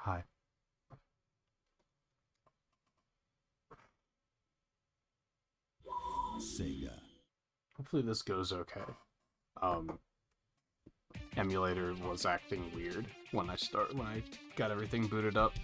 Hi. Sega. Hopefully this goes okay. Um, Emulator was acting weird when I got everything booted up.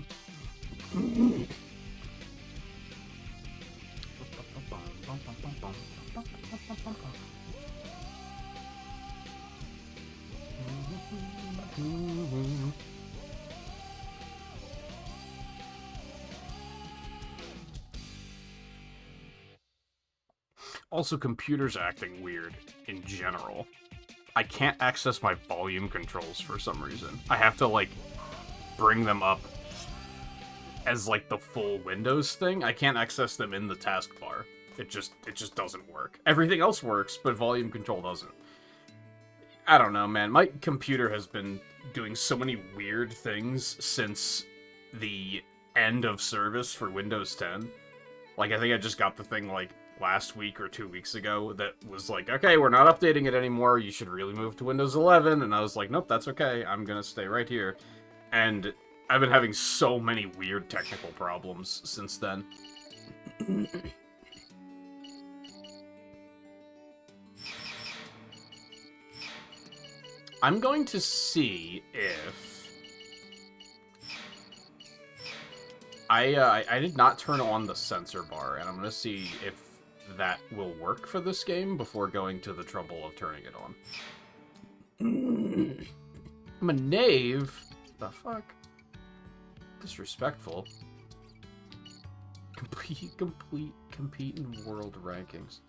Also, computers acting weird in general. I can't access my volume controls for some reason. I have to, like, bring them up as, like, the full Windows thing. I can't access them in the taskbar. It just doesn't work. Everything else works, but volume control doesn't. I don't know, man. My computer has been doing so many weird things since the end of service for Windows 10. Like, I think I just got the thing, like, last week or 2 weeks ago that was like, okay, we're not updating it anymore. You should really move to Windows 11. And I was like, nope, that's okay. I'm gonna stay right here. And I've been having so many weird technical problems since then. I'm going to see if... I did not turn on the sensor bar, and I'm going to see if that will work for this game before going to the trouble of turning it on. I'm a knave? The fuck? Disrespectful. Compete in world rankings.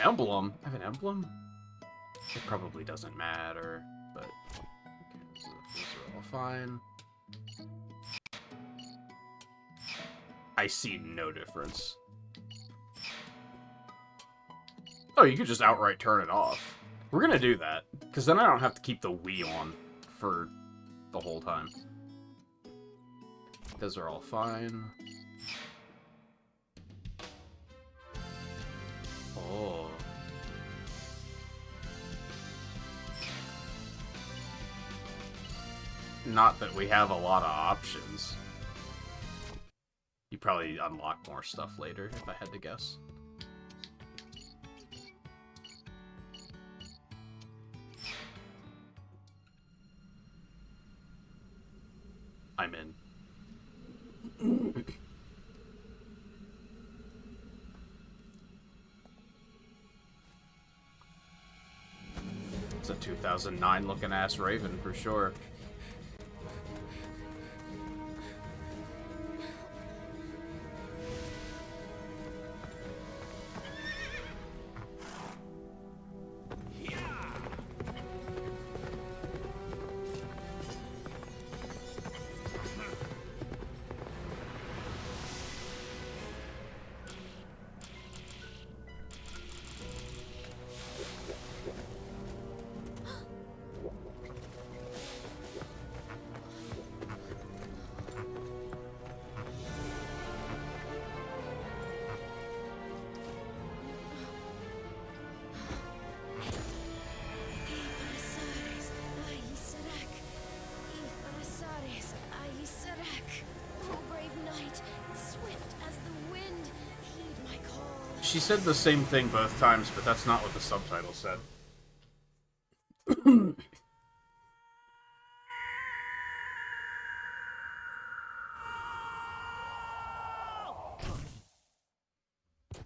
Emblem? I have an emblem? It probably doesn't matter, but... Okay, so these are all fine. I see no difference. Oh, you could just outright turn it off. We're gonna do that, because then I don't have to keep the Wii on for the whole time. Those are all fine. Oh. Not that we have a lot of options. You probably unlock more stuff later, if I had to guess. I'm in. It's a 2009 looking ass Raven for sure. She said the same thing both times, but that's not what the subtitle said.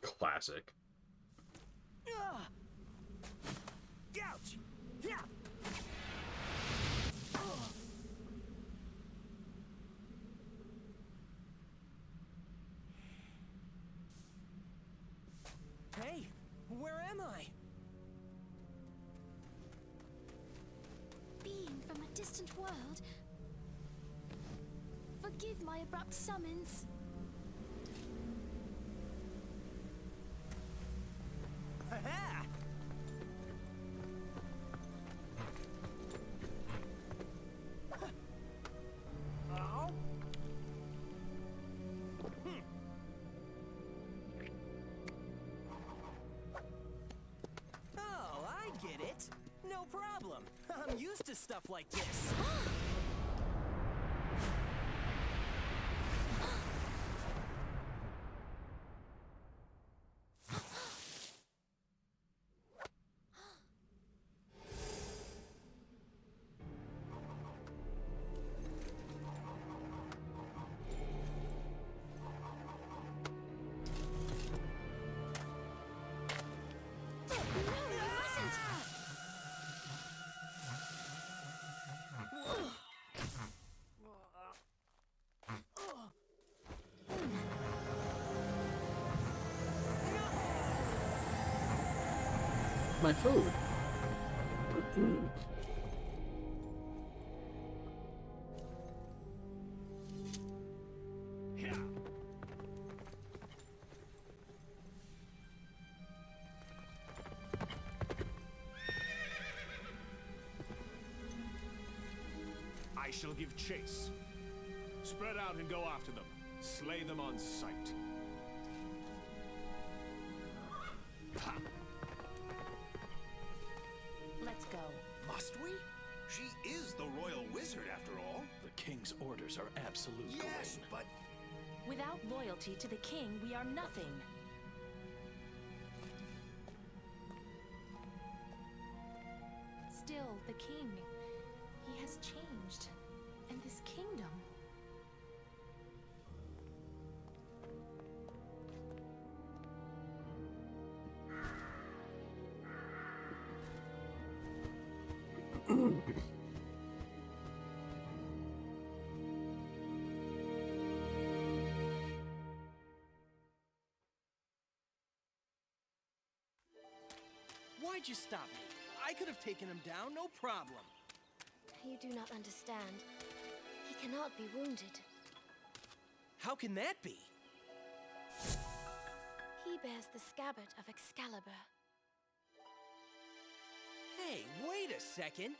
Classic. Hey, where am I? Being from a distant world. Forgive my abrupt summons. Ha-ha! Oh? Oh, I get it. No No problem. I'm used to stuff like this. My food. I shall give chase. Spread out and go after them. Slay them on sight. Ha! Let's go. Must we? She is the royal wizard, after all. The king's orders are absolute, Yes, Gawain. but Without loyalty to the king, we are nothing. Still, the king, he has changed. And this kingdom. Why'd you stop me? I could have taken him down, no problem. You do not understand. He cannot be wounded. How can that be? He bears the scabbard of Excalibur. Hey, wait a second.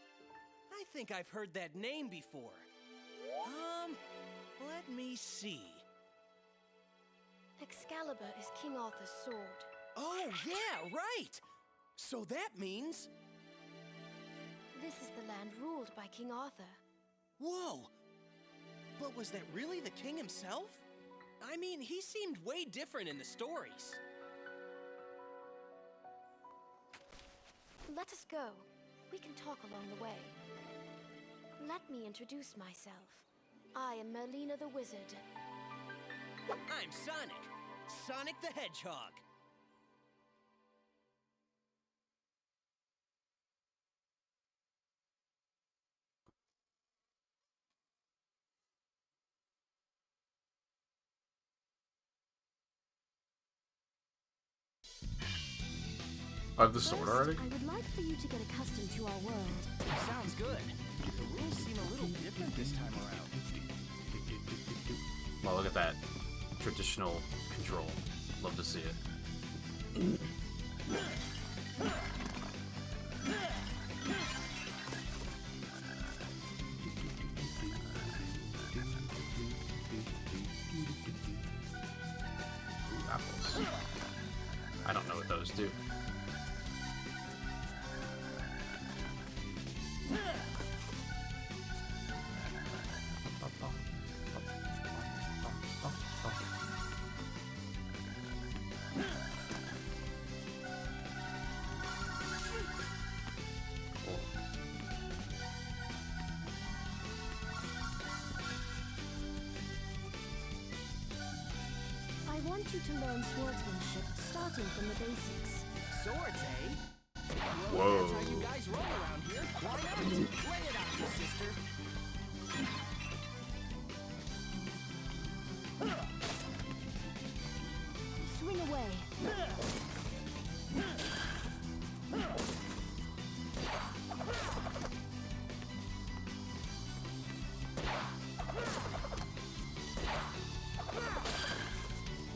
I think I've heard that name before. Let me see. Excalibur is King Arthur's sword. Oh, yeah, right! So that means... This is the land ruled by King Arthur. Whoa! But was that really the king himself? I mean, he seemed way different in the stories. Let us go. We can talk along the way. Let me introduce myself. I am Merlina the Wizard. I'm Sonic. Sonic the Hedgehog. I have the sword already? I would like for you to get accustomed to our world. Sounds good. The rules seem a little different this time around. Well, look at that. Traditional control. Love to see it. Ooh, apples. I don't know what those do. I want you to learn swordsmanship, starting from the basics. Swords, eh? Whoa. Well, that's how you guys roll around here. Why not? Lay it out, you sister. Swing away.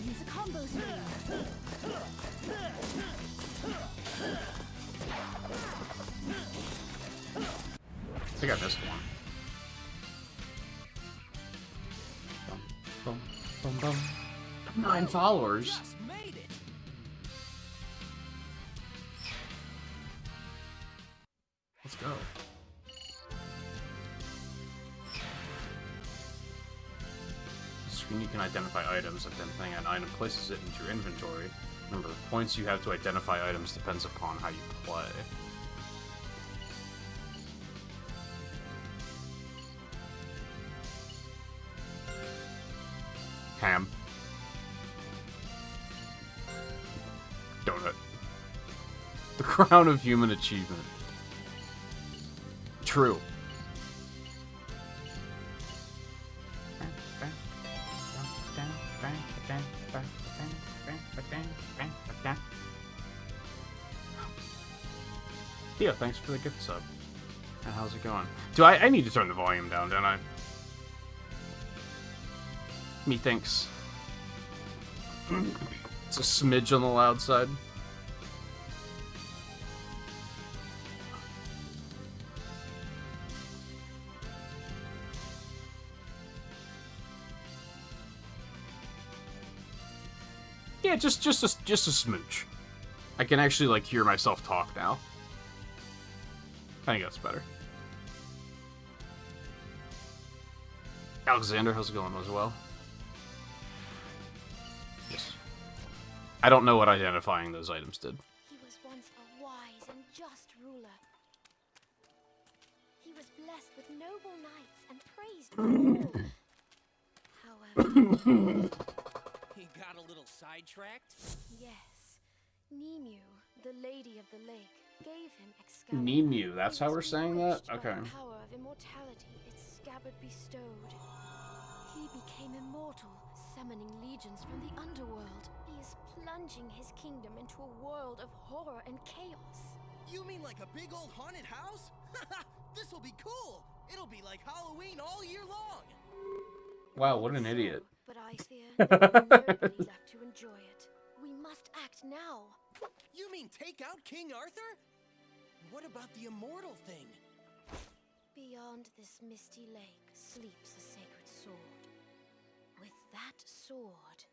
Use a combo swing. I think I missed one. Bum, bum, bum, bum. 9 followers. Just made it. go. Screen you can identify items. Identifying an item places it into your inventory. Remember, the points you have to identify items depends upon how you play. Ham. Donut. The crown of human achievement. True. Yeah, thanks for the gift sub. And how's it going? I need to turn the volume down, don't I? Methinks. It's a smidge on the loud side. Yeah, just a smooch. I can actually like hear myself talk now. I think that's better. Alexander, how's it going as well? Yes. I don't know what identifying those items did. He was once a wise and just ruler. He was blessed with noble knights and praised by all. However, He got a little sidetracked. yes, Nemu, the Lady of the Lake, gave him Excalibur. Nemu, that's how He we're was saying that? bewitched by Okay. the power of immortality its scabbard bestowed. He became immortal, summoning legions from the underworld. He is plunging his kingdom into a world of horror and chaos. You mean like a big old haunted house? This'll be cool. It'll be like Halloween all year long. Wow, what an idiot. But I fear nobody left to enjoy it. We must act now. You mean take out King Arthur? What about the immortal thing? Beyond this misty lake sleeps a sacred sword. With that sword...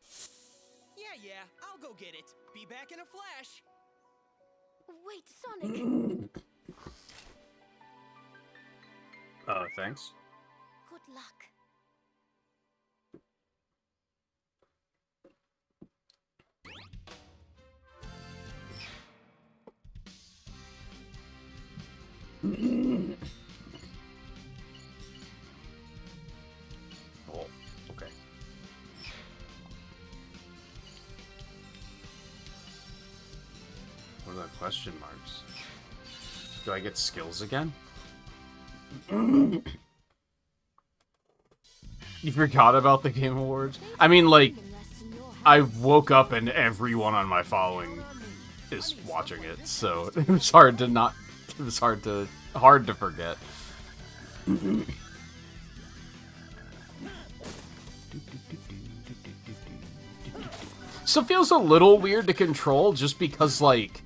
Yeah, I'll go get it. Be back in a flash. Wait, Sonic! Thanks. Good luck. Oh, okay. What are the question marks? Do I get skills again? You forgot about the Game Awards? I mean, like, I woke up and everyone on my following is watching it, so it was hard to not... It was hard to forget. So it feels a little weird to control just because, like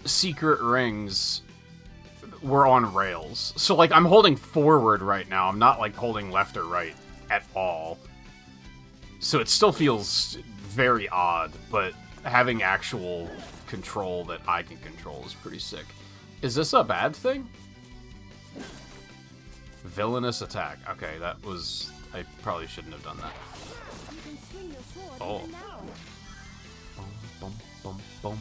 Secret Rings, we're on rails. So, like, I'm holding forward right now. I'm not, like, holding left or right at all. So it still feels very odd, but having actual control that I can control is pretty sick. Is this a bad thing? Villainous attack. Okay, that was... I probably shouldn't have done that. Oh. Bum, bum, bum, bum,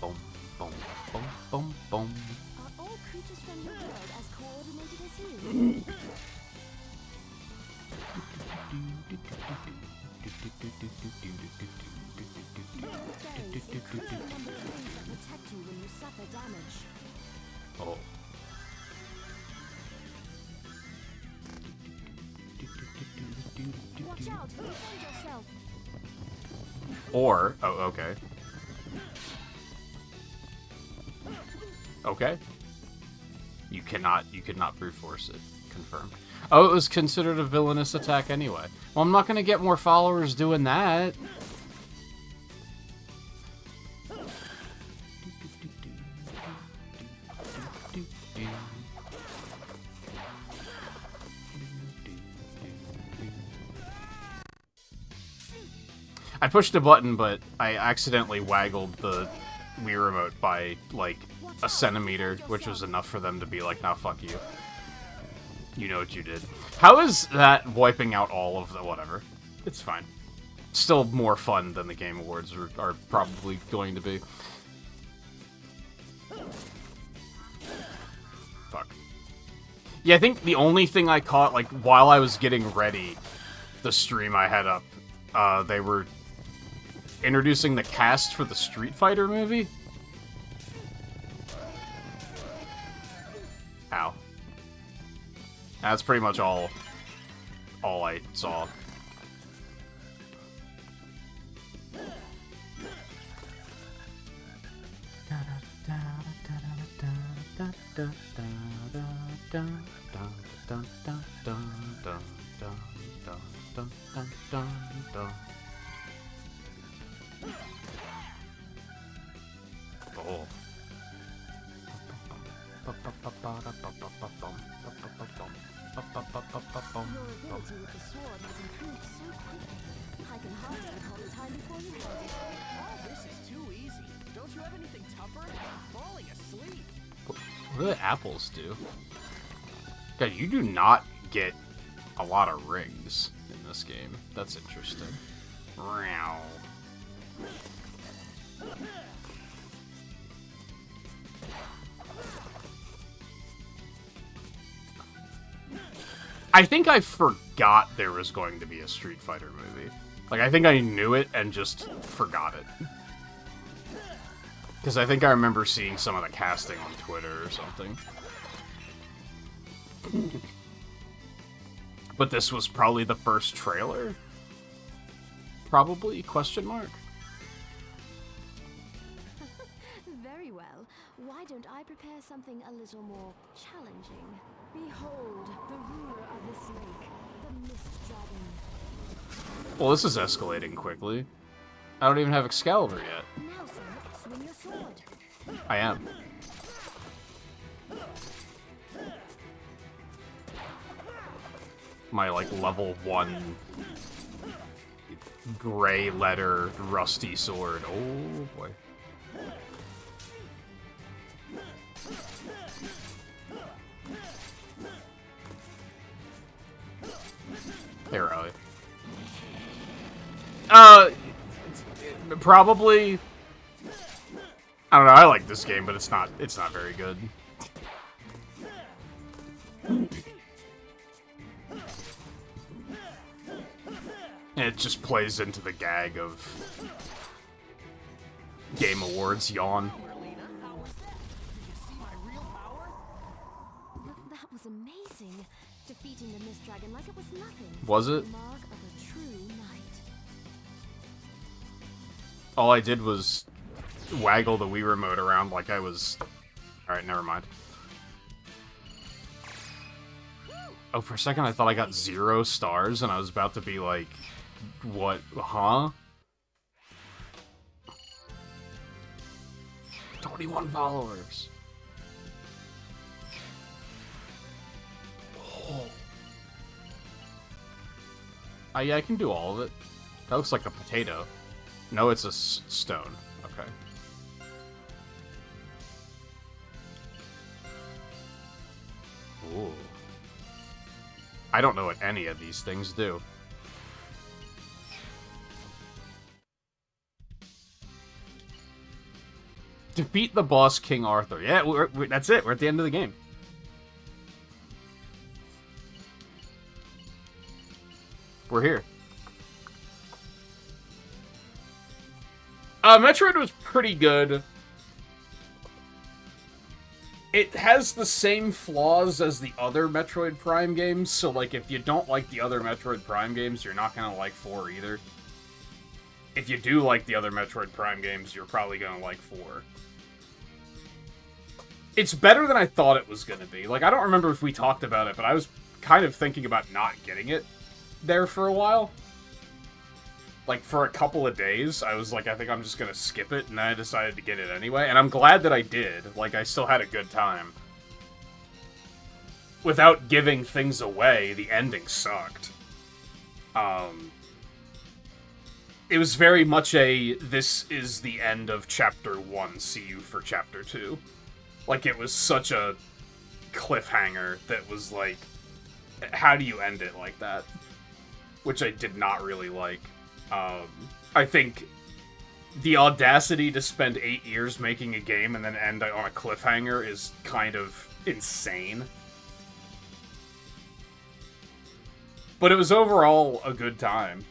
bum, bum, bum, bum, bum. Are all creatures from your world as coordinated as you? Fairies increase the number of things that protect you when you suffer damage. Oh. Watch out! Defend yourself! Or... Oh, okay. Okay. You cannot brute force it. Confirmed. Oh, it was considered a villainous attack anyway. Well, I'm not gonna get more followers doing that. I pushed a button, but I accidentally waggled the Wii Remote by, like, a centimeter, which was enough for them to be like, nah, fuck you. You know what you did. How is that wiping out all of the whatever? It's fine. Still more fun than the Game Awards are probably going to be. Fuck. Yeah, I think the only thing I caught, like, while I was getting ready, the stream I had up, they were introducing the cast for the Street Fighter movie. Ow. That's pretty much all I saw. Oh. Your ability with the sword has improved so quickly. I can hardly recall the time before you held it. Oh, this is too easy. Don't you have anything tougher? I'm falling asleep. What do the apples do? God, you do not get a lot of rings in this game. That's interesting. Meow. I think I forgot there was going to be a Street Fighter movie. Like, I think I knew it and just forgot it. Because I think I remember seeing some of the casting on Twitter or something. But this was probably the first trailer? Probably? Question mark? Very well. Why don't I prepare something a little more challenging? Behold, the ruler of this lake, the Mist Dragon. Well, this is escalating quickly. I don't even have Excalibur yet. Now, Sonic, swing your sword. I am. My, like, level 1 gray letter rusty sword. Oh, boy. Hey, Riley. Probably... I don't know, I like this game, but it's not very good. It just plays into the gag of Game Awards yawn. That was amazing. Defeating the Mist Dragon like it was nothing. Was it? Mark of a true knight. All I did was waggle the Wii Remote around like I was... Alright, never mind. Oh, for a second I thought I got 0 stars, and I was about to be like... What? Huh? 21 followers. Oh. Yeah, I can do all of it. That looks like a potato. No, it's a stone. Okay. Ooh. I don't know what any of these things do. Defeat the boss, King Arthur. Yeah, that's it. We're at the end of the game. We're here. Metroid was pretty good. It has the same flaws as the other Metroid Prime games, so, like, if you don't like the other Metroid Prime games, you're not gonna like 4 either. If you do like the other Metroid Prime games, you're probably gonna like 4. It's better than I thought it was gonna be. Like, I don't remember if we talked about it, but I was kind of thinking about not getting it there for a while. Like, for a couple of days, I was like, I think I'm just gonna skip it, and then I decided to get it anyway, and I'm glad that I did. Like, I still had a good time. Without giving things away, the ending sucked. it was very much a, this is the end of Chapter 1, see you for Chapter 2. Like, it was such a cliffhanger that was like, how do you end it like that? Which I did not really like. I think the audacity to spend 8 years making a game and then end on a cliffhanger is kind of insane. But it was overall a good time.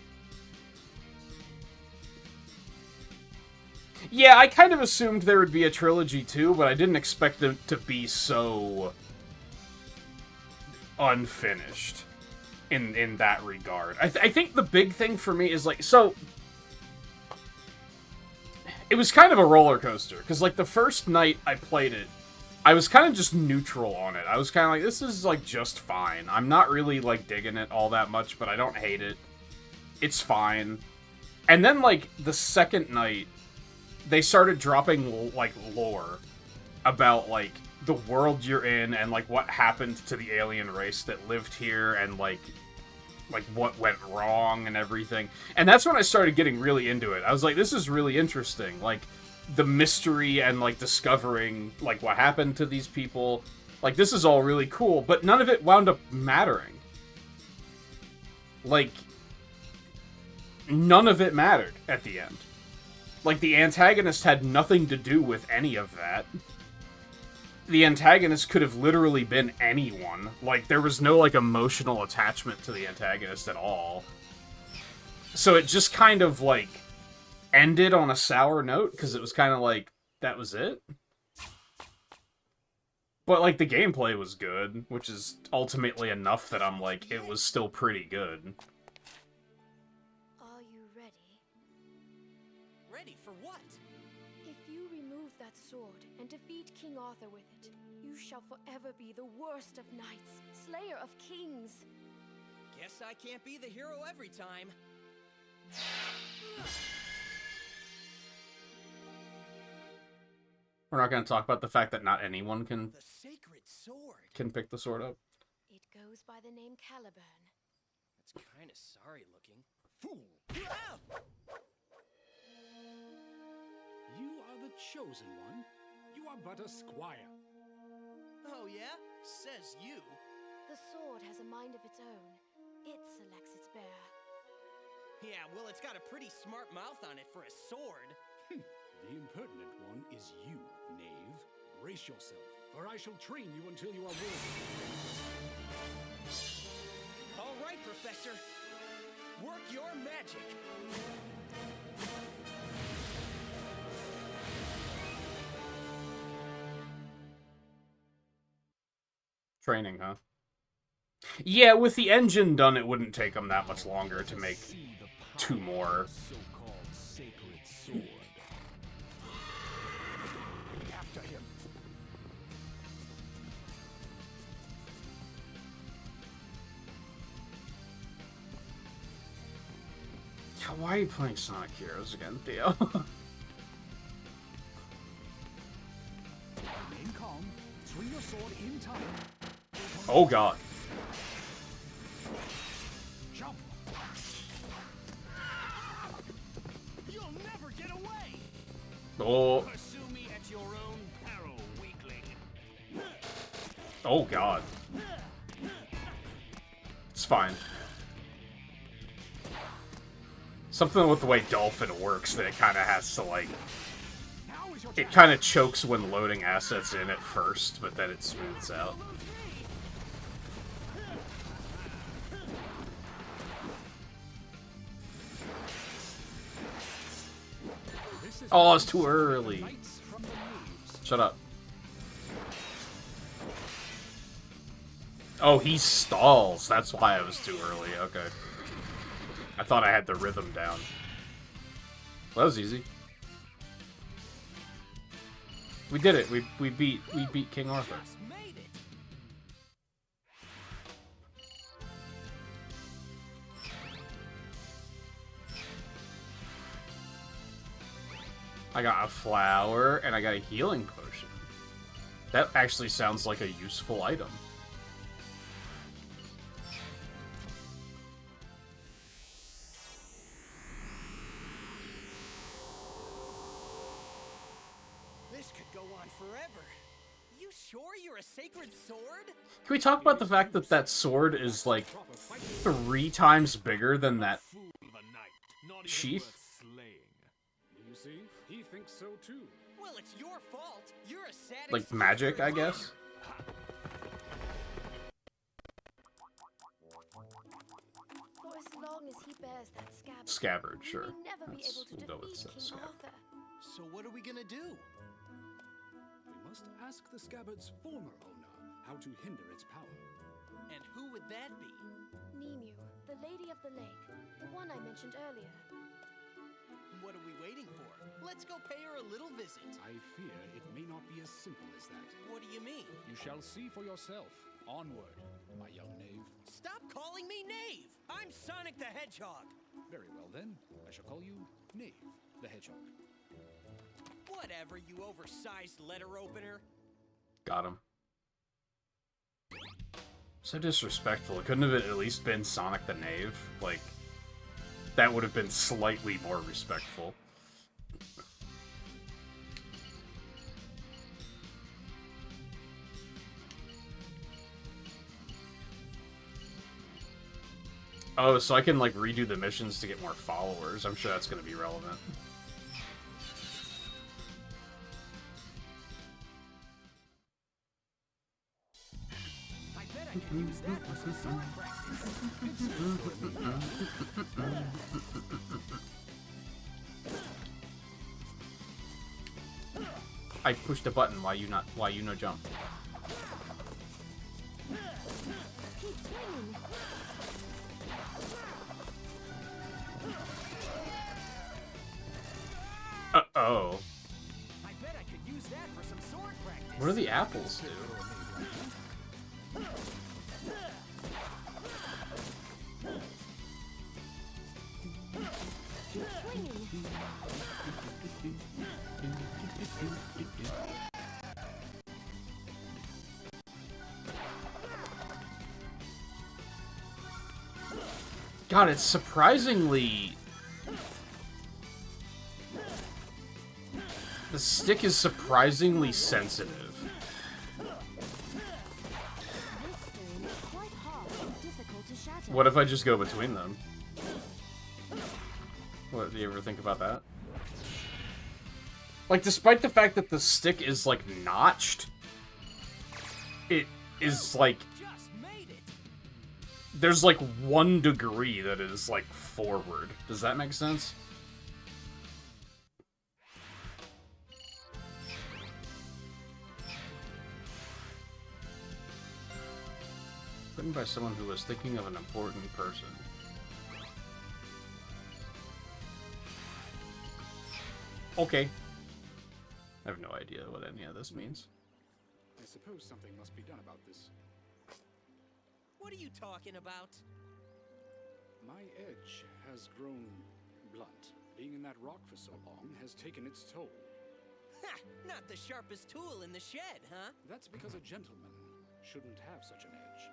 Yeah, I kind of assumed there would be a trilogy too, but I didn't expect them to be so unfinished in that regard. I think the big thing for me is, like, so it was kind of a roller coaster, because, like, the first night I played it, I was kind of just neutral on it. I was kind of like, this is, like, just fine. I'm not really, like, digging it all that much, but I don't hate it. It's fine. And then, like, the second night, they started dropping, like, lore about, like, the world you're in and, like, what happened to the alien race that lived here and, like what went wrong and everything. And that's when I started getting really into it. I was like, this is really interesting. Like, the mystery and, like, discovering, like, what happened to these people. Like, this is all really cool, but none of it wound up mattering. Like, none of it mattered at the end. Like, the antagonist had nothing to do with any of that. The antagonist could have literally been anyone. Like, there was no, like, emotional attachment to the antagonist at all. So it just kind of, like, ended on a sour note, because it was kind of like, that was it? But, like, the gameplay was good, which is ultimately enough that I'm like, it was still pretty good. Are you ready? Ready for what? If you remove that sword and defeat King Arthur with it, you shall forever be the worst of knights, slayer of kings. Guess I can't be the hero every time. We're not going to talk about the fact that not anyone can The sacred sword. pick the sword up. It goes by the name Caliburn. That's kind of sorry looking. Fool! You are the chosen one. You are but a squire. Oh yeah? Says you. The sword has a mind of its own. It selects its bearer. Yeah, well, it's got a pretty smart mouth on it for a sword. The impertinent one is you, knave. Brace yourself, for I shall train you until you are worthy. All right, Professor. Work your magic. Training, huh? Yeah, with the engine done, it wouldn't take them that much longer to make two more. So-called sacred sword. After him. Why are you playing Sonic Heroes again, Theo? Remain calm. Swing your sword in time. Oh god. Jump. You'll never get away. Oh. Pursue me at your own peril, weakling. Oh god. It's fine. Something with the way Dolphin works that it kind of has to, like... Now is your It chance. kind of chokes when loading assets in at first, but then it smooths out. This is Oh, it's too early. knights from the knaves. Shut up. Oh, he stalls. That's why I was too early. Okay. I thought I had the rhythm down. Well, that was easy. We did it. We beat King Arthur. Just made it. I got a flower and I got a healing potion. That actually sounds like a useful item. on forever. You sure you're a sacred sword? Can we talk about the fact that that sword is, like, 3 times bigger than that Fool of a knight, not even sheath? worth slaying. You see, he thinks so too. Well, it's your fault. You're a sad Like, excuse magic, for I it. guess? For as long as he bears that scabbard, Scabbard, he sure. may never be able to We'll go with defeat King scabbard. Arthur. So what are we gonna do? We must ask the scabbard's former owner how to hinder its power. And who would that be? Nemu, the Lady of the Lake, the one I mentioned earlier. What are we waiting for? Let's go pay her a little visit. I fear it may not be as simple as that. What do you mean? You shall see for yourself. Onward, my young knave. Stop calling me Knave! I'm Sonic the Hedgehog! Very well then, I shall call you Knave the Hedgehog. Whatever, you oversized letter opener. Got him. So disrespectful. It couldn't have at least been Sonic the Knave. Like, that would have been slightly more respectful. Oh, so I can, like, redo the missions to get more followers. I'm sure that's going to be relevant. I bet I can use that for some sword I pushed a button. Why you no jump? Keep swinging. Uh-oh. I bet I could use that for some sword practice. What do the apples do? Keep swinging. God, it's surprisingly... The stick is surprisingly sensitive. This stone is quite hard and difficult to shatter. What if I just go between them? What, do you ever think about that? Like, despite the fact that the stick is, like, notched, it is, like... Just made it. There's, like, 1 degree that is, like, forward. Does that make sense? Written by someone who was thinking of an important person. Okay. I have no idea what any of this means. I suppose something must be done about this. What are you talking about? My edge has grown blunt. Being in that rock for so long has taken its toll. Ha! Not the sharpest tool in the shed, huh? That's because a gentleman shouldn't have such an edge.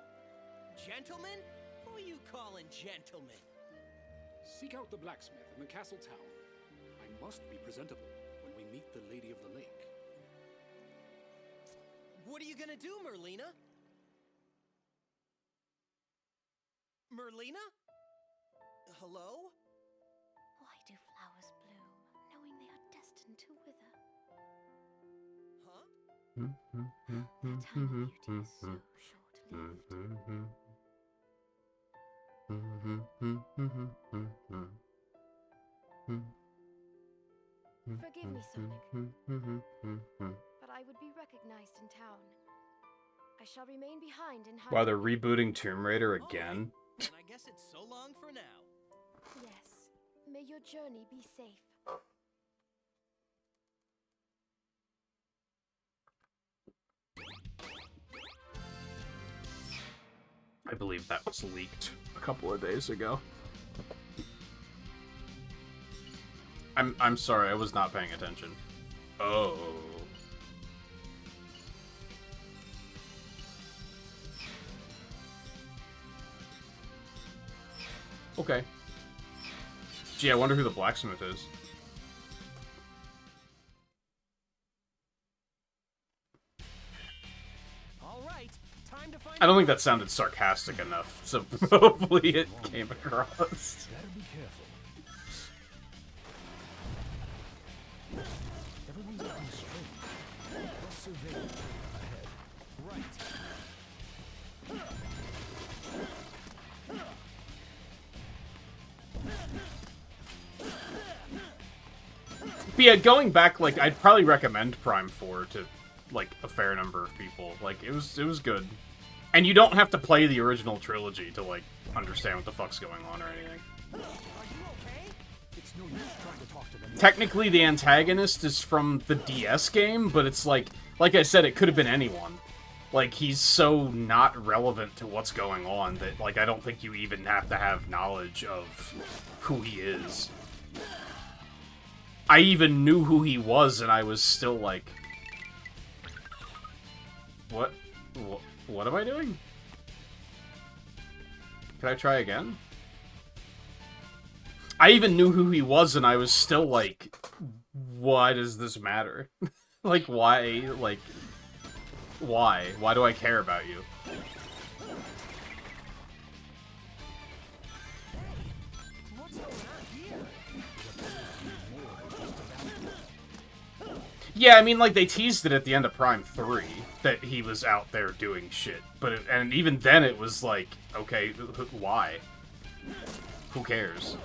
Gentlemen? Who are you calling gentlemen? Seek out the blacksmith in the castle town. I must be presentable when we meet the Lady of the Lake. What are you gonna do, Merlina? Merlina? Hello? Why do flowers bloom, knowing they are destined to wither? Huh? Their time of beauty is so short-lived. Forgive me, Sonic, but I would be recognized in town. I shall remain behind in hiding. Wow, they're rebooting Tomb Raider again? Then I guess it's so long for now. Yes. May your journey be safe. I believe that was leaked a couple of days ago. I'm sorry, I was not paying attention. Oh. Okay. Gee, I wonder who the blacksmith is. to find I don't think that sounded sarcastic enough, so hopefully it came across. Better be careful. Everyone's acting strange. Let's survey ahead. right. But yeah, going back, like, I'd probably recommend Prime 4 to, like, a fair number of people. Like, it was good. And you don't have to play the original trilogy to, like, understand what the fuck's going on or anything. Are you okay? It's no use trying to talk to them. Technically, the antagonist is from the DS game, but it's like I said, it could have been anyone. Like, he's so not relevant to what's going on that, like, I don't think you even have to have knowledge of who he is. I even knew who he was, and I was still like... What am I doing? Can I try again? I even knew who he was, and I was still like, why does this matter? Like, why? Like, why? Why do I care about you? What's going on here? Yeah, I mean, like, they teased it at the end of Prime 3, that he was out there doing shit. But, and even then it was like, okay, why? Who cares?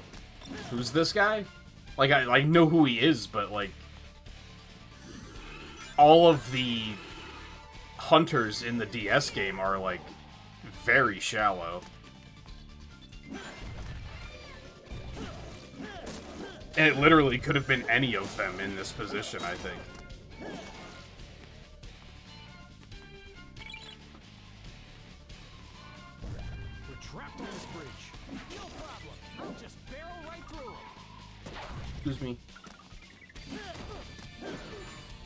Who's this guy? Like, I know who he is, but, like, all of the hunters in the DS game are, like, very shallow. And it literally could have been any of them in this position, I think. We're trapped on this bridge. No problem. I'll just barrel right through him. Excuse me.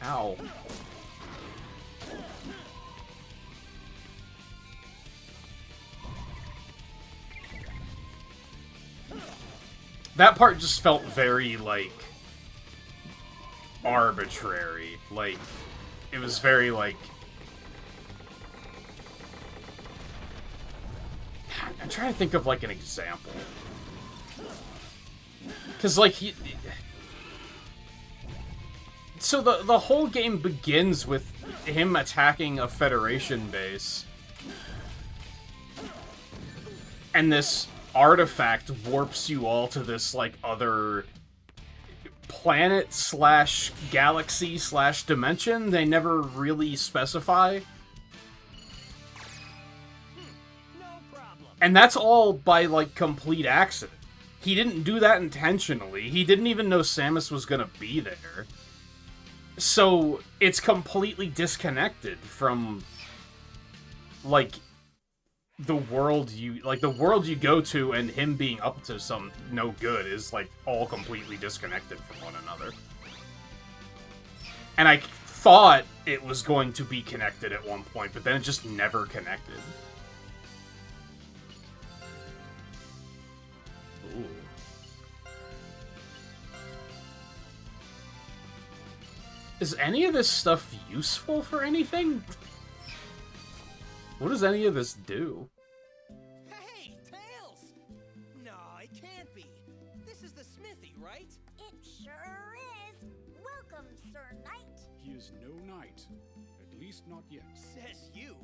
Ow. That part just felt very, like, arbitrary. Like, it was very, like... I'm trying to think of, like, an example. Because, like, so the whole game begins with him attacking a Federation base. And this artifact warps you all to this, like, other planet slash galaxy slash dimension. They never really specify. No problem. And that's all by, like, complete accident. He didn't do that intentionally. He didn't even know Samus was gonna be there. So, it's completely disconnected from, like, the world you go to, and him being up to some no good is, like, all completely disconnected from one another. And I thought it was going to be connected at one point, but then it just never connected. Ooh. Is any of this stuff useful for anything? What does any of this do? Hey, Tails! No, it can't be. This is the smithy, right? It sure is. Welcome, Sir Knight. He is no knight. At least not yet. Says you.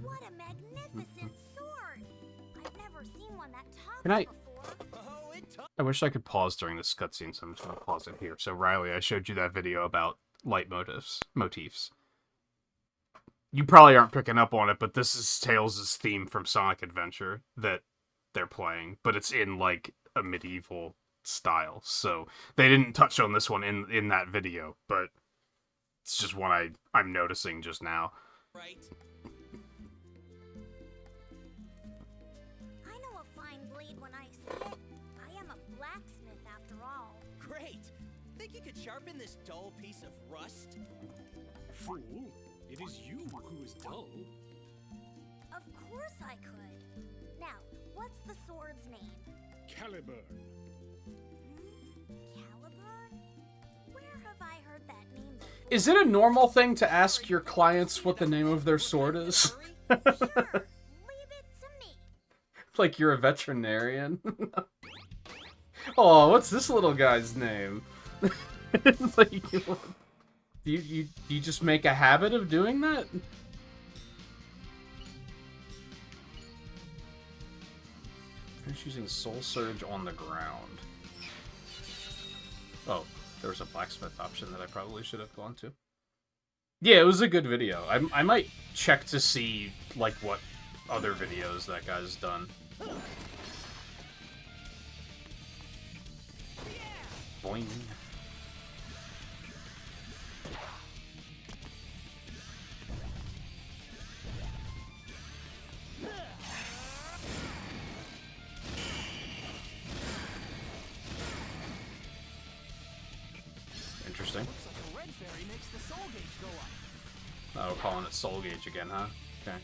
What a magnificent sword. I've never seen one that talks Can I- before. Oh, it I wish I could pause during this cutscene, so I'm just gonna pause it here. So Riley, I showed you that video about light motifs. You probably aren't picking up on it, but this is Tails' theme from Sonic Adventure that they're playing, but it's in, like, a medieval style. So they didn't touch on this one in that video, but it's just one I'm noticing just now. right. I know a fine blade when I see it. I am a blacksmith after all. Great. Think you could sharpen this dull piece of rust? Fool, it is you who is dull. Of course I could. Now, what's the sword's name? Caliburn. Caliburn? Where have I heard that name before? Is it a normal thing to ask your clients what the name of their sword is? Leave it to me. Like you're a veterinarian. Oh, what's this little guy's name? It's like, do you just make a habit of doing that? Finish using Soul Surge on the ground. Oh, there was a blacksmith option that I probably should have gone to. Yeah, it was a good video. I might check to see, like, what other videos that guy's done. Boing. Interesting. Oh, calling it Soul Gauge again, huh? Okay.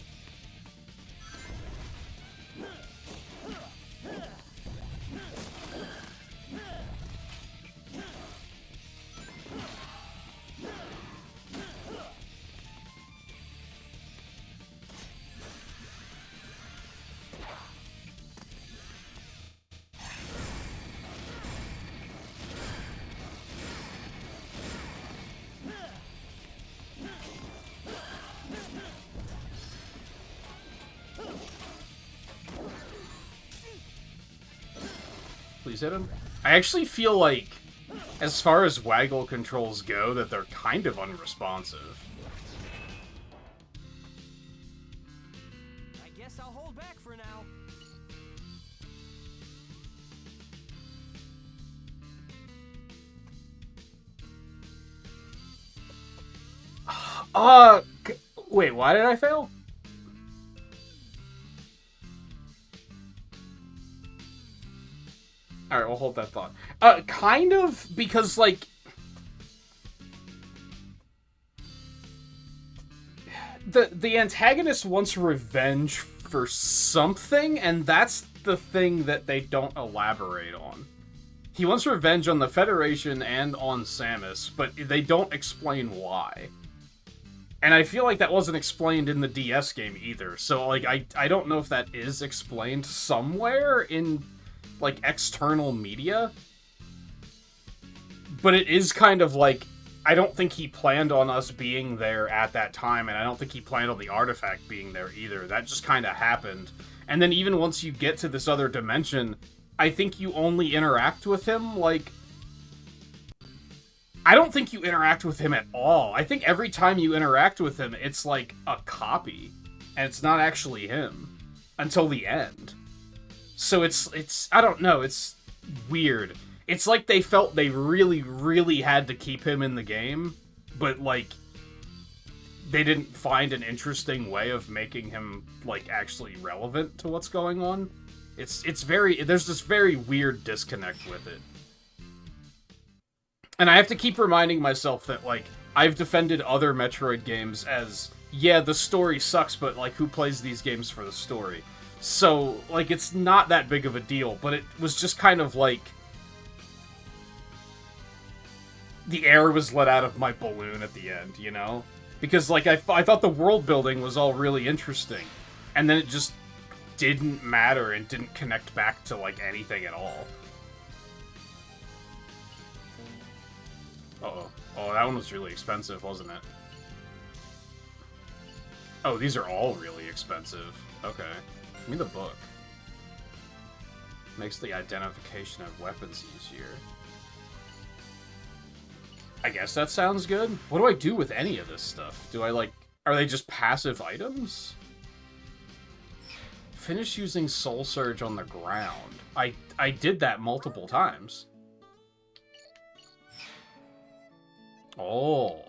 Please hit him. I actually feel like, as far as waggle controls go, that they're kind of unresponsive. I guess I'll hold back for now. Wait, why did I fail? Alright, we'll hold that thought. Kind of, because, like... The antagonist wants revenge for something, and that's the thing that they don't elaborate on. He wants revenge on the Federation and on Samus, but they don't explain why. And I feel like that wasn't explained in the DS game either, so, like, I don't know if that is explained somewhere in, like, external media. But it is kind of like, I don't think he planned on us being there at that time, and I don't think he planned on the artifact being there either. That just kind of happened. And then even once you get to this other dimension, I think you only interact with him, like... I don't think you interact with him at all. I think every time you interact with him, it's like a copy. And it's not actually him. Until the end. So it's I don't know, it's weird. It's like they felt they really, really had to keep him in the game, but, like, they didn't find an interesting way of making him, like, actually relevant to what's going on. It's very, there's this very weird disconnect with it. And I have to keep reminding myself that, like, I've defended other Metroid games as, yeah, the story sucks, but, like, who plays these games for the story? So, like, it's not that big of a deal, but it was just kind of like... the air was let out of my balloon at the end, you know? Because, like, I thought the world building was all really interesting. And then it just didn't matter and didn't connect back to, like, anything at all. Uh-oh. Oh, that one was really expensive, wasn't it? Oh, these are all really expensive. Okay. Give me the book. Makes the identification of weapons easier. I guess that sounds good. What do I do with any of this stuff? Do I, like... are they just passive items? Finish using Soul Surge on the ground. I did that multiple times. Oh.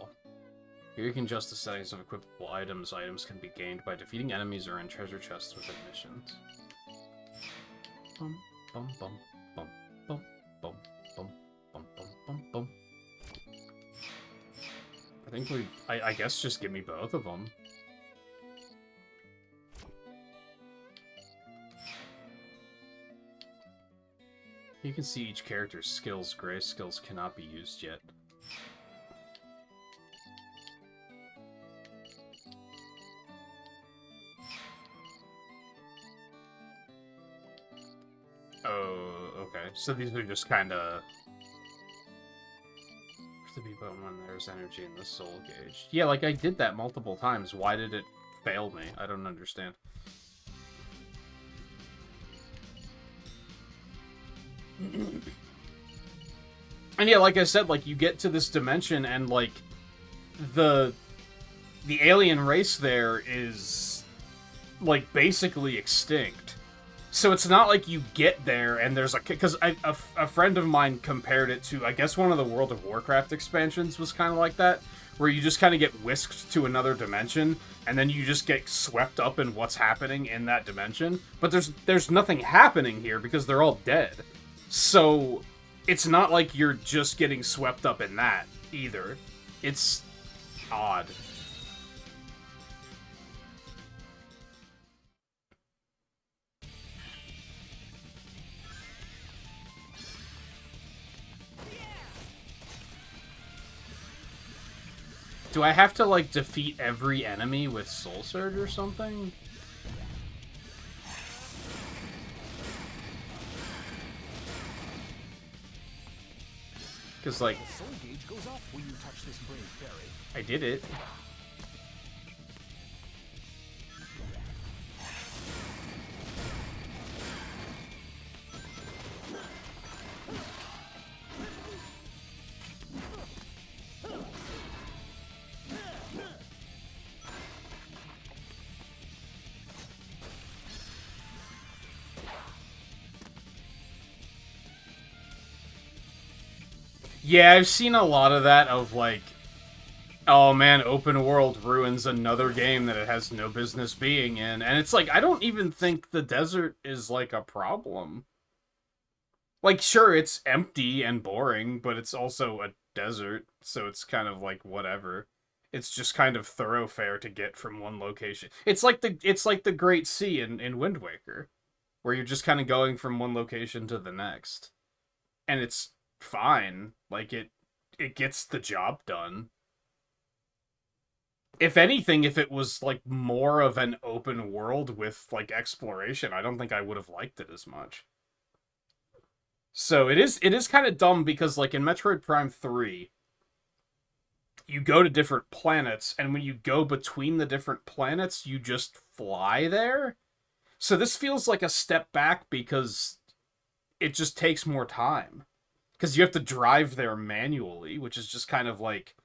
Here you can adjust the settings of equipable items. Items can be gained by defeating enemies or in treasure chests within missions. Bum, bum, bum, bum, bum, bum, bum, bum, bum, bum, bum. I think I guess just give me both of them. You can see each character's skills. Gray skills cannot be used yet. Okay, so these are just kind of... the people when there's energy in the soul gauge. Yeah, like, I did that multiple times. Why did it fail me? I don't understand. And yeah, like I said, like, you get to this dimension and, like, the alien race there is, like, basically extinct. So it's not like you get there and there's a... Because a friend of mine compared it to, I guess one of the World of Warcraft expansions was kind of like that, where you just kind of get whisked to another dimension, and then you just get swept up in what's happening in that dimension. But there's nothing happening here because they're all dead. So it's not like you're just getting swept up in that, either. It's odd. Do I have to, like, defeat every enemy with Soul Surge or something? Because, like... The soul gauge goes up when you touch this brave fairy. I did it. Yeah, I've seen a lot of that of, like, oh man, open world ruins another game that it has no business being in. And it's like, I don't even think the desert is, like, a problem. Like, sure, it's empty and boring, but it's also a desert, so it's kind of like, whatever. It's just kind of thoroughfare to get from one location. It's like the Great Sea in Wind Waker, where you're just kind of going from one location to the next. And it's fine. Like, it gets the job done. If anything, if it was, like, more of an open world with, like, exploration, I don't think I would have liked it as much. So it is kind of dumb because, like, in Metroid Prime 3, you go to different planets, and when you go between the different planets, you just fly there. So this feels like a step back because it just takes more time. Because you have to drive there manually, which is just kind of like...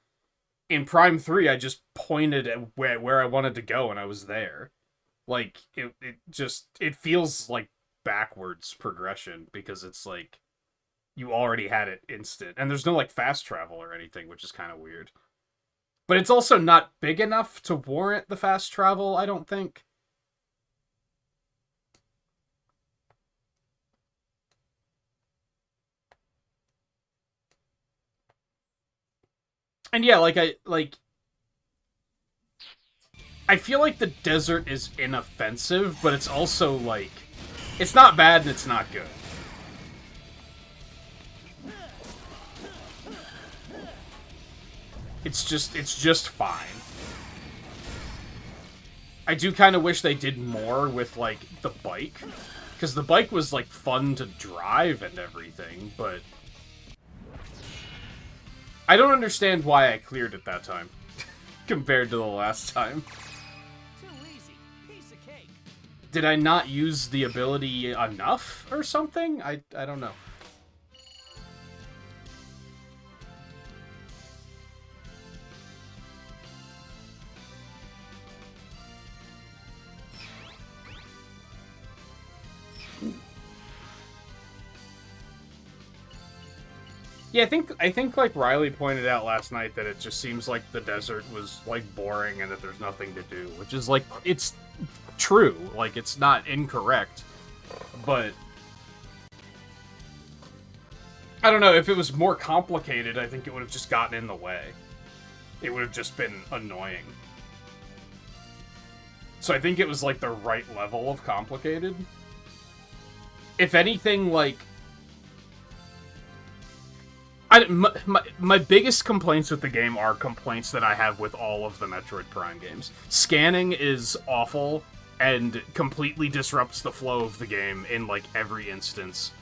In Prime 3, I just pointed at where I wanted to go, and I was there. Like, it feels like backwards progression, because it's like, you already had it instant. And there's no, like, fast travel or anything, which is kind of weird. But it's also not big enough to warrant the fast travel, I don't think. And yeah, I feel like the desert is inoffensive, but it's also, like, it's not bad and it's not good. It's just fine. I do kind of wish they did more with, like, the bike. Because the bike was, like, fun to drive and everything, but... I don't understand why I cleared it that time, compared to the last time. Too easy. Piece of cake. Did I not use the ability enough or something? I don't know. Yeah, I think like Riley pointed out last night that it just seems like the desert was like boring and that there's nothing to do, which is like, it's true, like it's not incorrect, but I don't know, if it was more complicated, I think it would have just gotten in the way. It would have just been annoying. So I think it was like the right level of complicated. If anything, like, my biggest complaints with the game are complaints that I have with all of the Metroid Prime games. Scanning is awful and completely disrupts the flow of the game in, like, every instance.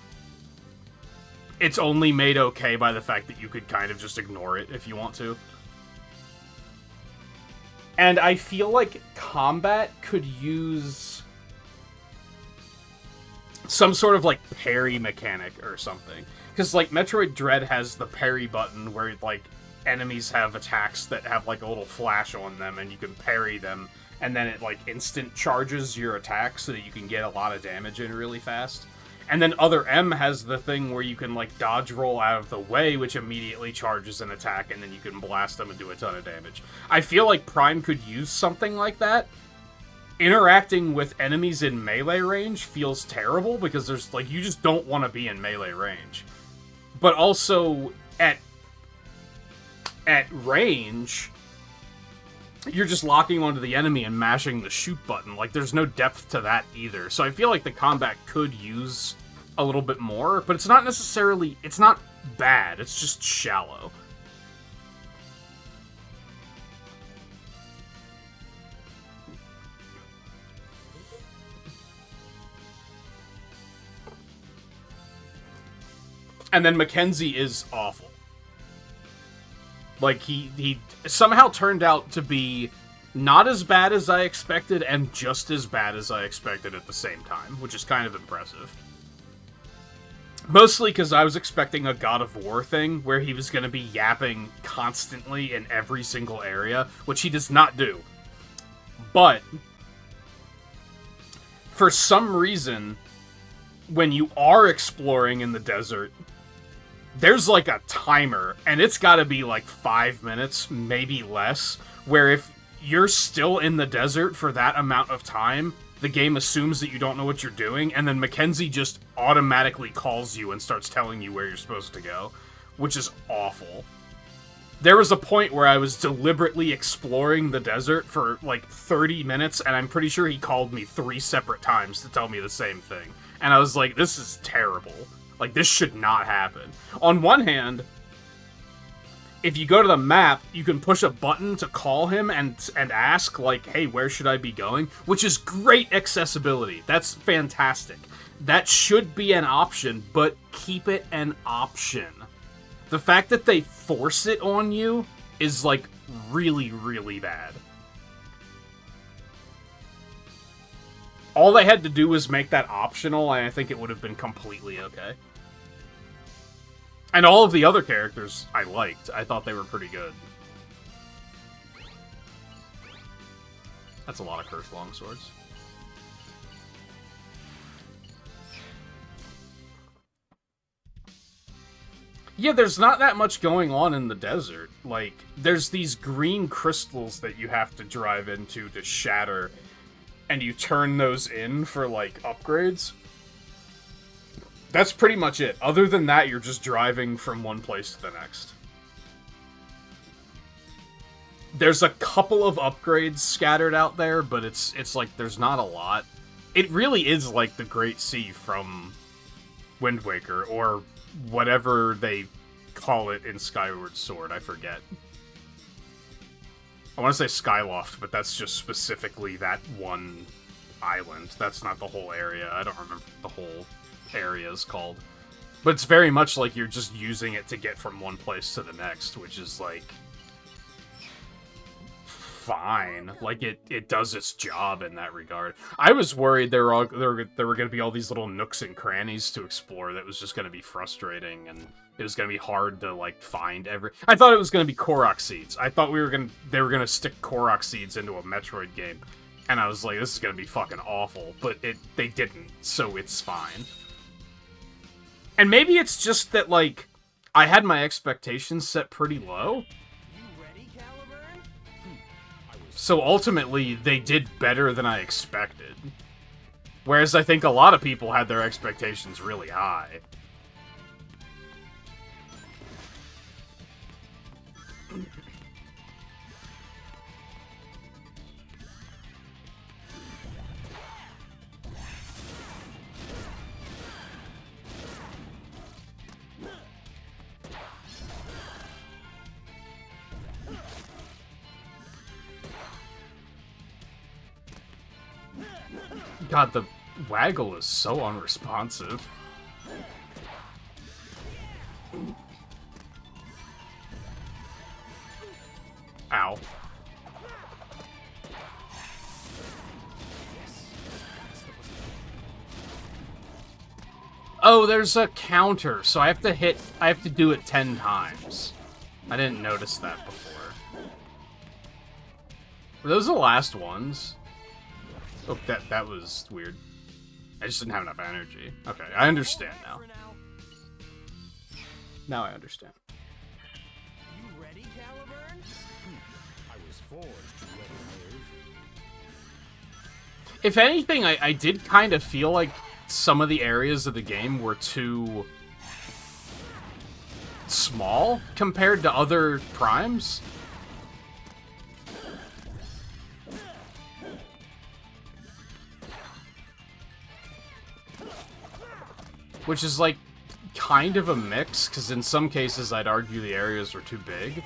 it's only made okay by the fact that you could kind of just ignore it if you want to. And I feel like combat could use some sort of, like, parry mechanic or something. Because, like, Metroid Dread has the parry button where, like, enemies have attacks that have, like, a little flash on them, and you can parry them, and then it, like, instant charges your attack so that you can get a lot of damage in really fast. And then Other M has the thing where you can, like, dodge roll out of the way, which immediately charges an attack, and then you can blast them and do a ton of damage. I feel like Prime could use something like that. Interacting with enemies in melee range feels terrible, because there's, like, you just don't want to be in melee range. But also, at range, you're just locking onto the enemy and mashing the shoot button. Like, there's no depth to that either. So I feel like the combat could use a little bit more, but it's not necessarily... It's not bad, it's just shallow. And then Mackenzie is awful. Like, he somehow turned out to be not as bad as I expected and just as bad as I expected at the same time, which is kind of impressive. Mostly because I was expecting a God of War thing, where he was going to be yapping constantly in every single area, which he does not do. But, for some reason, when you are exploring in the desert, there's like a timer, and it's gotta be like 5 minutes, maybe less, where if you're still in the desert for that amount of time, the game assumes that you don't know what you're doing, and then Mackenzie just automatically calls you and starts telling you where you're supposed to go, which is awful. There was a point where I was deliberately exploring the desert for like 30 minutes, and I'm pretty sure he called me 3 separate times to tell me the same thing. And I was like, this is terrible. Like, this should not happen. On one hand, if you go to the map, you can push a button to call him and ask, like, hey, where should I be going? Which is great accessibility. That's fantastic. That should be an option, but keep it an option. The fact that they force it on you is, like, really, really bad. All they had to do was make that optional, and I think it would have been completely okay. And all of the other characters I liked. I thought they were pretty good. That's a lot of cursed longswords. Yeah, there's not that much going on in the desert. Like, there's these green crystals that you have to drive into to shatter, and you turn those in for, like, upgrades. That's pretty much it. Other than that, you're just driving from one place to the next. There's a couple of upgrades scattered out there, but it's like there's not a lot. It really is like the Great Sea from Wind Waker, or whatever they call it in Skyward Sword, I forget. I want to say Skyloft, but that's just specifically that one island. That's not the whole area. I don't remember what the whole area is called. But it's very much like you're just using it to get from one place to the next, which is, like, fine. Like, it does its job in that regard. I was worried there were going to be all these little nooks and crannies to explore that was just going to be frustrating, and it was going to be hard to, like, find every... I thought it was going to be Korok seeds. I thought they were going to stick Korok seeds into a Metroid game, and I was like, this is going to be fucking awful, but they didn't, so it's fine. And maybe it's just that, like, I had my expectations set pretty low. So ultimately, they did better than I expected. Whereas I think a lot of people had their expectations really high. God, the waggle is so unresponsive. Ow. Oh, there's a counter, so I have to do it 10 times. I didn't notice that before. Were those the last ones? Oh, that was weird. I just didn't have enough energy. Okay, I understand now. Now I understand. You ready, Caliburn? I was forged ready, Knave. If anything, I did kind of feel like some of the areas of the game were too small compared to other primes. Which is, like, kind of a mix, because in some cases I'd argue the areas were too big.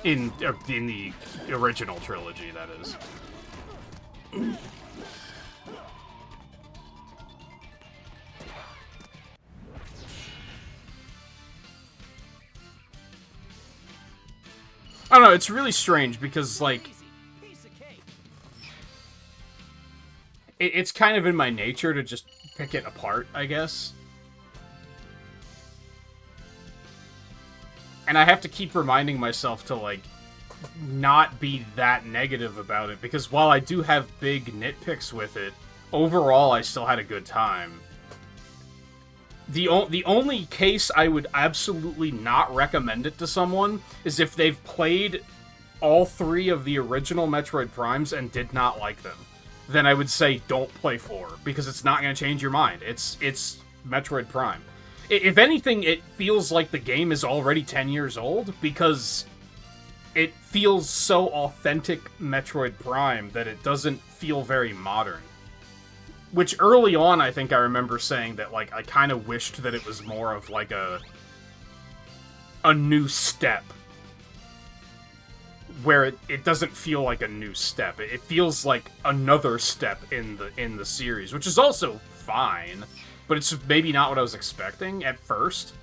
In the original trilogy, that is. I don't know, it's really strange because, like, it's kind of in my nature to just pick it apart, I guess. And I have to keep reminding myself to, like, not be that negative about it, because while I do have big nitpicks with it, overall I still had a good time. The only case I would absolutely not recommend it to someone is if they've played all 3 of the original Metroid Primes and did not like them. Then I would say don't play 4, because it's not going to change your mind. It's Metroid Prime. If anything, it feels like the game is already 10 years old, because it feels so authentic Metroid Prime that it doesn't feel very modern. Which early on, I think I remember saying that, like, I kind of wished that it was more of, like, a new step. Where it doesn't feel like a new step. It feels like another step in the series, which is also fine. But it's maybe not what I was expecting at first.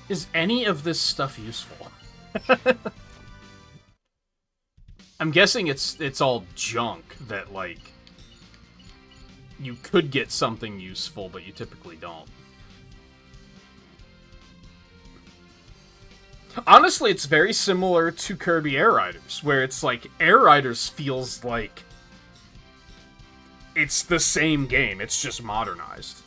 Is any of this stuff useful? I'm guessing it's all junk that, like, you could get something useful, but you typically don't. Honestly, it's very similar to Kirby Air Riders, where it's like, Air Riders feels like it's the same game, it's just modernized.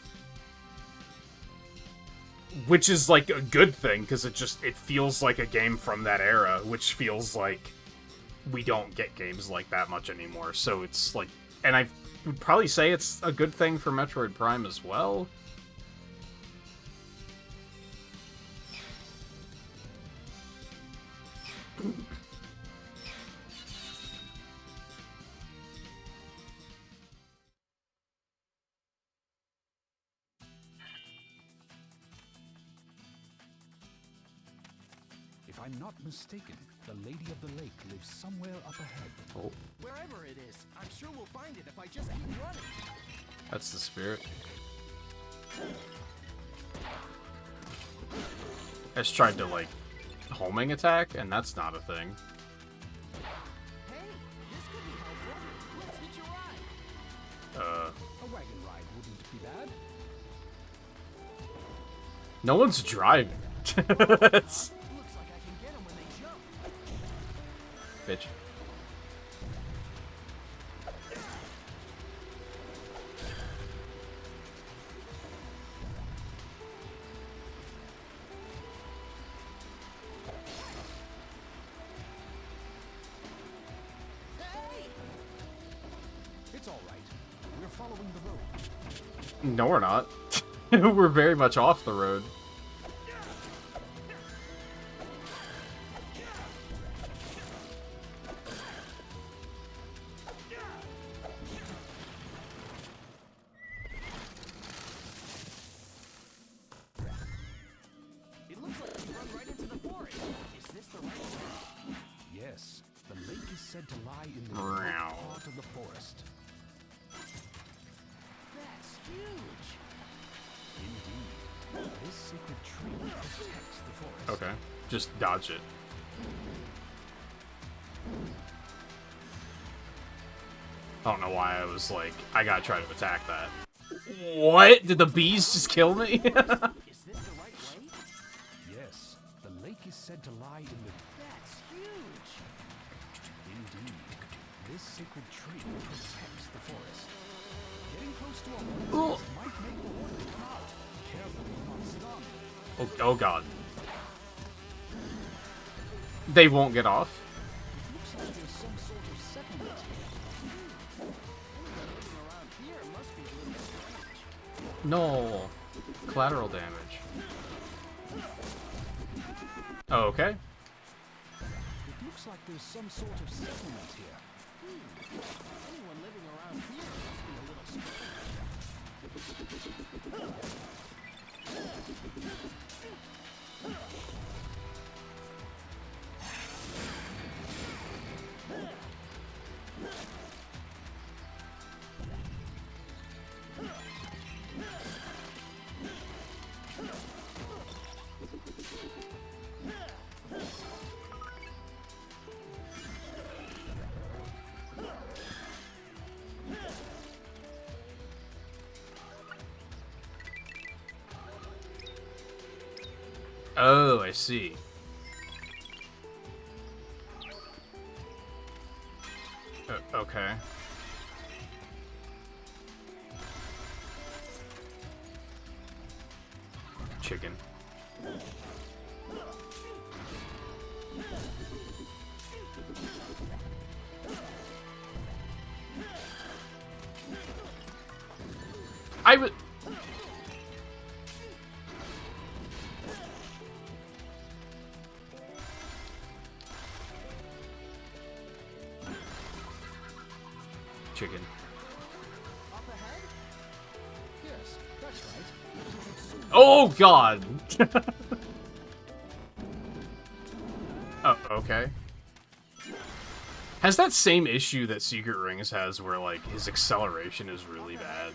Which is, like, a good thing, because it feels like a game from that era, which feels like we don't get games like that much anymore, so it's like... And I would probably say it's a good thing for Metroid Prime as well. If I'm not mistaken, the Lady of the Lake lives somewhere up ahead. Oh. Wherever it is, I'm sure we'll find it if I just keep running. That's the spirit. I just tried to, like, homing attack, and that's not a thing. Hey, this could be helpful. Let's hitch a ride. A wagon ride wouldn't be bad. No one's driving. It's... Looks like I can get them when they jump. Bitch. Hey! It's all right. We're following the road. No, we're not. We're very much off the road. This sacred tree protects the forest. Okay. Just dodge it. I don't know why I was like, I gotta try to attack that. What? Did the bees just kill me? Is this the right way? Yes, the lake is said to lie in the... That's huge. Indeed. This sacred tree protects the forest. Getting close to a hornet's nest might make the hornet come out. Careful you're not stung. Oh god. They won't get off? It looks like there's some sort of settlement here. Around here must be really strange. No. Collateral damage. Oh, okay. It looks like there's some sort of settlement here. Anyone living around here must be a little strange. Oh, I see. Okay. Chicken. I would... Chicken. Up ahead? Yes, that's right. Oh, God! Oh, okay. Has that same issue that Secret Rings has where, like, his acceleration is really bad?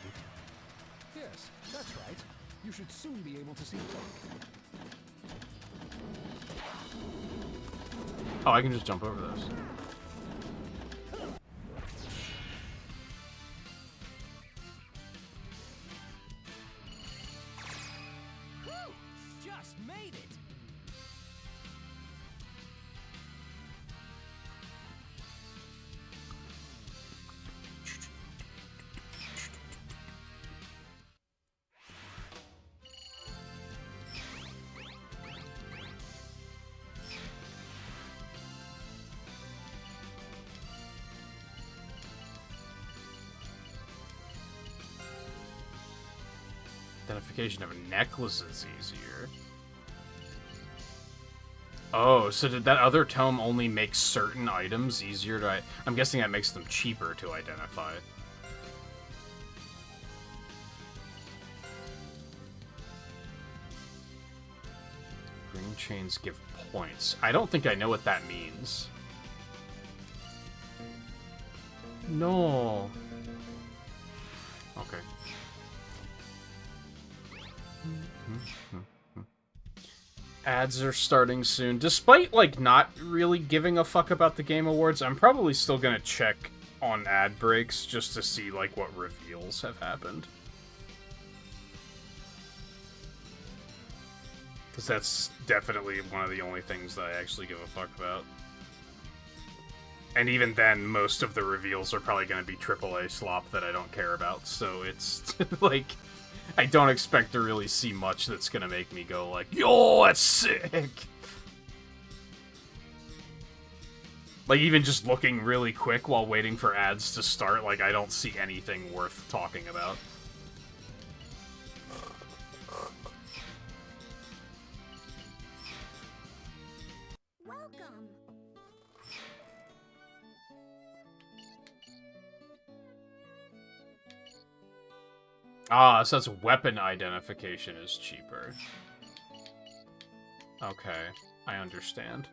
Yes, that's right. You should soon be able to see both. Oh, I can just jump over those. Whew! Just made it. Identification of necklaces easier. Oh, so did that other tome only make certain items easier to... I'm guessing that makes them cheaper to identify. Green chains give points. I don't think I know what that means. No. Okay. Ads are starting soon. Despite, like, not really giving a fuck about the Game Awards, I'm probably still gonna check on ad breaks just to see, like, what reveals have happened. Because that's definitely one of the only things that I actually give a fuck about. And even then, most of the reveals are probably gonna be AAA slop that I don't care about, so it's, like... I don't expect to really see much that's gonna make me go like, yo, that's sick! Like, even just looking really quick while waiting for ads to start, like, I don't see anything worth talking about. Welcome. Ah, so that's weapon identification is cheaper. Okay, I understand.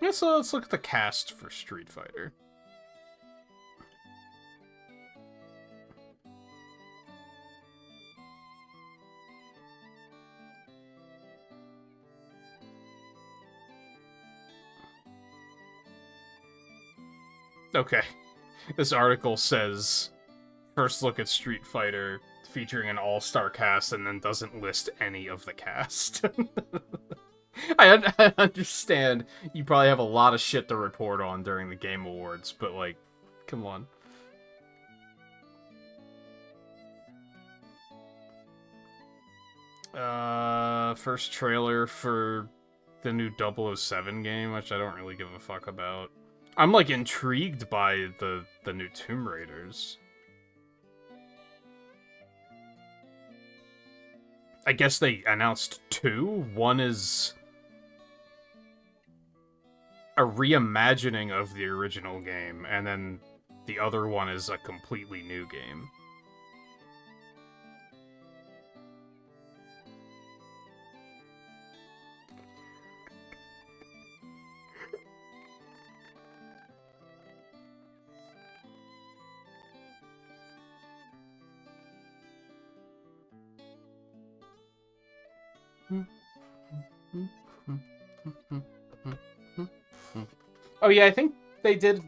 Yeah, so let's look at the cast for Street Fighter. Okay. This article says, first look at Street Fighter featuring an all-star cast, and then doesn't list any of the cast. I understand you probably have a lot of shit to report on during the Game Awards, but, like, come on. First trailer for the new 007 game, which I don't really give a fuck about. I'm, like, intrigued by the new Tomb Raiders. I guess they announced 2. One is a reimagining of the original game, and then the other one is a completely new game. Oh yeah, I think they did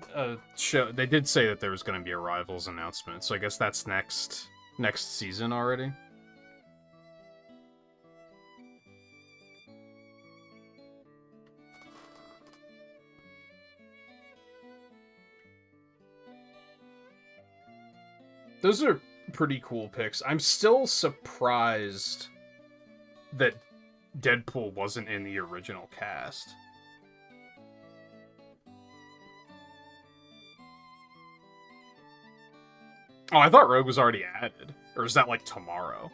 show. They did say that there was going to be a Rivals announcement, so I guess that's next season already. Those are pretty cool picks. I'm still surprised that Deadpool wasn't in the original cast. Oh, I thought Rogue was already added. Or is that, like, tomorrow?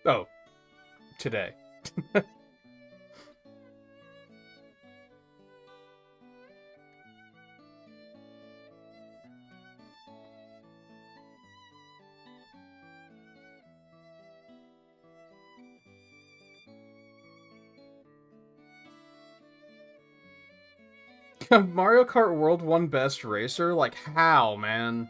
Oh. Today. Mario Kart World won Best Racer? Like, how, man?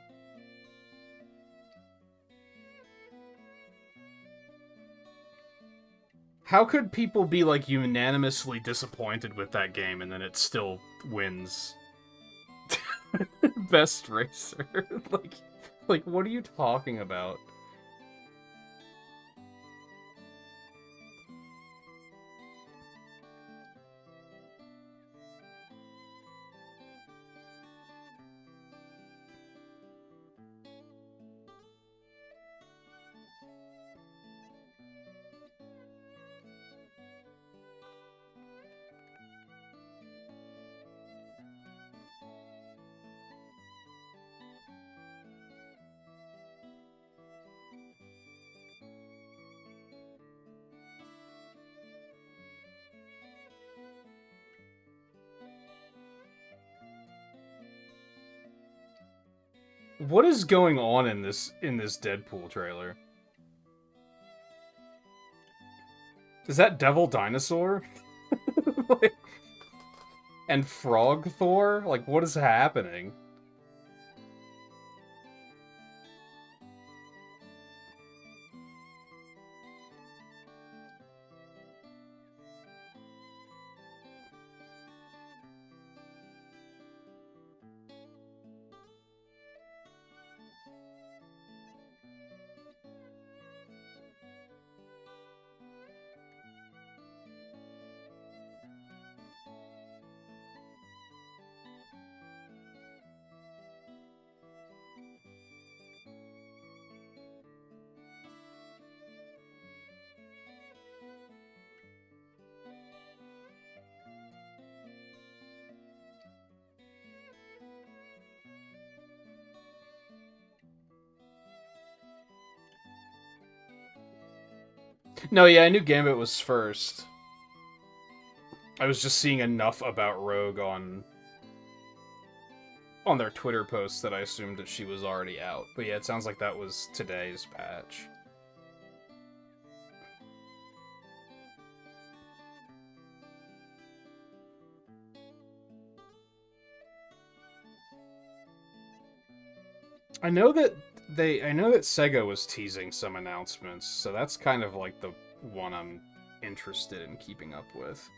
How could people be, like, unanimously disappointed with that game and then it still wins Best Racer? like, what are you talking about? What is going on in this Deadpool trailer? Is that Devil Dinosaur? Like, and Frog Thor? Like, what is happening? No, yeah, I knew Gambit was first. I was just seeing enough about Rogue on their Twitter posts that I assumed that she was already out. But yeah, it sounds like that was today's patch. I know that Sega was teasing some announcements, so that's kind of like the one I'm interested in keeping up with.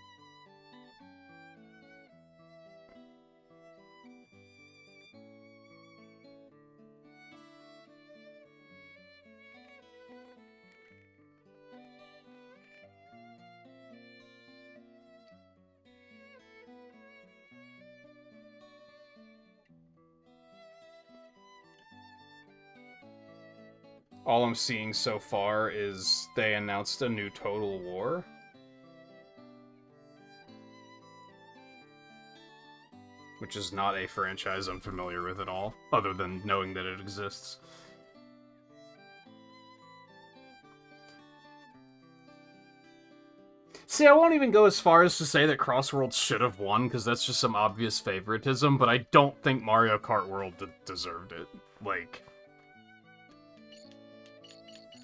All I'm seeing so far is they announced a new Total War. Which is not a franchise I'm familiar with at all, other than knowing that it exists. See, I won't even go as far as to say that Crossworld should have won, because that's just some obvious favoritism, but I don't think Mario Kart World deserved it. Like,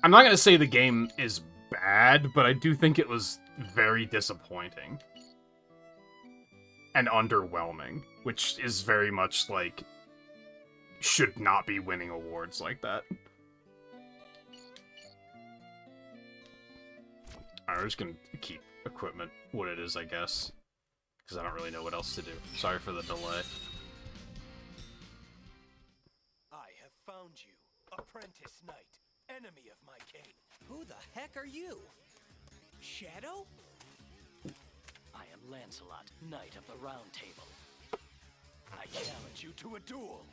I'm not going to say the game is bad, but I do think it was very disappointing. And underwhelming, which is very much, like, should not be winning awards like that. Alright, we're just gonna keep equipment what it is, I guess. Because I don't really know what else to do. Sorry for the delay. I have found you, apprentice knight, enemy of my king. Who the heck are you? Shadow? I am Lancelot, Knight of the Round Table. I challenge you to a duel.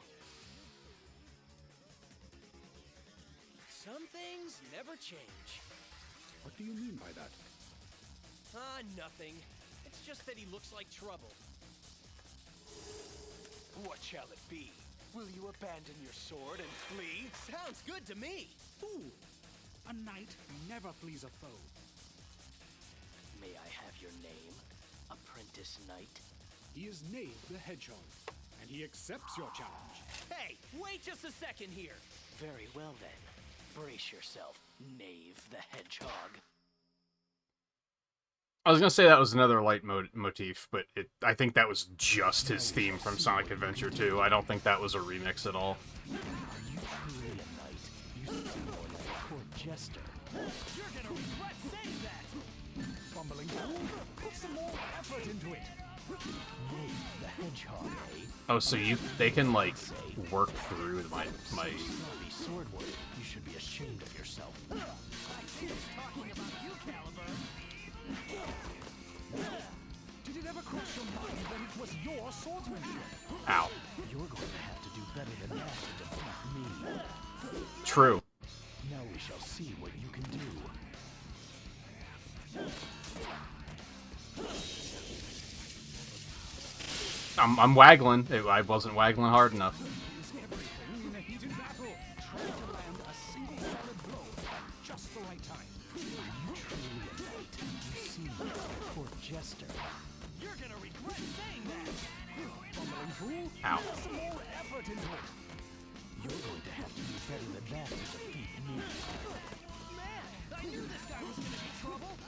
Some things never change. What do you mean by that? Nothing. It's just that he looks like trouble. What shall it be? Will you abandon your sword and flee? Sounds good to me. Fool! A knight never flees a foe. May I have your name, Apprentice Knight? He is Knave the Hedgehog, and he accepts your challenge. Hey, wait just a second here. Very well then. Brace yourself, Knave the Hedgehog. I was gonna say that was another light motif, but I think that was just his theme from Sonic Adventure 2. I don't think that was a remix at all. Are you truly a knight? You seem more like a court jester. You're gonna regret saying that. Fumbling fool, put some more effort into it. Knave the Hedgehog, eh? Oh, so they can, like, work through my... Sloppy sword work. You should be ashamed of yourself. Talking about you, Caliber. Did it ever cross your mind that it was your swordsmanship? Ow. You're going to have to do better than that to defeat me. True. Now we shall see what you can do. I'm waggling. I wasn't waggling hard enough. Everything in a heated battle. Try to land a single solid blow at just the right time. Are you truly a knight? You seem like a court jester. You're gonna regret saying that. Fumbling fool, Ow. put some more effort into it. You're going to have to do better than that to defeat me. Man, I knew this guy was gonna be trouble.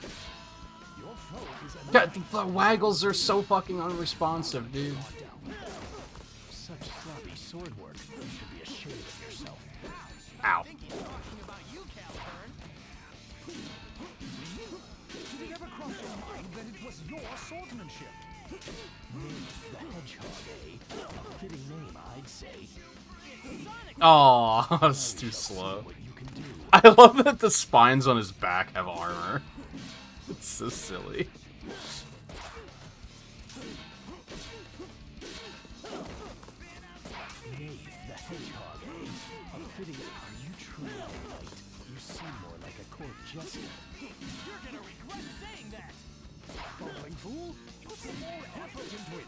Your foe is a God, the waggles are so fucking unresponsive, dude. Such sloppy sword work. You should be ashamed of yourself. Ow. I think he's talking about you, Caliburn. Did it ever cross your mind that it was your swordsmanship? Knave the Hedgehog, eh? A fitting name, I'd say. Aw, it's too slow. What you can do. I love that the spines on his back have armor. It's so silly. Knave the Hedgehog, eh? A fitting. Are you truly a knight? You seem more like a court jester. You're gonna regret saying that. Fumbling fool, put some more effort into it.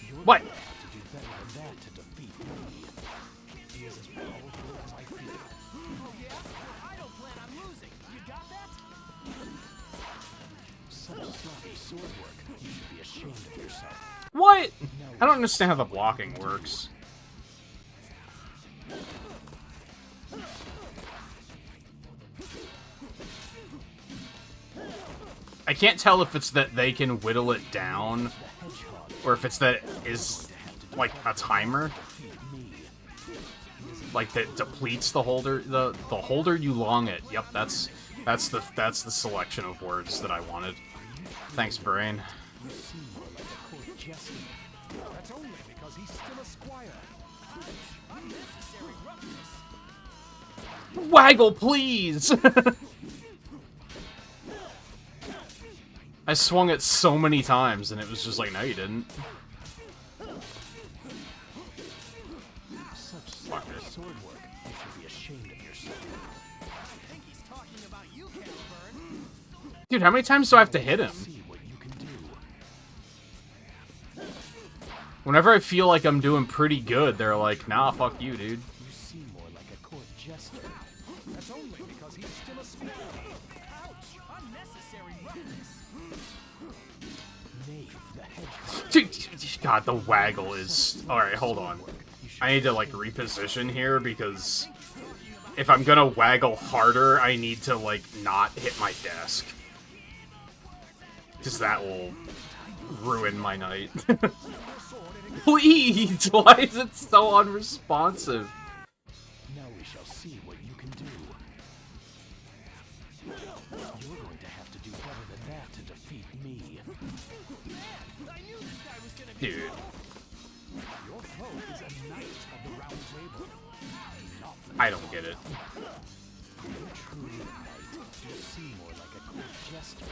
You're What? going to have to do better than that to defeat me. He is as powerful as I feel. Oh yeah? I don't plan on losing. You got that? Such sloppy sword work. You should be ashamed of yourself. What? I don't understand how the blocking works. I can't tell if it's that they can whittle it down, or if it's that it is like a timer, like that depletes the holder. The holder you long it. Yep, that's the selection of words that I wanted. Thanks, brain. You seem more like a court jester. That's only because he's still a squire. Unnecessary roughness. Waggle, please! I swung it so many times, and it was just like, no, you didn't. Such sword work. You should be ashamed of yourself. I think he's talking about you, Caliburn. Dude, how many times do I have to hit him? See what you can do. Whenever I feel like I'm doing pretty good, they're like, nah, fuck you, dude. You seem more like a court jester. That's only because he's still a squire. Ouch! Unnecessary roughness. Knave the hedgehog. Dude, God, the waggle is... Alright, hold on. I need to, like, reposition here, because if I'm gonna waggle harder, I need to, like, not hit my desk. Because that will ruin my night. Please! Why is it so unresponsive? Now we shall see what you can do. You're going to have to do better than that to defeat me. I knew this guy was gonna be. Dude. Your foe is a knight of the round table. Not the I don't get it. You're truly a knight. You seem more like a court jester.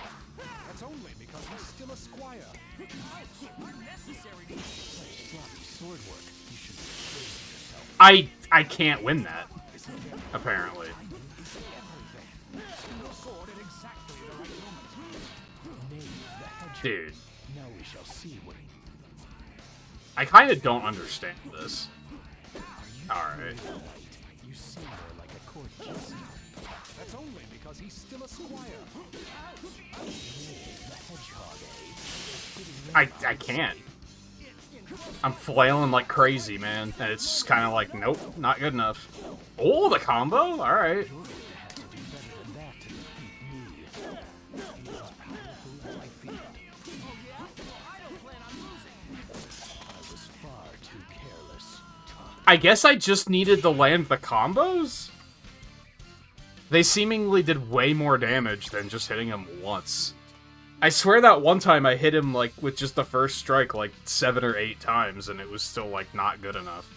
That's only because he's still a squire. Ouch! Unnecessary. Such sloppy sword work. You should be ashamed of yourself. I can't win that. Apparently. Your sword at exactly the right moment. Knave the hedgehog. Dude. Now we shall see what. I kind of don't understand this. Alright. You seem more like a court jester. That's only because he's still a squire. Ouch! The hedgehog, eh? I can't. I'm flailing like crazy, man. And it's just kind of like, nope, not good enough. Oh, the combo? Alright. You're going to have to do better than that to defeat me. Be as powerful as I feel. Oh yeah? Well, I don't plan on losing. I was far too careless. I guess I just needed to land the combos? They seemingly did way more damage than just hitting him once. I swear that one time I hit him, like, with just the first strike, like, 7 or 8 times, and it was still, like, not good enough.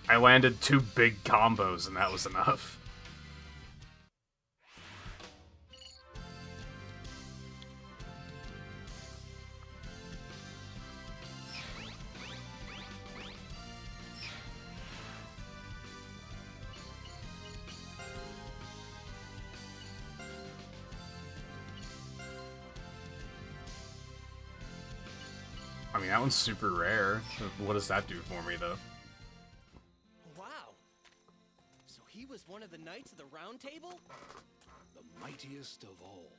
I landed 2 big combos, and that was enough. I mean, that one's super rare. What does that do for me, though? Wow. So he was one of the knights of the Round Table? The mightiest of all,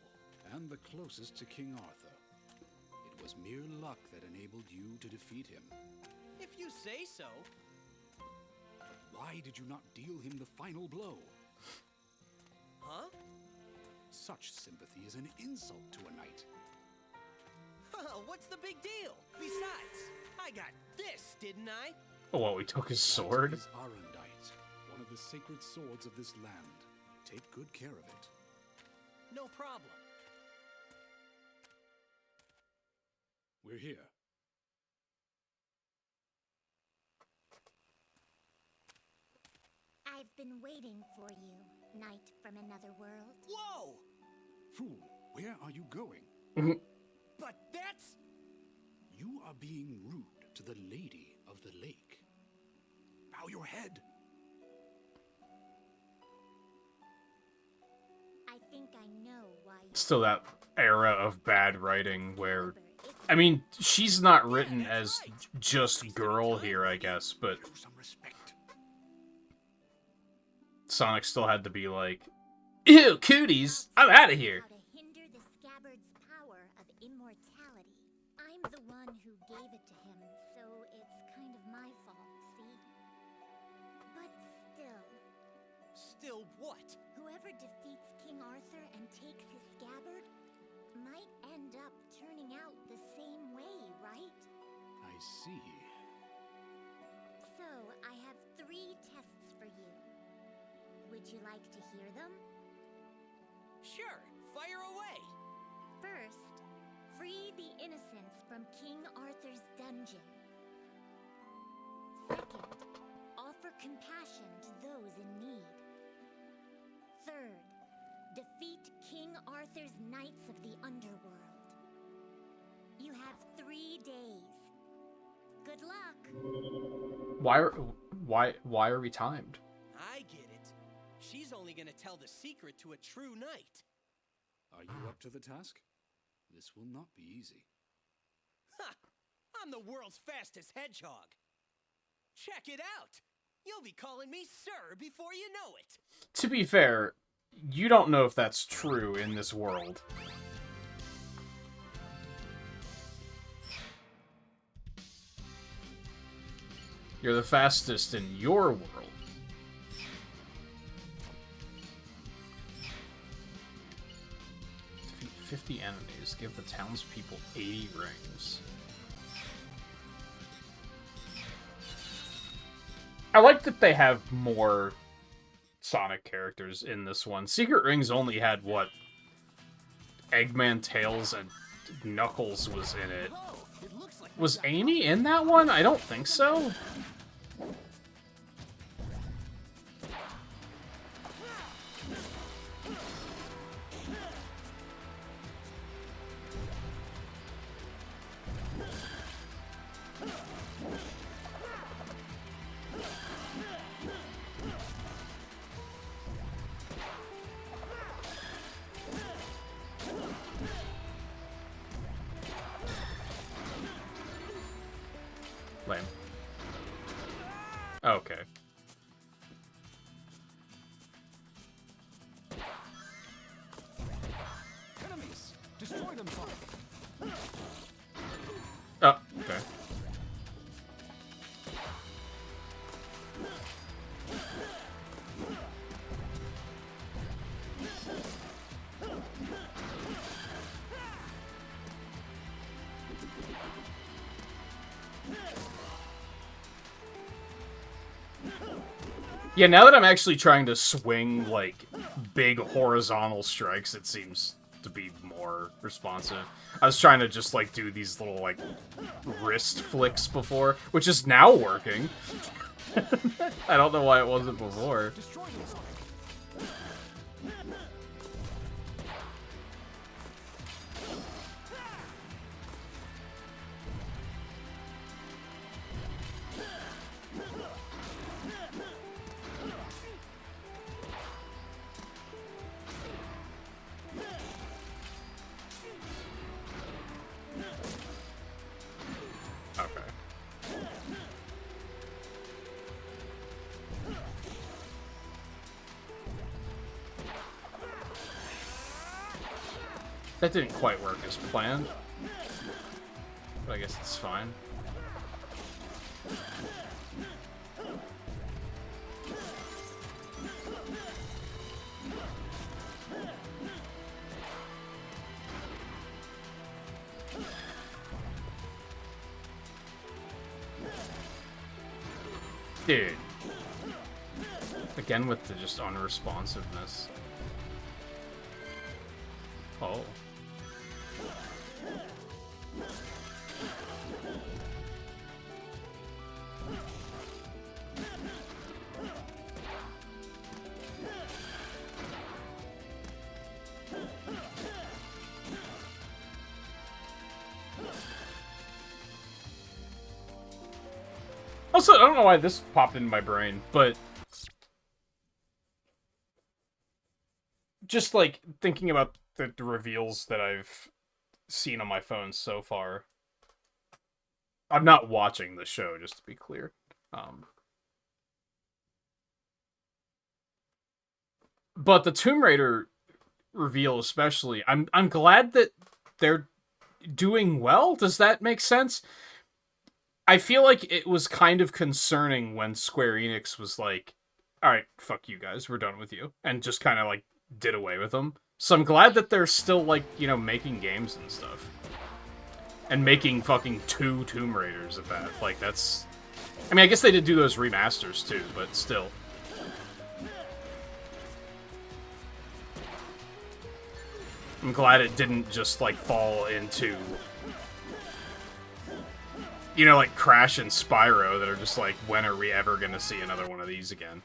and the closest to King Arthur. It was mere luck that enabled you to defeat him. If you say so. Why did you not deal him the final blow? Huh? Such sympathy is an insult to a knight. What's the big deal? Besides, I got this, didn't I? Oh, what, we took his sword? That is Arundite, one of the sacred swords of this land. Take good care of it. No problem. We're here. I've been waiting for you, knight from another world. Whoa! Fool, where are you going? But that's... You are being rude to the Lady of the Lake. Bow your head. I think I know why you... Still that era of bad writing where... I mean, she's not written as just girl here, I guess, but Show some respect. Sonic still had to be like, ew, cooties, I'm out of here. How to hinder the scabbard's power of immortality. I gave it to him, so it's kind of my fault, see? But still, Still what? whoever defeats King Arthur and takes his scabbard might end up turning out the same way, right? I see. So, I have 3 tests for you. Would you like to hear them? Sure, fire away. First, free the innocents from King Arthur's dungeon. Second, offer compassion to those in need. Third, defeat King Arthur's Knights of the Underworld. You have 3 days. Good luck. Why are we timed? I get it. She's only gonna tell the secret to a true knight. Are you up to the task? This will not be easy. Ha! I'm the world's fastest hedgehog. Check it out. You'll be calling me sir before you know it. To be fair, you don't know if that's true in this world. You're the fastest in your world. Defeat 50 enemies. Give the townspeople 80 rings. I like that they have more Sonic characters in this one. Secret Rings only had, what? Eggman, Tails, and Knuckles was in it. Was Amy in that one? I don't think so. Lame. Okay. Enemies! Destroy them, Sonic! Oh, okay. Yeah, now that I'm actually trying to swing, like, big horizontal strikes, it seems to be more responsive. I was trying to just, like, do these little, like, wrist flicks before, which is now working. I don't know why it wasn't before. Destroy them, Sonic! Okay. That didn't quite work as planned. But I guess it's fine. Dude. Again with the just unresponsiveness. Oh. Also, I don't know why this popped into my brain, but just like thinking about the reveals that I've seen on my phone so far. I'm not watching the show, just to be clear. But the Tomb Raider reveal especially, I'm glad that they're doing well. Does that make sense? I feel like it was kind of concerning when Square Enix was like, alright, fuck you guys, we're done with you. And just kind of, like, did away with them. So I'm glad that they're still, like, you know, making games and stuff. And making fucking 2 Tomb Raiders at that. Like, that's... I mean, I guess they did do those remasters, too, but still. I'm glad it didn't just, like, fall into... You know, like Crash and Spyro that are just like, when are we ever gonna see another one of these again?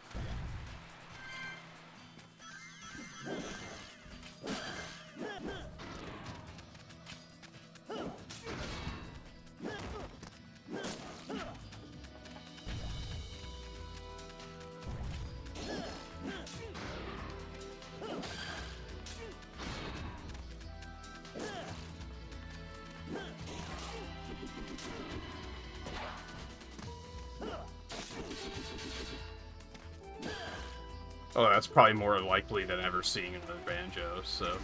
Oh, that's probably more likely than ever seeing another Banjo, so...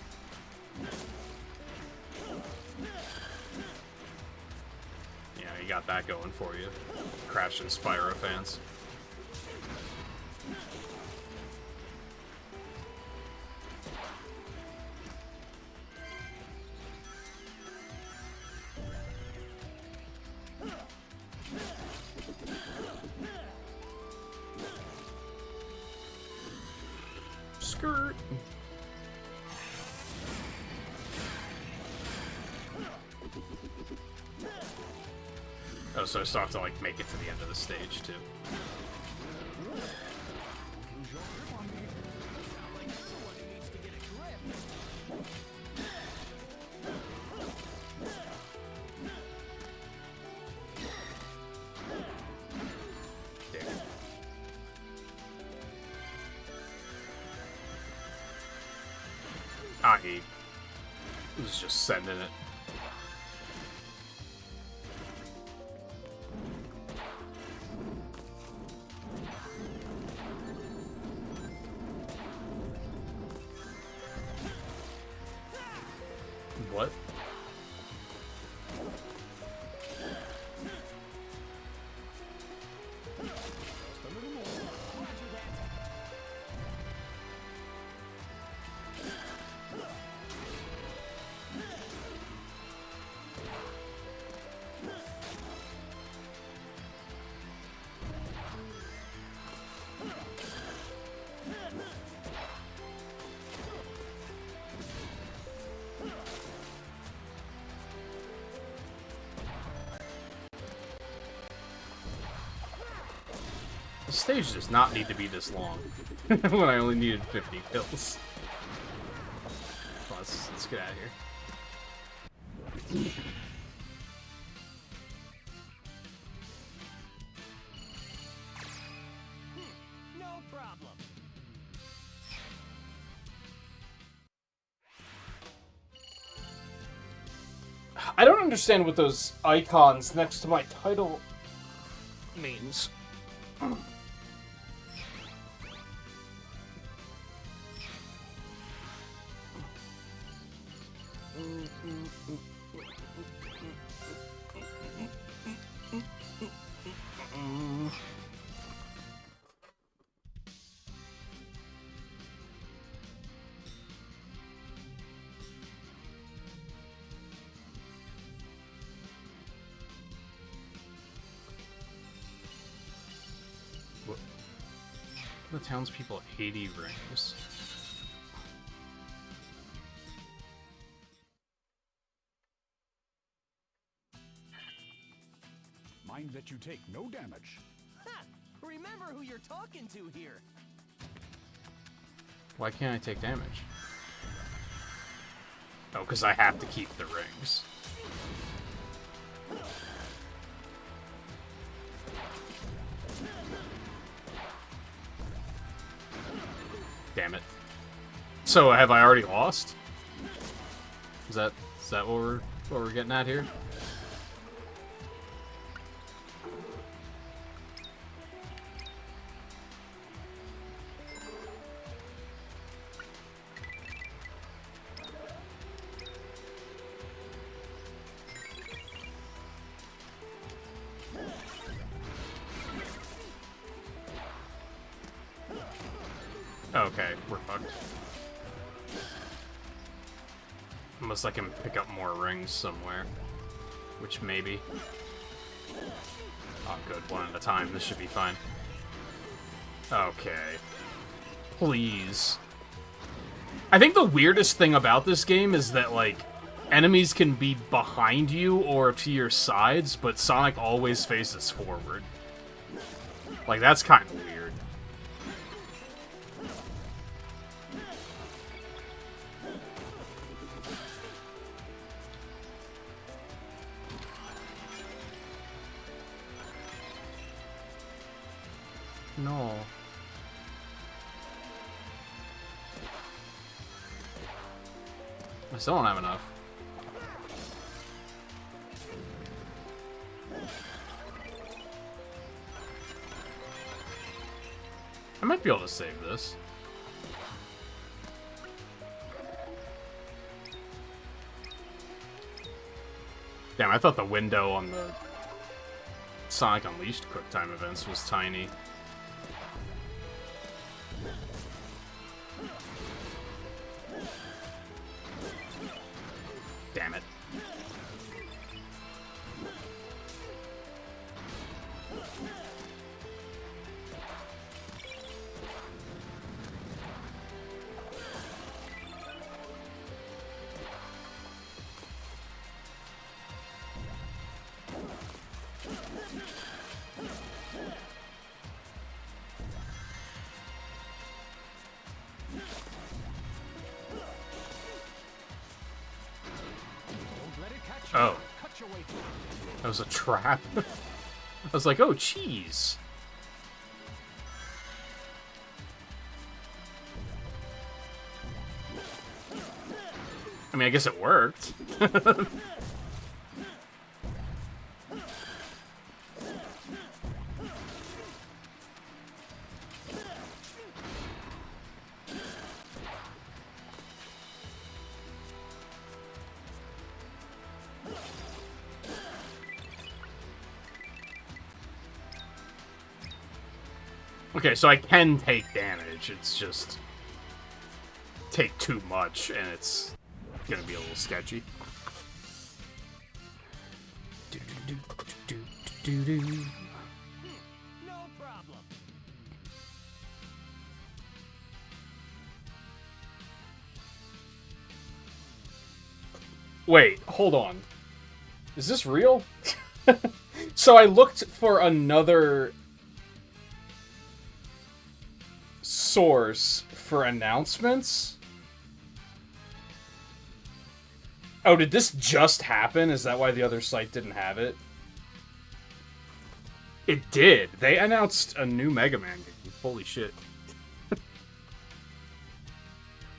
Yeah, you got that going for you. Crash and Spyro fans. Skirt. Oh, so I still have to, like, make it to the end of the stage, too. Ah, he was just sending it. What? The stage does not need to be this long, when I only needed 50 kills. Well, let's get out of here. No problem. I don't understand what those icons next to my title means. The townspeople 80 rings. Mind that you take no damage. Ha! Remember who you're talking to here. Why can't I take damage? Oh, because I have to keep the rings. Damn it. So, have I already lost? Is that what we're getting at here? Okay, we're fucked. Unless I can pick up more rings somewhere. Which maybe. Oh, good. One at a time. This should be fine. Okay. Please. I think the weirdest thing about this game is that, like, enemies can be behind you or to your sides, but Sonic always faces forward. Like, that's kind of weird. No. I still don't have enough. I might be able to save this. Damn, I thought the window on the Sonic Unleashed QuickTime events was tiny. Damn it. Oh. That was a trap. I was like, oh, cheese. I mean, I guess it worked. Okay, so I can take damage, it's just take too much, and it's gonna be a little sketchy. No problem. Wait, hold on. Is this real? So I looked for another source for announcements. Oh, did this just happen? Is that why the other site didn't have it? It did. They announced a new Mega Man game. Holy shit.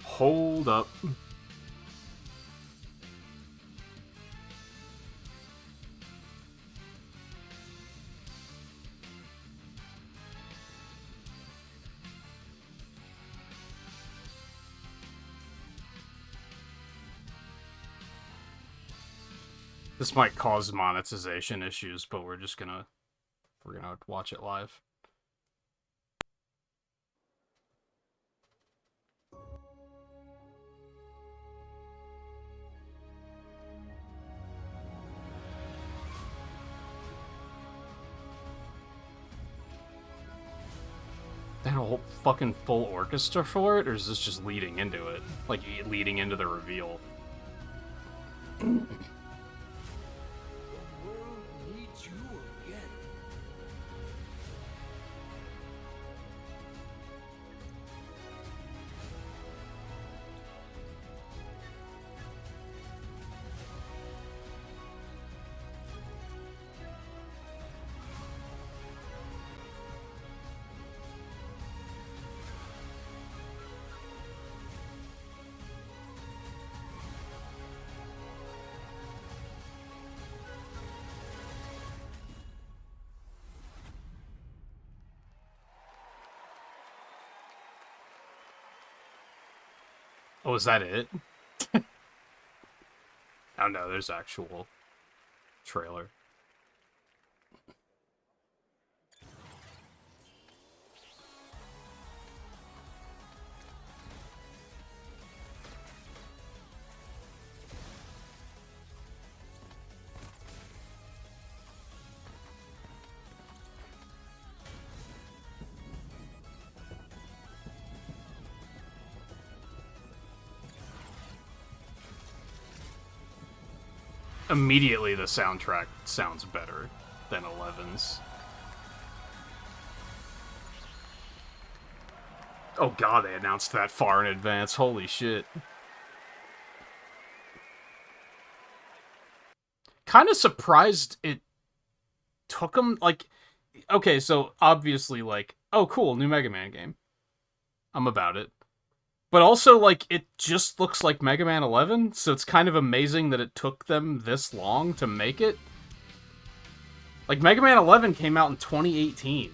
Hold up. This might cause monetization issues, but we're gonna watch it live. They had a whole fucking full orchestra for it, or is this just leading into it? Like, leading into the reveal? World needs you again. Oh, is that it? Oh no, there's actual trailer. immediately the soundtrack sounds better than 11's. Oh god, they announced that far in advance. Holy shit. Kind of surprised it took them, like... Okay, so obviously, like, oh cool, new Mega Man game. I'm about it. But also, like, it just looks like Mega Man 11, so it's kind of amazing that it took them this long to make it. Like, Mega Man 11 came out in 2018.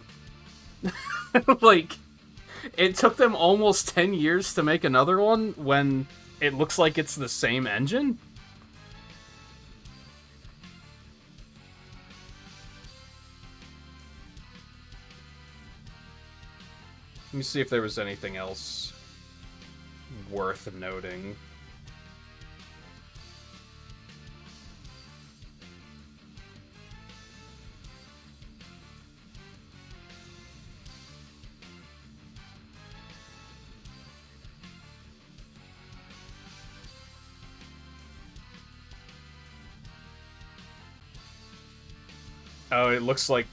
Like, it took them almost 10 years to make another one when it looks like it's the same engine. Let me see if there was anything else worth noting. Oh, it looks like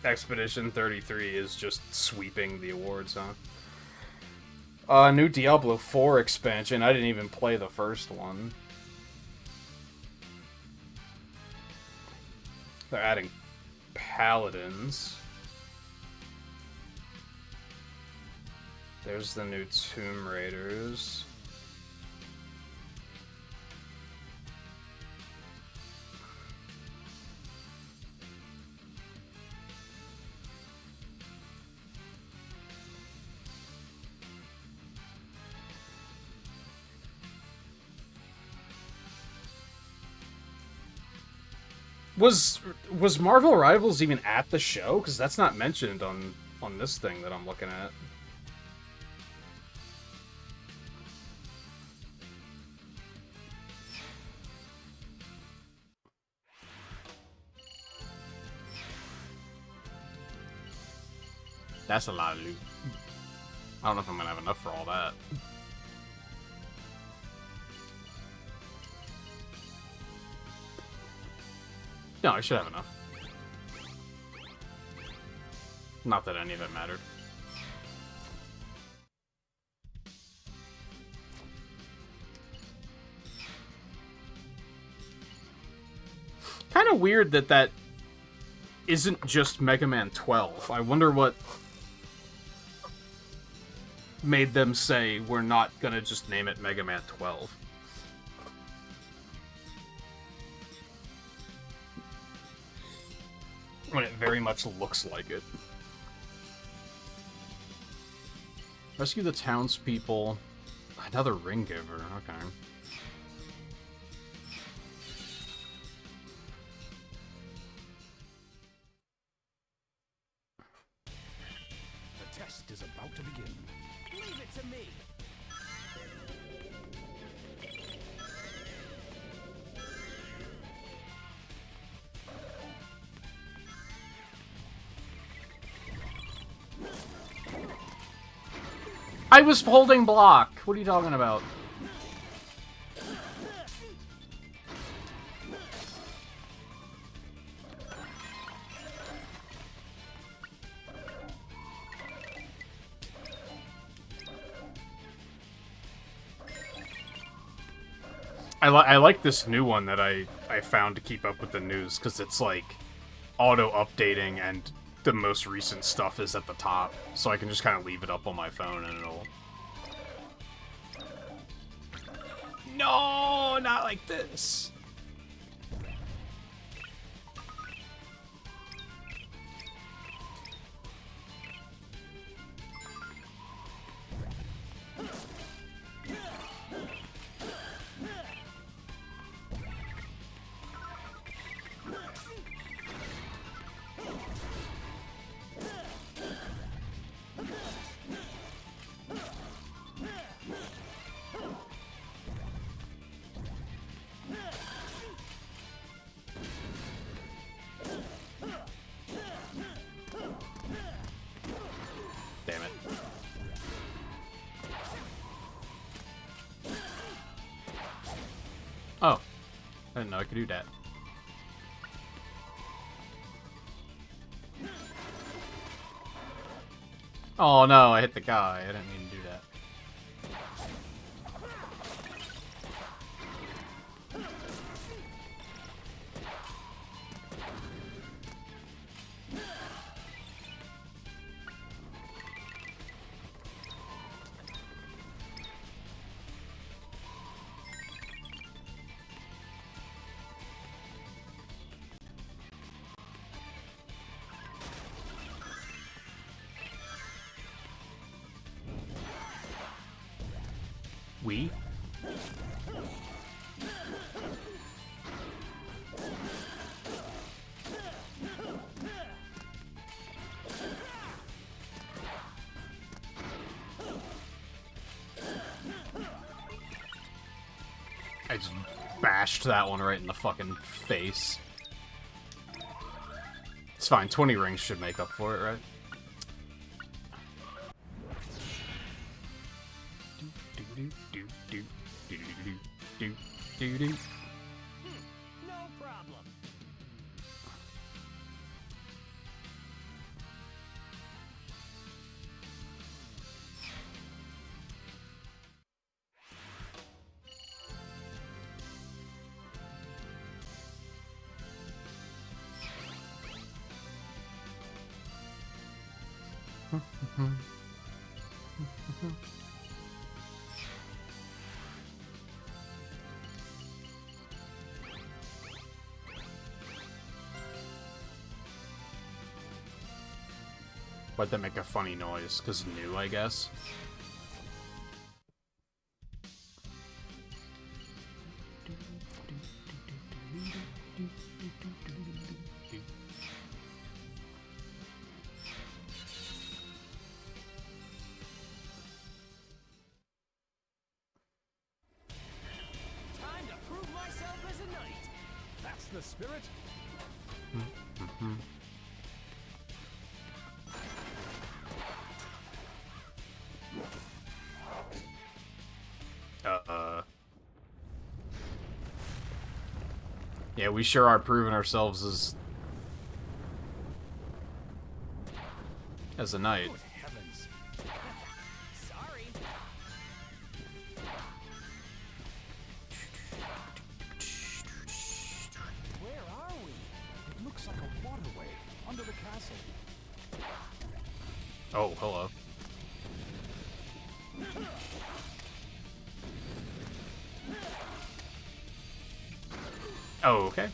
Expedition 33 is just sweeping the awards, huh? New Diablo 4 expansion. I didn't even play the first one. They're adding paladins. There's the new Tomb Raiders. Was Marvel Rivals even at the show? Because that's not mentioned on this thing that I'm looking at. That's a lot of loot. I don't know if I'm gonna have enough for all that. No, I should have enough. Not that any of it mattered. Kind of weird that that isn't just Mega Man 12. I wonder what made them say we're not gonna just name it Mega Man 12. When it very much looks like it. Rescue the townspeople. Another ring giver, okay. The test is about to begin. Leave it to me. I was holding block! What are you talking about? I like this new one that I found to keep up with the news, because it's like auto-updating and the most recent stuff is at the top, so I can just kind of leave it up on my phone and it'll... No, not like this! didn't know I could do that. Oh no, I hit the guy. I didn't mean to do that. We? I just bashed that one right in the fucking face. It's fine, 20 rings should make up for it, right? No problem. Why'd that make a funny noise? 'Cause new, I guess. Time to prove myself as a knight. That's the spirit. Yeah, we sure are proving ourselves as a knight. Good heavens. Sorry. Where are we? It looks like a waterway under the castle. Oh, hello. Oh, okay.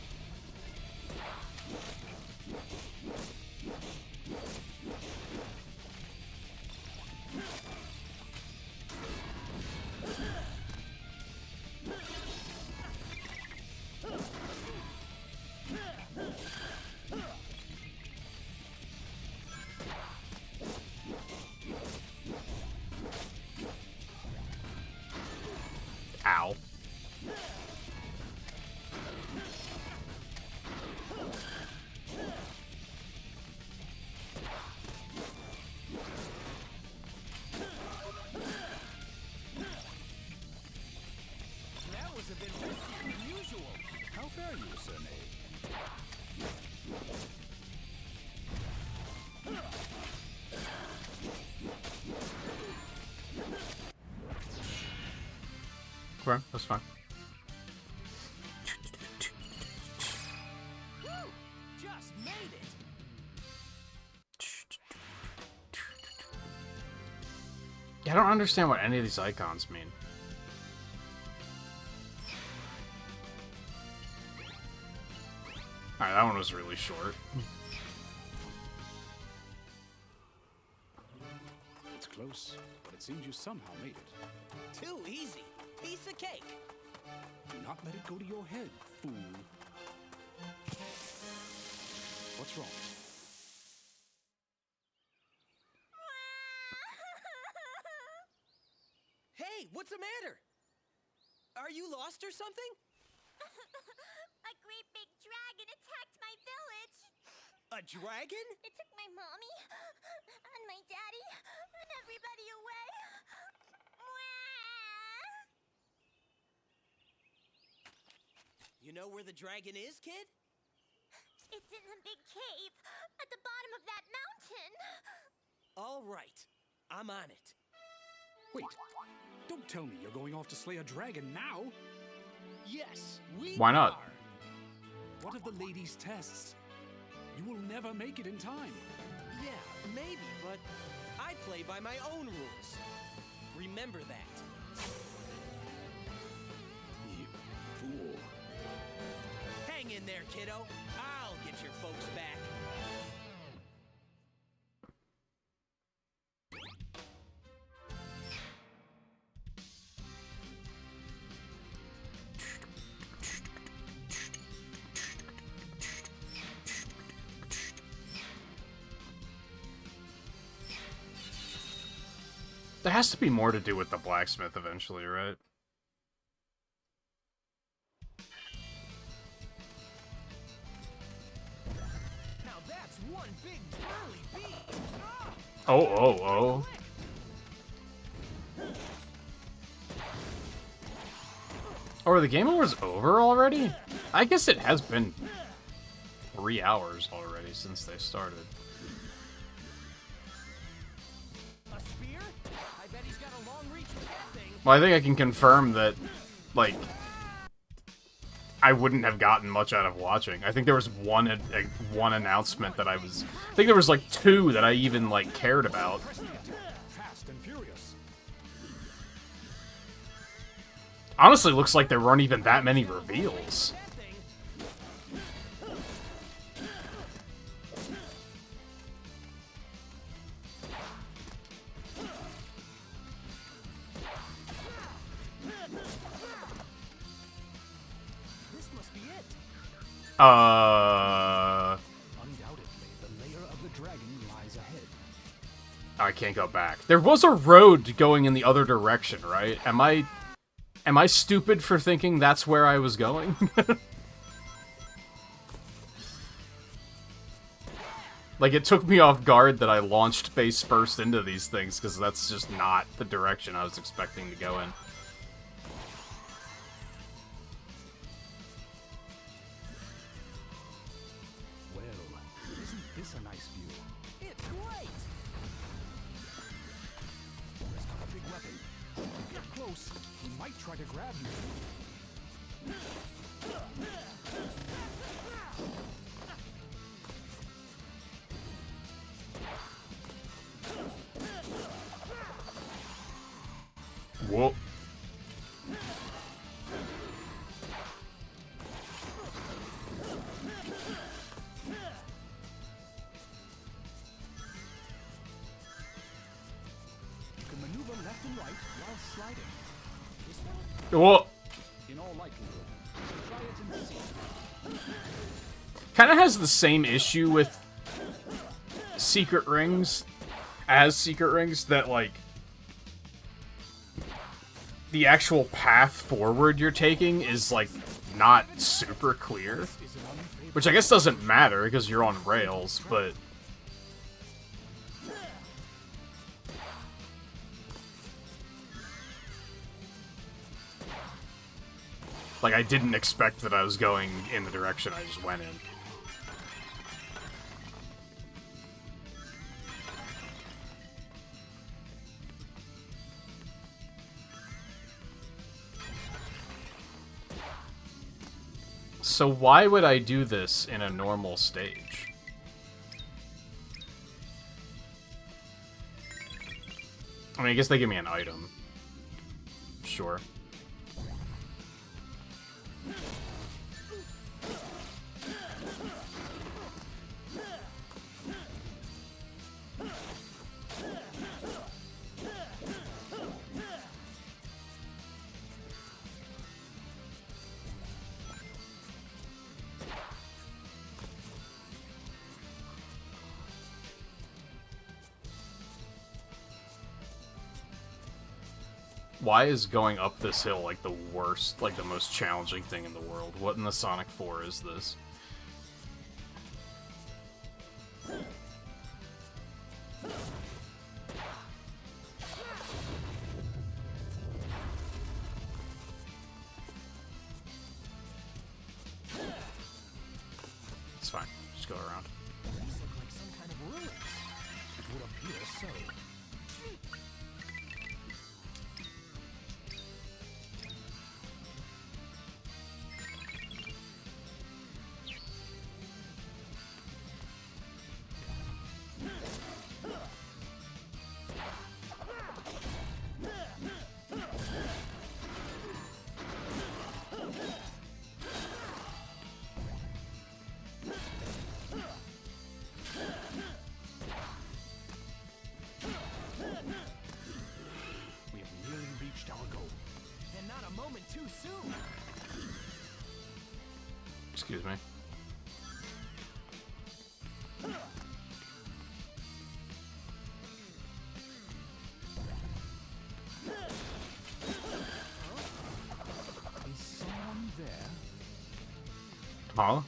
Ow. That was a bit riskier than usual. How fare you, Sir Knave? Okay, that's fine. Woo! Just made it. Yeah, I don't understand what any of these icons mean. Alright, that one was really short. It's close, but it seems you somehow made it. Too easy. Piece of cake. Do not let it go to your head, fool. What's wrong? Hey, what's the matter? Are you lost or something? A great big dragon attacked my village. A dragon? It took my mommy and my daddy and everybody away. You know where the dragon is, kid? It's in the big cave at the bottom of that mountain. All right, I'm on it. Wait, don't tell me you're going off to slay a dragon now. Yes, we Why not? are. What of the lady's tests? You will never make it in time. Yeah, maybe, but I play by my own rules. Remember that. You fool. Hang in there, kiddo. I'll get your folks back. There has to be more to do with the blacksmith eventually, right? Now that's one big burly beast. Oh. Oh, are the Game Awards over already? I guess it has been 3 hours already since they started. A spear? I bet he's got a long reach with that thing. Well, I think I can confirm that, like, I wouldn't have gotten much out of watching. I think there was one announcement that I think there was, like, 2 that I even, like, cared about. Fast and furious. Honestly, looks like there weren't even that many reveals. This must be it. Undoubtedly, the lair of the dragon lies ahead. I can't go back. There was a road going in the other direction, right? Am I stupid for thinking that's where I was going? Like, it took me off guard that I launched face first into these things, because that's just not the direction I was expecting to go in. Well, isn't this a nice view? It's great. There's not a big weapon. Get close. He might try to grab you. Whoa. You can maneuver left and right while sliding. This one, Whoa. in all likelihood, try it and see. Kind of has the same issue with secret rings that, like, the actual path forward you're taking is, like, not super clear. Which I guess doesn't matter because you're on rails, but... like, I didn't expect that I was going in the direction I just went in. So why would I do this in a normal stage? I mean, I guess they give me an item. Sure. Why is going up this hill, like, the worst, like, the most challenging thing in the world? What in the Sonic 4 is this? go around. These look like some kind of ruins. It would appear so. We have nearly reached our goal. And not a moment too soon. Excuse me. Is someone there? Huh?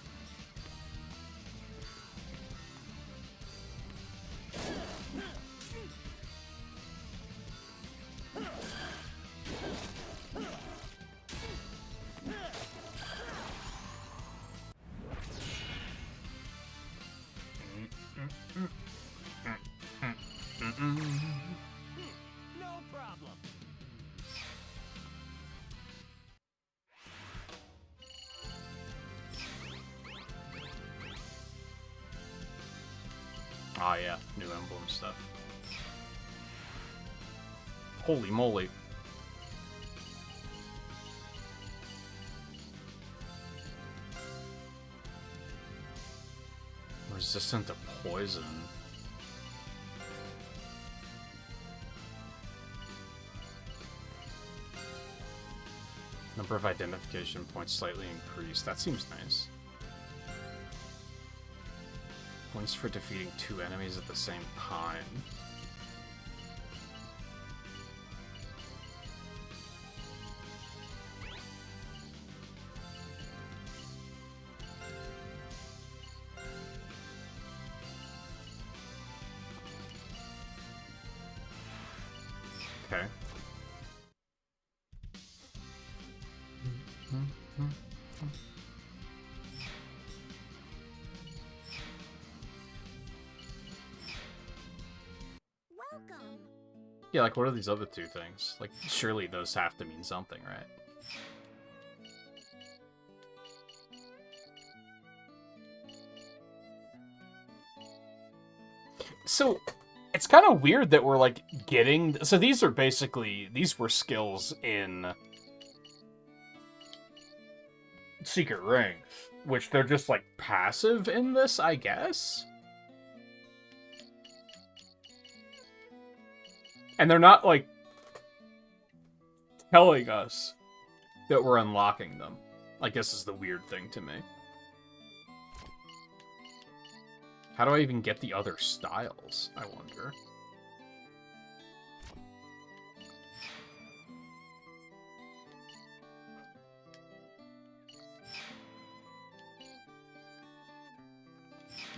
No problem. Oh yeah, new emblem stuff. Holy moly. Resistant to poison. Number of identification points slightly increased. That seems nice. Points for defeating 2 enemies at the same time. Okay. Welcome. Yeah, like, what are these other 2 things? Like, surely those have to mean something, right? So, it's kind of weird that we're, like, getting... So these are basically... These were skills in Secret Rings, which they're just, like, passive in this, I guess? And they're not, like, telling us that we're unlocking them. I guess is the weird thing to me. How do I even get the other styles, I wonder?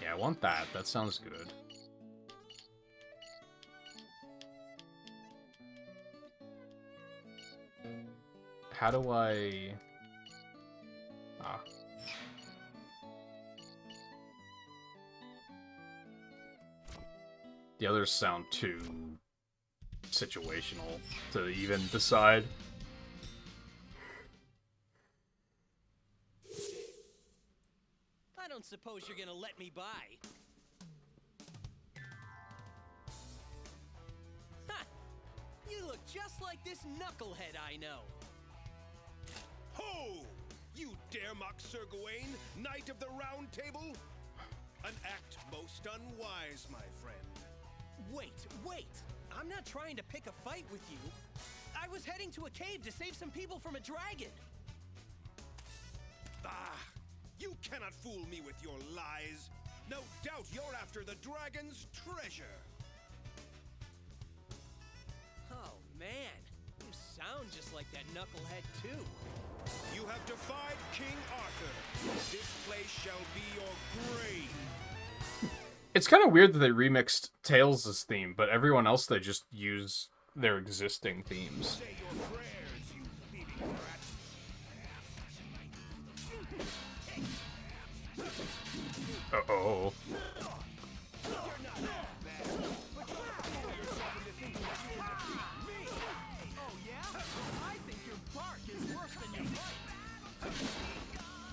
Yeah, I want that. That sounds good. How do I... Ah. The others sound too situational to even decide. I don't suppose you're gonna let me by. Ha! You look just like this knucklehead I know. Ho! You dare mock Sir Gawain, Knight of the Round Table? An act most unwise, my friend. Wait! I'm not trying to pick a fight with you. I was heading to a cave to save some people from a dragon. Ah! You cannot fool me with your lies. No doubt you're after the dragon's treasure. Oh, man. You sound just like that knucklehead, too. You have defied King Arthur. This place shall be your grave. It's kind of weird that they remixed Tails' theme, but everyone else, they just use their existing themes. Say your prayers, you thieving brat. Uh-oh.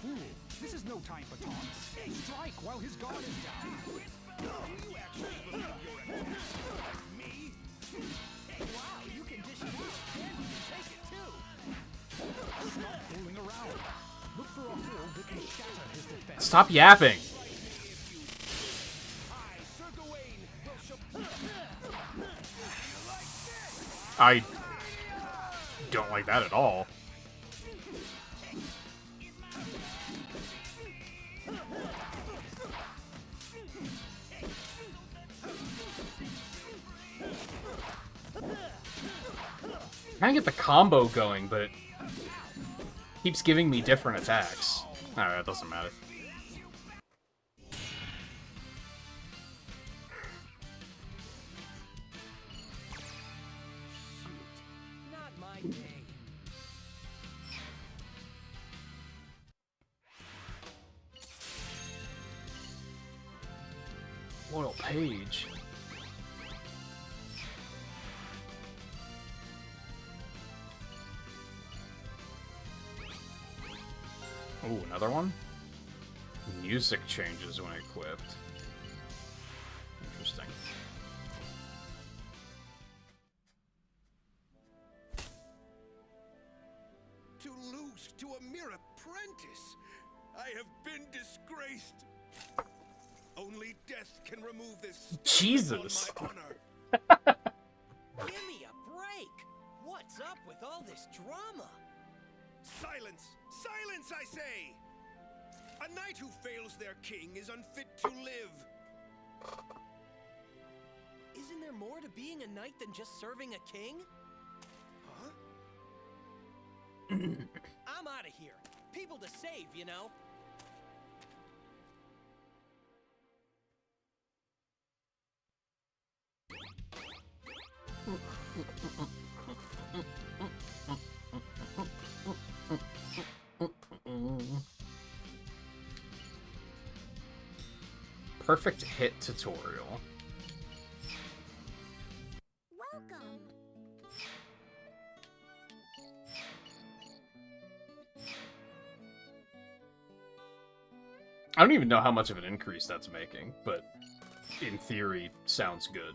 Fool, this is no time for taunts. Strike while his guard is down. You actually believe your attacks like me? Wow, you can dish it out, and you can take it too. Stop fooling around. Look for a hole that can shatter his defense. Stop yapping. I, Sir Gawain, will show you like this. I don't like that at all. I can get the combo going, but it keeps giving me different attacks. Alright, it doesn't matter. Not my day. Loyal Page. Ooh, another one? Music changes when equipped. Interesting. To lose to a mere apprentice, I have been disgraced. Only death can remove this stain Jesus. on my honor. Give me a break. What's up with all this drama? Silence! Silence, I say! A knight who fails their king is unfit to live. Isn't there more to being a knight than just serving a king? Huh? I'm out of here. People to save, you know. Perfect hit tutorial. Welcome. I don't even know how much of an increase that's making, but in theory, sounds good.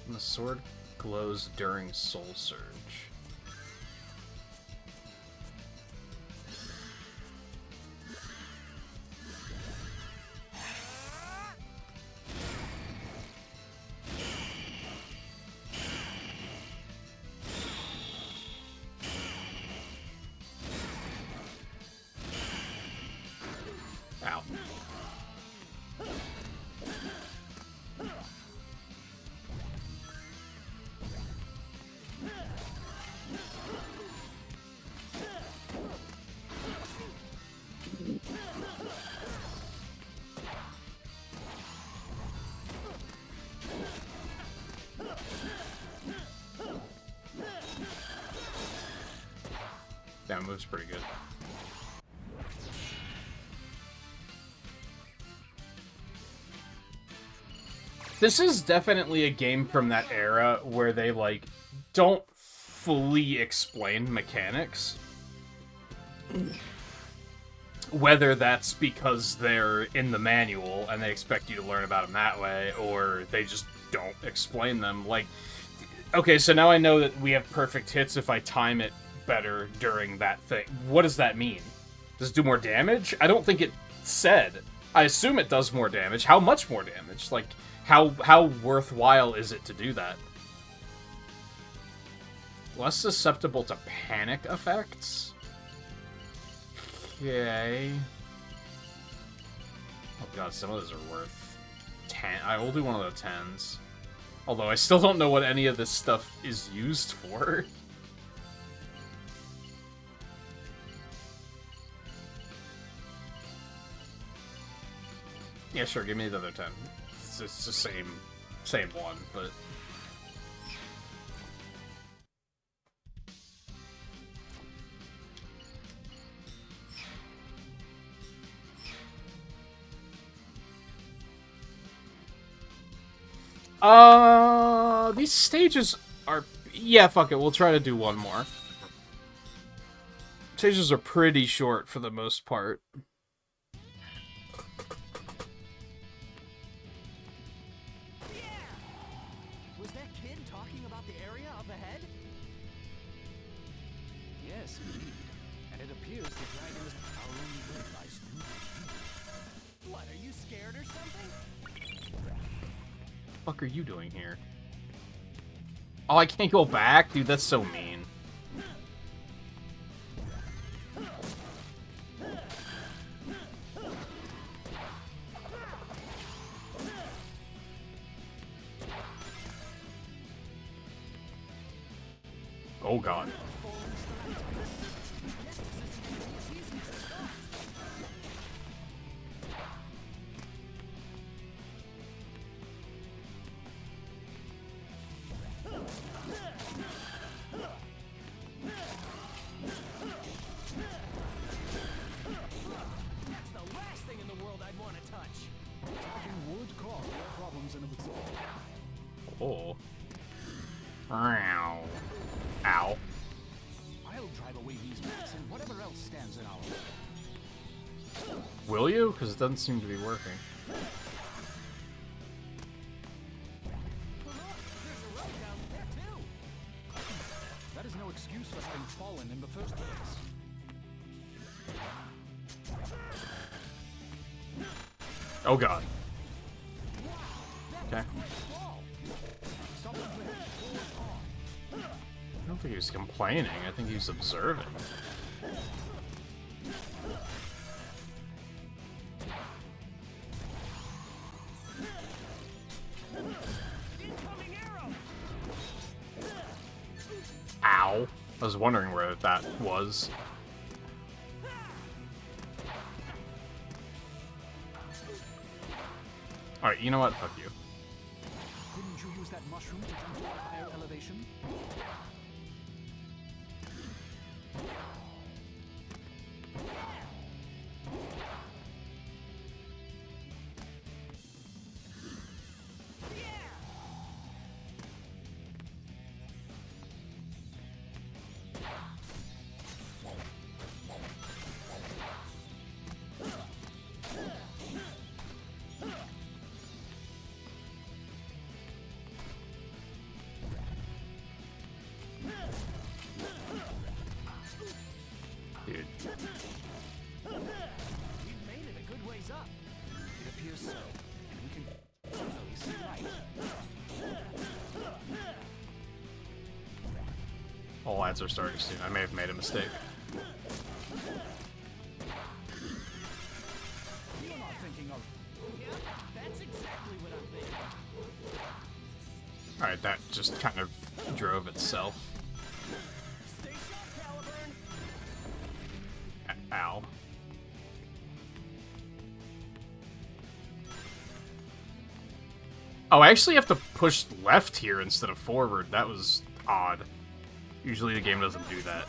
And the sword glows during Soul Surge. Ow. That move's pretty good. This is definitely a game from that era where they, like, don't fully explain mechanics. Whether that's because they're in the manual and they expect you to learn about them that way, or they just don't explain them. Like, okay, so now I know that we have perfect hits if I time it better during that thing. What does that mean? Does it do more damage? I don't think it said. I assume it does more damage. How much more damage? Like, how worthwhile is it to do that? Less susceptible to panic effects? Okay. Oh god, some of those are worth 10. I will do one of the 10s. Although I still don't know what any of this stuff is used for. Yeah, sure, give me the other 10. It's the same one, but... These stages are... Yeah, fuck it, we'll try to do one more. Stages are pretty short for the most part. Was that kid talking about the area up ahead? Yes, indeed. And it appears the dragon is our only way lies through. What, are you scared or something? What the fuck are you doing here? Oh, I can't go back? Dude, that's so mean. Oh god. That's the last thing in the world I'd want to touch. Attacking would cause more problems than it would solve. Oh. Ow. Ow. I'll drive away these bats and whatever else stands in our way. Will you? Because it doesn't seem to be working. Look, there's a road down there too. That is no excuse for having fallen in the first place. Oh god. Okay. Stop the blade. Forward on. I don't think he was complaining. I think he was observing. Incoming arrow. Ow. I was wondering where that was. Alright, you know what? Fuck you. Couldn't you use that mushroom to jump to a higher elevation? Dude. We've made it a good ways up. It appears so, and we can finally see light. All ads are starting soon. I may have made a mistake. You're not thinking of... Yeah, that's exactly what I'm thinking. Alright, that just kind of drove itself. Stay sharp, Caliburn. Ow. Oh, I actually have to push left here instead of forward. That was odd. Usually the game doesn't do that.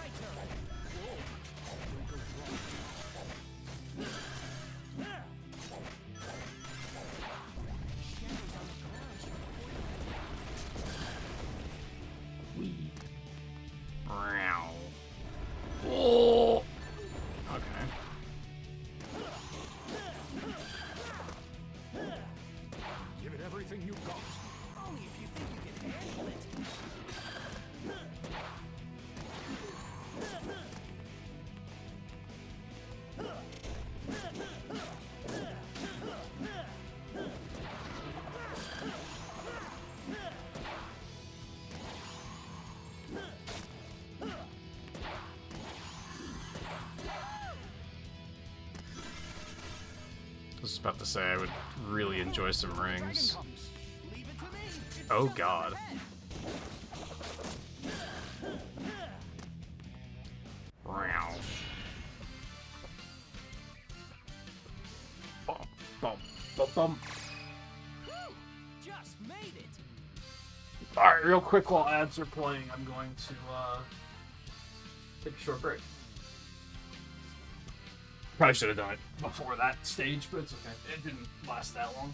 Meow. Oh. Okay. Give it everything you've got. Only if you think you can handle it. I was about to say I would really enjoy some rings. Comes. Leave it to me. It's Oh still god. ahead. Meow. Bum, bum, bum. Just made it. Alright, real quick while ads are playing, I'm going to take a short break. Probably should have done it before that stage, but it's okay. It didn't last that long.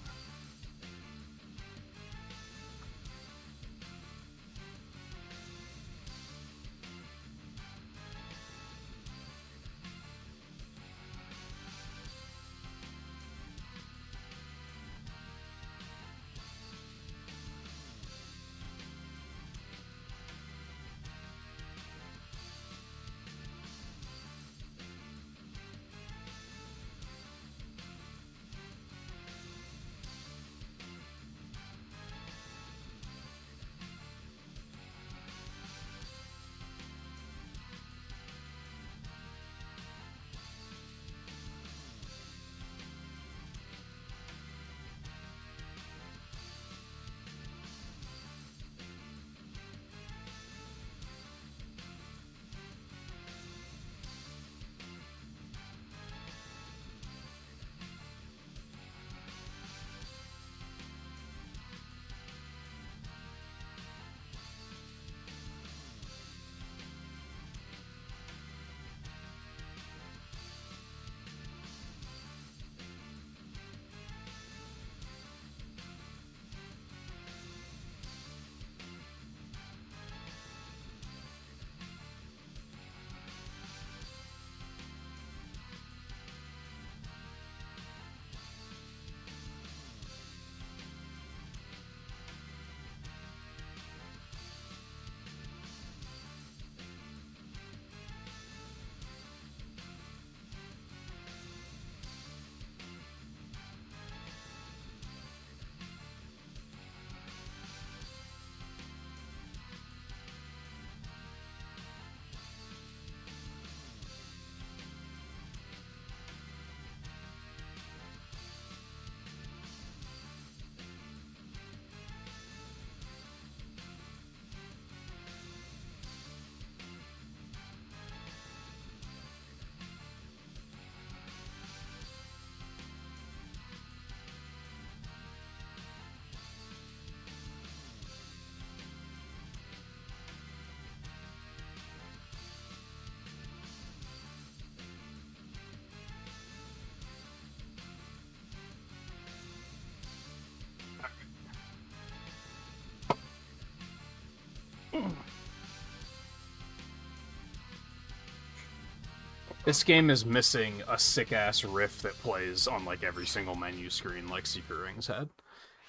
This game is missing a sick-ass riff that plays on, like, every single menu screen like Secret Rings had.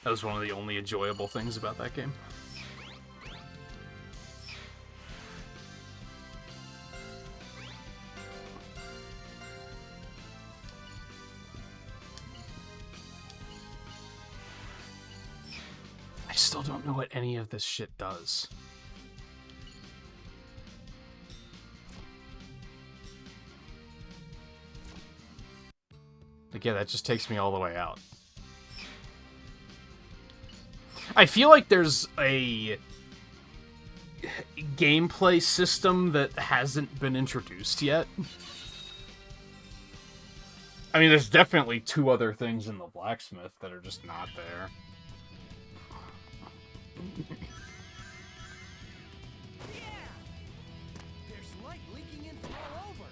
That was one of the only enjoyable things about that game. I still don't know what any of this shit does. Like, yeah, that just takes me all the way out. I feel like there's a gameplay system that hasn't been introduced yet. I mean, there's definitely 2 other things in the blacksmith that are just not there. There's light leaking in from all over.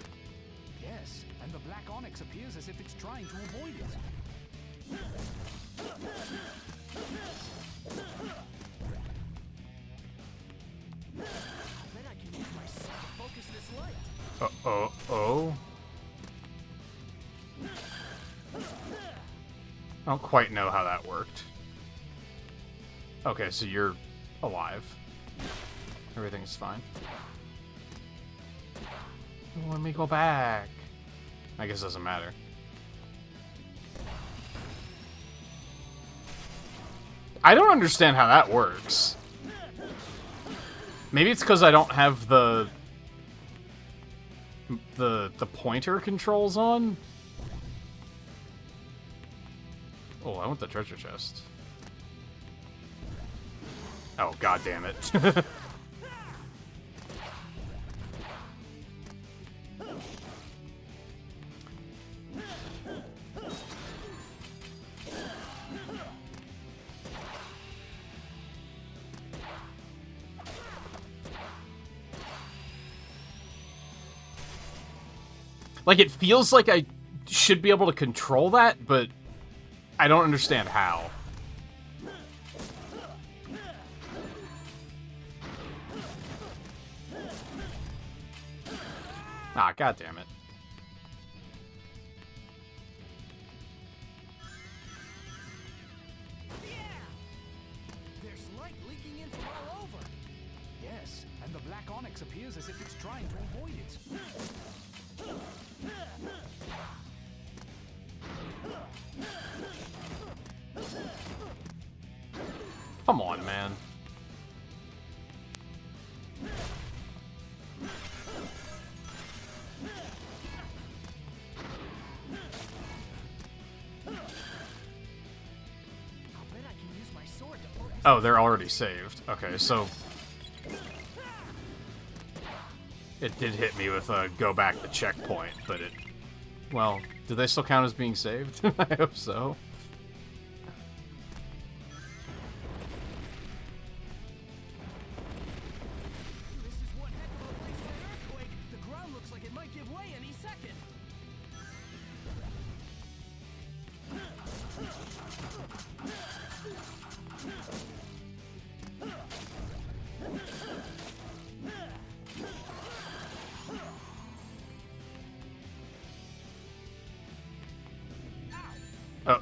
Yes, and the black onyx appears as if it's trying to avoid it. I bet I can use my sight to focus this light. Oh. I don't quite know how that worked. Okay, so you're alive. Everything's fine. Let me go back. I guess it doesn't matter. I don't understand how that works. Maybe it's because I don't have the pointer controls on? Oh, I want the treasure chest. Oh, god damn it. Like, it feels like I should be able to control that, but I don't understand how. Ah, goddammit. There's light leaking in from all over. Yes, and the black onyx appears as if it's trying to avoid it. Come on, man. Oh, they're already saved. Okay, so it did hit me with a go back to checkpoint, but it... Well, do they still count as being saved? I hope so. This is one heck of a place for an earthquake. The ground looks like it might give way any second.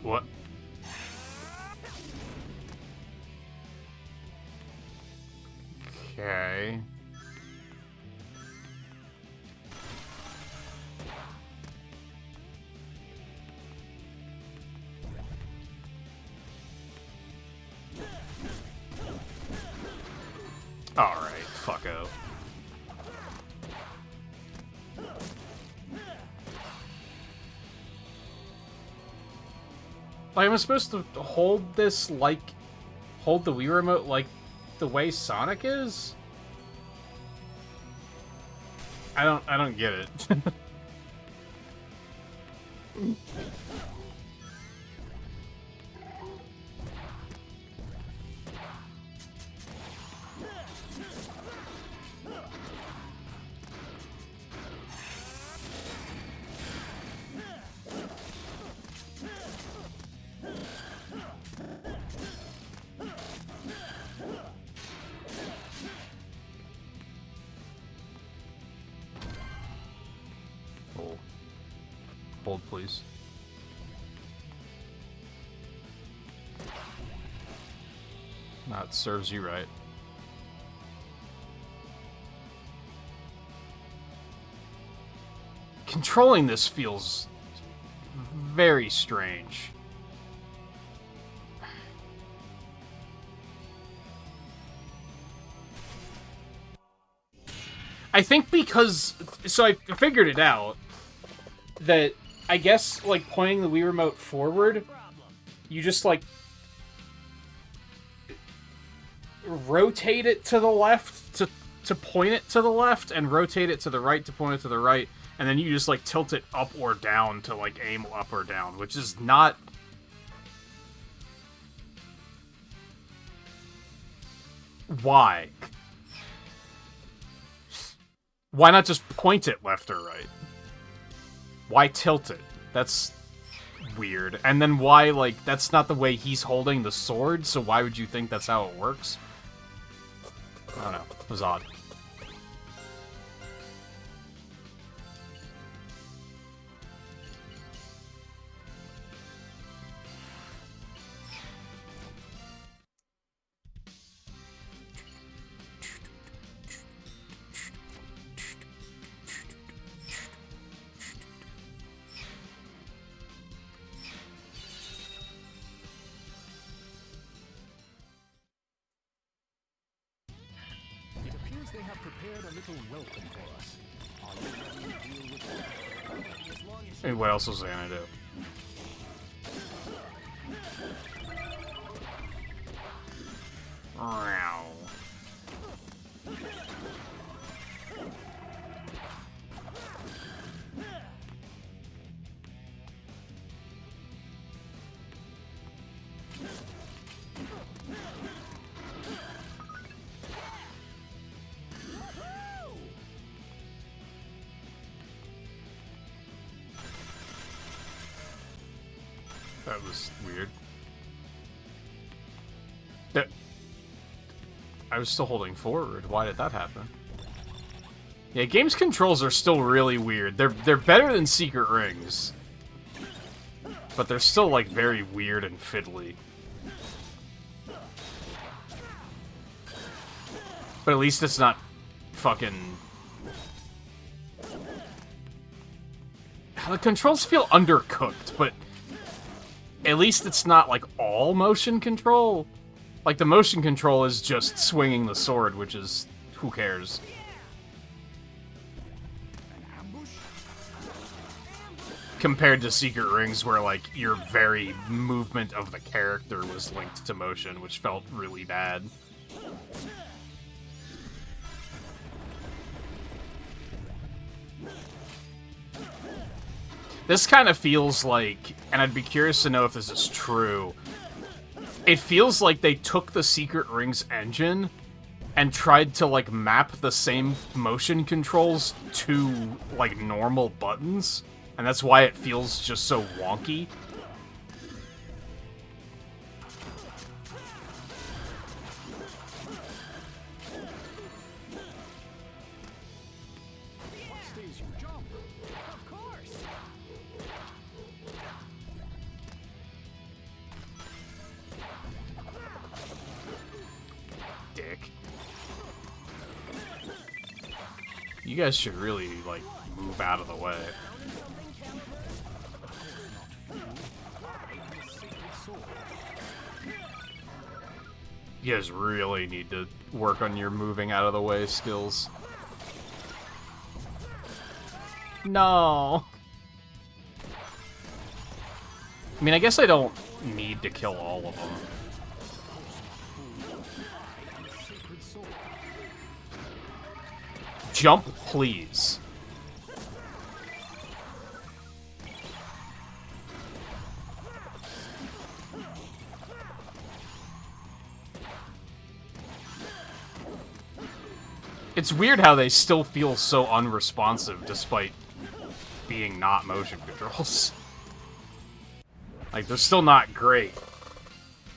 What? Okay. Alright, fucko. Like, am I supposed to hold this like... Hold the Wii Remote like the way Sonic is? I don't get it. Hold, please. That serves you right. Controlling this feels very strange. I think because... So I figured it out. That, I guess, like, pointing the Wii Remote forward, you just, like, rotate it to the left to point it to the left, and rotate it to the right to point it to the right, and then you just, like, tilt it up or down to, like, aim up or down, which is not... Why? Why not just point it left or right? Why tilt it? That's weird. And then why, like, that's not the way he's holding the sword, so why would you think that's how it works? I don't know. It was odd. They have prepared a little welcome for us. Are you ready to deal with it? Hey, what else was I gonna do? Meow. That was weird. That... I was still holding forward. Why did that happen? Yeah, game's controls are still really weird. They're better than Secret Rings. But they're still, like, very weird and fiddly. But at least it's not fucking... The controls feel undercooked, but at least it's not, like, all motion control. Like, the motion control is just swinging the sword, which is... who cares? Compared to Secret Rings, where, like, your very movement of the character was linked to motion, which felt really bad. This kind of feels like, and I'd be curious to know if this is true, it feels like they took the Secret Rings engine and tried to, like, map the same motion controls to, like, normal buttons, and that's why it feels just so wonky. You guys should really, like, move out of the way. You guys really need to work on your moving out of the way skills. No. I mean, I guess I don't need to kill all of them. Jump, please. It's weird how they still feel so unresponsive despite being not motion controls. Like, they're still not great.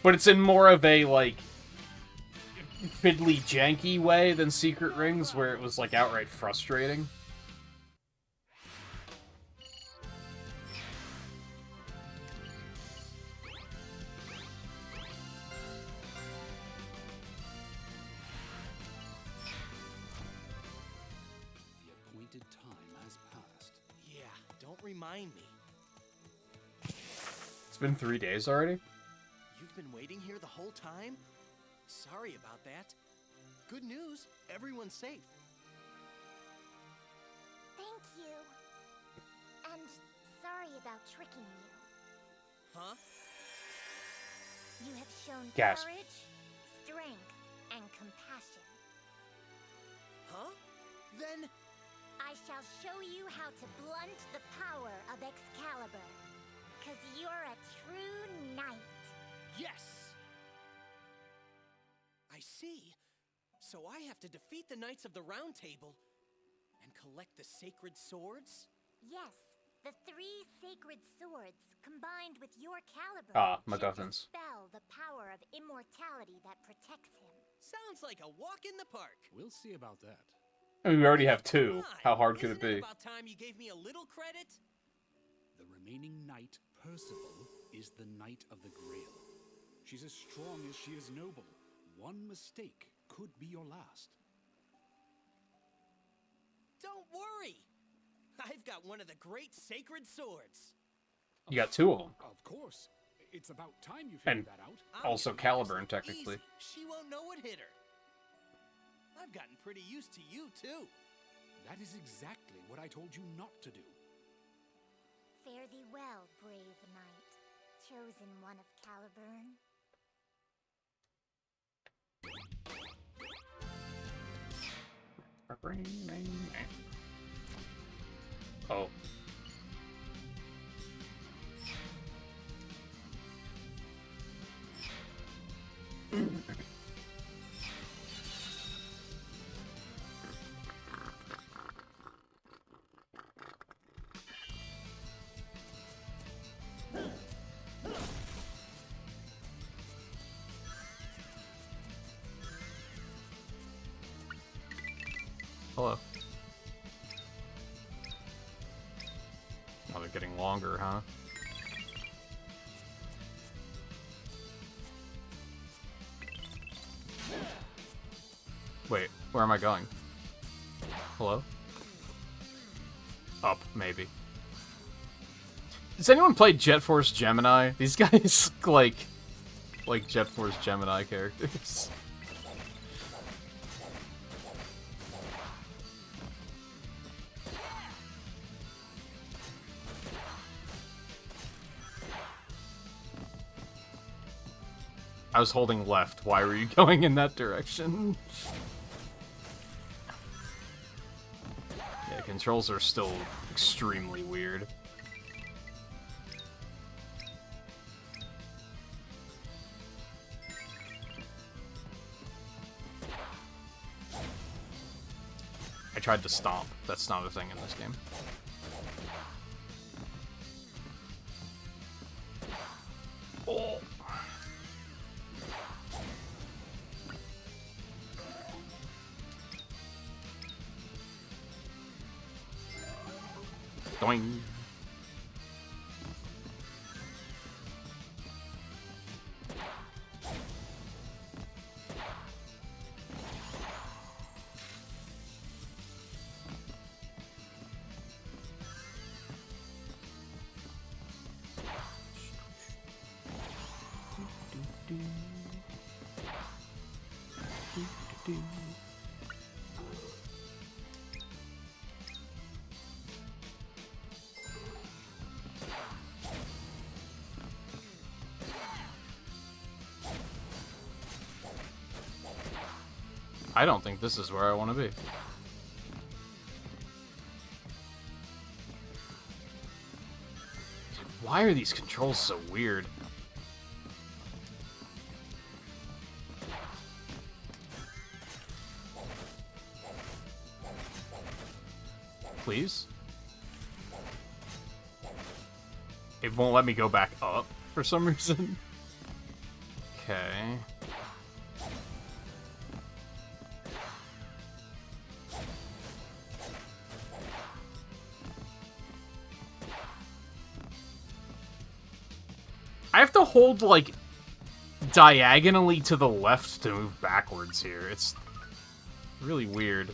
But it's in more of a, like, fiddly, janky way than Secret Rings, where it was, like, outright frustrating. The appointed time has passed. Yeah, don't remind me. It's been 3 days already? You've been waiting here the whole time? Sorry about that. Good news, everyone's safe. Thank you. And sorry about tricking you. Huh? You have shown Gasp. courage, strength, and compassion. Huh? Then... I shall show you how to blunt the power of Excalibur. 'Cause you're a true knight. yes! I see. So I have to defeat the Knights of the Round Table and collect the sacred swords? Yes, the 3 sacred swords, combined with your caliber, MacGuffins. should dispel the power of immortality that protects him. Sounds like a walk in the park. We'll see about that. I mean, we already have 2. Come on, How hard could it isn't be? About time you gave me a little credit? The remaining knight, Percival, is the Knight of the Grail. She's as strong as she is noble. One mistake could be your last. Don't worry. I've got one of the great sacred swords. You got 2 of them. Of course. It's about time you And figured that out. also Caliburn, technically. Easy. She won't know what hit her. I've gotten pretty used to you, too. That is exactly what I told you not to do. Fare thee well, brave knight, chosen one of Caliburn. Oh. hello. Oh, they're getting longer, huh? Wait, where am I going? Hello? Up, maybe. Has anyone played Jet Force Gemini? These guys look like Jet Force Gemini characters. I was holding left. Why were you going in that direction? Yeah, controls are still extremely weird. I tried to stomp. That's not a thing in this game. Oh. Doing. I don't think this is where I want to be. Why are these controls so weird? Please? It won't let me go back up for some reason. Okay. I have to hold, like, diagonally to the left to move backwards here. It's really weird.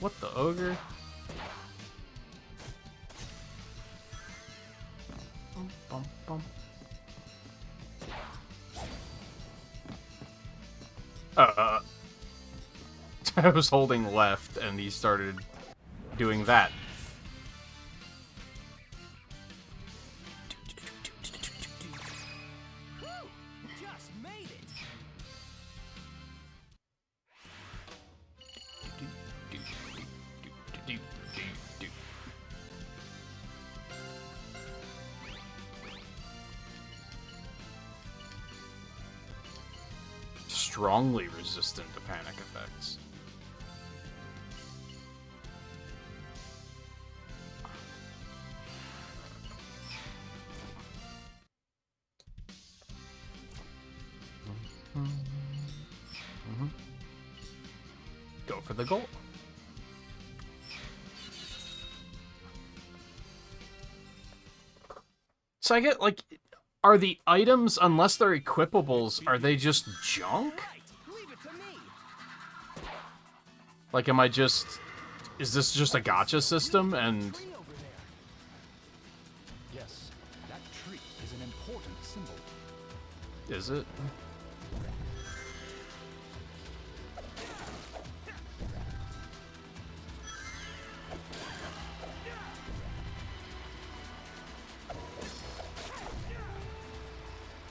What the ogre? Bum, bum, bum. I was holding left, and he started doing that. Just made it. Strongly resistant to panic effects. Go for the goal. So I get, like, are the items, unless they're equipables, are they just junk? Like, am I just... Is this just a gacha system, and... Yes, that tree is an important symbol. Is it?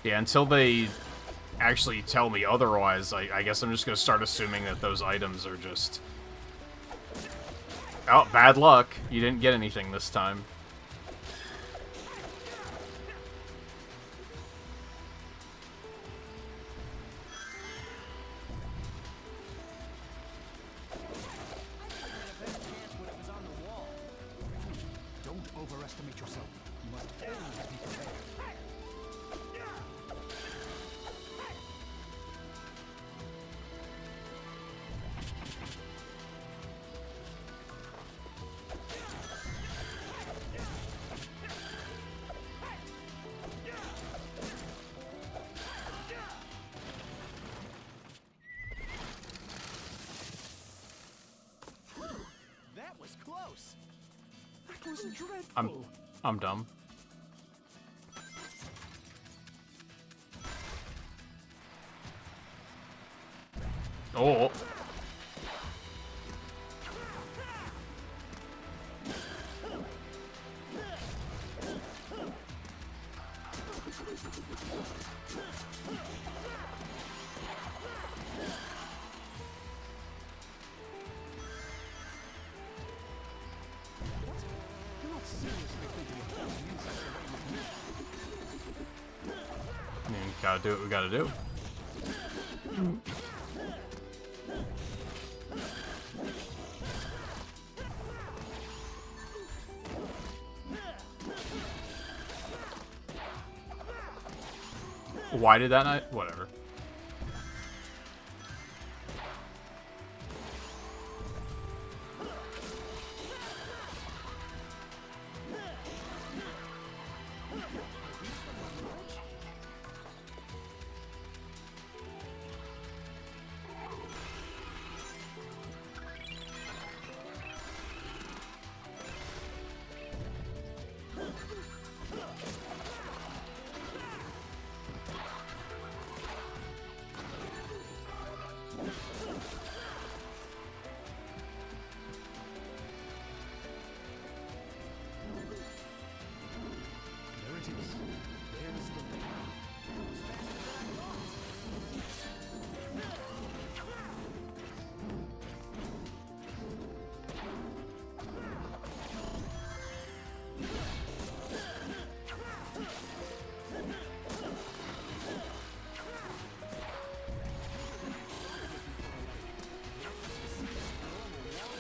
Yeah, until they actually tell me otherwise, I guess I'm just gonna start assuming that those items are just... Oh, bad luck. You didn't get anything this time. underestimate yourself. You must always be prepared. That was close. That was dreadful. I'm dumb. Oh. You're not seriously thinking of forcing insects away with me. I mean, gotta do what we gotta do. Why did that not? Whatever. There it is. There's the lake.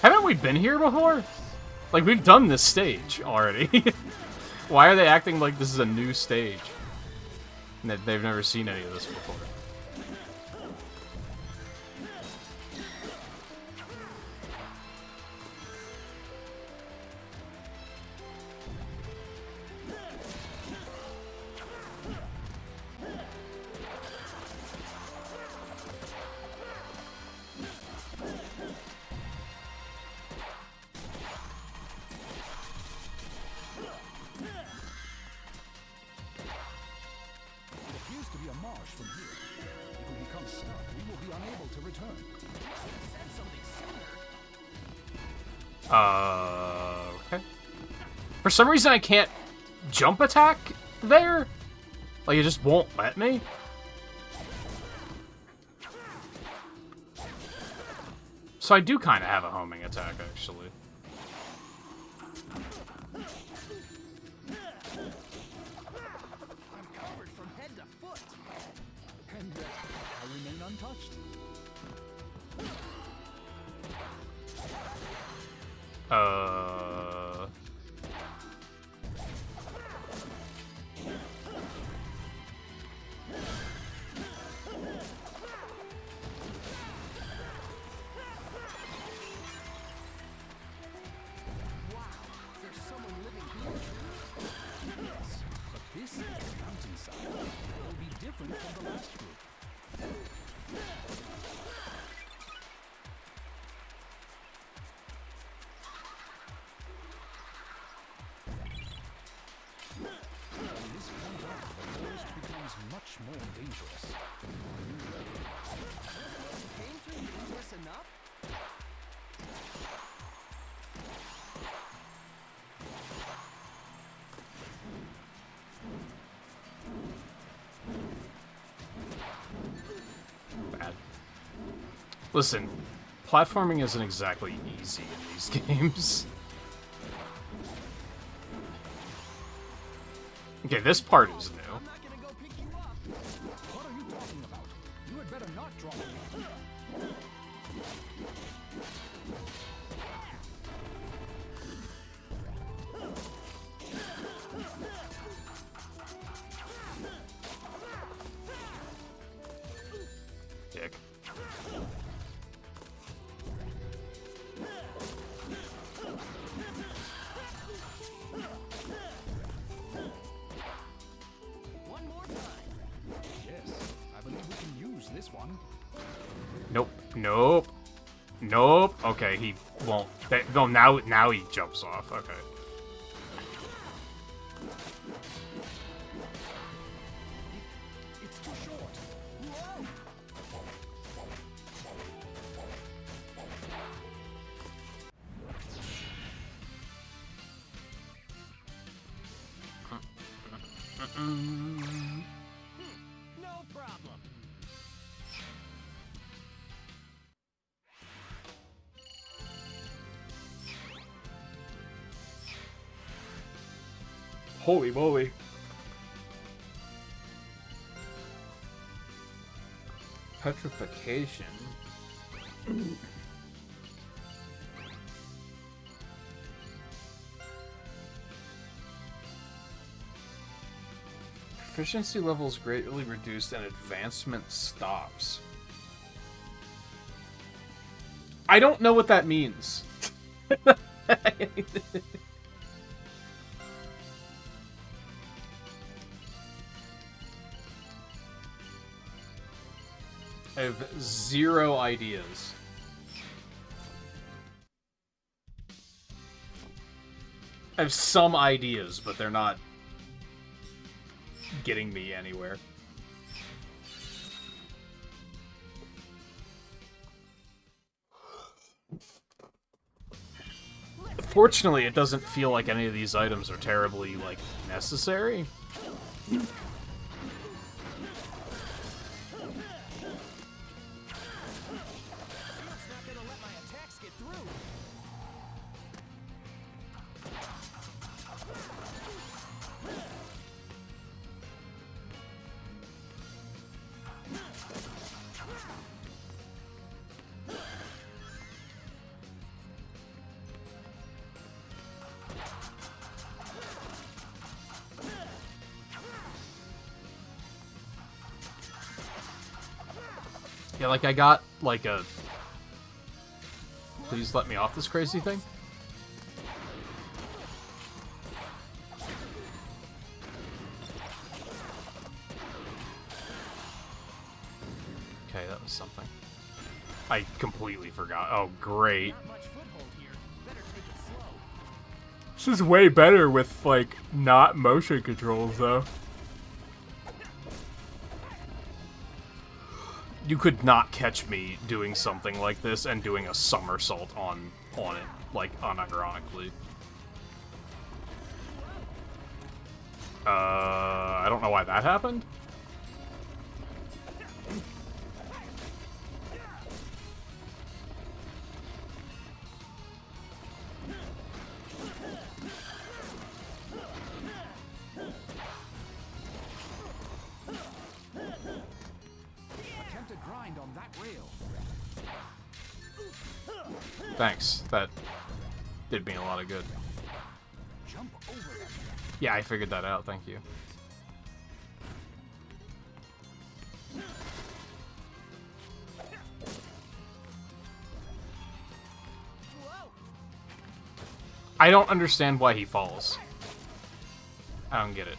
Haven't we been here before? Like, we've done this stage already. Why are they acting like this is a new stage? And that they've never seen any of this before. It appears to be a marsh from here. If we become stuck, we will be unable to return. Said something sooner. Okay. For some reason, I can't jump attack there. Like, it just won't let me. So I do kind of have a homing attack, actually. I'm covered from head to foot. And yet, I remain untouched. There's someone living here. Yes, but this is the mountainside. It will be different from the last group. From this point on, the forest becomes much more dangerous. Came through dangerous enough? Bad. Listen, platforming isn't exactly easy in these games. Okay, this part is new. I'm not gonna go pick you up. What are you talking about? You had better not drop me. Nope. Nope. Okay, he won't. No, now he jumps off. Okay. It's too short. Whoa! No problem. Holy moly. Petrification. Proficiency levels greatly reduced and advancement stops. I don't know what that means. I have zero ideas. I have some ideas, but they're not getting me anywhere. Fortunately, it doesn't feel like any of these items are terribly, like, necessary. Yeah, like, I got, like, a... Please let me off this crazy thing? Okay, that was something. I completely forgot. Oh, great. This is way better with, like, not motion controls, though. You could not catch me doing something like this and doing a somersault on it, like, unironically. I don't know why that happened. Thanks. That did me a lot of good. Yeah, I figured that out. Thank you. I don't understand why he falls. I don't get it.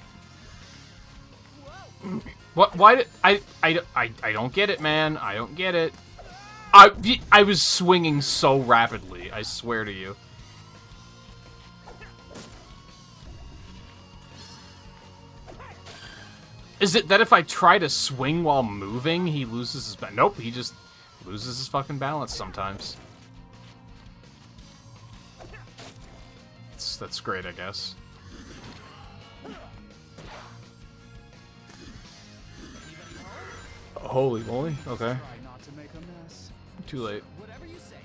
What? Why did I don't get it, man. I don't get it. I was swinging so rapidly, I swear to you. Is it that if I try to swing while moving, he loses his balance? Nope, he just loses his fucking balance sometimes. That's great, I guess. Holy moly, okay. Too late. Whatever you say.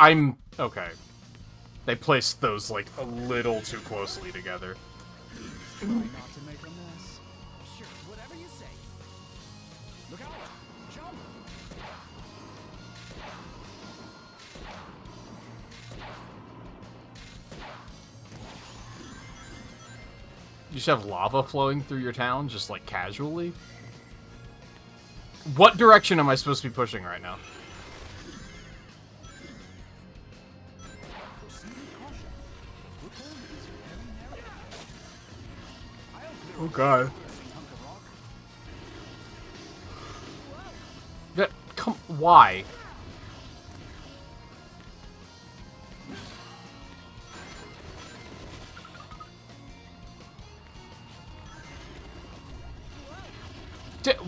I'm... okay. They placed those, like, a little too closely together. Try not to make a mess. Sure, whatever you say. Look out! Jump! just have lava flowing through your town, just like casually? What direction am I supposed to be pushing right now? Oh god. That, come, why?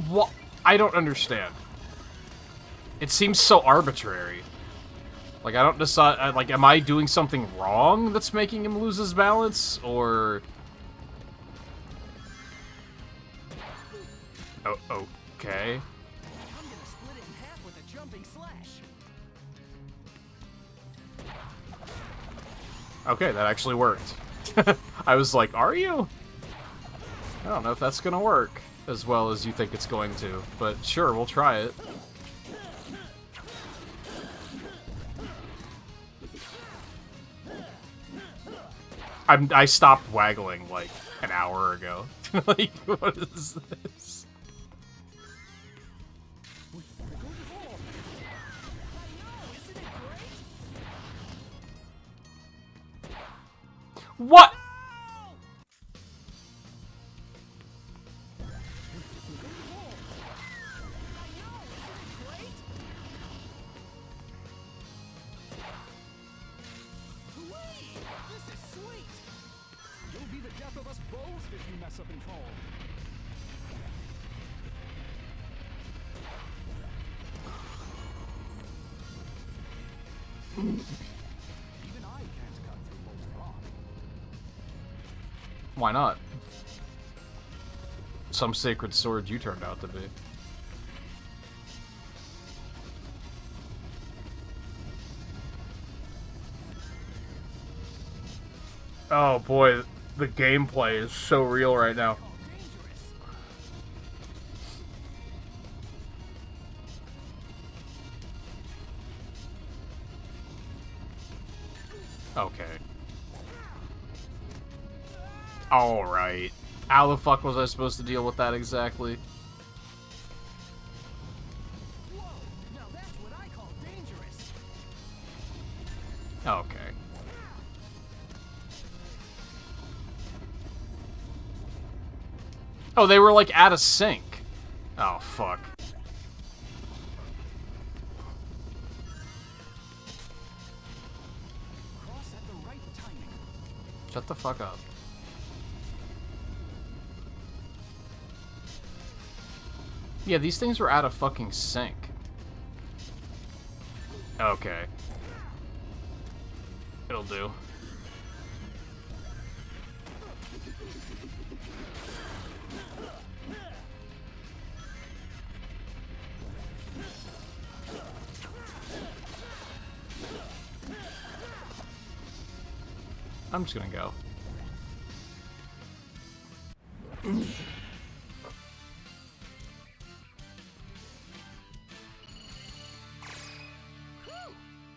What? I don't understand. It seems so arbitrary. Like, I don't decide, like, am I doing something wrong that's making him lose his balance, or... Oh, okay. I'm gonna split it in half with a jumping slash. Okay, that actually worked. I was like, are you? I don't know if that's gonna work as well as you think it's going to, but sure, we'll try it. I stopped waggling like an hour ago. Like, what is this? What? This is sweet. You'll be the death of us both if you mess up and fall. Even I can't cut through molten rock. Why not? Some sacred sword you turned out to be. Oh boy, the gameplay is so real right now. Okay. Alright. How the fuck was I supposed to deal with that exactly? Whoa, now that's what I call dangerous. Okay. Oh, they were like out of sync. Oh, fuck. Cross at the right timing. Shut the fuck up. Yeah, these things were out of fucking sync. Okay. It'll do. I'm just gonna go.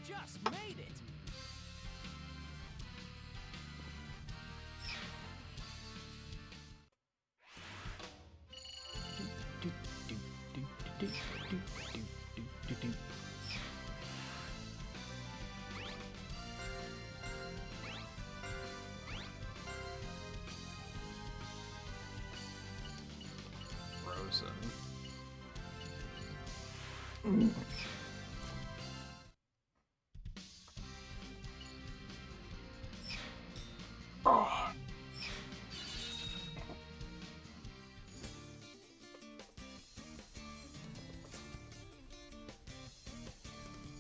Just made it.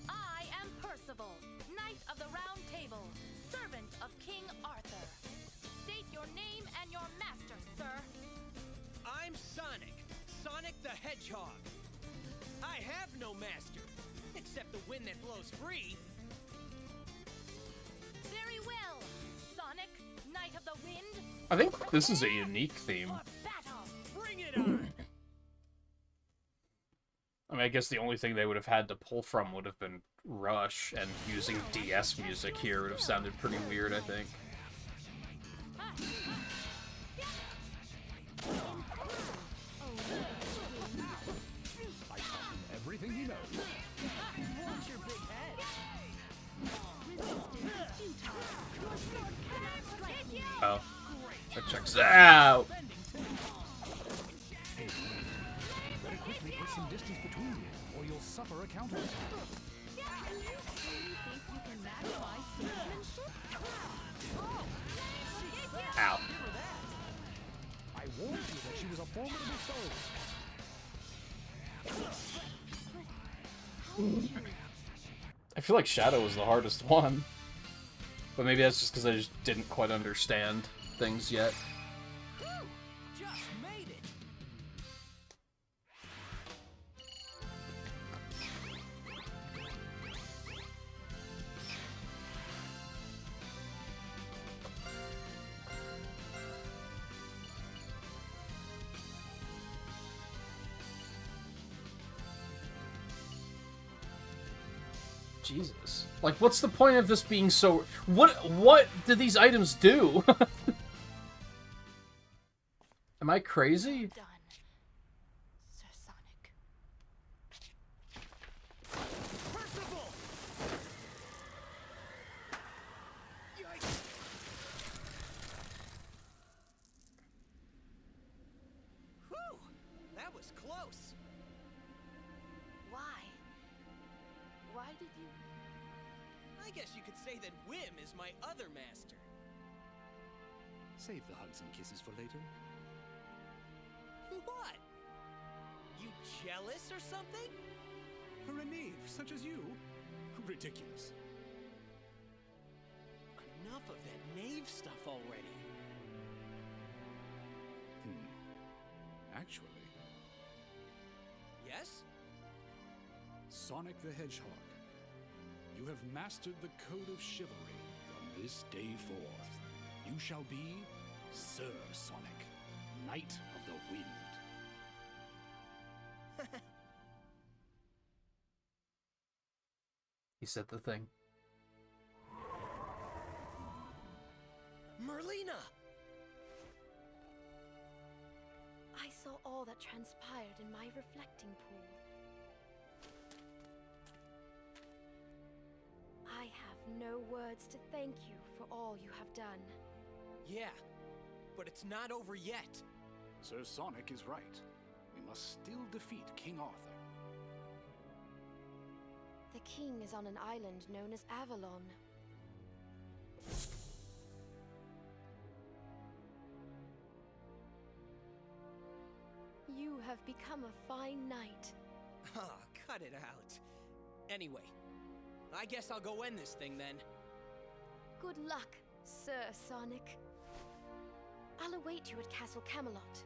I am Percival, Knight of the Round Table, servant of King Arthur. State your name and your master, sir. I'm Sonic, Sonic the Hedgehog. I have no master, except the wind that blows free. Very well, Sonic, Knight of the Wind. I think this is a unique theme. For battle. Bring it on! I mean, I guess the only thing they would have had to pull from would have been Rush, and using DS music here would have sounded pretty weird, I think. I taught him everything he knows. Watch your big head. Oh. That checks out. Hey, better quickly put some distance between you, or you'll suffer a counterattack. Ow. I warned you that she was a formidable foe. I feel like Shadow was the hardest one. But maybe that's just because I just didn't quite understand things yet. Just made it. Jesus. Like, what's the point of this being so... What did these items do? Am I crazy? Done, Sir Sonic. Percival! Yikes! Whew! That was close. Why? Why did you... I guess you could say that Whim is my other master. Save the hugs and kisses for later. What? You jealous or something? For a knave such as you? Ridiculous. Enough of that knave stuff already. Actually, Yes? Sonic the Hedgehog, you have mastered the code of chivalry. From this day forth, you shall be Sir Sonic, Knight of the Wind. He said the thing. Merlina! I saw all that transpired in my reflecting pool. I have no words to thank you for all you have done. Yeah, but it's not over yet. Sir Sonic is right. We must still defeat King Arthur. The king is on an island known as Avalon. You have become a fine knight. Ah, cut it out. Anyway, I guess I'll go end this thing then. Good luck, Sir Sonic. I'll await you at Castle Camelot.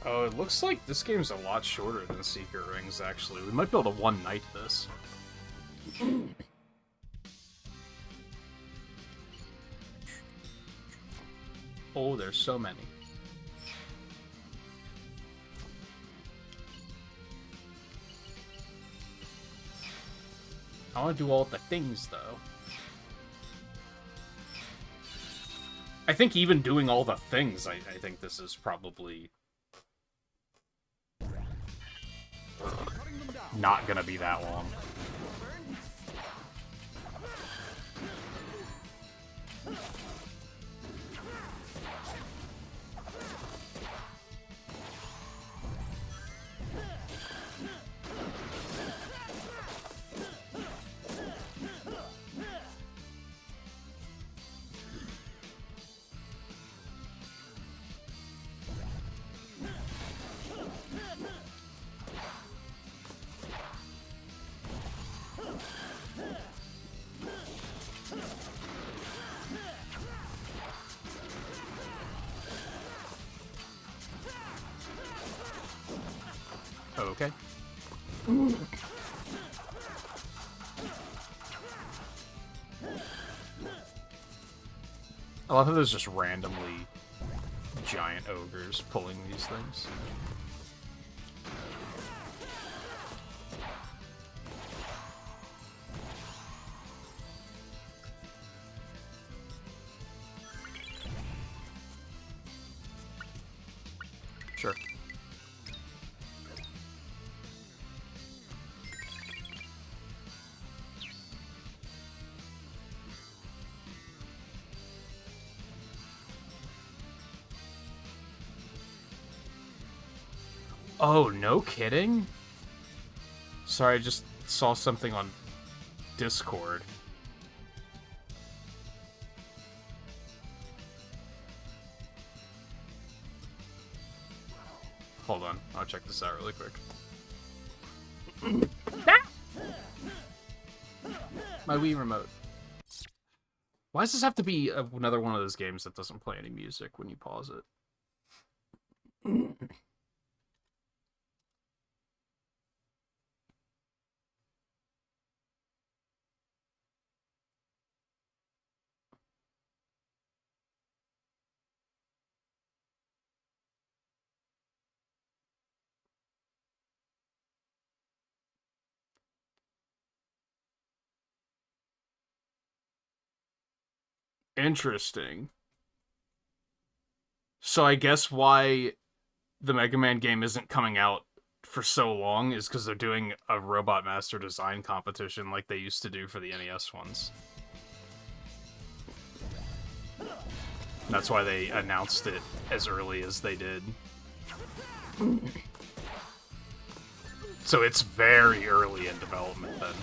Oh, it looks like this game's a lot shorter than Secret Rings, actually. We might be able to one-night this. Oh, there's so many. I want to do all the things, though. I think even doing all the things, I think this is probably not gonna be that long. Okay. I love how there's just randomly giant ogres pulling these things. Sure. Oh, no kidding? Sorry, I just saw something on Discord. Hold on, I'll check this out really quick. My Wii remote. Why does this have to be another one of those games that doesn't play any music when you pause it? Interesting. So I guess why the Mega Man game isn't coming out for so long is because they're doing a Robot Master Design competition like they used to do for the NES ones. That's why they announced it as early as they did. So it's very early in development then.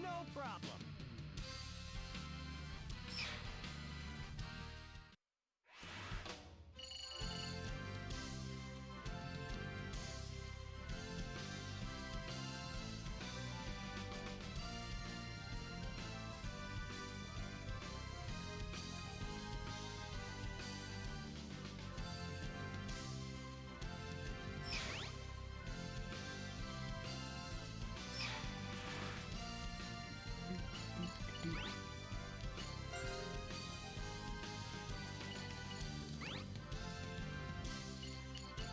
No problem.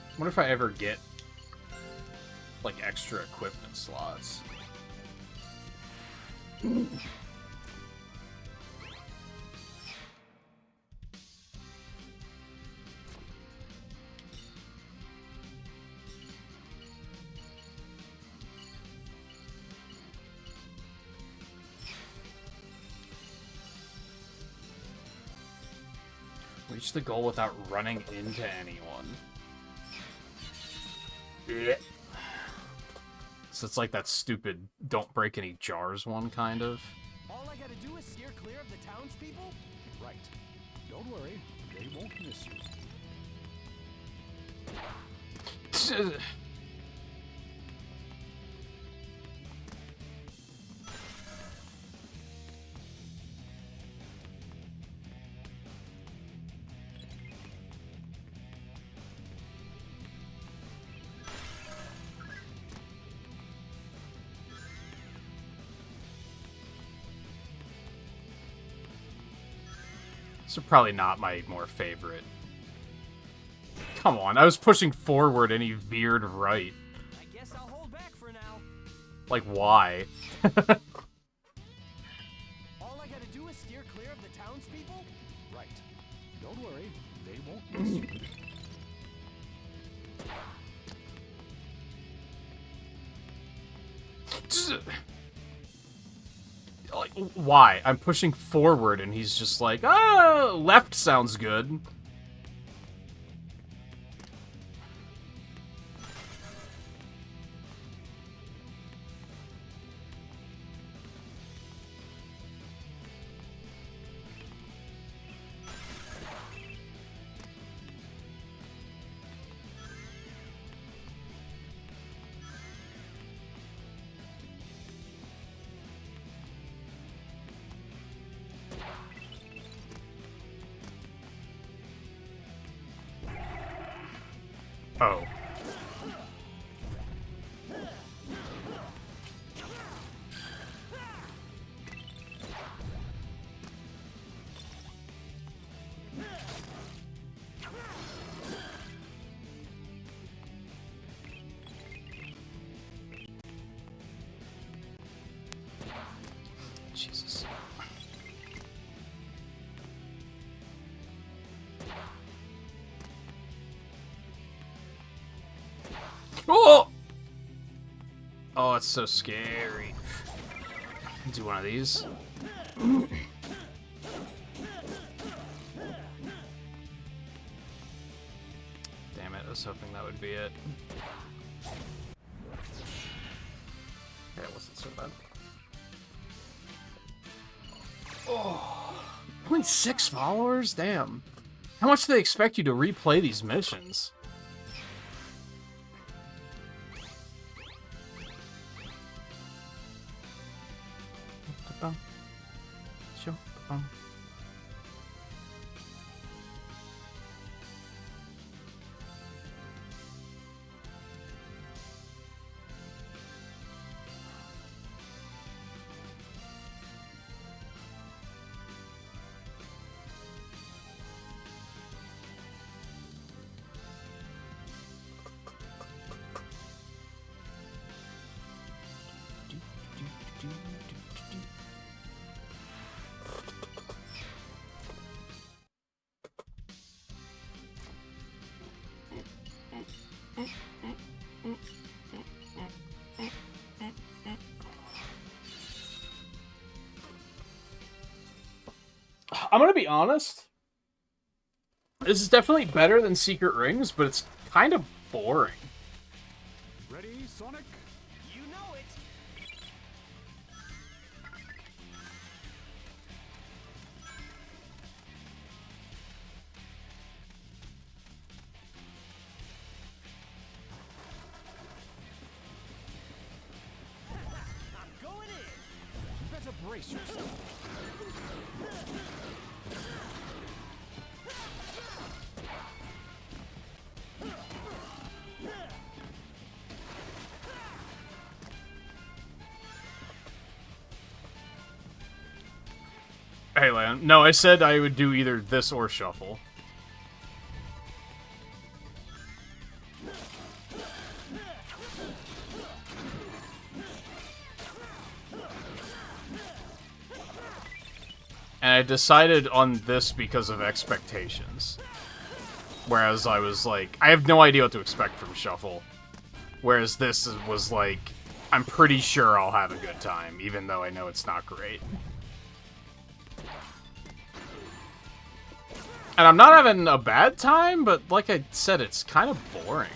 I wonder if I ever get, like, extra equipment slots. Reach the goal without running into anyone. Yeah. So it's like that stupid don't break any jars one, kind of. All I gotta do is steer clear of the townspeople? Right. Don't worry, they won't miss you. These are probably not my more favorite. Come on, I was pushing forward and he veered right. I guess I'll hold back for now. Like, why? All I gotta do is steer clear of the townspeople? Right. Don't worry, They won't miss you. Like, why? I'm pushing forward and he's just like, ah, left sounds good. Oh. Jesus. Oh! Oh, it's so scary. Do one of these. Damn it, I was hoping that would be it. Yeah, it wasn't so bad. Oh, only 6 followers? Damn. How much do they expect you to replay these missions? I'm gonna be honest. This is definitely better than Secret Rings, but it's kind of boring. Ready, Sonic? You know it. I'm going in. You better brace yourself. Hey, Lan. No, I said I would do either this or shuffle. And I decided on this because of expectations. Whereas I was like, I have no idea what to expect from shuffle. Whereas this was like, I'm pretty sure I'll have a good time, even though I know it's not great. And I'm not having a bad time, but like I said, it's kind of boring.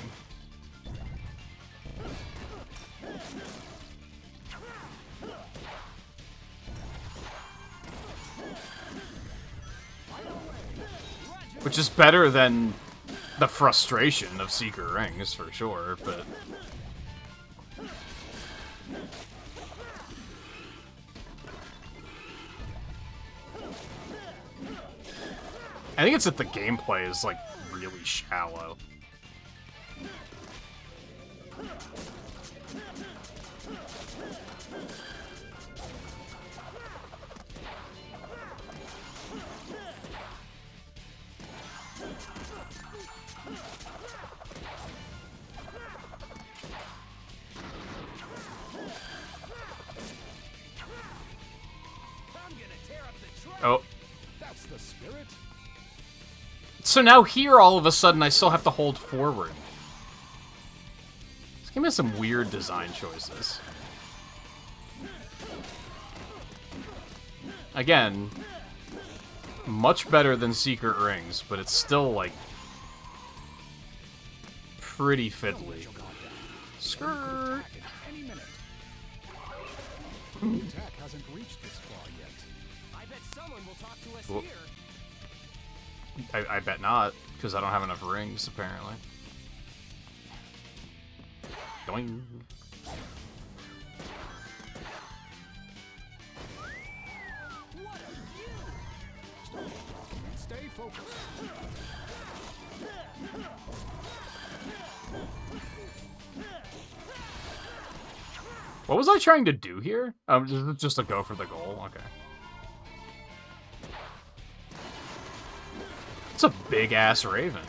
Which is better than the frustration of Secret Rings, for sure, but... I think it's that the gameplay is, like, really shallow. Oh. That's the spirit. So now here, all of a sudden, I still have to hold forward. This game has some weird design choices. Again, much better than Secret Rings, but it's still, like, pretty fiddly. Skirt! Any minute. The attack hasn't reached this far yet. I bet someone will talk to us Whoop. here. I bet not, because I don't have enough rings, apparently. Doing. What are you? Stay focused. What was I trying to do here? Just to go for the goal? Okay. It's a big-ass raven.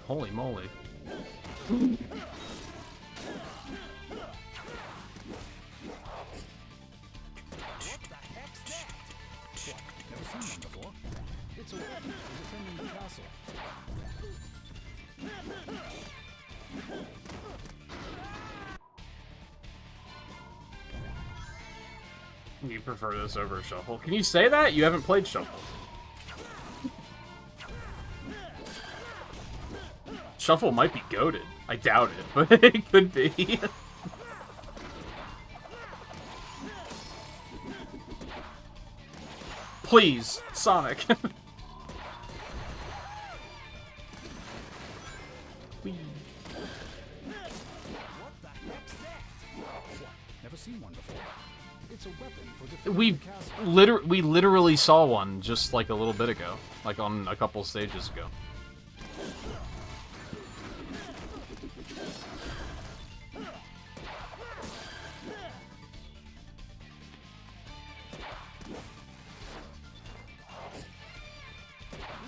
Holy moly. What the heck's that? What? Never seen one before? It's a weapon for defending the castle. You prefer this over Shuffle? Can you say that? You haven't played Shuffle. Shuffle might be goated. I doubt it, but it could be. Please, Sonic. Whee. What the heck's that? What? Never seen one before? It's a weapon for defending the castle. We literally saw one just like a little bit ago, like on a couple stages ago.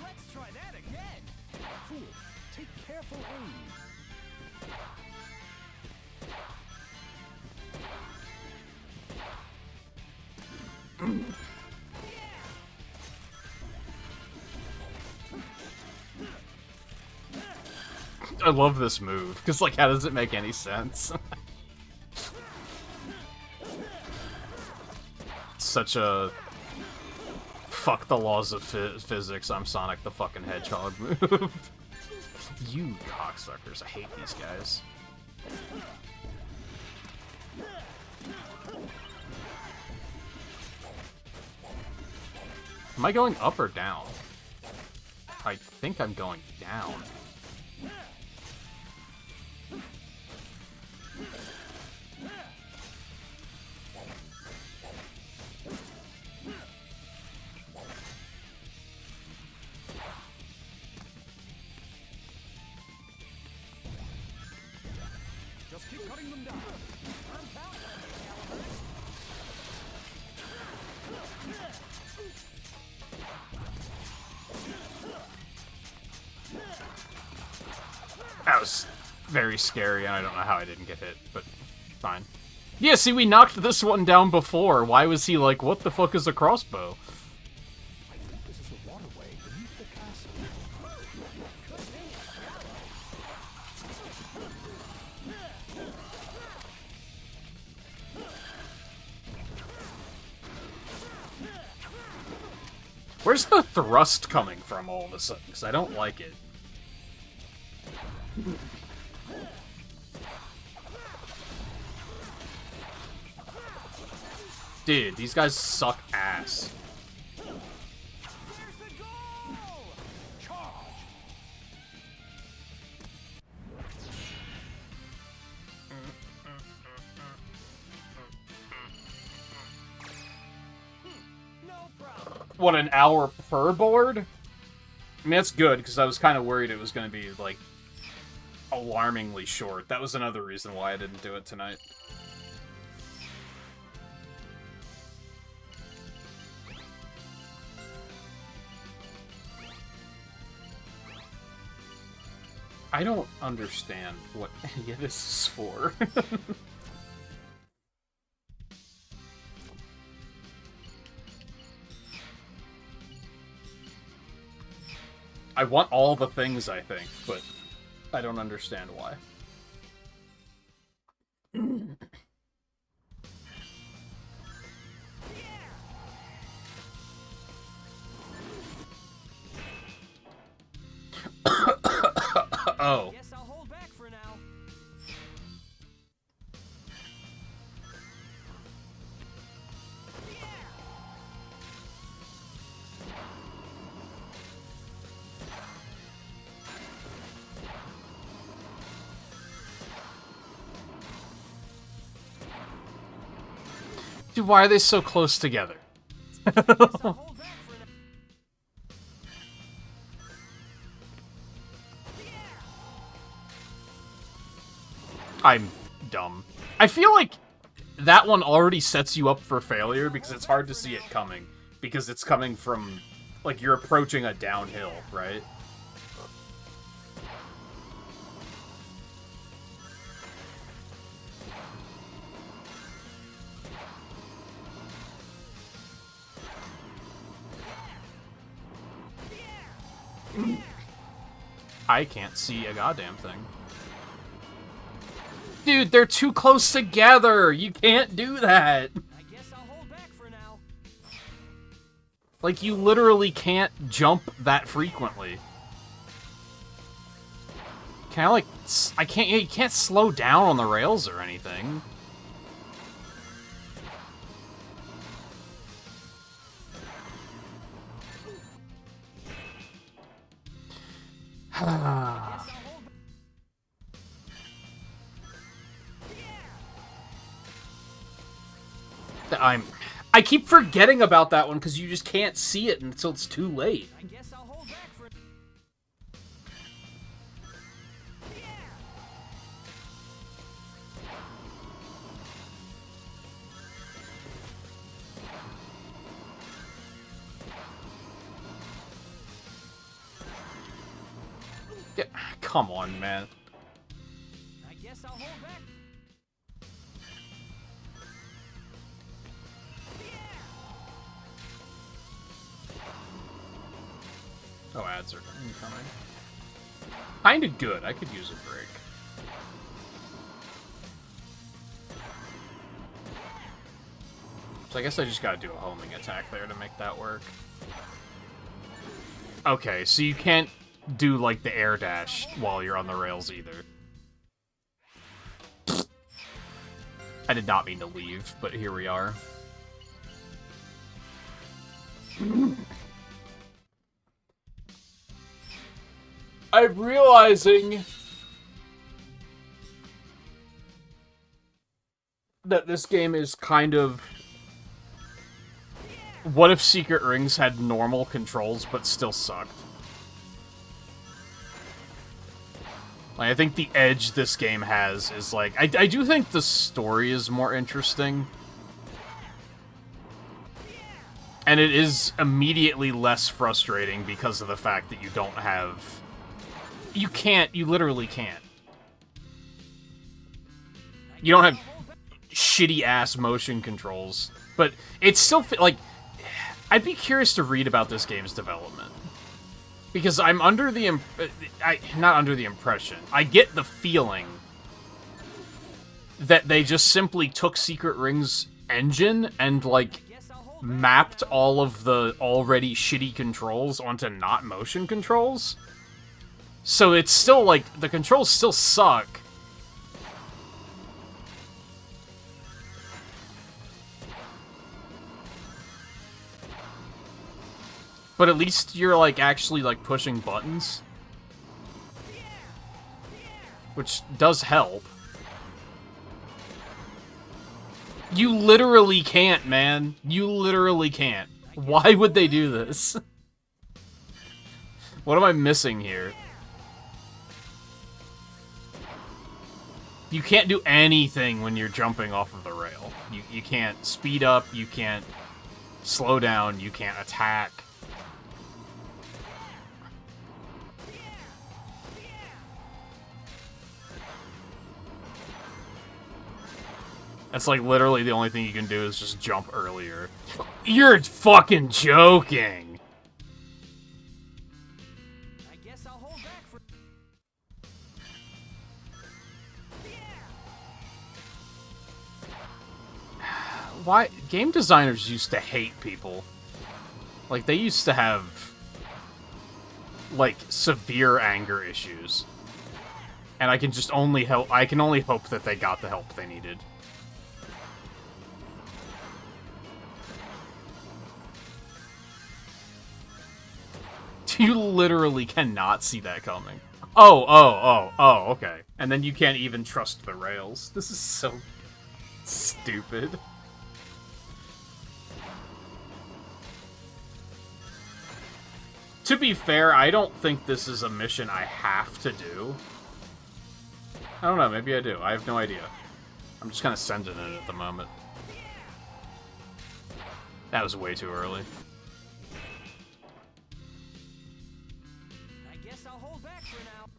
Let's try that again. Fool, take careful aim. I love this move, because, like, how does it make any sense? Such a fuck the laws of physics, I'm Sonic the fucking Hedgehog move. You cocksuckers, I hate these guys. Am I going up or down? I think I'm going down. Just keep cutting them down. I'm counting on you, Calibers. That was very scary, and I don't know how I didn't get hit, but fine. Yeah, see, we knocked this one down before. Why was he like, what the fuck is a crossbow? I think this is the waterway beneath the castle. Where's the thrust coming from all of a sudden? Because I don't like it. Dude, these guys suck ass. There's the goal! Charge! No problem. What, an hour per board? I mean, that's good, because I was kind of worried it was going to be, like, alarmingly short. That was another reason why I didn't do it tonight. I don't understand what any of this is for. I want all the things, I think, but I don't understand why. Oh. Guess I'll hold back for now. Dude, why are they so close together? I'm dumb. I feel like that one already sets you up for failure because it's hard to see it coming. Because it's coming from, like, you're approaching a downhill, right? I can't see a goddamn thing. Dude, they're too close together! You can't do that! I guess I'll hold back for now. Like, you literally can't jump that frequently. Can I, like... I can't... You can't slow down on the rails or anything. I keep forgetting about that one because you just can't see it until it's too late. I guess I'll hold back for Yeah, come on, man. I guess I'll hold back. Oh, ads are incoming. Kinda good. I could use a break. So I guess I just gotta do a homing attack there to make that work. Okay, so you can't do, like, the air dash while you're on the rails either. I did not mean to leave, but here we are. I'm realizing that this game is kind of... What if Secret Rings had normal controls but still sucked? Like, I think the edge this game has is, like... I do think the story is more interesting. And it is immediately less frustrating because of the fact that you don't have... You can't. You literally can't. You don't have shitty-ass motion controls. But it's still... Like, I'd be curious to read about this game's development. Because I'm under the... not under the impression. I get the feeling that they just simply took Secret Rings' engine and, like, mapped all of the already shitty controls onto not motion controls. So it's still, like, the controls still suck. But at least you're, like, actually, like, pushing buttons. Which does help. You literally can't, man. You literally can't. Why would they do this? What am I missing here? You can't do anything when you're jumping off of the rail. You can't speed up, you can't slow down, you can't attack. That's like literally the only thing you can do is just jump earlier. You're fucking joking! why game designers used to hate people. Like, they used to have, like, severe anger issues. And I can just only hope that they got the help they needed. You literally cannot see that coming. Oh, okay. And then you can't even trust the rails. This is so stupid. To be fair, I don't think this is a mission I have to do. I don't know, maybe I do. I have no idea. I'm just kind of sending it at the moment. That was way too early. I guess I'll hold back for now.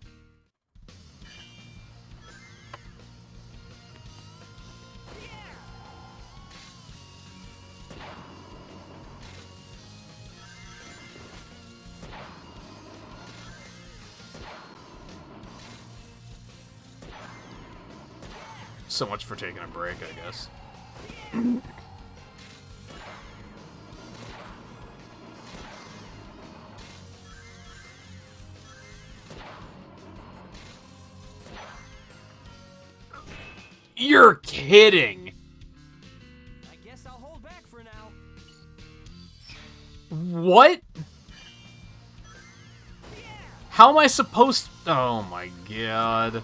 So much for taking a break, I guess. You're kidding! I guess I'll hold back for now. What? How am I supposed to... Oh my god.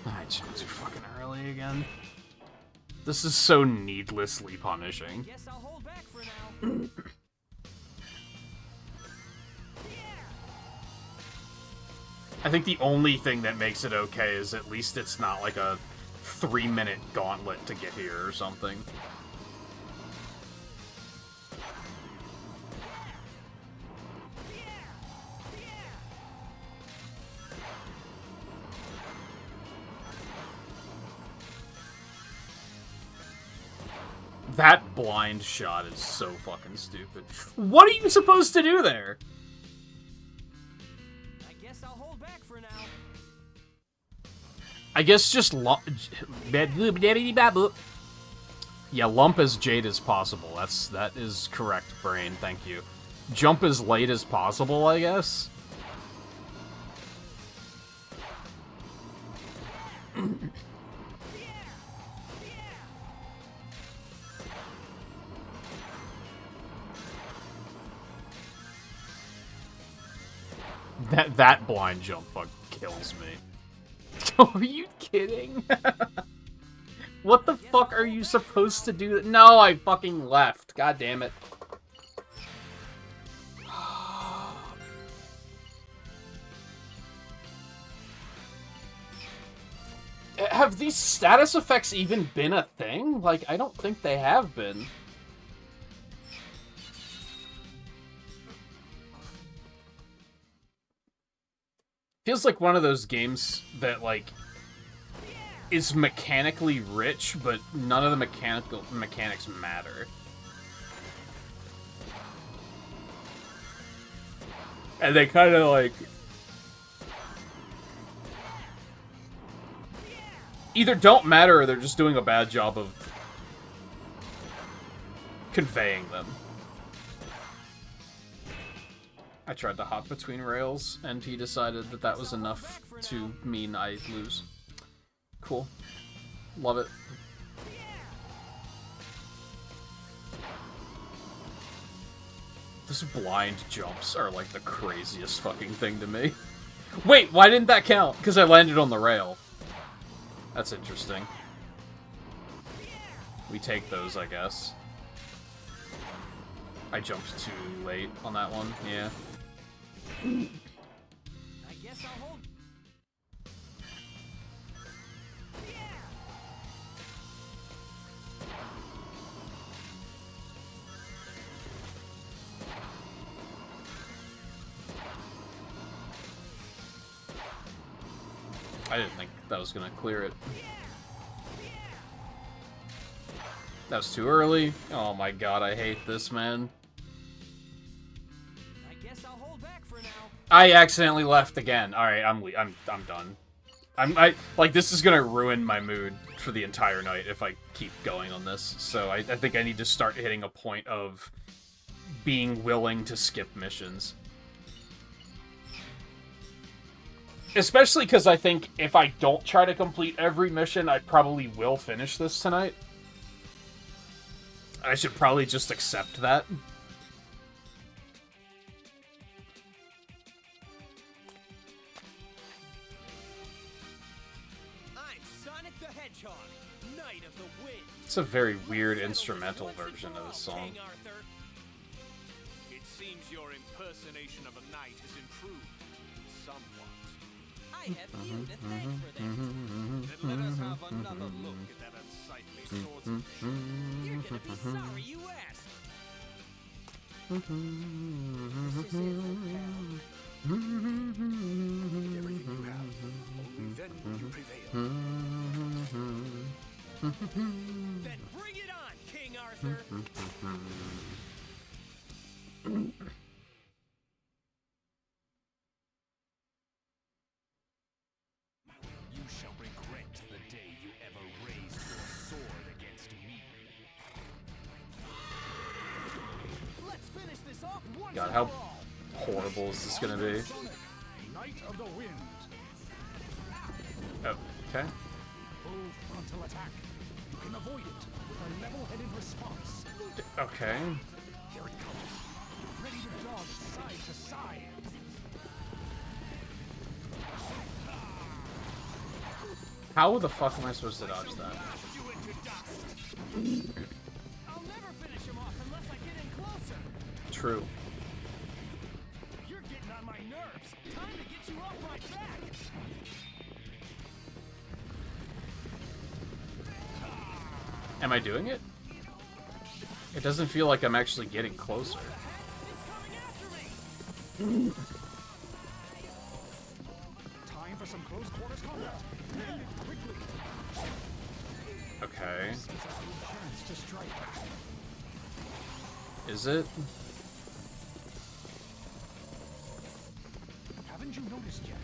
I jumped too fucking early again. This is so needlessly punishing. Guess I'll hold back for now. I think the only thing that makes it okay is at least it's not like a 3-minute gauntlet to get here or something. That blind shot is so fucking stupid. What are you supposed to do there? I guess I'll hold back for now. I guess just lump... Yeah, lump as Jade as possible. That is correct, brain. Thank you. Jump as late as possible, I guess? That blind jump fuck kills me. Are you kidding? What the fuck are you supposed to do? No, I fucking left. God damn it. Have these status effects even been a thing? Like, I don't think they have been. Feels like one of those games that, like, is mechanically rich, but none of the mechanics matter. And they kind of, like, either don't matter or they're just doing a bad job of conveying them. I tried to hop between rails, and he decided that that was enough to mean I lose. Cool. Love it. Those blind jumps are like the craziest fucking thing to me. Wait, why didn't that count? Because I landed on the rail. That's interesting. We take those, I guess. I jumped too late on that one, yeah. I guess I'll hold. I didn't think that was gonna clear it. That was too early. Oh my god, I hate this, man. I guess I'll hold back for now. I accidentally left again. All right, I'm done. Like, this is gonna ruin my mood for the entire night if I keep going on this. So I think I need to start hitting a point of being willing to skip missions. Especially because I think if I don't try to complete every mission, I probably will finish this tonight. I should probably just accept that. I'm Sonic the Hedgehog, Knight of the Wind. It's a very weird instrumental version of the song. King Arthur. It seems your impersonation of a knight has improved somewhat. I have you to thank for that. Then let us have another look at that unsightly swordsmanship. You're gonna be sorry you asked. This is it, pal. Everything you have. Only then will you prevail. Then bring it on, King Arthur. You shall regret the day you ever raised your sword against me. Let's finish this off once God, and how for all. horrible is this gonna be? Sonic, Knight of the Wind. Oh, okay. Full frontal attack. You can avoid it with a level-headed response. Okay. Here it comes. Ready to dodge side to side. How the fuck am I supposed to dodge that? Blast you into dust. I'll never finish him off unless I get in closer. True. You're getting on my nerves. Time to get you off my back. Am I doing it? It doesn't feel like I'm actually getting closer. It's coming after me. Time for some close quarters combat. End it quickly. Okay. This is a good chance to strike. Is it? Haven't you noticed yet?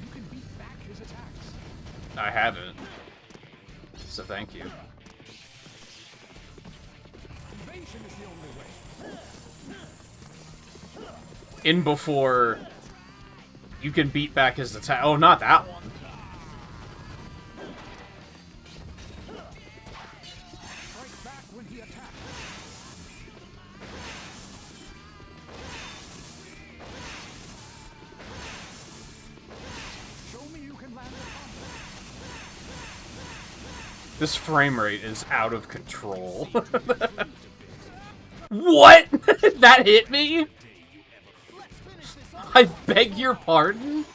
You can beat back his attacks. I haven't. So thank you. Invasion is the only way. In before you can beat back his attack. Oh, not that one. Strike back when he attacks. Show me you can land a combo. This frame rate is out of control. What? That hit me? I beg your pardon?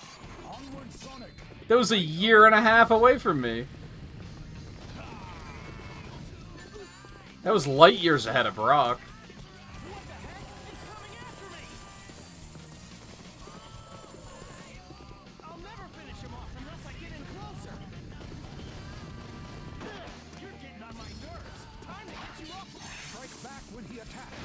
Onward, Sonic. That was a year and a half away from me. That was light years ahead of Brock. I'll never finish him off unless I get in closer. You're getting on my nerves. Time to get you off. Strike back when he attacks.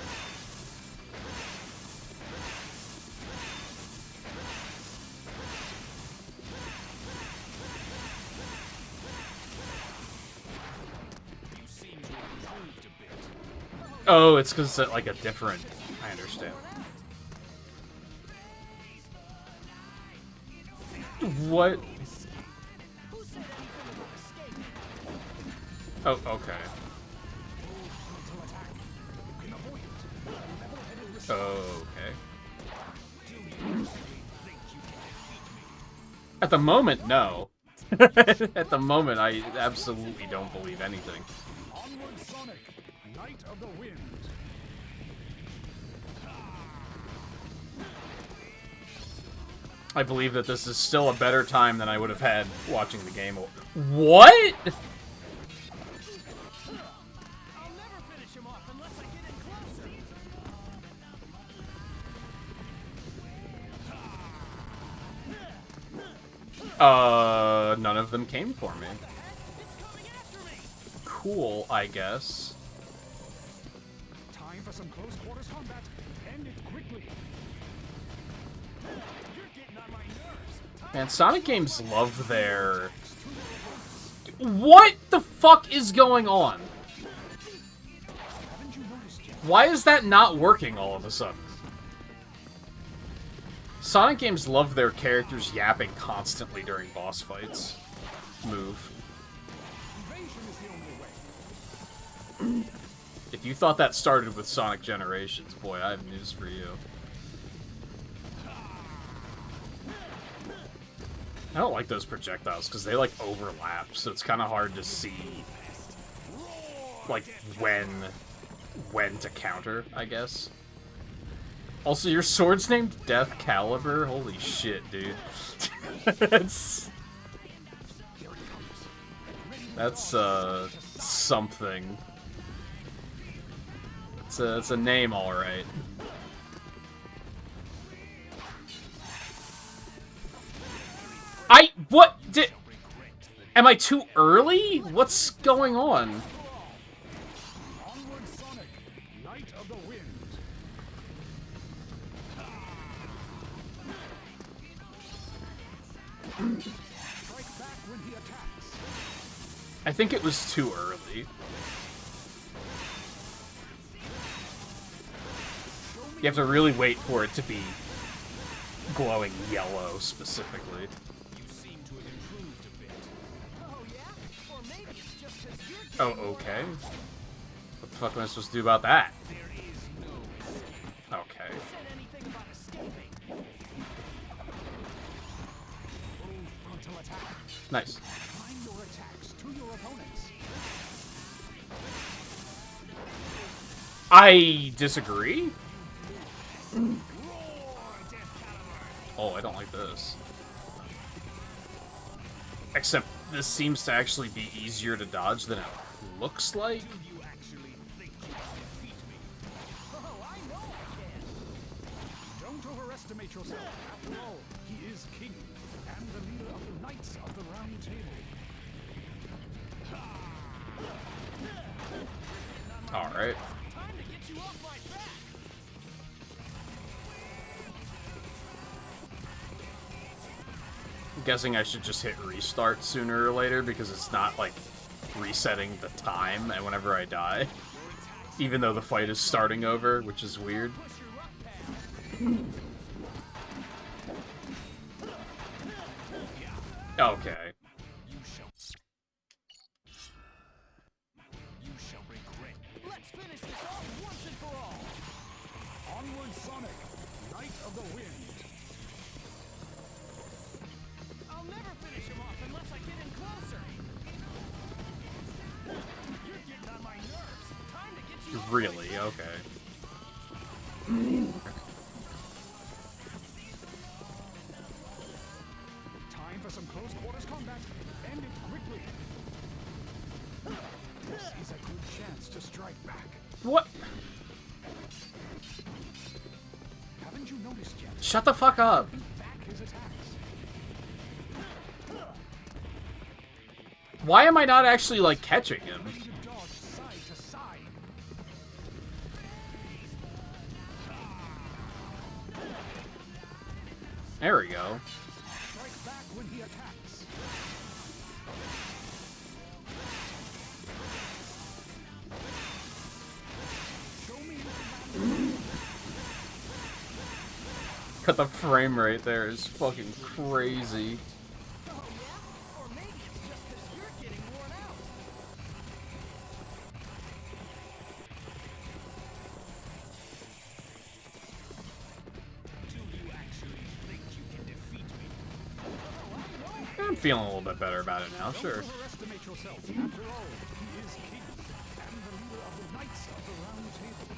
You seem to have improved a bit. Oh, it's because it's like a different... I understand. What? Oh, okay. Okay. At the moment, no. At the moment, I absolutely don't believe anything. Onward, Sonic. Knight of the Wind. I believe that this is still a better time than I would have had watching the game. What? I'll never finish him off unless I get in closer. None of them came for me. It's coming after me. Cool, I guess. for some close quarters combat. End it quickly. Man, Sonic games love their... What the fuck is going on? Why is that not working all of a sudden? Sonic games love their characters yapping constantly during boss fights. Move. If you thought that started with Sonic Generations, boy, I have news for you. I don't like those projectiles because they like overlap, so it's kind of hard to see like when to counter, I guess. Also, your sword's named Death Caliber? Holy shit, dude. That's something. It's a name, alright. What? Am I too early? What's going on? Onward, Sonic, Knight of the Wind. Strike back when he attacks. I think it was too early. You have to really wait for it to be glowing yellow, specifically. Oh, okay. What the fuck am I supposed to do about that? Okay. Nice. I disagree. Oh, I don't like this. Except this seems to actually be easier to dodge than it looks like. Don't overestimate yourself. After all, he is king and the leader of the Knights of the Round Table. All right. I'm guessing I should just hit restart sooner or later because it's not like resetting the time and whenever I die, even though the fight is starting over, which is weird. Okay. Let's finish this off once and for all. Onward, Sonic, Knight of the Wind. I'll never finish him off unless I get in closer. You're getting on my nerves. Time to get you. Really? Okay. Time for some close quarters combat. End it quickly. This is a good chance to strike back. What? Haven't you noticed yet? Shut the fuck up. Back his attacks. Why am I not actually, like, catching him? Ready to dodge side to side. There we go. Strike back when he attacks. Show me Cut the frame rate there is fucking crazy. Or maybe it's just because you're getting worn out. Do you actually think you can defeat me? I'm feeling a little bit better about it now, sure. Don't overestimate yourself. After all, he is king and the leader of the Knights of the Round Table.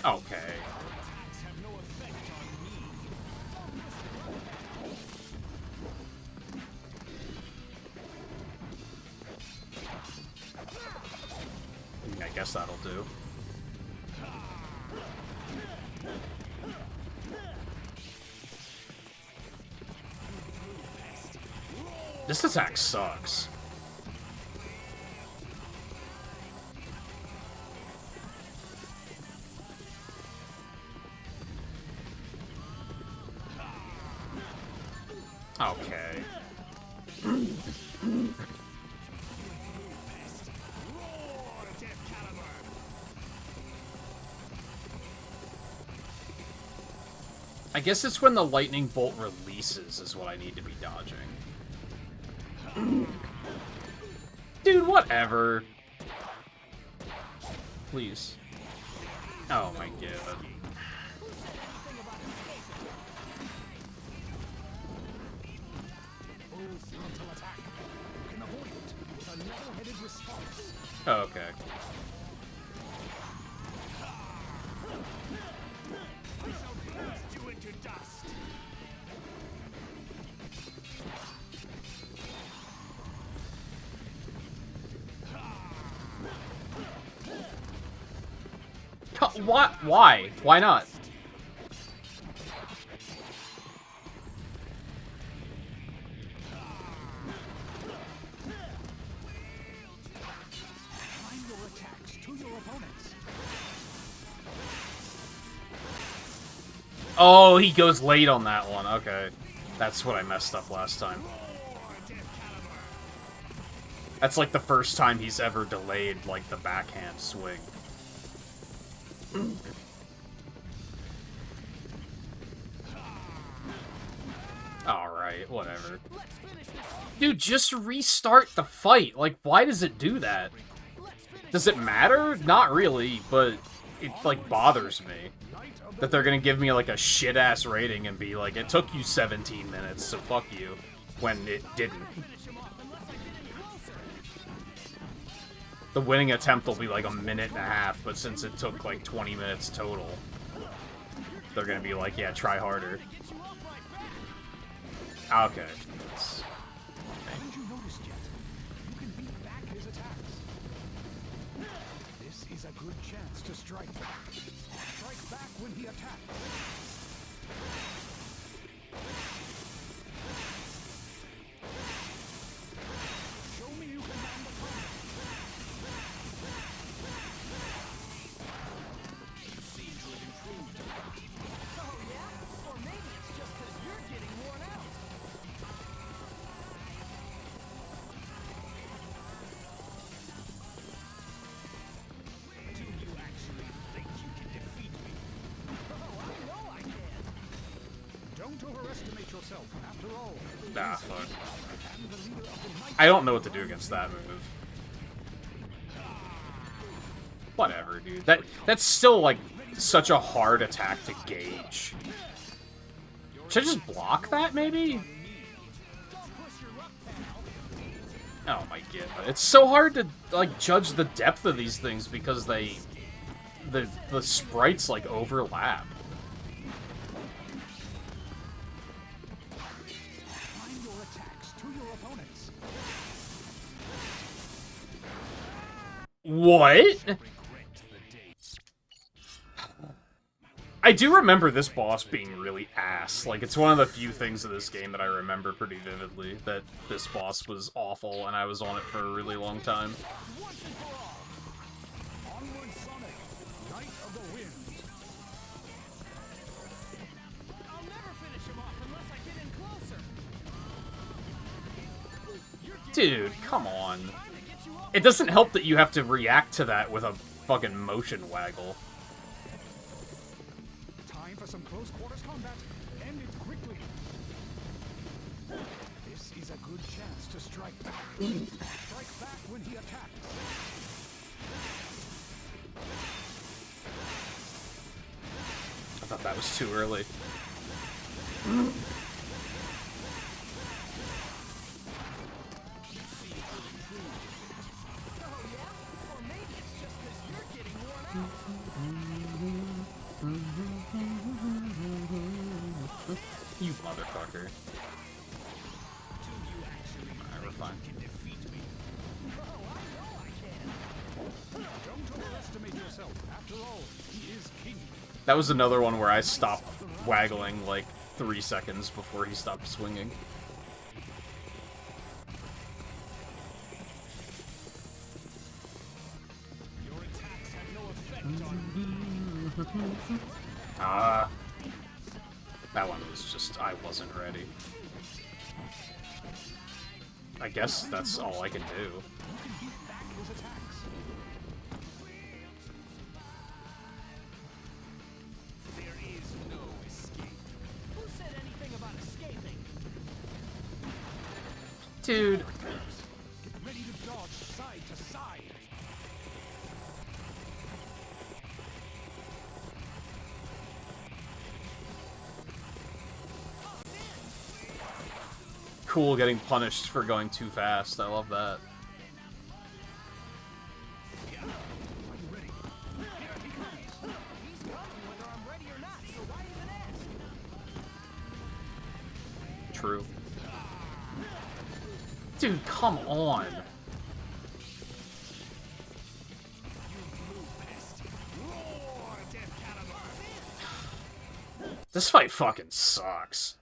Okay. Attacks have no effect on me. I guess that'll do. This attack sucks. I guess it's when the lightning bolt releases is what I need to be dodging. Dude, whatever. Please. Oh my god. Oh, okay. What? Why? Why not? Oh, he goes late on that one. Okay. That's what I messed up last time. That's like the first time he's ever delayed, like, the backhand swing. Alright, whatever. Dude, just restart the fight. Like, why does it do that? Does it matter? Not really, but it, like, bothers me. That they're gonna give me, like, a shit-ass rating and be like, it took you 17 minutes, so fuck you. When it didn't. The winning attempt will be like a minute and a half, but since it took like 20 minutes total, they're gonna be like, yeah, try harder. Okay. This is a good chance to strike back. Strike back when he attacks. Show me you can land the combat. Nah, fuck. I don't know what to do against that move. Whatever, dude. That's still, like, such a hard attack to gauge. Should I just block that, maybe? Oh my god. It's so hard to, like, judge the depth of these things because they... The sprites, like, overlap. What? I do remember this boss being really ass. Like, it's one of the few things of this game that I remember pretty vividly, that this boss was awful and I was on it for a really long time. Dude, come on. It doesn't help that you have to react to that with a fucking motion waggle. Time for some close quarters combat. End it quickly. This is a good chance to strike back. Strike back when he attacks. I thought that was too early. You motherfucker. Alright, we're fine. That was another one where I stopped waggling like 3 seconds before he stopped swinging. That one was just, I wasn't ready. I guess that's all I can do. Dude. Get ready to dodge side to side. Cool getting punished for going too fast. I love that. True. Dude, come on. This fight fucking sucks.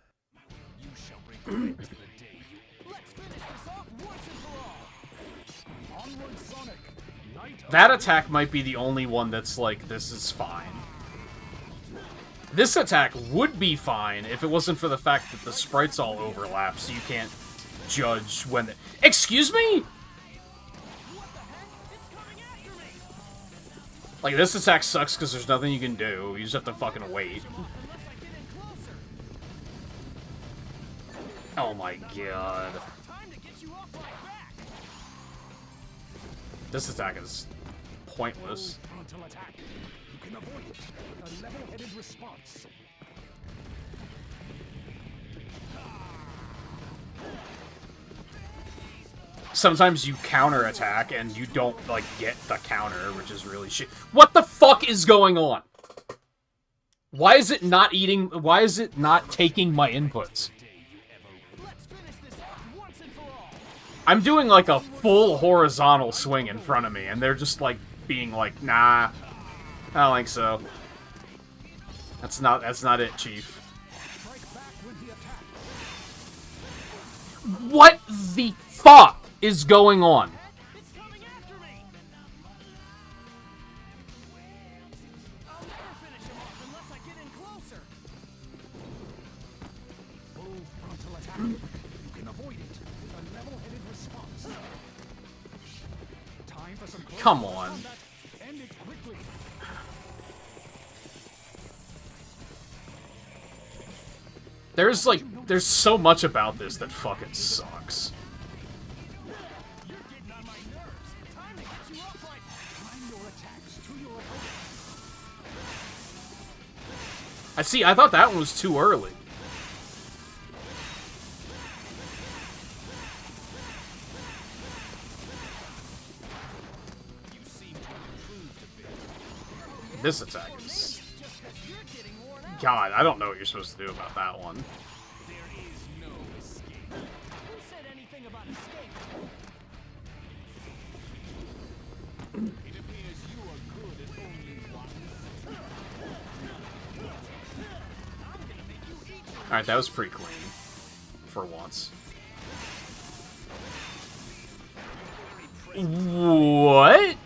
That attack might be the only one that's like, this is fine. This attack would be fine if it wasn't for the fact that the sprites all overlap, so you can't judge when the— Excuse me?! Like, this attack sucks because there's nothing you can do. You just have to fucking wait. Oh my god. This attack is pointless. You can avoid it with a level-headed response. Sometimes you counter-attack and you don't, like, get the counter, which is really shit. What the fuck is going on? Why is it not eating— why is it not taking my inputs? I'm doing, like, a full horizontal swing in front of me, and they're just, like, being like, nah, I don't think so. That's not it, Chief. What the fuck is going on? Come on. There's so much about this that fucking sucks. I thought that one was too early. This attack is... God, I don't know what you're supposed to do about that one. Alright, that was pretty clean. For once. What?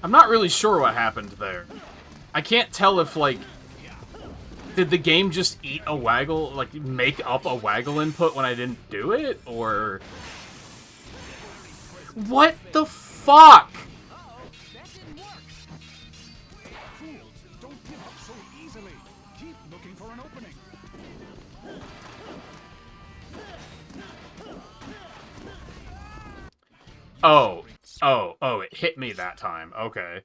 I'm not really sure what happened there. I can't tell if, like... Did the game just eat a waggle, like, make up a waggle input when I didn't do it? Or... What the fuck? Oh, it hit me that time. Okay.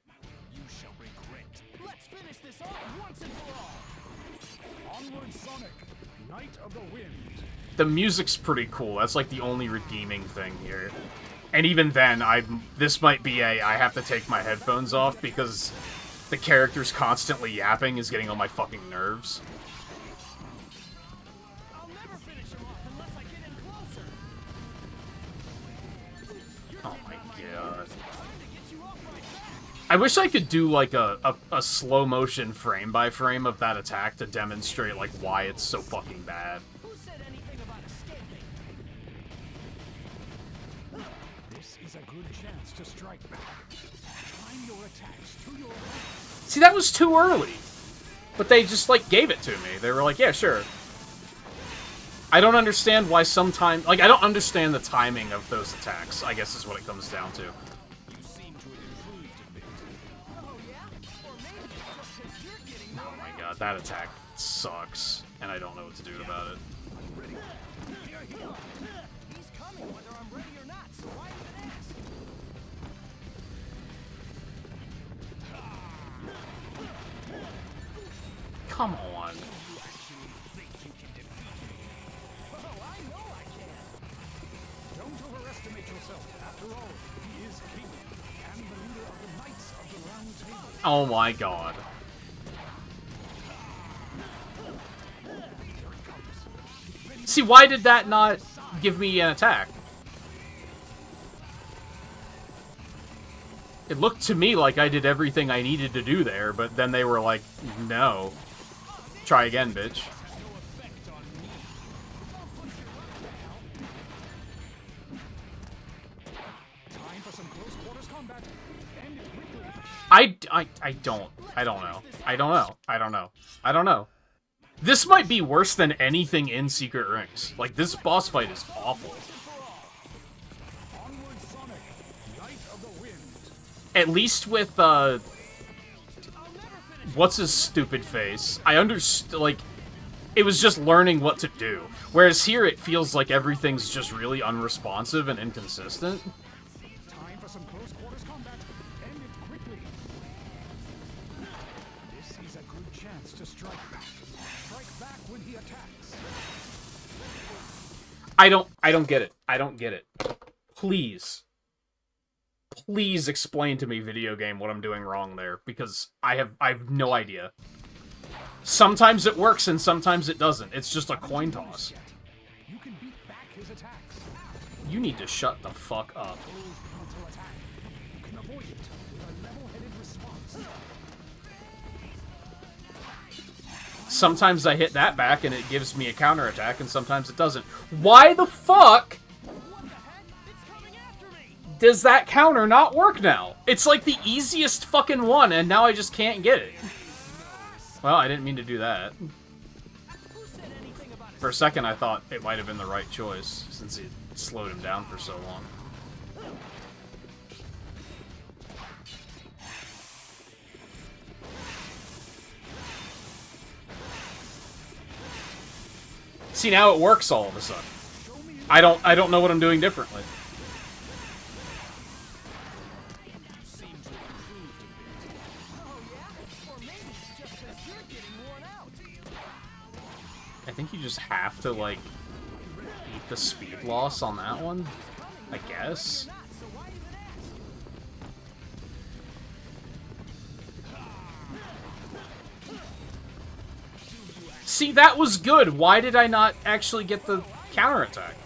You shall regret. Let's finish this off once and for all. Onward, Sonic, Knight of the Wind. The music's pretty cool. That's like the only redeeming thing here. And even then, this might be I have to take my headphones off because the character's constantly yapping is getting on my fucking nerves. I wish I could do, like, a slow-motion frame-by-frame of that attack to demonstrate, like, why it's so fucking bad. This is a good chance to strike back. Time your attacks to your opponent. See, that was too early. But they just, like, gave it to me. They were like, yeah, sure. I don't understand why sometimes... Like, I don't understand the timing of those attacks, I guess is what it comes down to. that attack sucks, and I don't know what to do about it. He's coming whether I'm ready or not, so why even ask? Come on. Oh, I know I can. Don't overestimate yourself. After all, he is king and the leader of the Knights of the Round Table. Oh my god. See, why did that not give me an attack? It looked to me like I did everything I needed to do there, but then they were like, no. Try again, bitch. Time for some close quarters combat. End it quickly. I don't know. This might be worse than anything in Secret Rings. Like, this boss fight is awful. Onward, Sonic, Knight of the Wind. At least with, what's his stupid face? I understood, like, it was just learning what to do. Whereas here, it feels like everything's just really unresponsive and inconsistent. Time for some close quarters combat. End it quickly. This is a good chance to strike back. Strike back when he attacks. I don't get it. I don't get it. Please. Please explain to me, video game, what I'm doing wrong there, because I have no idea. Sometimes it works and sometimes it doesn't. It's just a coin toss. You can beat back his attacks. You need to shut the fuck up. Frontal attack. You can avoid it with a level-headed response. Sometimes I hit that back and it gives me a counterattack, and sometimes it doesn't. Why the fuck does that counter not work now? It's like the easiest fucking one, and now I just can't get it. Well, I didn't mean to do that. For a second, I thought it might have been the right choice, since it slowed him down for so long. See, now it works all of a sudden. I don't know what I'm doing differently. I think you just have to, like, eat the speed loss on that one, I guess. See, that was good. Why did I not actually get the counterattack?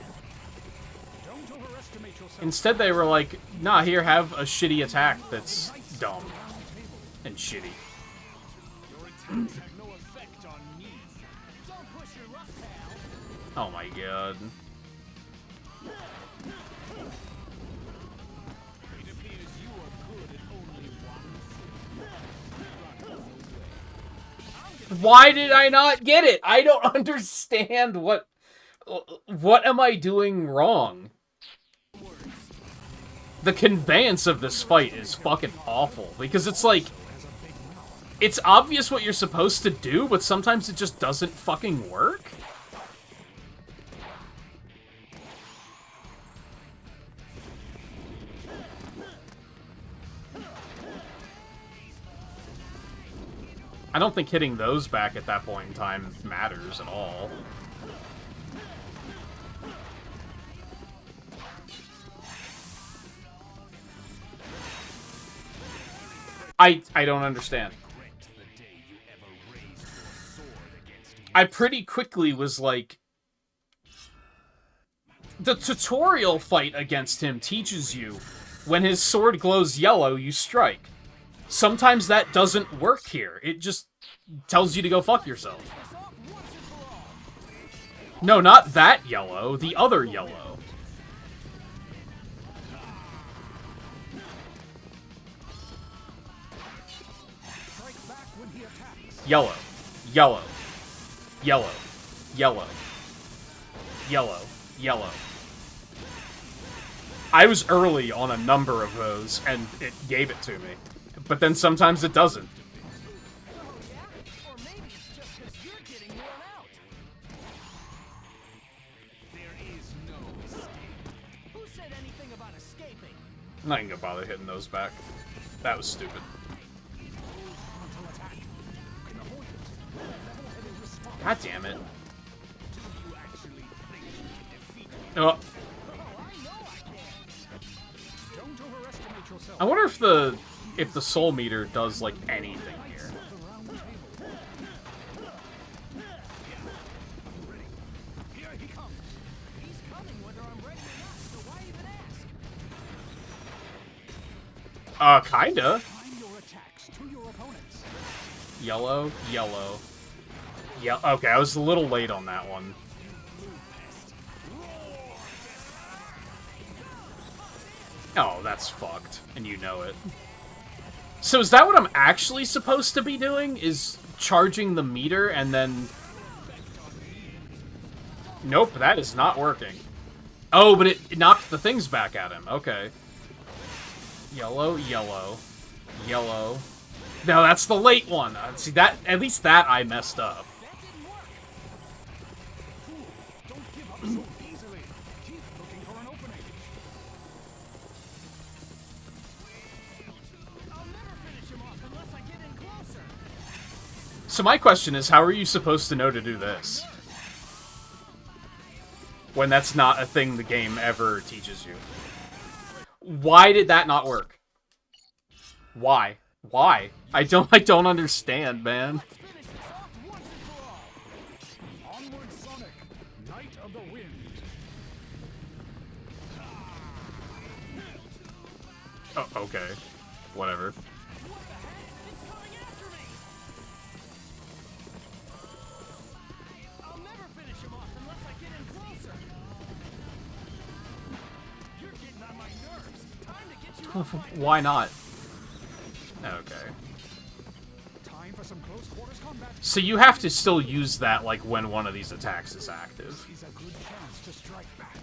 Instead, they were like, nah, here, have a shitty attack that's dumb and shitty. Oh my god. Why did I not get it? I don't understand what am I doing wrong? The conveyance of this fight is fucking awful, because it's like, it's obvious what you're supposed to do, but sometimes it just doesn't fucking work. I don't think hitting those back at that point in time matters at all. I don't understand. I pretty quickly was like... The tutorial fight against him teaches you, when his sword glows yellow, you strike. Sometimes that doesn't work here. It just tells you to go fuck yourself. No, not that yellow. The other yellow. Yellow. Yellow. Yellow. Yellow. Yellow. Yellow. I was early on a number of those, and it gave it to me. But then sometimes it doesn't. I'm not even gonna bother hitting those back. That was stupid. God damn it. Oh. I wonder if the soul meter does like anything here. Kinda. Yellow, yellow. Yeah, okay, I was a little late on that one. Oh, that's fucked, and you know it. So is that what I'm actually supposed to be doing? Is charging the meter and then... Nope, that is not working. Oh, but it knocked the things back at him. Okay. Yellow, yellow, yellow. No, that's the late one. See, that, at least that I messed up. So my question is, how are you supposed to know to do this? When that's not a thing the game ever teaches you. Why did that not work? Why? Why? I don't understand, man. Onward, Sonic, Knight of the Wind. Oh, okay. Whatever. Why not? Okay. Time for some close quarters combat. So you have to still use that, like, when one of these attacks is active. Is a good chance to strike back.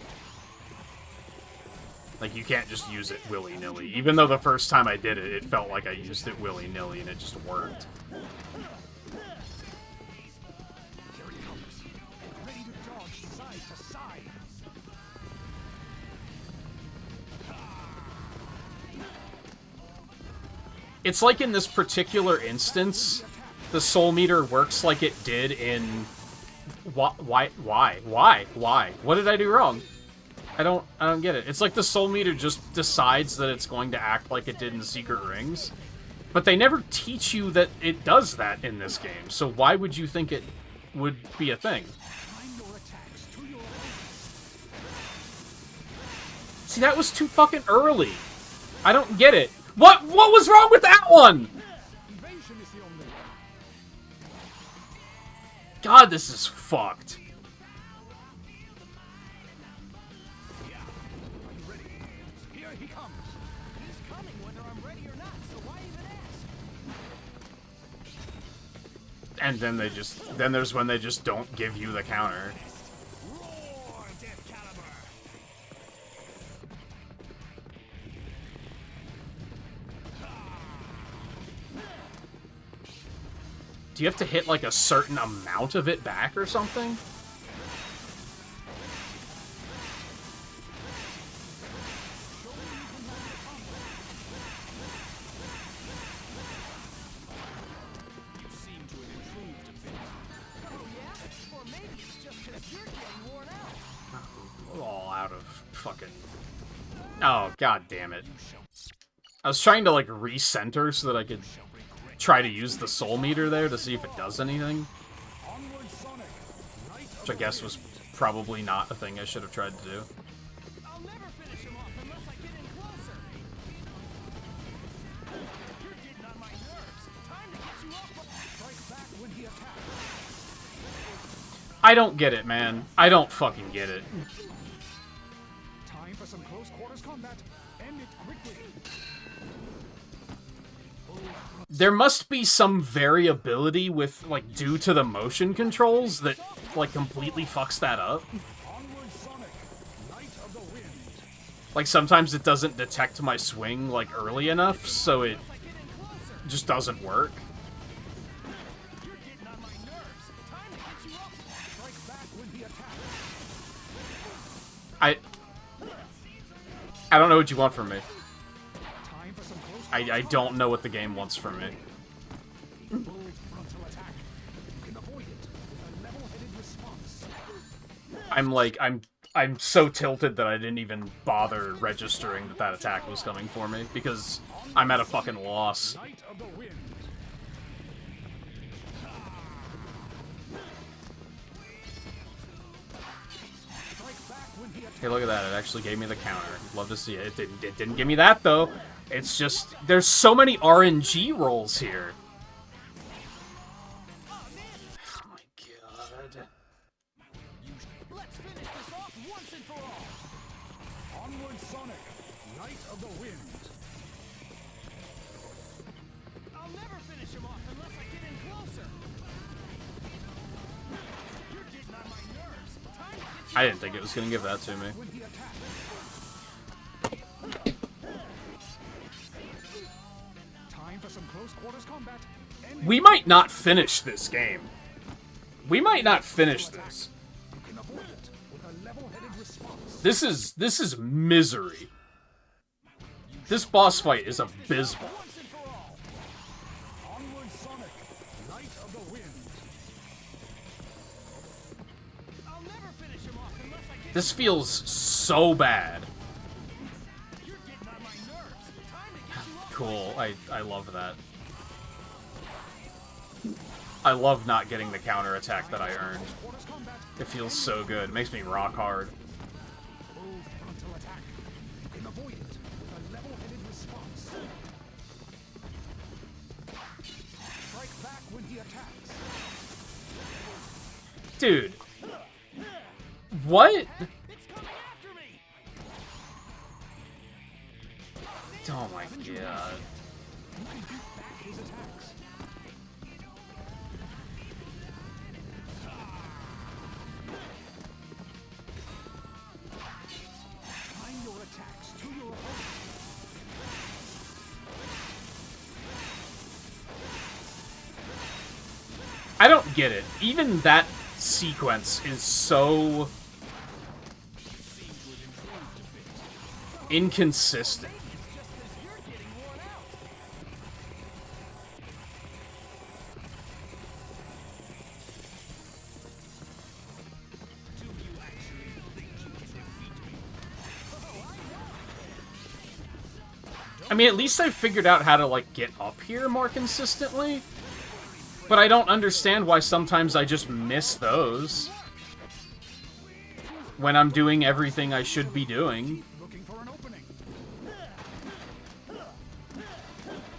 Like, you can't just use it willy-nilly. Even though the first time I did it, it felt like I used it willy-nilly and it just worked. Here it comes. Ready to dodge side to side. It's like in this particular instance, the soul meter works like it did in... Why? What did I do wrong? I don't get it. It's like the soul meter just decides that it's going to act like it did in Secret Rings. But they never teach you that it does that in this game, so why would you think it would be a thing? See, that was too fucking early. I don't get it. What was wrong with that one? God, this is fucked. And then then there's when they just don't give you the counter. Do you have to hit, like, a certain amount of it back or something? You seem to have improved a bit. Oh yeah? Or maybe it's just because you're getting worn out. All out of fucking... Oh, god damn it. I was trying to, like, recenter so that I could try to use the soul meter there to see if it does anything. Which I guess was probably not a thing I should have tried to do. I'll never finish him off unless I get in closer. You're getting on my nerves. Time to get you off. Strike back when he attacks. I don't get it, man. I don't fucking get it. Time for some close quarters combat. End it quickly. There must be some variability with, like, due to the motion controls that, like, completely fucks that up. Like, sometimes it doesn't detect my swing, like, early enough, so it just doesn't work. I don't know what you want from me. I don't know what the game wants from me. I'm so tilted that I didn't even bother registering that that attack was coming for me, because I'm at a fucking loss. Hey, look at that. It actually gave me the counter. Love to see it. It didn't give me that, though. It's just, there's so many RNG rolls here. Oh my god. Let's finish this off once and for all. Onward, Sonic, Knight of the Wind. I'll never finish him off unless I get in closer. You're getting on my nerves. Time to get you. I didn't think it was gonna give that to me. Time for some close quarters combat. We might not finish this game. We might not finish this. This is misery. This boss fight is abysmal. Onward, Sonic, Knight of the Wind. I'll never finish him off unless I get. This feels so bad. You're getting on my nerves. Time to get you off. Cool. I love that. I love not getting the counter attack that I earned. It feels so good. It makes me rock hard. Move frontal attack. You can avoid it with a level-headed response. Strike back when he attacks. Dude. What? It's coming after me. Oh my god. You can beat back his attacks. Time your attacks to your opponent. I don't get it. Even that sequence is so inconsistent. I mean, at least I figured out how to, like, get up here more consistently. But I don't understand why sometimes I just miss those when I'm doing everything I should be doing. Looking for an opening.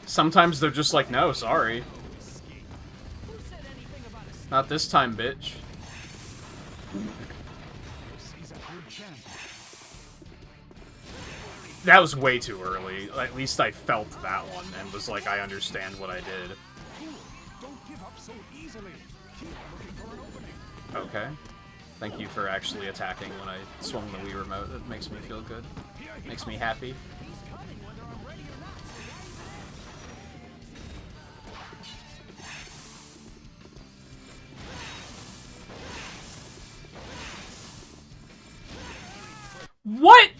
Sometimes they're just like, no, sorry. Not this time, bitch. He's a good chance. That was way too early. At least I felt that one and was like, I understand what I did. Don't give up so easily. Keep looking for an opening. Okay. Thank you for actually attacking when I swung the Wii remote. It makes me feel good. Makes me happy. What?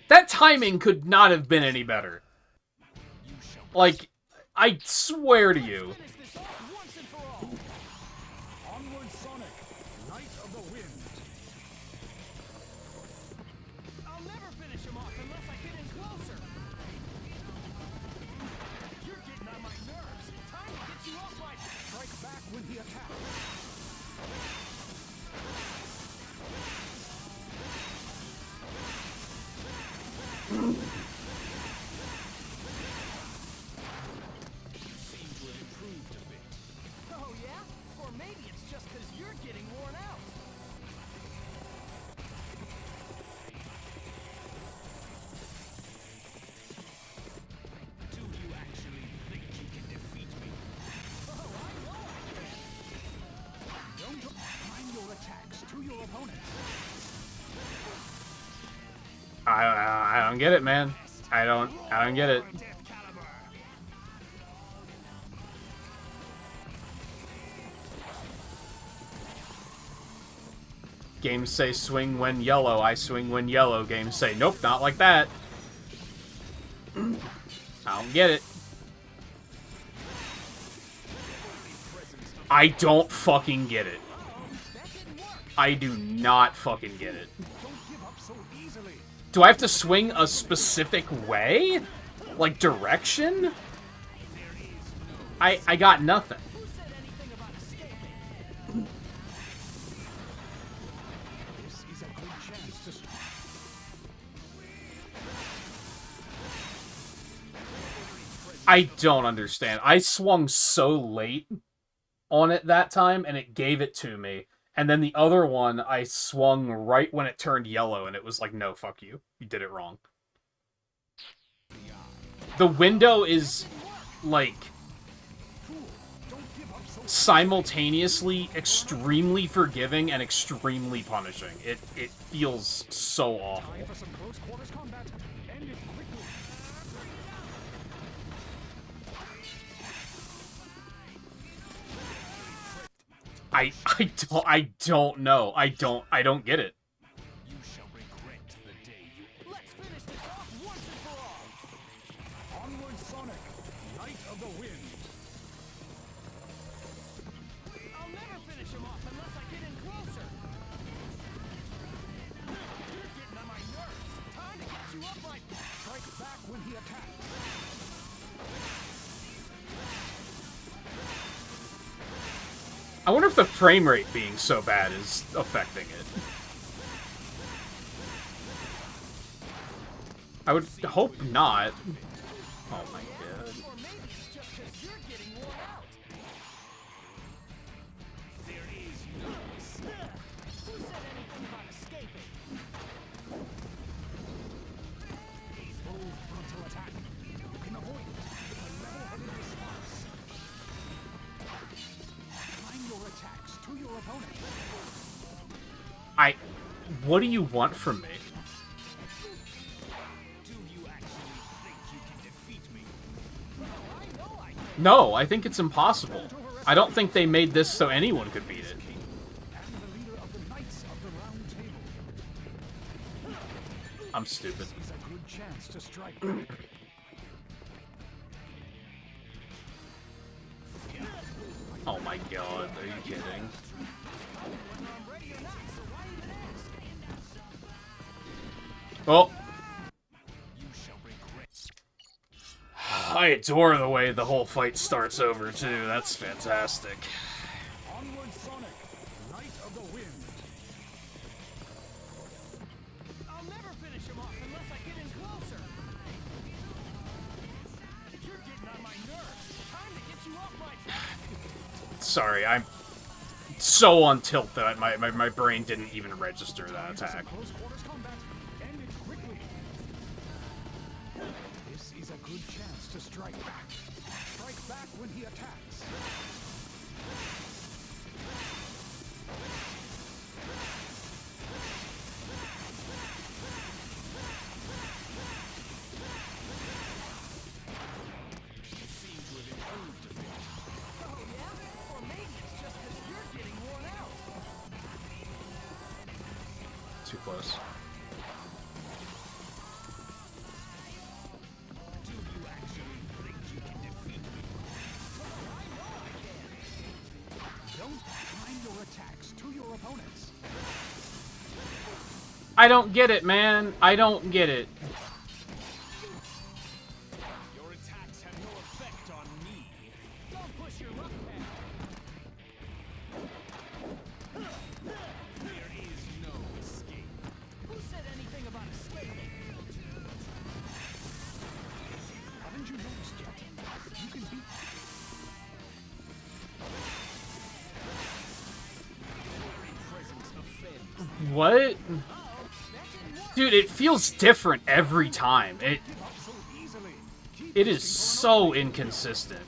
That timing could not have been any better. Like, I swear to you. Onward, Sonic, Knight of the Wind. I'll never finish him off unless I get in closer. You're getting on my nerves. Time to get you off my. Strike back when he attacks. Oh yeah? Or maybe it's just because you're getting worn out. Do you actually think you can defeat me? Oh, I know I can. Don't time your attacks to your opponent. I don't get it, man. I don't get it. Games say swing when yellow, I swing when yellow. Games say, nope, not like that. I don't get it. I don't fucking get it. I do not fucking get it. Do I have to swing a specific way? Like, direction? I got nothing. I don't understand. I swung so late on it that time, and it gave it to me. And then the other one, I swung right when it turned yellow, and it was like, no, fuck you. You did it wrong. The window is, like, simultaneously extremely forgiving and extremely punishing. It feels so awful. I don't know. I don't get it. You shall regret the day you... Let's finish this off once and for all! Onward, Sonic, Knight of the Wind. I'll never finish him off unless I get in closer. You're getting on my nerves. Time to get you up my... Strike back when he attacks. I wonder if the frame rate being so bad is affecting it. I would hope not. Oh my god. Or maybe it's just because you're getting worn out. There is no escape. Who said anything about escaping? Full frontal attack. You can avoid it with a level-headed response. Time your attacks to your opponent. What do you want from me? Do you actually think you can defeat me? I know I can. No, I think it's impossible. I don't think they made this so anyone could beat it. And the leader of the Knights of the Round Table. I'm stupid. This is a good chance to strike back. Oh my god, are you kidding? Oh. I adore the way the whole fight starts over, too. That's fantastic. Onward, Sonic, Knight of the Wind. I'll never finish him off unless I get in closer. You're getting on my nerves. Time to get you off my... Sorry, I'm so on tilt that my brain didn't even register that attack. Close quarters combat. End it quickly. This is a good chance to strike back. Strike back when he attacks. You seem to have improved a bit. Oh, yeah? Or maybe it's just because you're getting worn out. Too close. Do you actually think you can defeat me? I know I can. Don't time your attacks to your opponents. I don't get it, man. I don't get it. Your attacks have no effect on me. Don't push your luck pad. There is no escape. Who said anything about escaping? Haven't you noticed yet? You can beat... Very presence offends. What? Dude, it feels different every time. so easily. It is so inconsistent.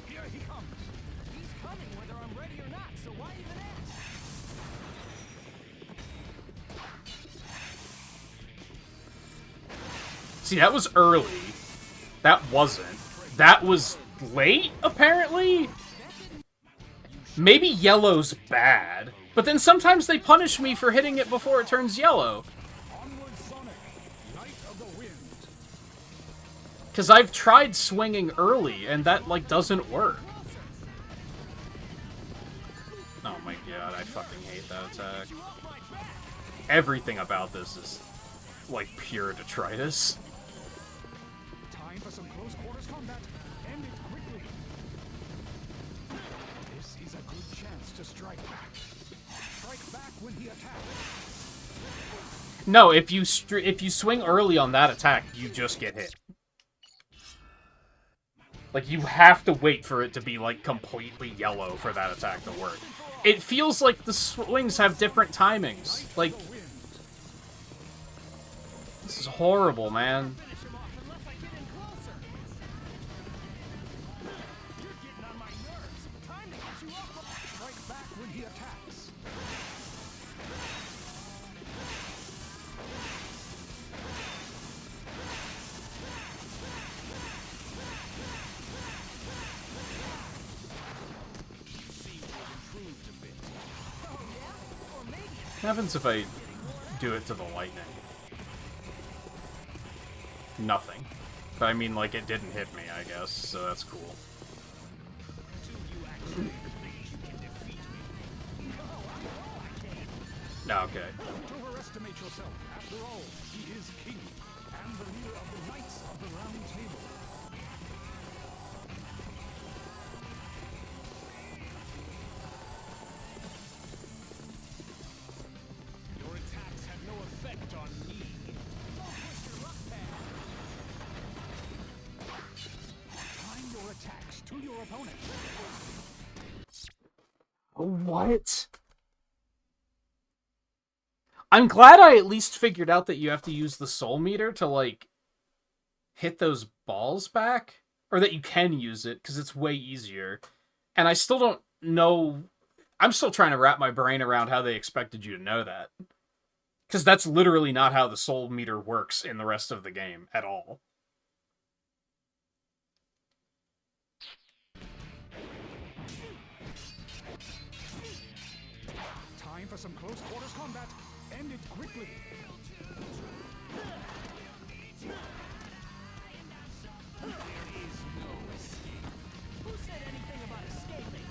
Here he comes. He's coming whether I'm ready or not, so why even ask? See, that was early. That wasn't. That was late, apparently? Maybe yellow's bad, but then sometimes they punish me for hitting it before it turns yellow. Onward, Sonic, Knight of the Wind. Because I've tried swinging early, and that, like, doesn't work. Oh my god, I fucking hate that attack. Everything about this is, like, pure detritus. Time for some close quarters combat. End it quickly. This is a good chance to strike back. Strike back when he attacks. No, if you swing early on that attack, you just get hit. Like, you have to wait for it to be, like, completely yellow for that attack to work. It feels like the swings have different timings. Like, this is horrible, man. Strike back when he attacks. What happens if I do it to the lightning? Nothing. But I mean, like, it didn't hit me, I guess, so that's cool. Okay. Don't overestimate yourself. After all, he is king and the leader of the Knights of the Round Table. Your attacks have no effect on me. Don't push your luck pad. Time your attacks to your opponent. What? I'm glad I at least figured out that you have to use the soul meter to, like, hit those balls back. Or that you can use it, because it's way easier. And I still don't know... I'm still trying to wrap my brain around how they expected you to know that. Because that's literally not how the soul meter works in the rest of the game, at all. Time for some close quarters combat. End it quickly. There is no escape. Who said anything about escaping?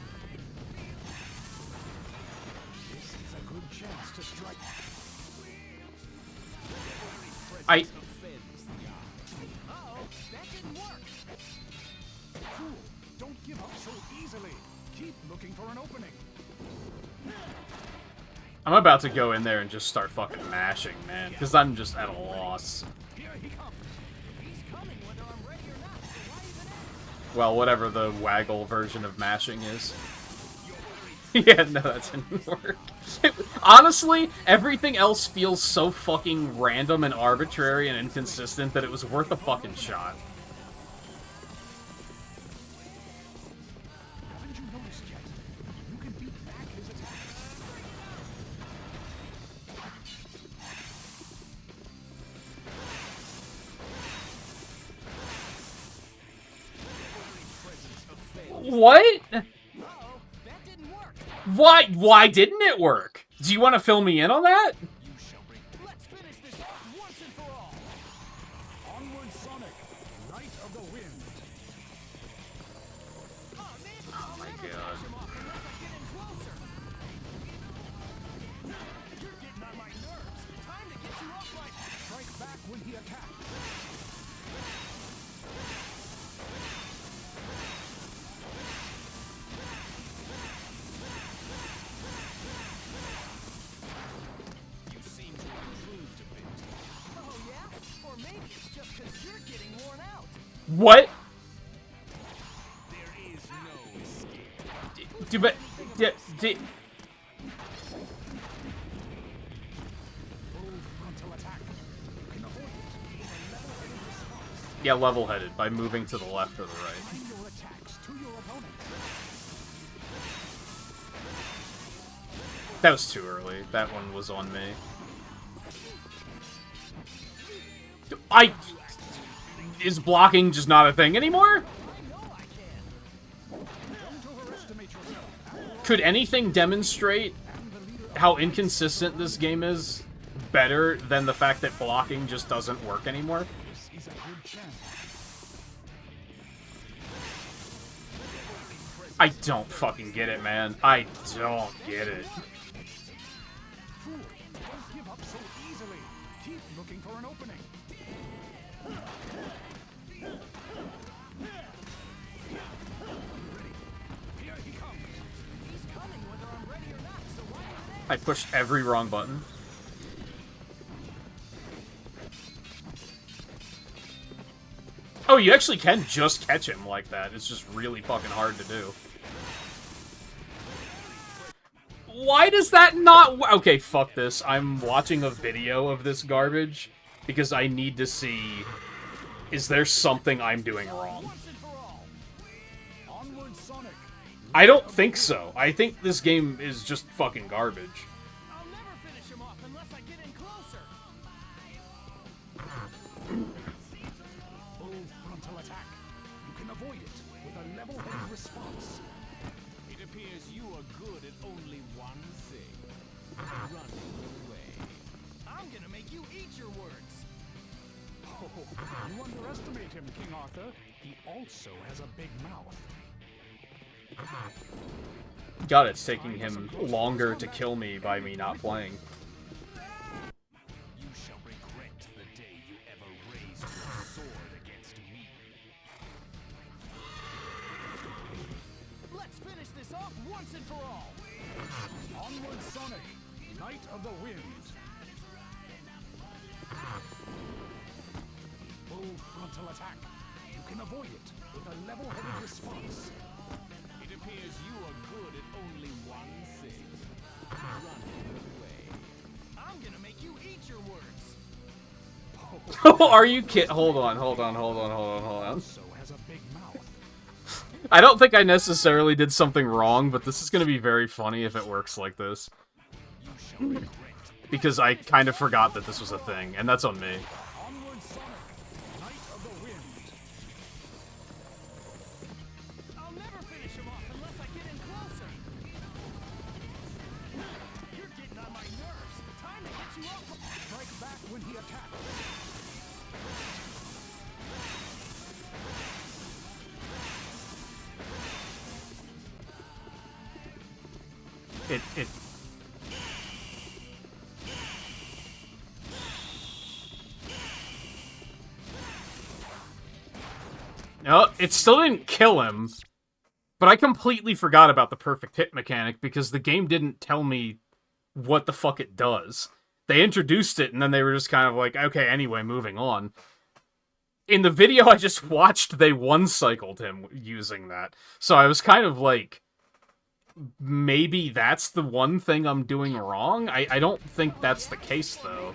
This is a good chance to strike. Uh-oh, that didn't work. Fool, don't give up so easily. Keep looking for an opening. I'm about to go in there and just start fucking mashing, man. Because I'm just at a loss. Here he comes. He's coming whether I'm ready or not, so why even ask? Well, whatever the waggle version of mashing is. Yeah, no, that didn't work. Honestly, everything else feels so fucking random and arbitrary and inconsistent that it was worth a fucking shot. Haven't you noticed yet? You can beat back his attacks. What? Uh-oh, that didn't work. Why didn't it work? Do you want to fill me in on that? You shall bring. Let's finish this off once and for all. Onward, Sonic, Knight of the Wind. Oh, man, Oh my god. him off unless I get in closer. You're getting on my nerves. Time to get you off my... Strike back when he attacks. You seem to have improved a bit. Oh, yeah? Or maybe it's just because you're getting worn out. What? There is no escape. Bold frontal attack. You can avoid it with a level-headed response. Yeah, level-headed, by moving to the left or the right. Time your attacks to your opponent. That was too early. That one was on me. Is blocking just not a thing anymore? I know I can. Don't overestimate yourself. After all, Could anything demonstrate how inconsistent this game is better than the fact that blocking just doesn't work anymore? I don't fucking get it, man. I don't get it. Don't give up so easily. Keep looking for an opening. Here he comes. He's coming whether I'm ready or not, so why not? I pushed every wrong button. Oh, you actually can just catch him like that. It's just really fucking hard to do. Why does that not... Okay, fuck this. I'm watching a video of this garbage because I need to see... Is there something I'm doing wrong? I don't think so. I think this game is just fucking garbage. I'll never finish him off unless I get in closer. Full frontal attack. You can avoid it with a level-headed response. It appears you are good at only one thing. Running away. I'm gonna make you eat your words. Oh, you underestimate him, King Arthur. He also has a big mouth. God, it's taking him longer to kill me by me not playing. You shall regret the day you ever raised your sword against me. Let's finish this off once and for all. Onward, Sonic, Knight of the Wind. Full frontal attack. You can avoid it with a level-headed response. It appears you are good at only one thing. Running away. I'm gonna make you eat your words. Are you kidding? Hold on. Also has a big mouth. I don't think I necessarily did something wrong, but this is going to be very funny if it works like this. Because I kind of forgot that this was a thing, and that's on me. Onward, Sonic, Knight of the Wind. I'll never finish him off unless I get in closer. You're getting on my nerves. Time to get you up. Strike back when he attacks. It... No, it still didn't kill him, but I completely forgot about the perfect hit mechanic because the game didn't tell me what the fuck it does. They introduced it, and then they were just kind of like, okay, anyway, moving on. In the video I just watched, they one-cycled him using that. So I was kind of like, maybe that's the one thing I'm doing wrong? I don't think that's the case, though.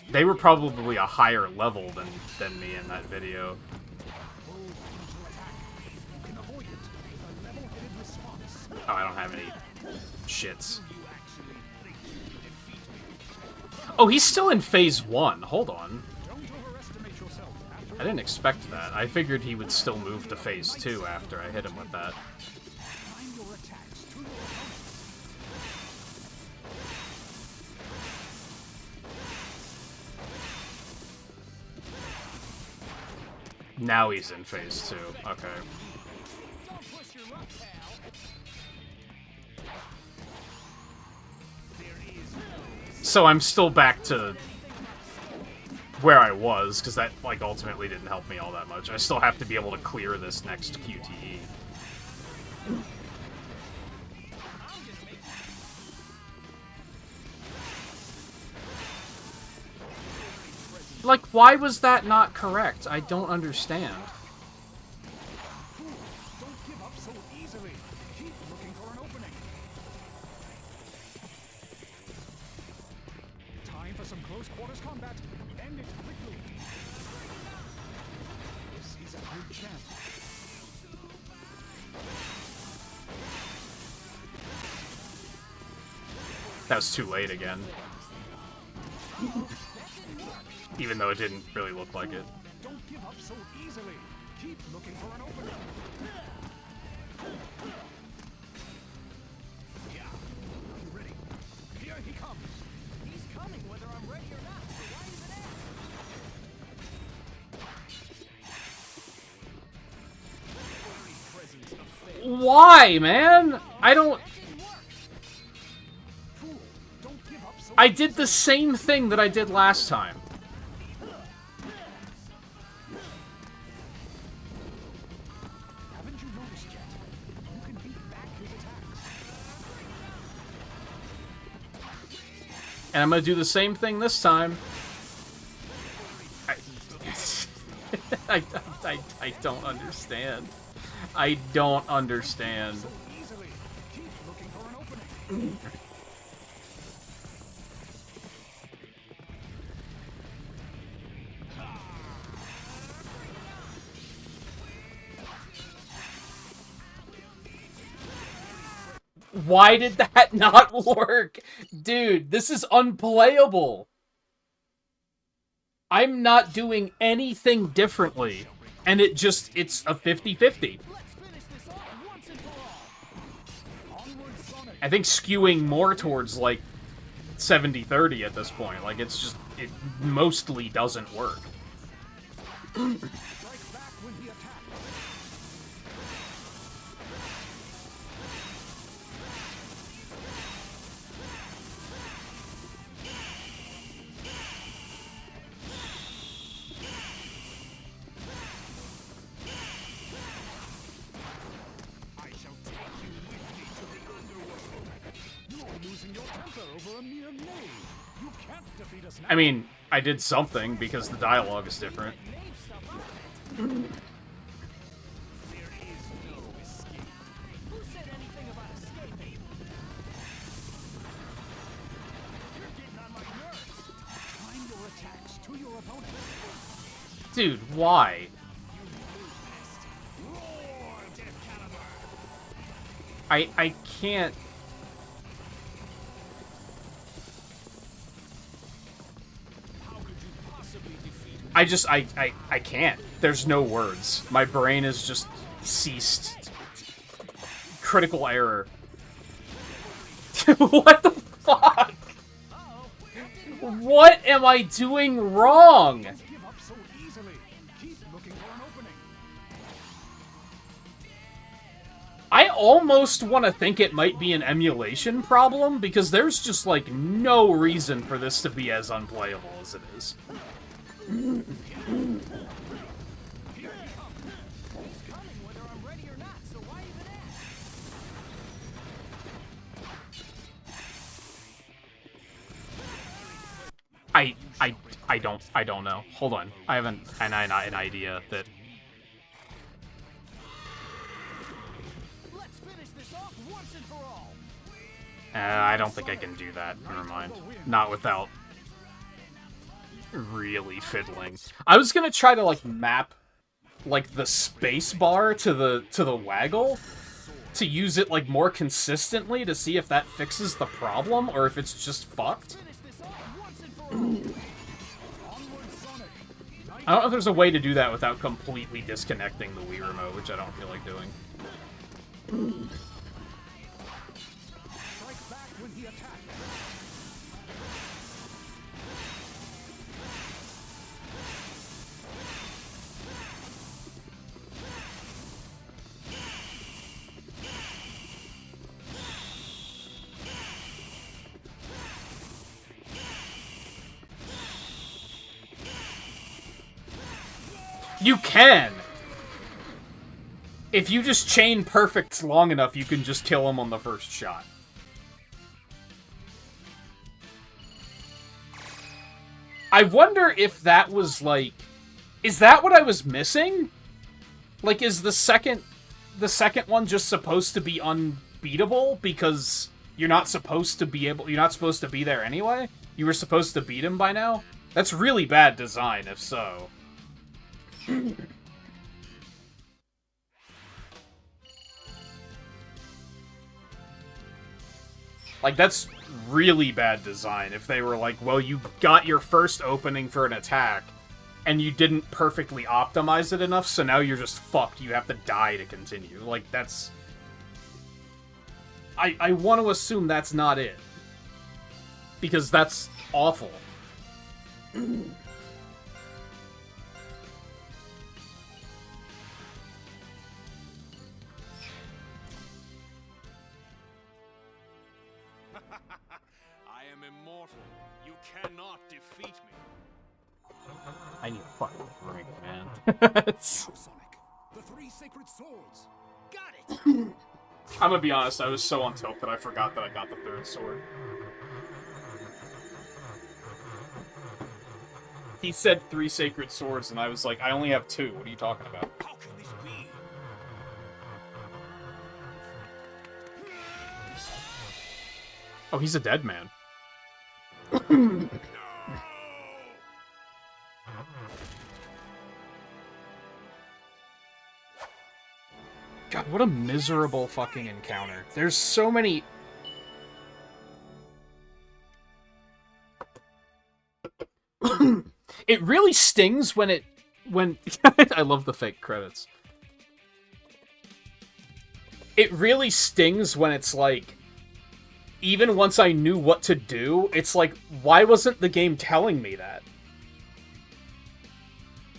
They were probably a higher level than me in that video. Oh, I don't have any shits. Oh, he's still in phase 1. Hold on. I didn't expect that. I figured he would still move to phase 2 after I hit him with that. Now he's in phase 2. Okay. So I'm still back to where I was, because that, like, ultimately didn't help me all that much. I still have to be able to clear this next QTE. Like, why was that not correct? I don't understand. Don't give up so easily. Keep looking for an opening. Time for some close quarters combat. End it quickly. This is a good chance. That was too late again. Even though it didn't really look like it. Don't give up so easily. Keep looking for an opening. Why, man? I don't... I did the same thing that I did last time. Haven't you noticed yet? You can beat back his attacks. And I'm gonna do the same thing this time. I don't understand. I don't understand. So easily. Keep looking for an opening. Why did that not work? Dude, this is unplayable. I'm not doing anything differently. And it's a 50-50. I think skewing more towards, like, 70-30 at this point. Like, it mostly doesn't work. I mean, I did something because the dialogue is different. Dude, why? I can't... I can't. There's no words. My brain is just ceased. Critical error. What the fuck? What am I doing wrong? I almost want to think it might be an emulation problem, because there's just, like, no reason for this to be as unplayable as it is. I don't know. Hold on. I have an idea that... I don't think I can do that. Never mind. Not without really fiddling. I was gonna try to, like, map, like, the space bar to the waggle to use it, like, more consistently to see if that fixes the problem or if it's just fucked. I don't know if there's a way to do that without completely disconnecting the Wii Remote, which I don't feel like doing. You can! If you just chain perfects long enough, you can just kill him on the first shot. I wonder if that was, like... Is that what I was missing? Like, is the second one just supposed to be unbeatable? Because you're not supposed to be there anyway? You were supposed to beat him by now? That's really bad design, if so. Like, that's really bad design if they were like, well, you got your first opening for an attack, and you didn't perfectly optimize it enough, so now you're just fucked. You have to die to continue. Like, that's... I want to assume that's not it. Because that's awful. cannot defeat me. I need a fucking drink, man. Now, Sonic, the 3 sacred swords. Got it! I'm gonna be honest, I was so on tilt that I forgot that I got the 3rd sword. He said 3 sacred swords, and I was like, I only have 2. What are you talking about? How can this be? Oh, he's a dead man. God, what a miserable fucking encounter. There's so many... It really stings when it... I love the fake credits. It really stings when it's like... Even once I knew what to do, it's like, why wasn't the game telling me that?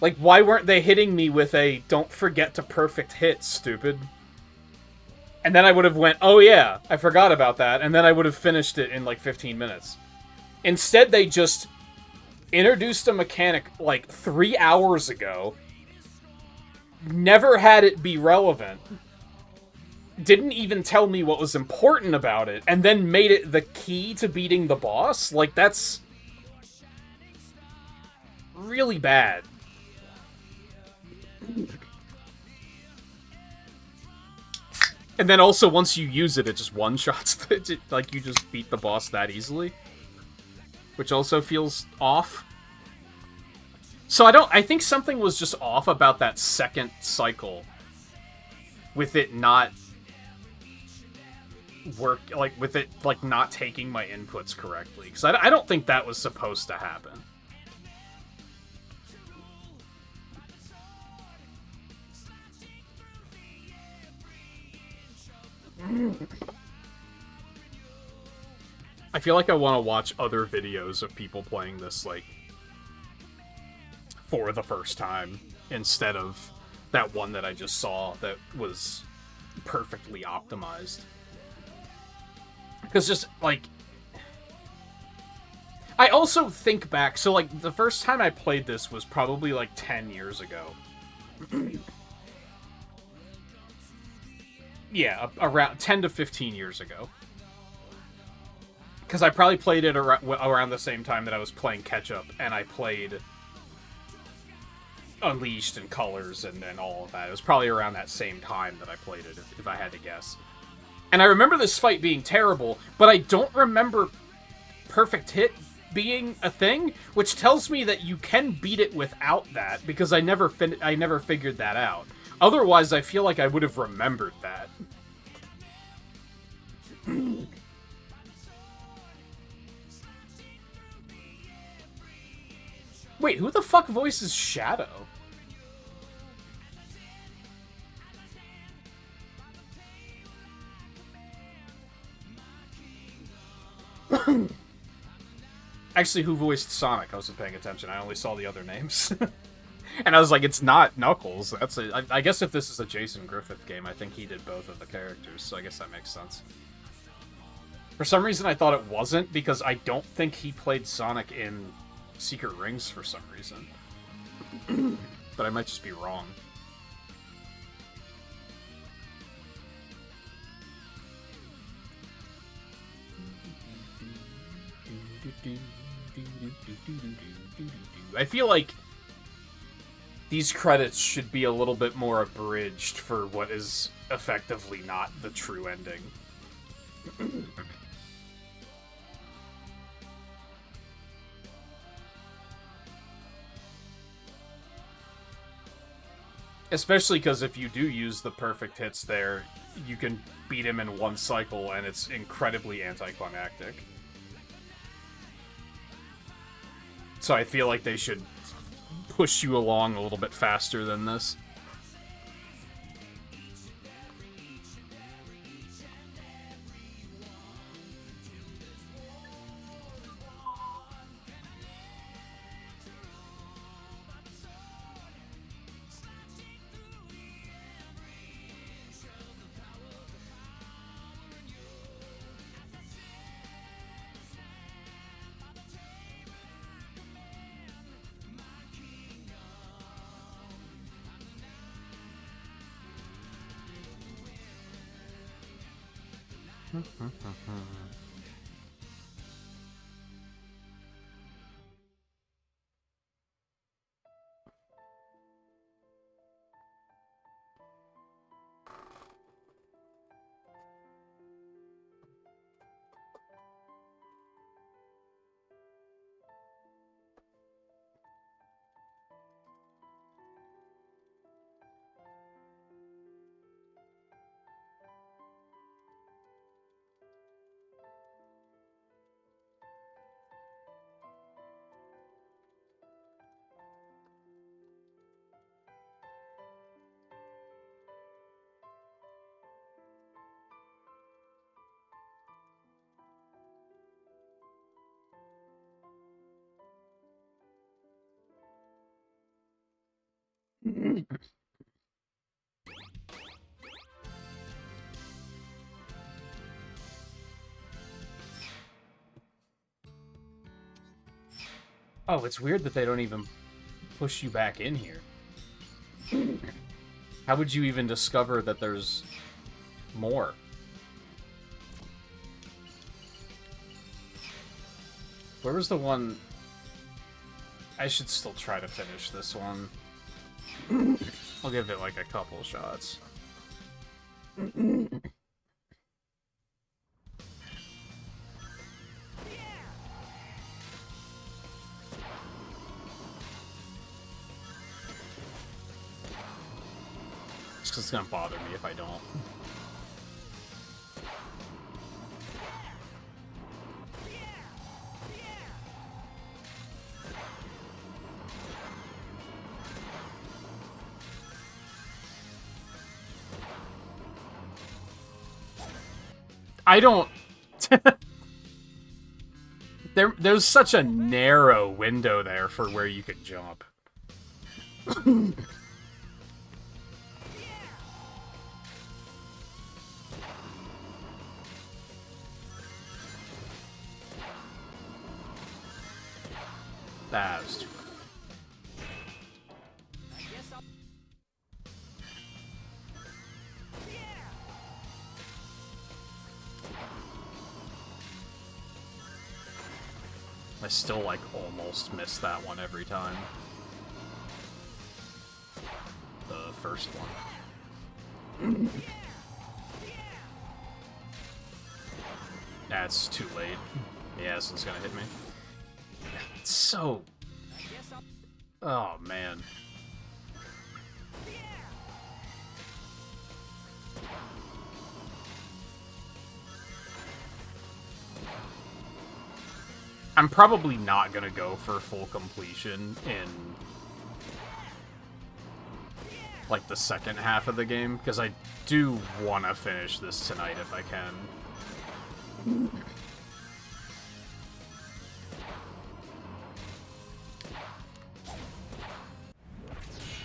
Like, why weren't they hitting me with a, don't forget to perfect hit, stupid? And then I would have went, oh yeah, I forgot about that, and then I would have finished it in like 15 minutes. Instead, they just introduced a mechanic like 3 hours ago, never had it be relevant, didn't even tell me what was important about it, and then made it the key to beating the boss? Like, that's really bad. And then also, once you use it, it just one-shots. Like, you just beat the boss that easily. Which also feels off. So I think something was just off about that second cycle. With it not with it, like, not taking my inputs correctly. Because I don't think that was supposed to happen. I feel like I want to watch other videos of people playing this, like, for the first time, instead of that one that I just saw that was perfectly optimized. Because just, like... I also think back, so, like, the first time I played this was probably, like, 10 years ago. Yeah, around 10 to 15 years ago. Because I probably played it around the same time that I was playing Ketchup, and I played Unleashed and Colors and all of that. It was probably around that same time that I played it, if I had to guess. And I remember this fight being terrible, but I don't remember Perfect Hit being a thing, which tells me that you can beat it without that, because I never figured that out. Otherwise, I feel like I would have remembered that. Wait, who the fuck voices Shadow? Actually, who voiced Sonic? I wasn't paying attention. I only saw the other names. And I was like, it's not Knuckles. I guess if this is a Jason Griffith game, I think he did both of the characters, so I guess that makes sense. For some reason, I thought it wasn't, because I don't think he played Sonic in Secret Rings for some reason. But I might just be wrong. I feel like these credits should be a little bit more abridged for what is effectively not the true ending. Especially because if you do use the perfect hits there, you can beat him in one cycle, and it's incredibly anticlimactic. So I feel like they should push you along a little bit faster than this. Oh, it's weird that they don't even push you back in here. How would you even discover that there's more? Where was the one? I should still try to finish this one. I'll give it like a couple shots. Just 'cause it's gonna bother me if I don't. I don't... There's such a narrow window there for where you could jump. That was too bad. I still, like, almost miss that one every time. The first one. That's too late. Yeah, this one's gonna hit me. It's so... Oh, man. I'm probably not gonna go for full completion in, like, the second half of the game, because I do want to finish this tonight if I can.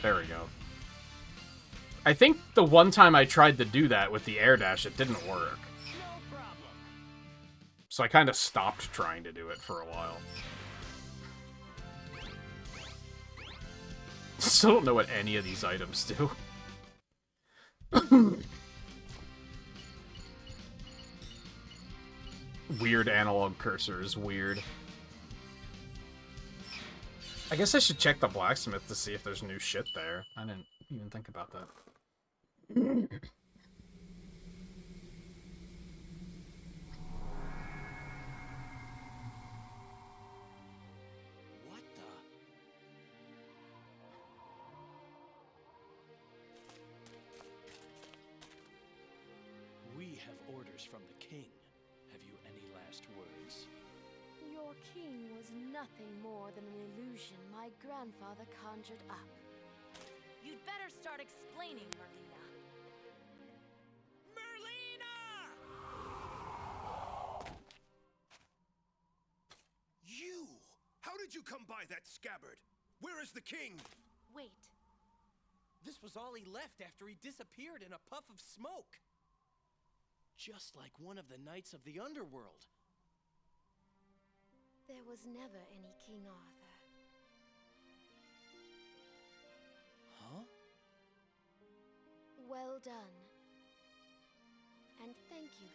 There we go. I think the one time I tried to do that with the air dash, it didn't work. So I kind of stopped trying to do it for a while. Still don't know what any of these items do. Weird analog cursor is weird. I guess I should check the blacksmith to see if there's new shit there. I didn't even think about that. We have orders from the king. Have you any last words? Your king was nothing more than an illusion my grandfather conjured up. You'd better start explaining, Merlina. You! How did you come by that scabbard? Where is the king? Wait. This was all he left after he disappeared in a puff of smoke. Just like one of the knights of the underworld. There was never any King Arthur. Huh? Well done. And thank you,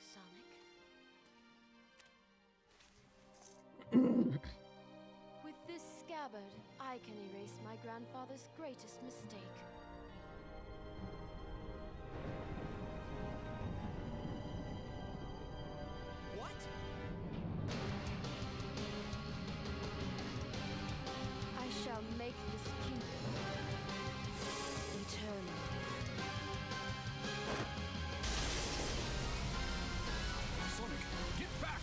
Sonic. With this scabbard, I can erase my grandfather's greatest mistake. What? I shall make this kingdom eternal. Sonic, get back!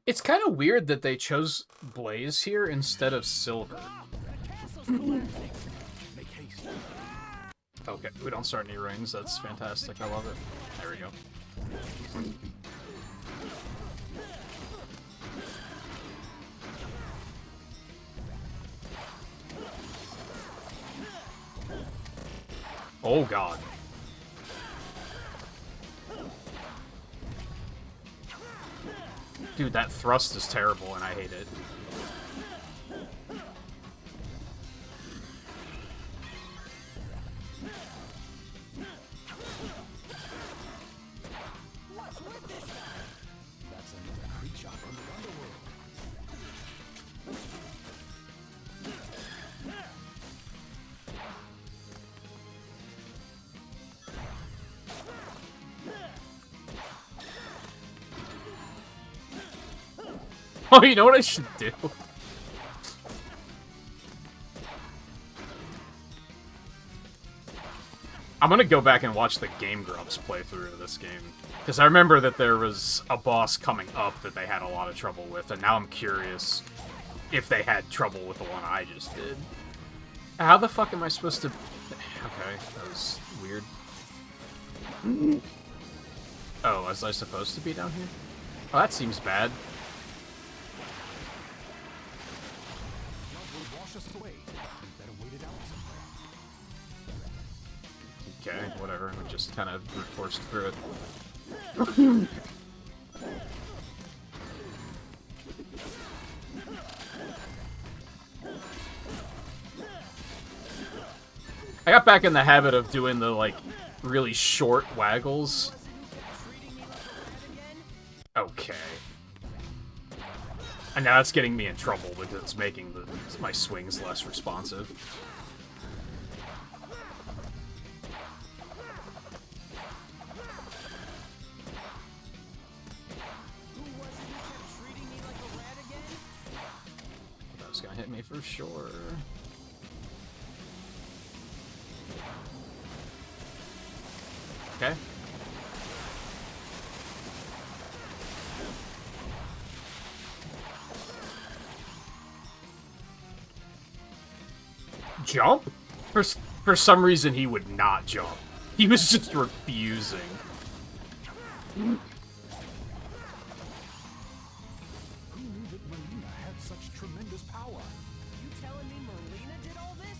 It's kind of weird that they chose Blaze here instead of Silver. Okay, we don't start any rings. That's fantastic. I love it. There we go. Oh god. Dude, that thrust is terrible and I hate it. What's with this guy? That's another creature from the underworld. Oh, you know what I should do? I'm gonna go back and watch the Game Grumps playthrough of this game. Because I remember that there was a boss coming up that they had a lot of trouble with, and now I'm curious if they had trouble with the one I just did. How the fuck am I supposed to... Okay, that was weird. Oh, was I supposed to be down here? Oh, that seems bad. Okay, whatever. We just kind of brute forced through it. I got back in the habit of doing the, like, really short waggles. Okay. And now that's getting me in trouble because it's making my swings less responsive. That was gonna hit me for sure. Okay. Jump? For some reason, he would not jump. He was just refusing. Who knew that Melina had such tremendous power? You telling me Merlina did all this?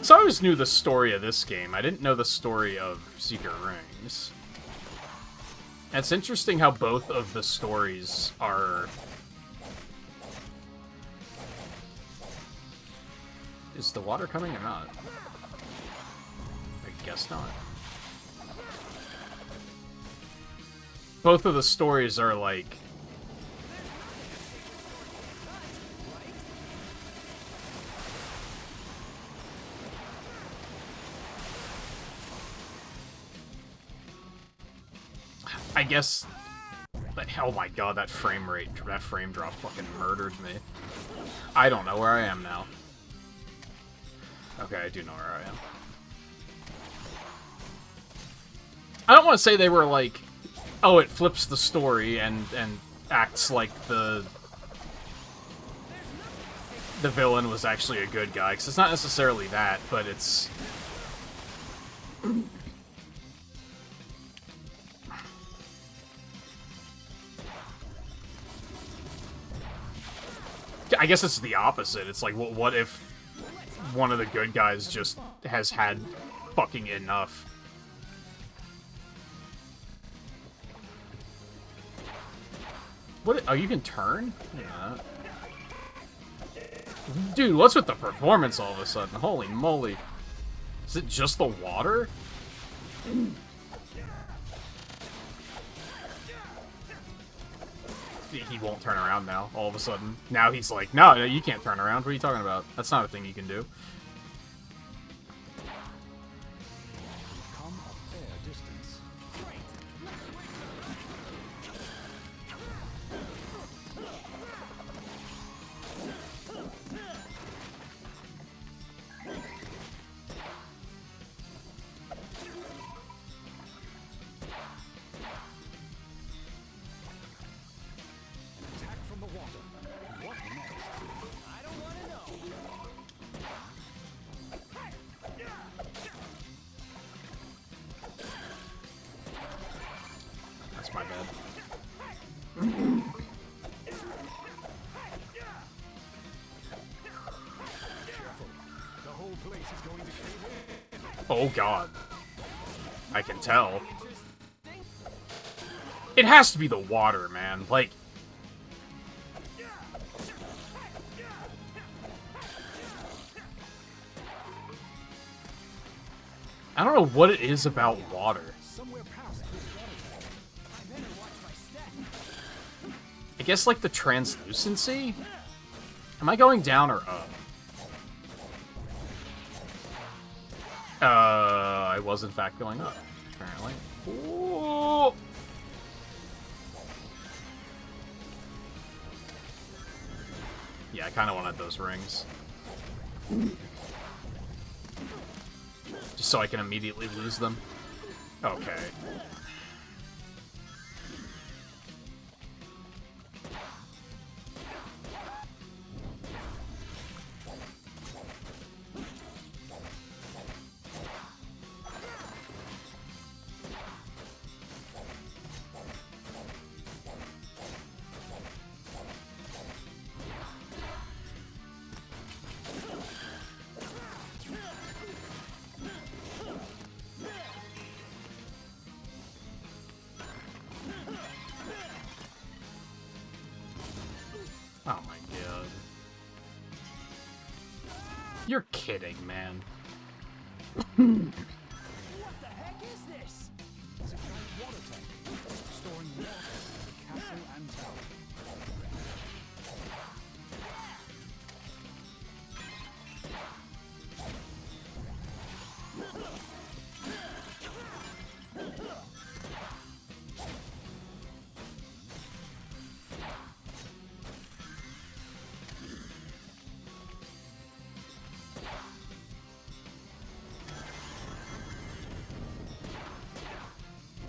So I always knew the story of this game. I didn't know the story of Secret Rings. And it's interesting how both of the stories are... Is the water coming or not? I guess not. Both of the stories are like... I guess... Oh my god, that frame drop fucking murdered me. I don't know where I am now. Okay, I do know where I am. I don't want to say they were like, oh, it flips the story and acts like the villain was actually a good guy, because it's not necessarily that, but it's... I guess it's the opposite. It's like, what if one of the good guys just has had fucking enough? What? Oh, you can turn? Yeah. Dude, what's with the performance all of a sudden? Holy moly. Is it just the water? He won't turn around now, all of a sudden. Now he's like, no, you can't turn around. What are you talking about? That's not a thing you can do. Come a fair distance. Attack from the water. What next? I don't want to know. That's my bad. The whole place is going to cave in. Oh god. I can tell. It has to be the water, man. Like... I don't know what it is about water. Somewhere past this waterfall. I better watch my step. I guess, like, the translucency? Am I going down or up? I was, in fact, going up, apparently. Ooh. Yeah, I kind of wanted those rings. Just so I can immediately lose them. Okay. Oh my god. You're kidding, man. What the heck is this? It's a giant water tank, storing water for the castle and tower.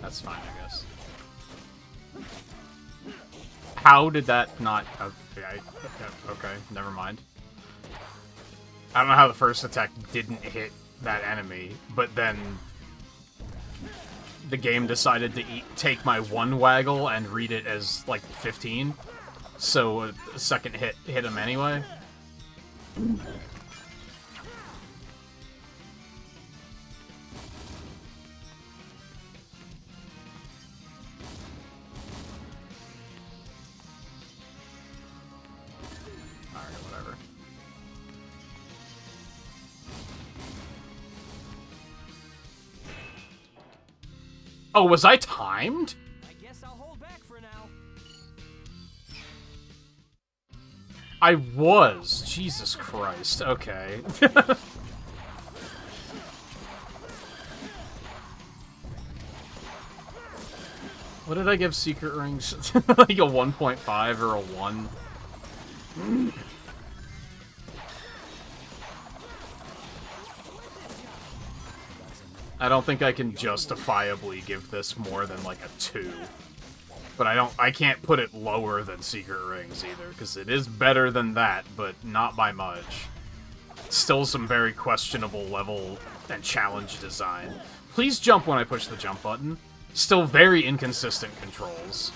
That's fine, I guess. How did that not... Okay, okay, never mind. I don't know how the first attack didn't hit that enemy, but then the game decided to take my one waggle and read it as, like, 15. So a second hit him anyway. Oh, was I timed? I guess I'll hold back for now. I was. Jesus Christ. Okay. What did I give Secret Rings? Like a 1.5 or a 1? I don't think I can justifiably give this more than like a 2. But I can't put it lower than Secret Rings either, because it is better than that, but not by much. Still some very questionable level and challenge design. Please jump when I push the jump button. Still very inconsistent controls.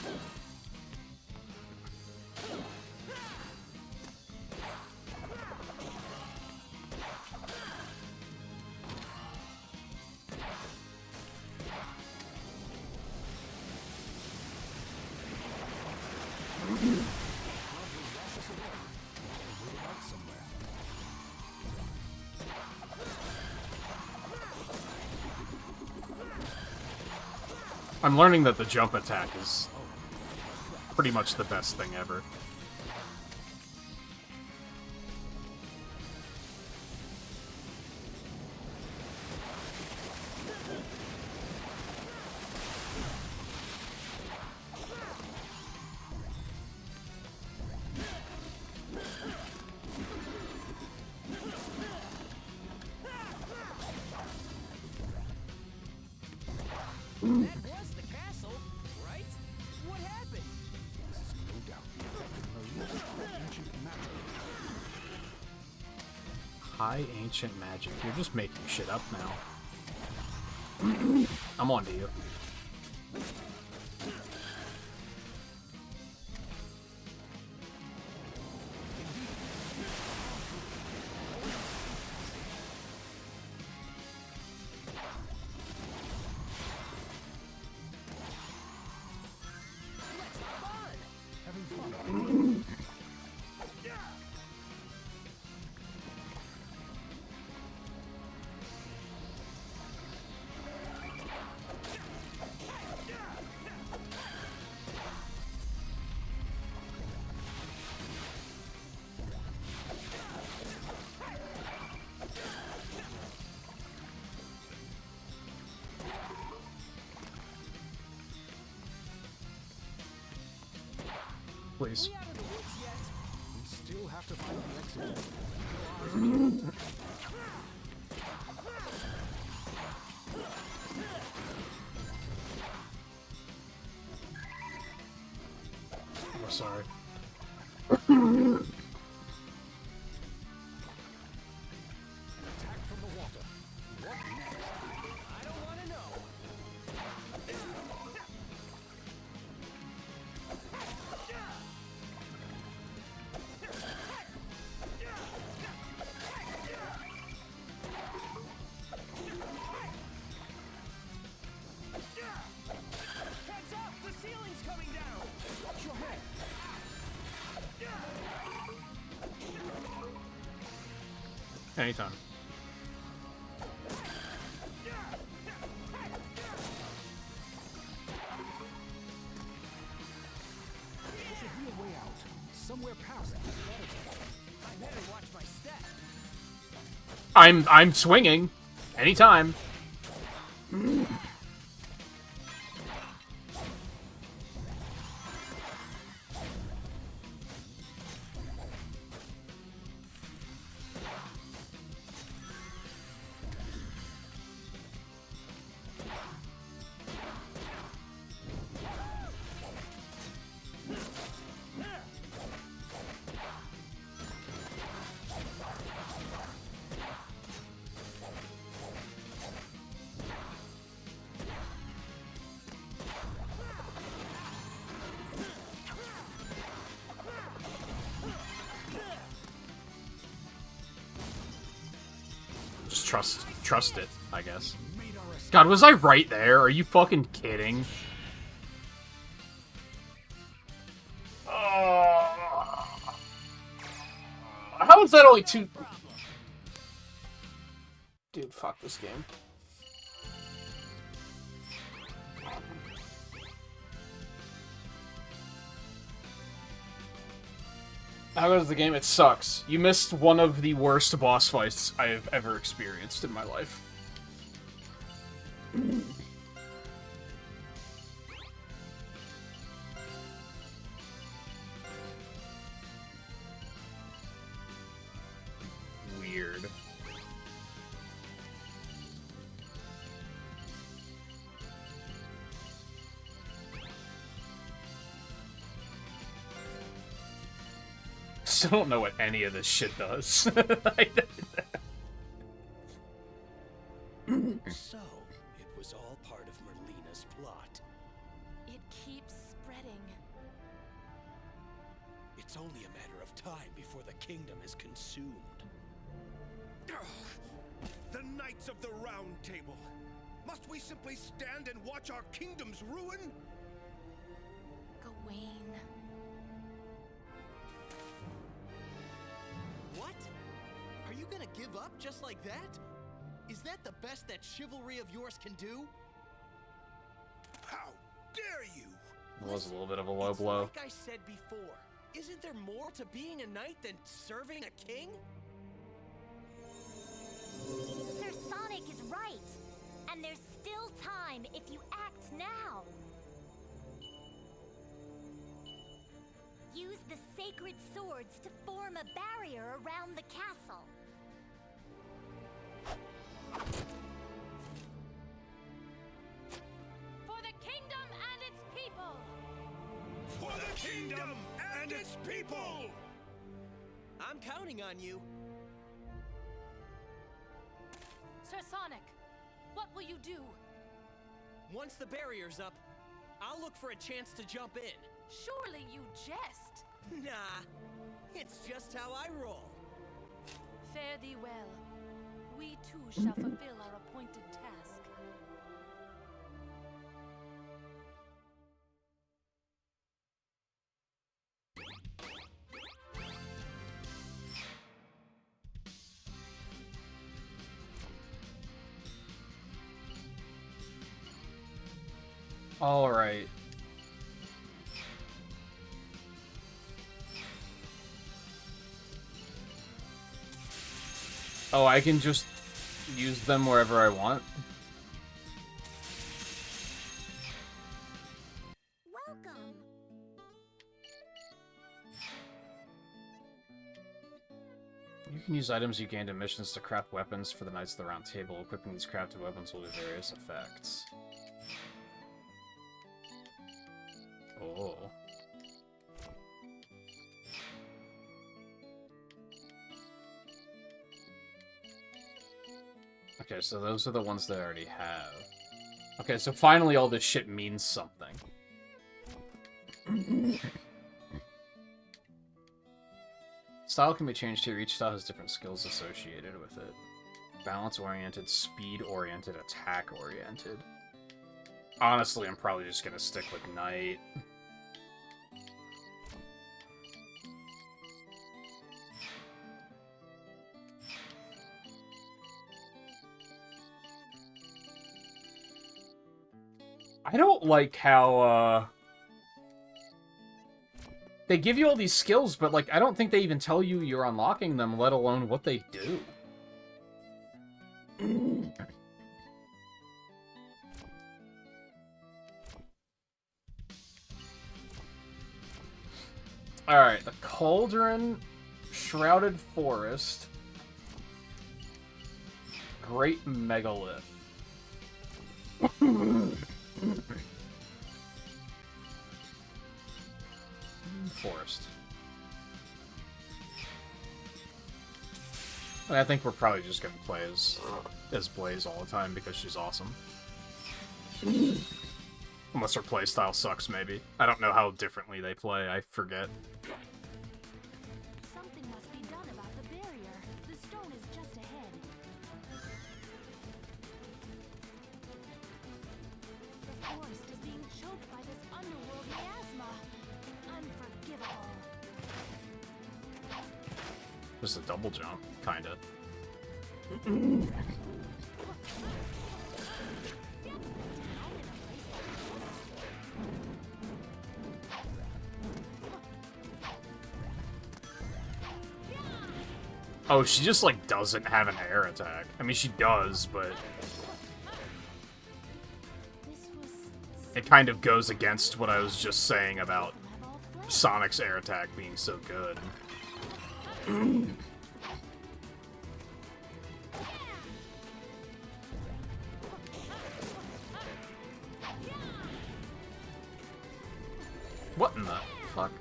I'm learning that the jump attack is pretty much the best thing ever. That was the castle, right? What happened? This is no doubt the effect of Marie's ancient magic. High ancient magic. You're just making shit up now. I'm on to you. Please. We still have to find the exit. Oh, sorry. Attack from the water. What next? I don't want to know. Heads up! The ceiling's coming down! Watch your head! Anytime. There should be a way out. Somewhere past this water. I better watch my step. I'm swinging. Anytime. Just trust it, I guess. God, was I right there? Are you fucking kidding? How is that only 2? Dude, fuck this game. How good is the game? It sucks. You missed one of the worst boss fights I have ever experienced in my life. still don't know what any of this shit does. So, it was all part of Merlina's plot. It keeps spreading. It's only a matter of time before the kingdom is consumed. The Knights of the Round Table. Must we simply stand and watch our kingdom's ruin? Gawain. What? Are you gonna give up just like that? Is that the best that chivalry of yours can do? How dare you! It was a little bit of a low It's blow. like I said before, isn't there more to being a knight than serving a king? Sir Sonic is right. And there's still time if you act now. Use the sacred swords to form a barrier around the castle. For the kingdom and its people! For the kingdom and its people! I'm counting on you. Sir Sonic, what will you do? Once the barrier's up, I'll look for a chance to jump in. Surely you jest. Nah, it's just how I roll. Fare thee well. We too shall fulfill our appointed task. All right. Oh, I can just use them wherever I want. Welcome. You can use items you gained in missions to craft weapons for the Knights of the Round Table. Equipping these crafted weapons will do various effects. Oh. Okay, so those are the ones that I already have. Okay, so finally all this shit means something. Style can be changed here. Each style has different skills associated with it. Balance-oriented, speed-oriented, attack-oriented. Honestly, I'm probably just gonna stick with Knight. I don't like how, they give you all these skills, but, like, I don't think they even tell you you're unlocking them, let alone what they do. Alright, the Cauldron, Shrouded Forest, Great Megalith. Forest. I think we're probably just gonna play as Blaze all the time because she's awesome. Unless her playstyle sucks, maybe. I don't know how differently they play, I forget. Something must be done about the barrier. The stone is just ahead. The forest is being choked by this underworld miasma. Unforgivable. Just a double jump, kinda. Oh, she just, like, doesn't have an air attack. I mean, she does, but it kind of goes against what I was just saying about Sonic's air attack being so good. What in the fuck?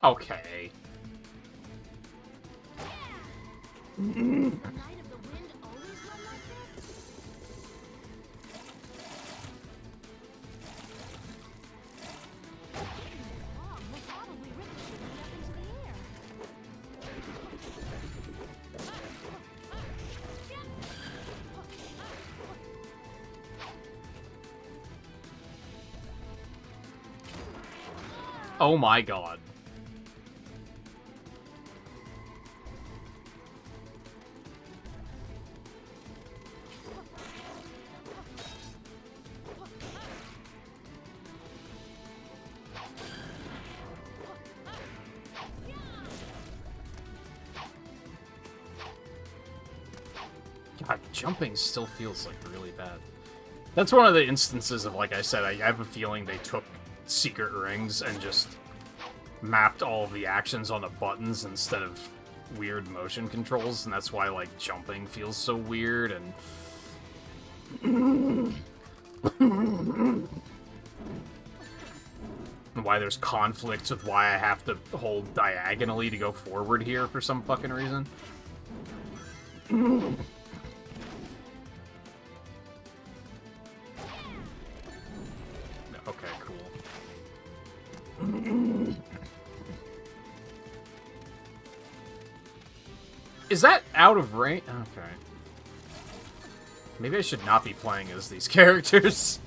Okay. The Knight of the Wind always run like this? This bomb will probably ricochet me up into the air. Oh my god. God, jumping still feels like really bad. That's one of the instances of, like I said, I have a feeling they took secret rings and just mapped all of the actions onto buttons instead of weird motion controls, and that's why, like, jumping feels so weird, and why there's conflicts with why I have to hold diagonally to go forward here for some fucking reason. Okay, cool. Is that out of range? Okay. Maybe I should not be playing as these characters.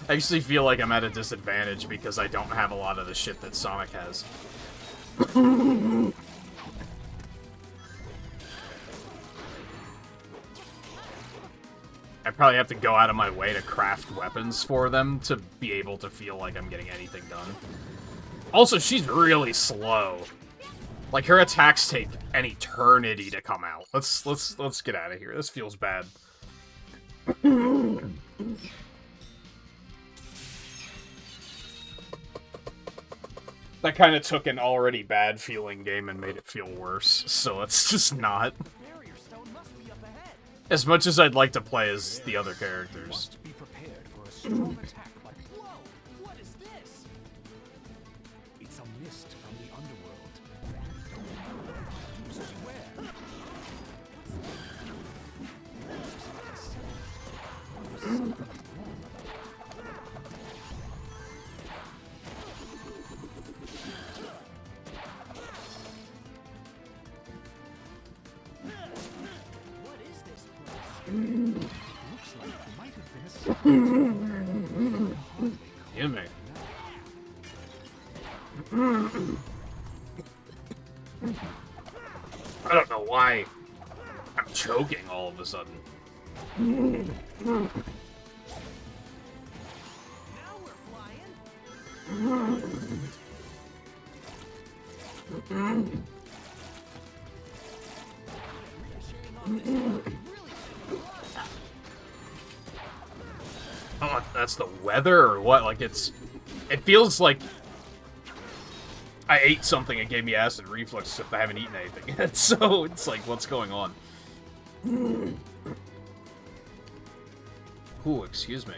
I actually feel like I'm at a disadvantage because I don't have a lot of the shit that Sonic has. I probably have to go out of my way to craft weapons for them to be able to feel like I'm getting anything done. Also, she's really slow. Like, her attacks take an eternity to come out. Let's get out of here. This feels bad. That kind of took an already bad feeling game and made it feel worse, so let's just not. As much as I'd like to play as the other characters. Be prepared for a strong attack like... Whoa! What is this? It's a mist from the underworld. Beware. Looks like it might have been a Give me. I don't know why I'm choking all of a sudden. Now we're flying. Oh, that's the weather or what? Like, it feels like I ate something and gave me acid reflux except I haven't eaten anything yet. So it's like, what's going on? Ooh, excuse me.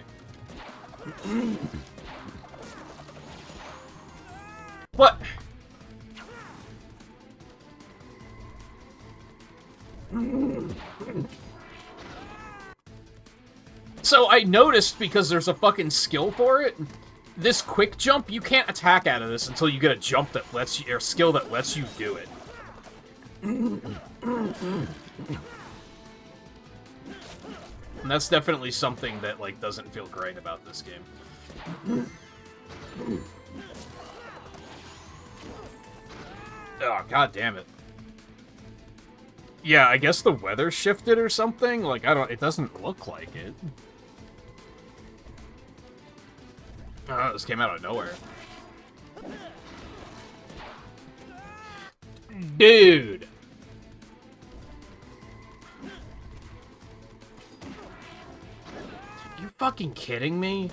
What? So I noticed, because there's a fucking skill for it, this quick jump, you can't attack out of this until you get a jump that lets you, or skill that lets you do it. And that's definitely something that, like, doesn't feel great about this game. Oh, god damn it. Yeah, I guess the weather shifted or something? Like, it doesn't look like it. Oh, this came out of nowhere. Dude! You fucking kidding me?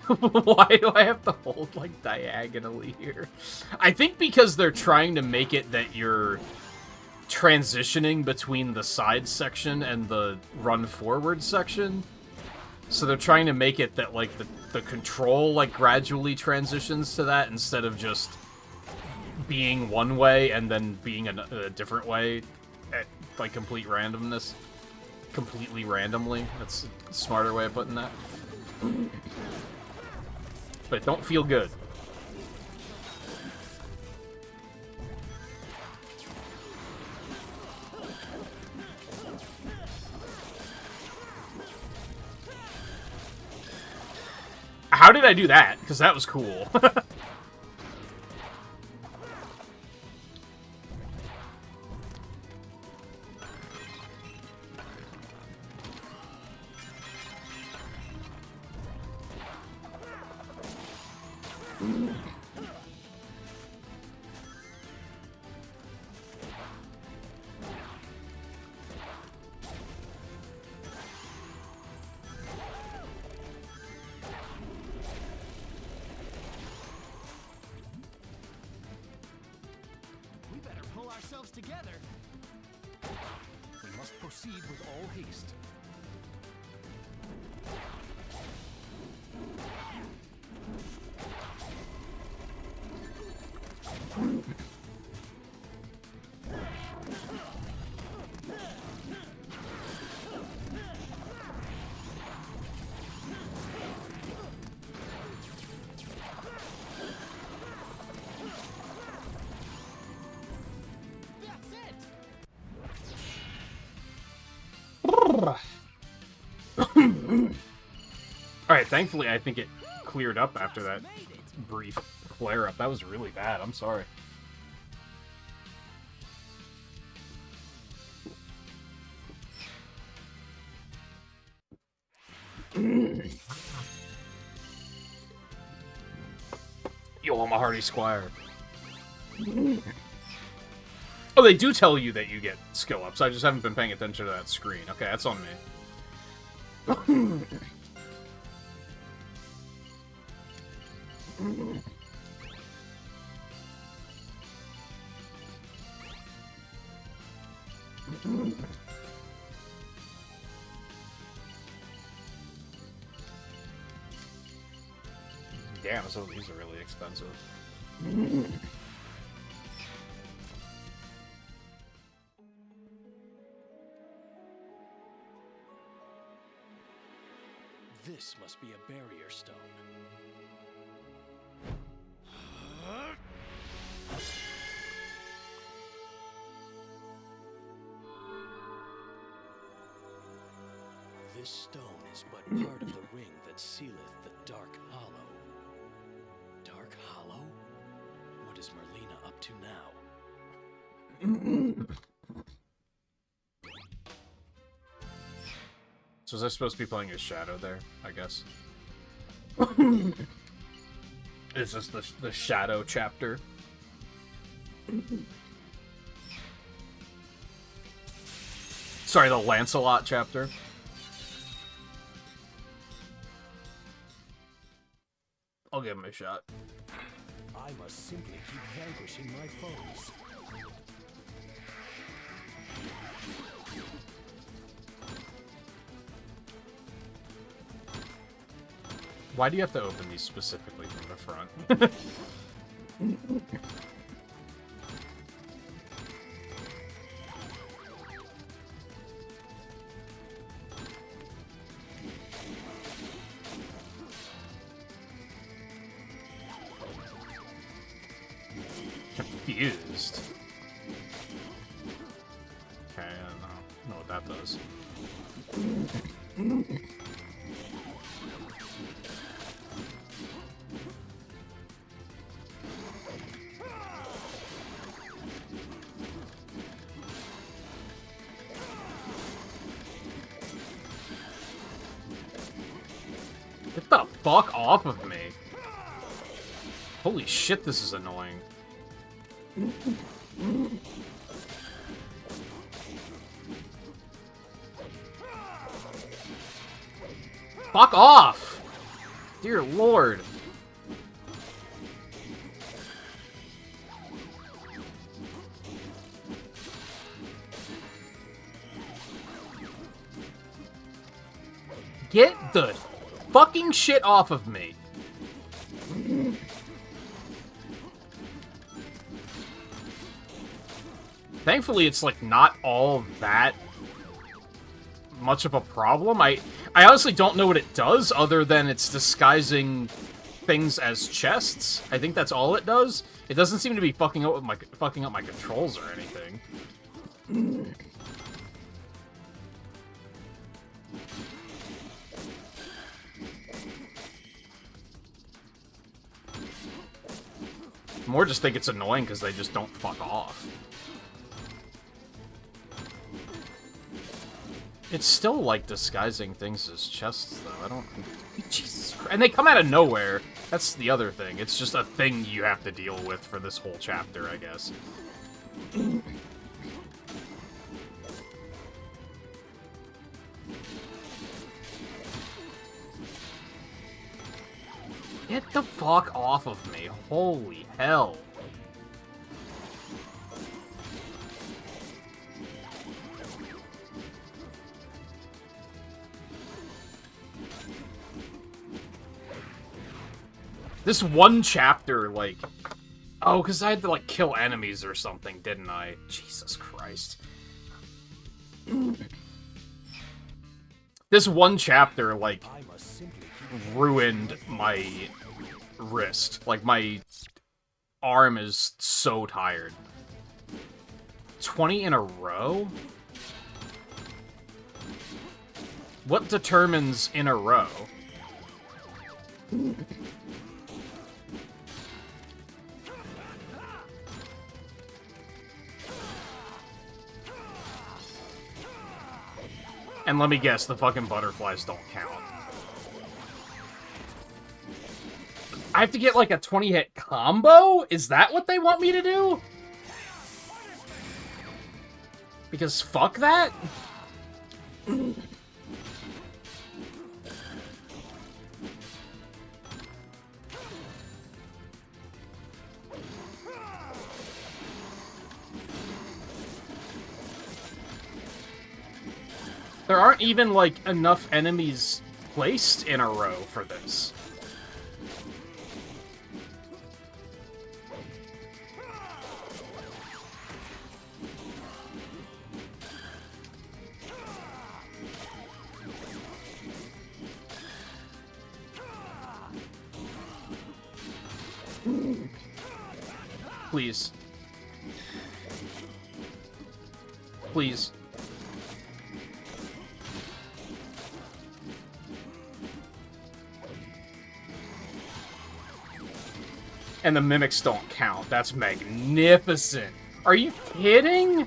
Why do I have to hold, like, diagonally here? I think because they're trying to make it that you're transitioning between the side section and the run forward section. So they're trying to make it that, like, the control, like, gradually transitions to that instead of just being one way and then being a different way at, like, complete randomness. Completely randomly. That's a smarter way of putting that. But it don't feel good. How did I do that? Because that was cool. We better pull ourselves together. We must proceed with all haste. Alright, thankfully I think it cleared up after that brief flare-up. That was really bad, I'm sorry. Yo, I'm a hardy squire. Oh, they do tell you that you get skill ups. I just haven't been paying attention to that screen. Okay, that's on me. Damn, so these are really expensive. This must be a barrier stone. This stone is but part of the ring that sealeth the Dark Hollow. Dark Hollow? What is Merlina up to now? So was I supposed to be playing as Shadow there, I guess? Is this the Shadow chapter? Sorry, the Lancelot chapter? I'll give him a shot. I must simply keep vanquishing my foes. Why do you have to open these specifically from the front? Confused. Okay, I don't know what that does. Get the fuck off of me. Holy shit, this is annoying. Fuck off! Dear Lord. Get the fucking shit off of me. Thankfully, it's, like, not all that much of a problem. I honestly don't know what it does, other than it's disguising things as chests. I think that's all it does. It doesn't seem to be fucking up my controls or anything. More just think it's annoying because they just don't fuck off. It's still, like, disguising things as chests, though. I don't... Jesus Christ. And they come out of nowhere. That's the other thing. It's just a thing you have to deal with for this whole chapter, I guess. Get the fuck off of me. Holy hell. This one chapter, like... Oh, because I had to, like, kill enemies or something, didn't I? Jesus Christ. This one chapter, like, ruined my wrist. Like, my arm is so tired. 20 in a row? What determines in a row? And let me guess, the fucking butterflies don't count. I have to get, like, a 20-hit combo? Is that what they want me to do? Because fuck that? There aren't even, like, enough enemies placed in a row for this. Please. Please. And the mimics don't count. That's magnificent. Are you kidding?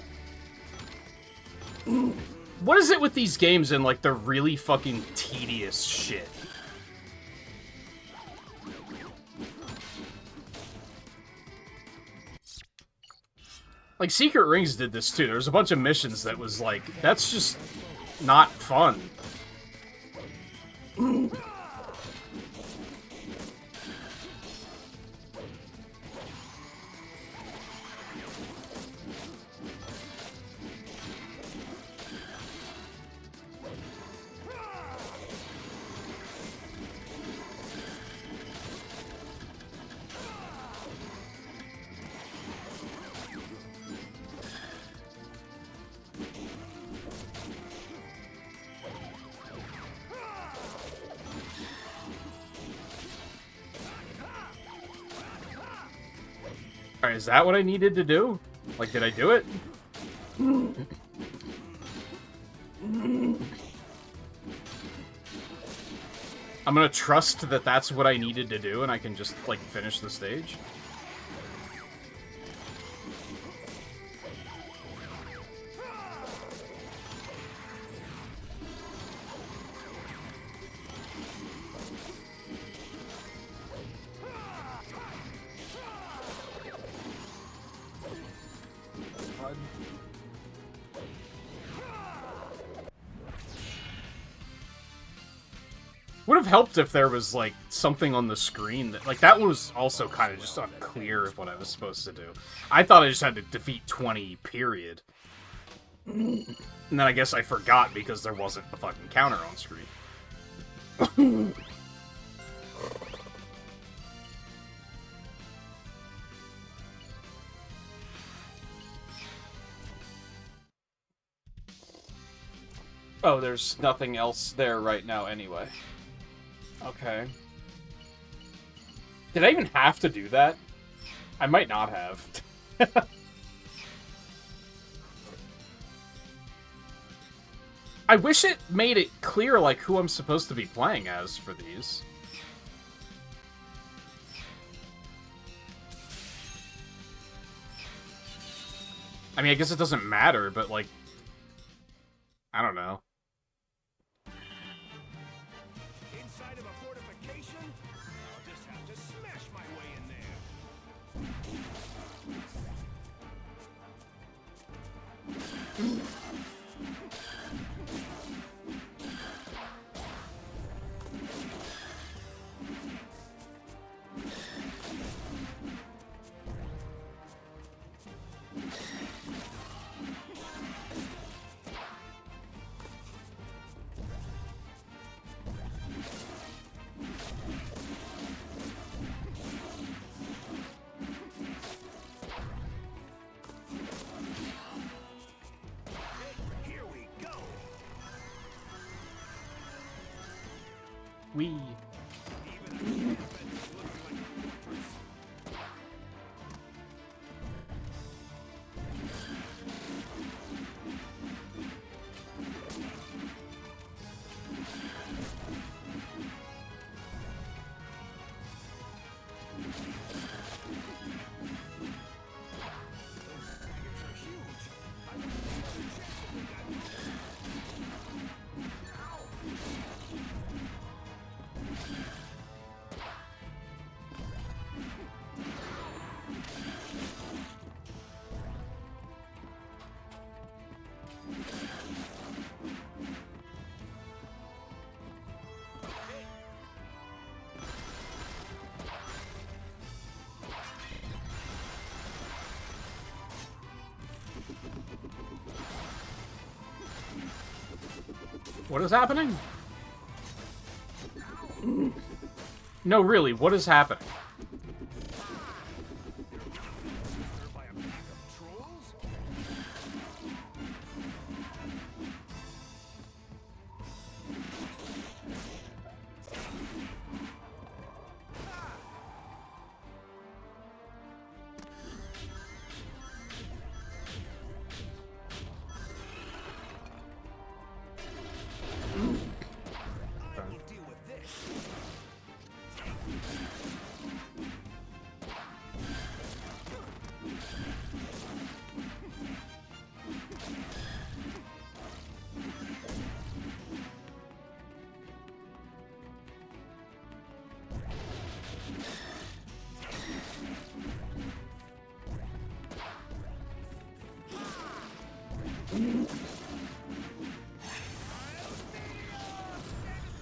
What is it with these games and, like, the really fucking tedious shit? Like, Secret Rings did this too. There was a bunch of missions that was like, that's just not fun. Alright, is that what I needed to do? Like, did I do it? I'm gonna trust that that's what I needed to do and I can just, like, finish the stage. Would have helped if there was, like, something on the screen that... Like, that was also kind of just unclear of what I was supposed to do. I thought I just had to defeat 20, period. And then I guess I forgot because there wasn't a fucking counter on screen. Oh, there's nothing else there right now anyway. Okay. Did I even have to do that? I might not have. I wish it made it clear, like, who I'm supposed to be playing as for these. I mean, I guess it doesn't matter, but, like... I don't know. Inside of a fortification? I'll just have to smash my way in there. Wee. What is happening? No, really, what is happening?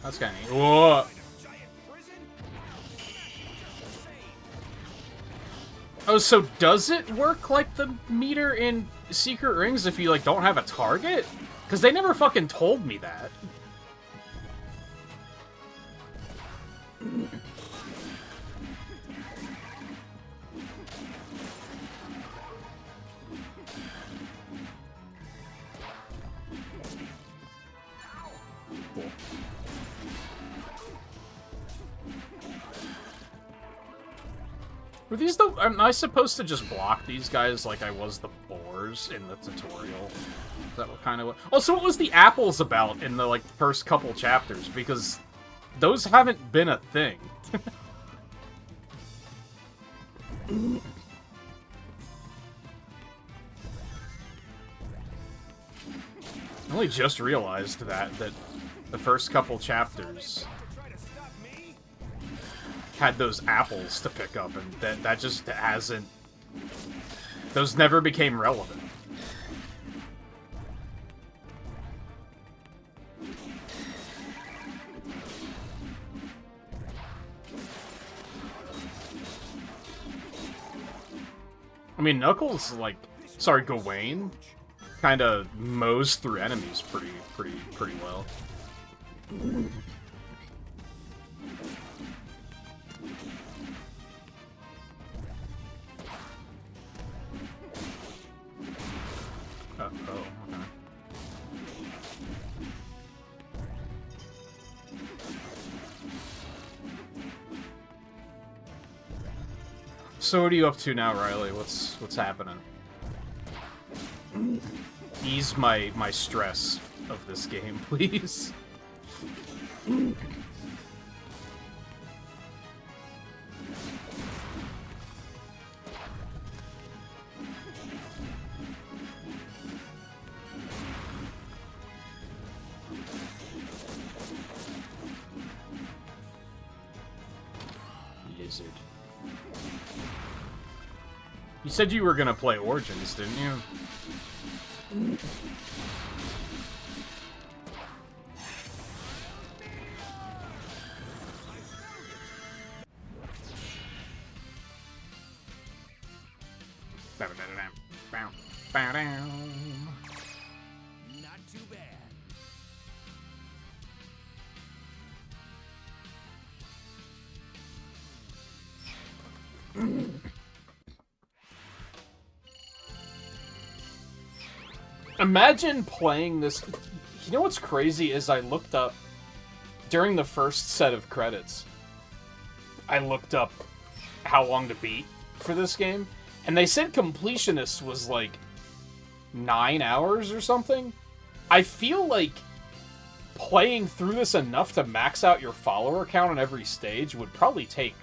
That's kind of neat. Whoa. Oh, so does it work like the meter in Secret Rings if you, like, don't have a target? Because they never fucking told me that. Were these the... Am I supposed to just block these guys like I was the boars in the tutorial? Is that what kind of... Oh, so what was the apples about in the, like, first couple chapters? Because those haven't been a thing. I only just realized that the first couple chapters had those apples to pick up, and that just hasn't... Those never became relevant. I mean, Knuckles, like, sorry, Gawain, kind of mows through enemies pretty well. Oh, okay. So what are you up to now, Riley? What's happening? Ease my stress of this game, please. Lizard. You said you were gonna play Origins, didn't you? Not too bad. Imagine playing this. You know what's crazy is I looked up during the first set of credits. I looked up how long to beat for this game, and they said completionist was like 9 hours or something. I feel like playing through this enough to max out your follower count on every stage would probably take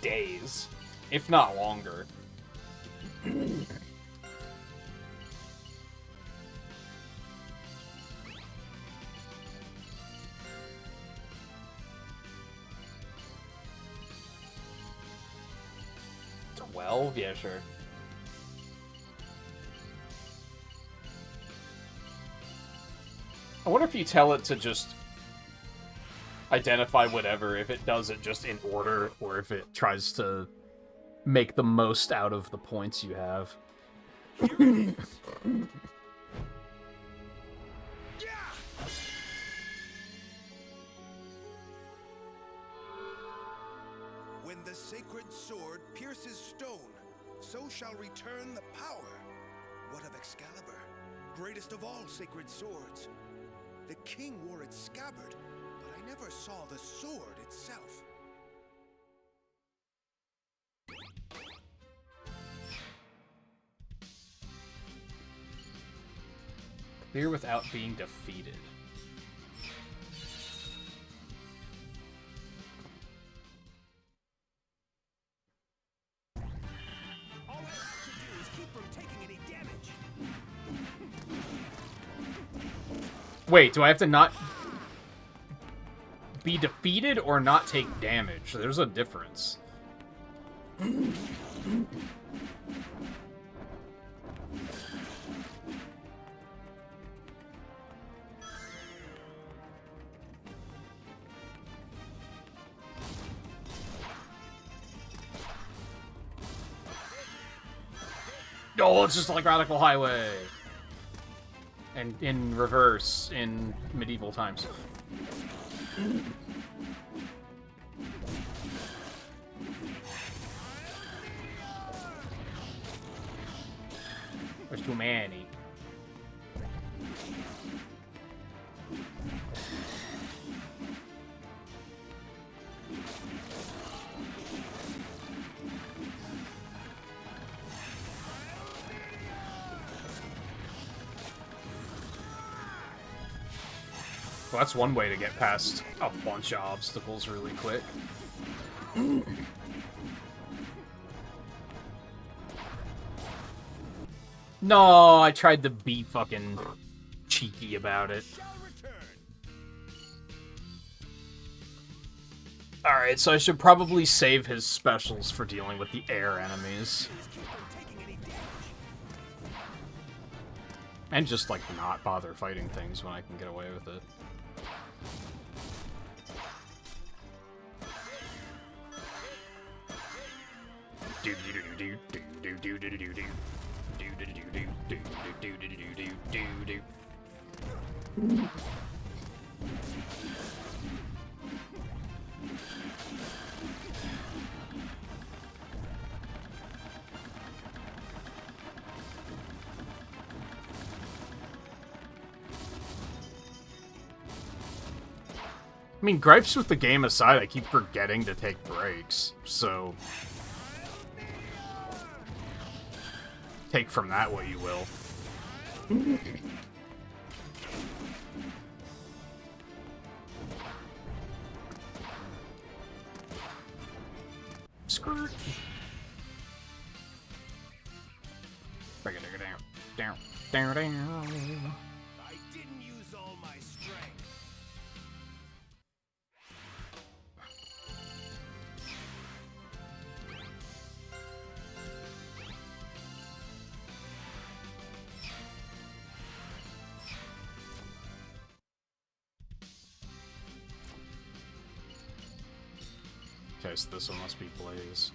days, if not longer. Yeah, sure. I wonder if you tell it to just identify whatever, if it does it just in order, or if it tries to make the most out of the points you have. When the sacred sword pierces stone, so shall return the power. What of Excalibur, greatest of all sacred swords? The king wore its scabbard, but I never saw the sword itself. Clear without being defeated. Wait, do I have to not be defeated or not take damage? There's a difference. Oh, it's just like Radical Highway. And in reverse in medieval times. There's too many. Well, that's one way to get past a bunch of obstacles really quick. No, I tried to be fucking cheeky about it. Alright, so I should probably save his specials for dealing with the air enemies. And just, like, not bother fighting things when I can get away with it. Do do do do do I mean, gripes with the game aside, I keep forgetting to take breaks, so... Take from that what you will. Skirt. Bring it down. Down. I didn't use all my strength. Okay, so this one must be Blaze.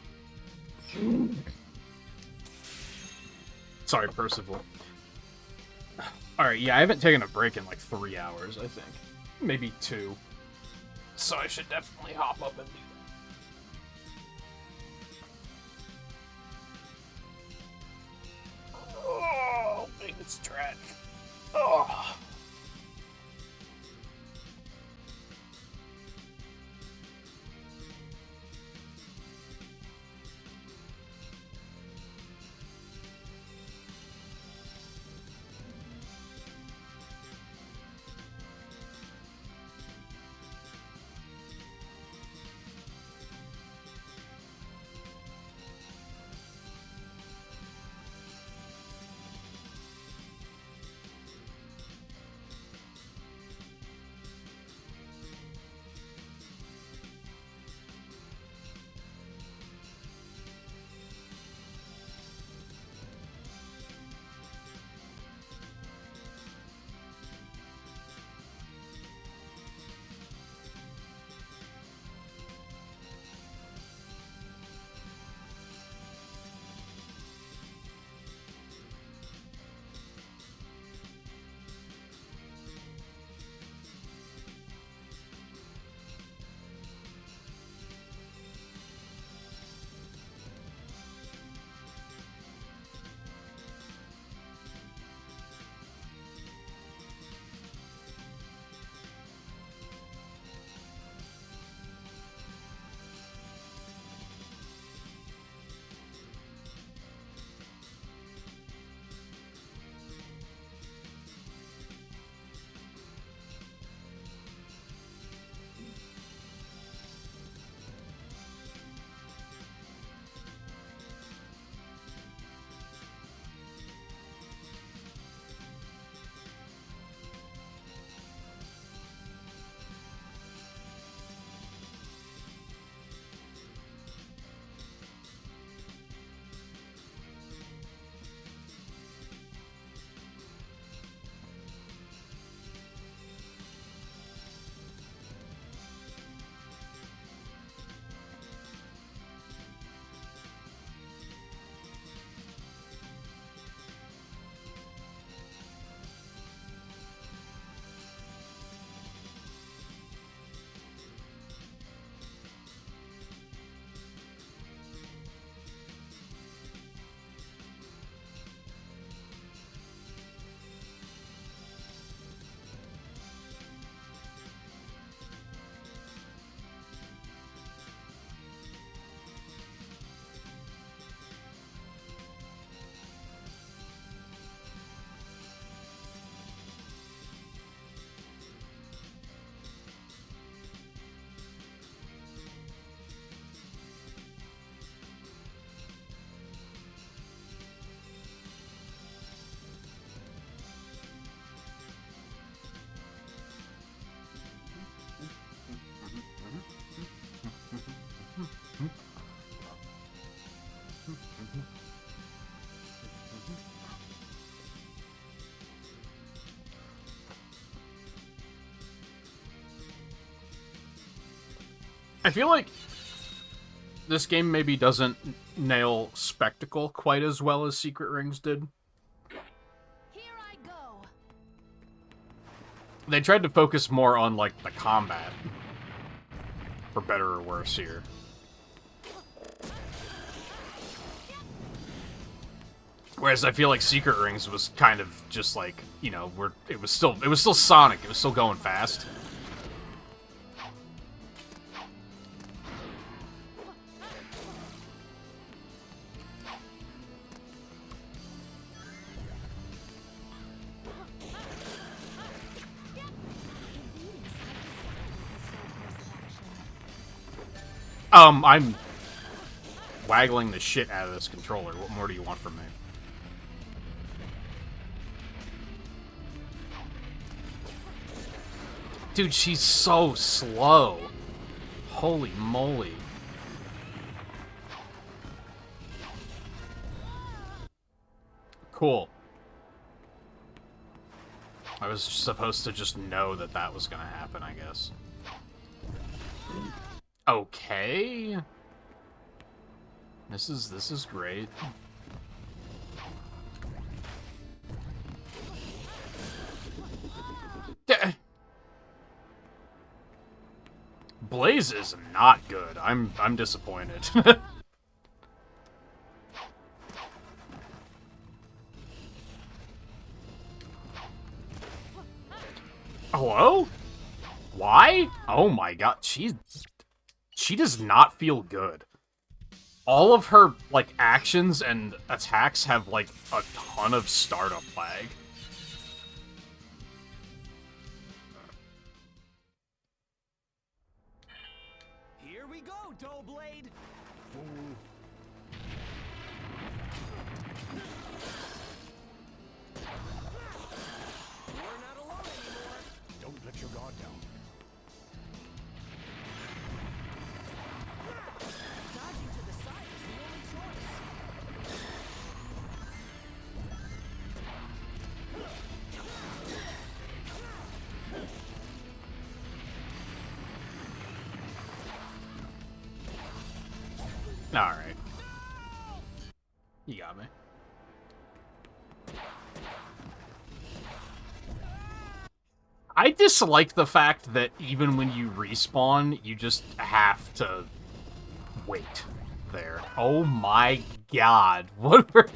Sorry, Percival. Alright, yeah, I haven't taken a break in like 3 hours, I think. Maybe 2. So I should definitely hop up and do that. Oh, big stretch. Oh. I feel like this game maybe doesn't nail spectacle quite as well as Secret Rings did. Here I go. They tried to focus more on, like, the combat. For better or worse here. Whereas I feel like Secret Rings was kind of just like, you know, it was still Sonic, it was still going fast. I'm waggling the shit out of this controller. What more do you want from me? Dude, she's so slow. Holy moly. Cool. I was supposed to just know that that was gonna happen, I guess. Okay. This is great. Blaze is not good. I'm disappointed. Hello? Why? Oh my god, she does not feel good. All of her, like, actions and attacks have, like, a ton of startup lag. Here we go, Doughblade! We're not alone anymore. Don't let your guard down. Dodging to the side is the only choice. Alright. You got me. I dislike the fact that even when you respawn, you just have to wait there. Oh my god. What were...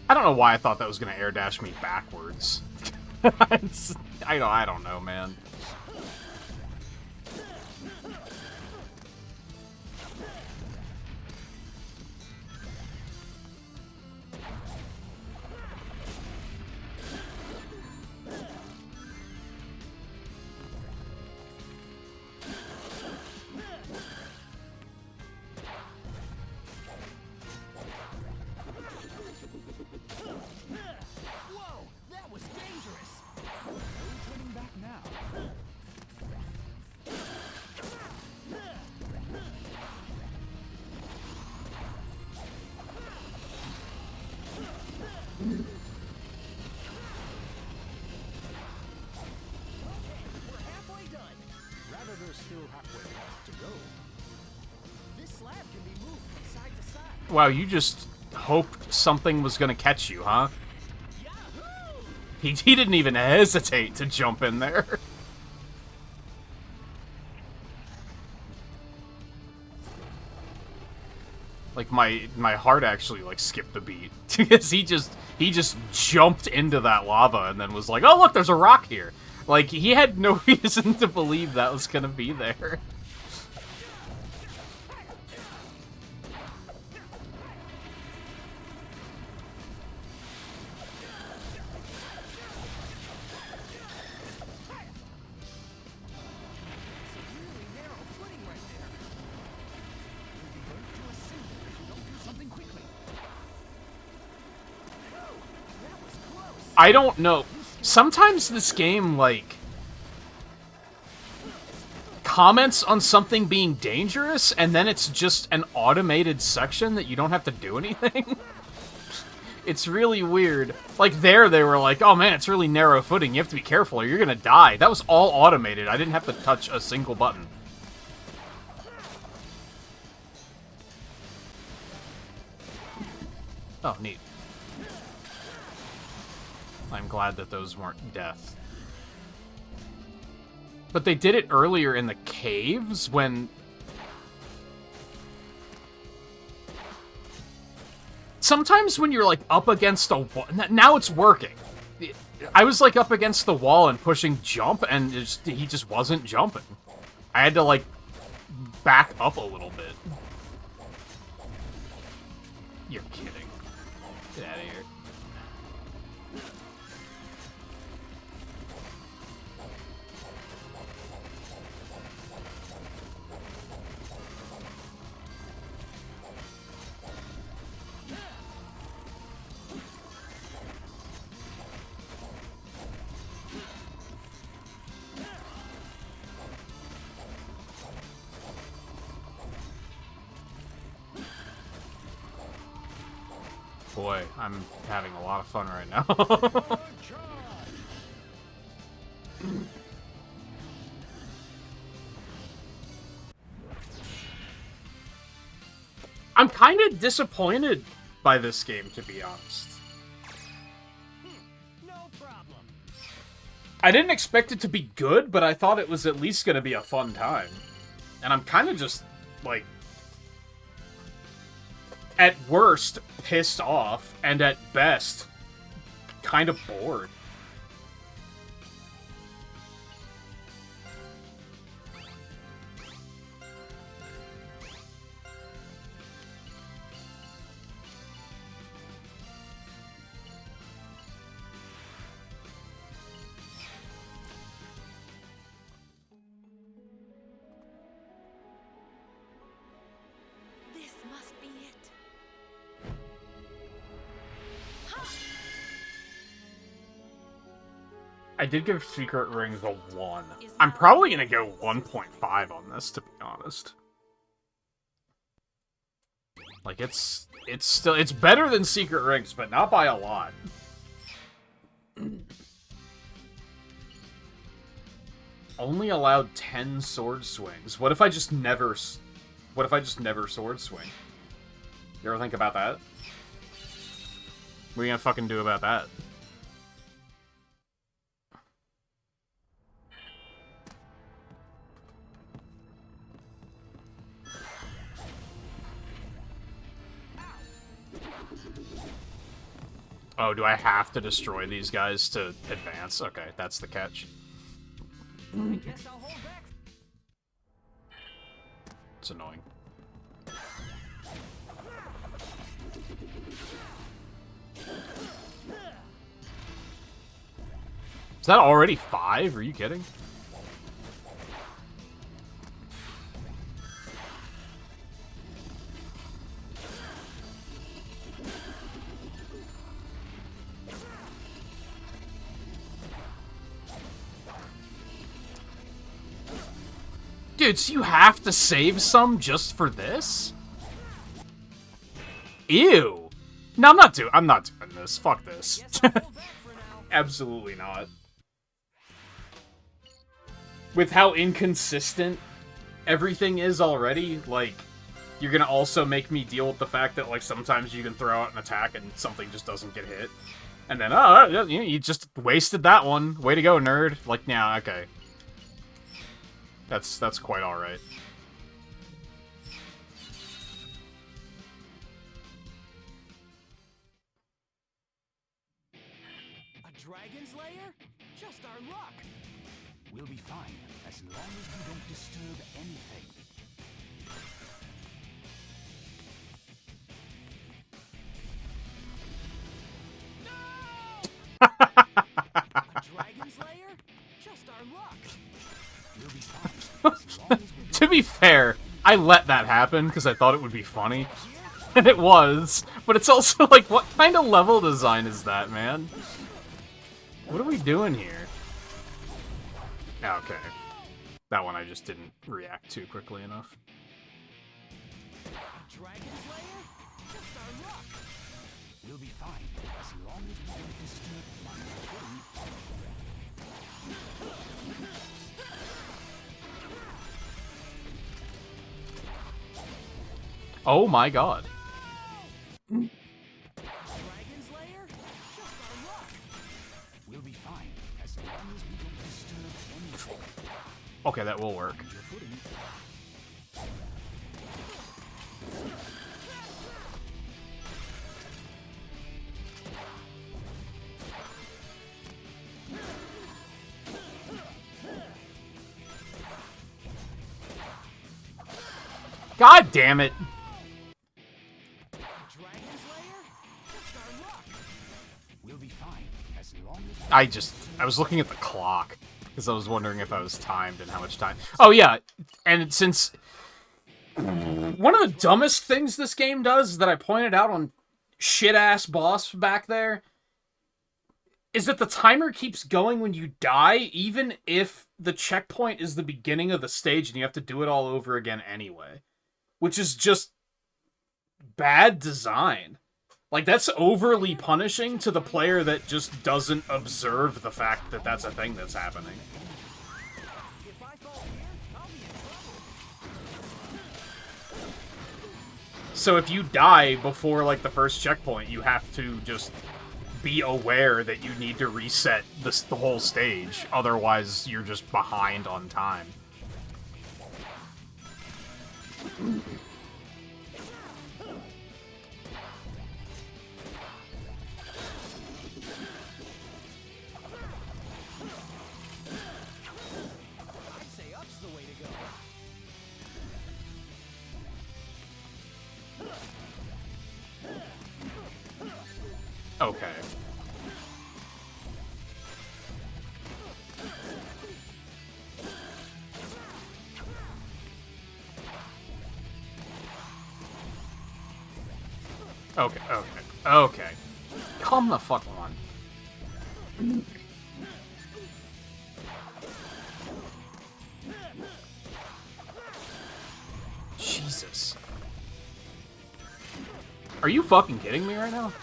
I don't know why I thought that was gonna air dash me backwards. I don't know, man. Whoa, that was dangerous. No turning back now. We're halfway done. Rather, there's still halfway left to go. This slab can be moved from side to side. Wow, you just hoped something was gonna catch you, huh? Yahoo! He didn't even hesitate to jump in there. Like, my heart actually, like, skipped a beat. Because he just jumped into that lava and then was like, oh, look, there's a rock here. Like, he had no reason to believe that was gonna be there. Really narrow footing right there. You'll be burnt to a cinder if you don't do something quickly. I don't know. Sometimes this game, like, comments on something being dangerous, and then it's just an automated section that you don't have to do anything. It's really weird. Like, they were like, oh man, it's really narrow footing, you have to be careful or you're gonna die. That was all automated. I didn't have to touch a single button. Oh, neat. I'm glad that those weren't death. But they did it earlier in the caves when... Sometimes when you're, like, up against a wall... Now it's working. I was, like, up against the wall and pushing jump, and he just wasn't jumping. I had to, like, back up a little bit. You're kidding. Get out of here. Boy, I'm having a lot of fun right now. I'm kind of disappointed by this game, to be honest. No problem. I didn't expect it to be good, but I thought it was at least going to be a fun time. And I'm kind of just, like, at worst, pissed off, and at best, kind of bored. This must be it. I did give Secret Rings a 1. I'm probably gonna go 1.5 on this, to be honest. Like, it's better than Secret Rings, but not by a lot. Only allowed 10 sword swings. What if I just never sword swing? You ever think about that? What are you gonna fucking do about that? Oh, do I have to destroy these guys to advance? Okay, that's the catch. I guess I'll hold back. It's annoying. Is that already 5? Are you kidding? Dude, so you have to save some just for this? Ew. No, I'm not doing this. Fuck this. Absolutely not. With how inconsistent everything is already, like, you're gonna also make me deal with the fact that, like, sometimes you can throw out an attack and something just doesn't get hit. And then, oh, you just wasted that one. Way to go, nerd. Like, yeah, okay. That's quite alright. A dragon's lair? Just our luck. We'll be fine, as long as we don't disturb anything. A dragon's lair? Just our luck. We'll be fine, as long as we To be fair, I let that happen because I thought it would be funny. And it was. But it's also like, what kind of level design is that, man? What are we doing here? Okay. That one I just didn't react to quickly enough. Dragon's Lair? Just our luck. We'll be fine as long as we don't disturb my footing. Oh my god. Dragon's Lair? Just our luck. We'll be fine as long as we don't disturb anything. Okay, that will work. Your footing. God damn it! Dragon's Lair? Just our luck. We'll be fine as long as I was looking at the clock because I was wondering if I was timed and how much time. Oh yeah, and since one of the dumbest things this game does that I pointed out on shit-ass boss back there is that the timer keeps going when you die, even if the checkpoint is the beginning of the stage and you have to do it all over again anyway. Which is just bad design. Like, that's overly punishing to the player that just doesn't observe the fact that that's a thing that's happening. So if you die before, like, the first checkpoint, you have to just be aware that you need to reset the whole stage. Otherwise, you're just behind on time. I'd say up's the way to go. Okay. Okay, okay, okay. Come the fuck on. Jesus. Are you fucking kidding me right now?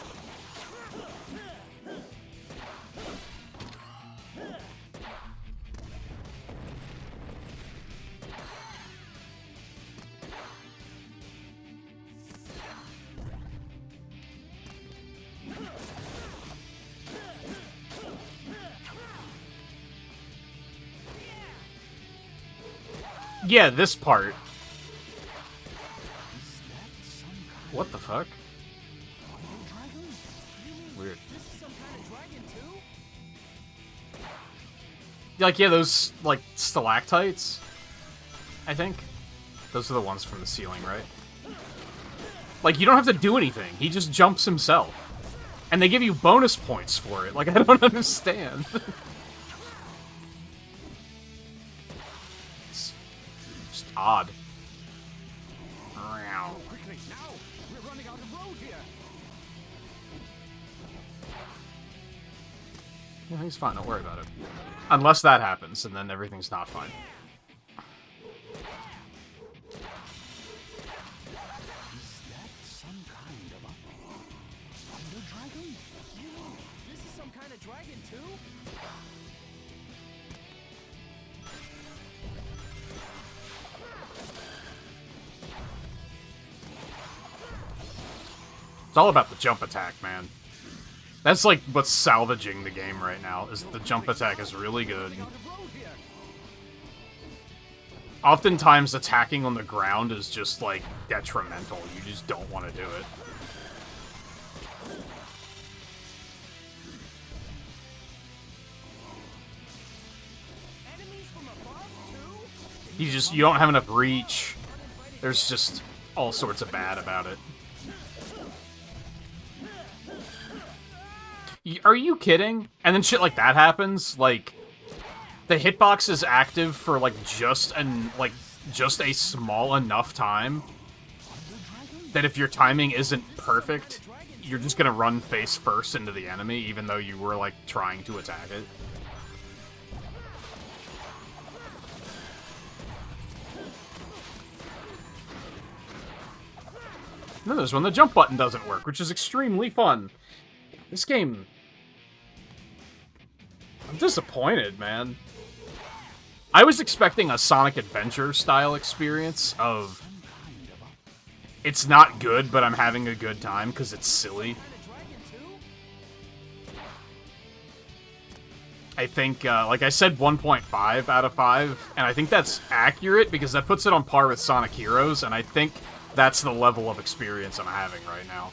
Yeah, this part. What the fuck? Weird. Like, yeah, those, like, stalactites, I think. Those are the ones from the ceiling, right? Like, you don't have to do anything. He just jumps himself. And they give you bonus points for it. Like, I don't understand. It's just odd. Quickly, now! We're running out of road here! Yeah, he's fine. Don't worry about it. Unless that happens, and then everything's not fine. Is that some kind of a thunder dragon? This is some kind of dragon too? It's all about the jump attack, man. That's like what's salvaging the game right now, is the jump attack is really good. Oftentimes attacking on the ground is just like detrimental. You just don't want to do it. You don't have enough reach. There's just all sorts of bad about it. Are you kidding? And then shit like that happens? Like, the hitbox is active for, like, just a small enough time that if your timing isn't perfect, you're just gonna run face first into the enemy, even though you were, like, trying to attack it. And then there's when the jump button doesn't work, which is extremely fun. This game... I'm disappointed, man. I was expecting a Sonic Adventure-style experience of... It's not good, but I'm having a good time because it's silly. I think, like I said, 1.5 out of 5, and I think that's accurate because that puts it on par with Sonic Heroes, and I think that's the level of experience I'm having right now.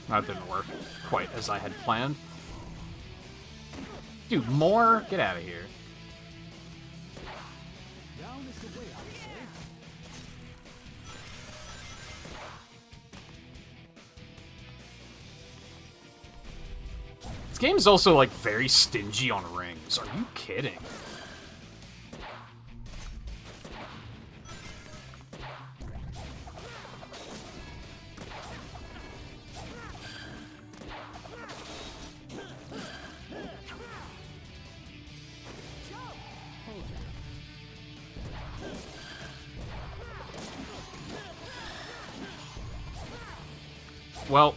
That didn't work quite as I had planned. Dude, more? Get out of here. This game's also, like, very stingy on rings. Are you kidding? Well...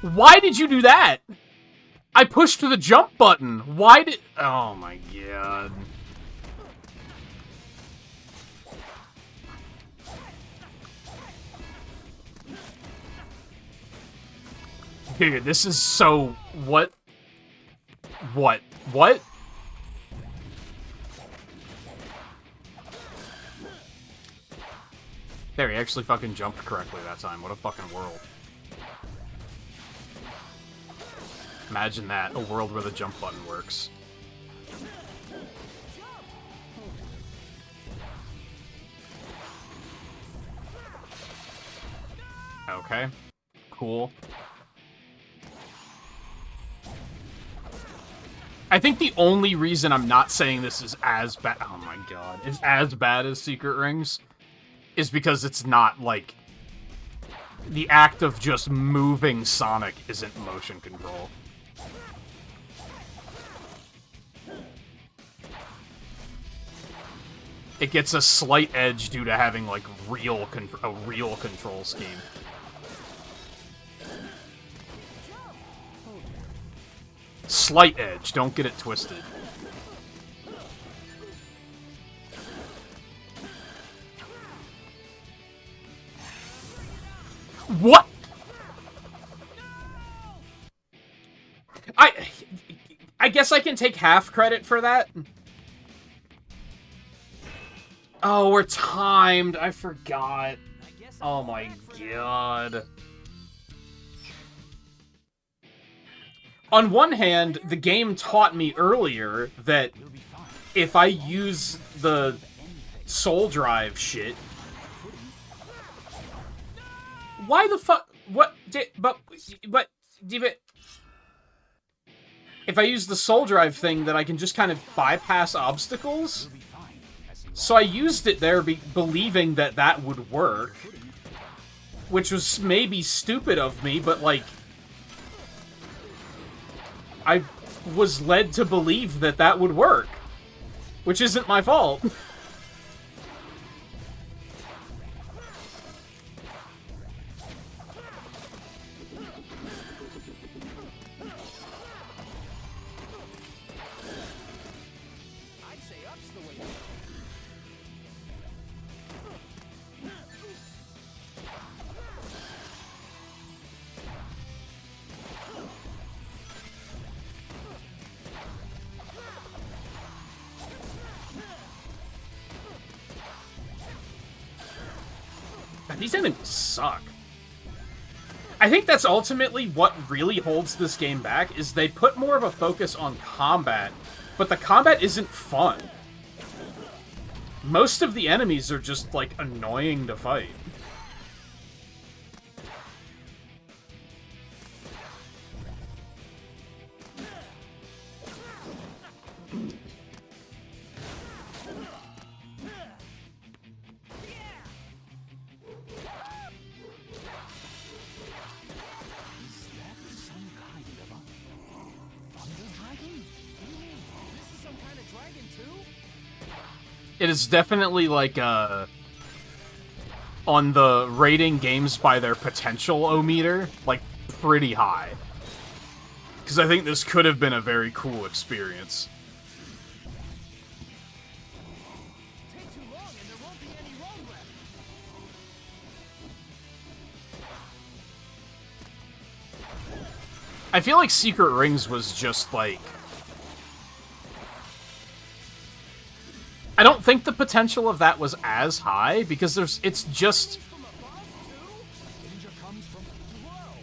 Why did you do that? I pushed the jump button. Why did... Oh my god. Dude, this is so... What? What? What? There, he actually fucking jumped correctly that time. What a fucking world. Imagine that, a world where the jump button works. Okay. Cool. I think the only reason I'm not saying this is as bad... Oh my god. Is as bad as Secret Rings is because it's not, like... The act of just moving Sonic isn't motion control. It gets a slight edge due to having, like, a real control scheme. Slight edge, don't get it twisted. What? I guess I can take half credit for that. Oh, we're timed. I forgot. Oh my god. On one hand, the game taught me earlier that if I use the soul drive shit... Why the fuck... What? But... If I use the soul drive thing, that I can just kind of bypass obstacles? So I used it there believing that that would work. Which was maybe stupid of me, but like... I was led to believe that that would work. Which isn't my fault. These enemies suck. I think that's ultimately what really holds this game back, is they put more of a focus on combat, but the combat isn't fun. Most of the enemies are just, like, annoying to fight. It is definitely, like, on the rating games by their potential-o-meter, like, pretty high. Because I think this could have been a very cool experience. I feel like Secret Rings was just, like... I don't think the potential of that was as high, because it's just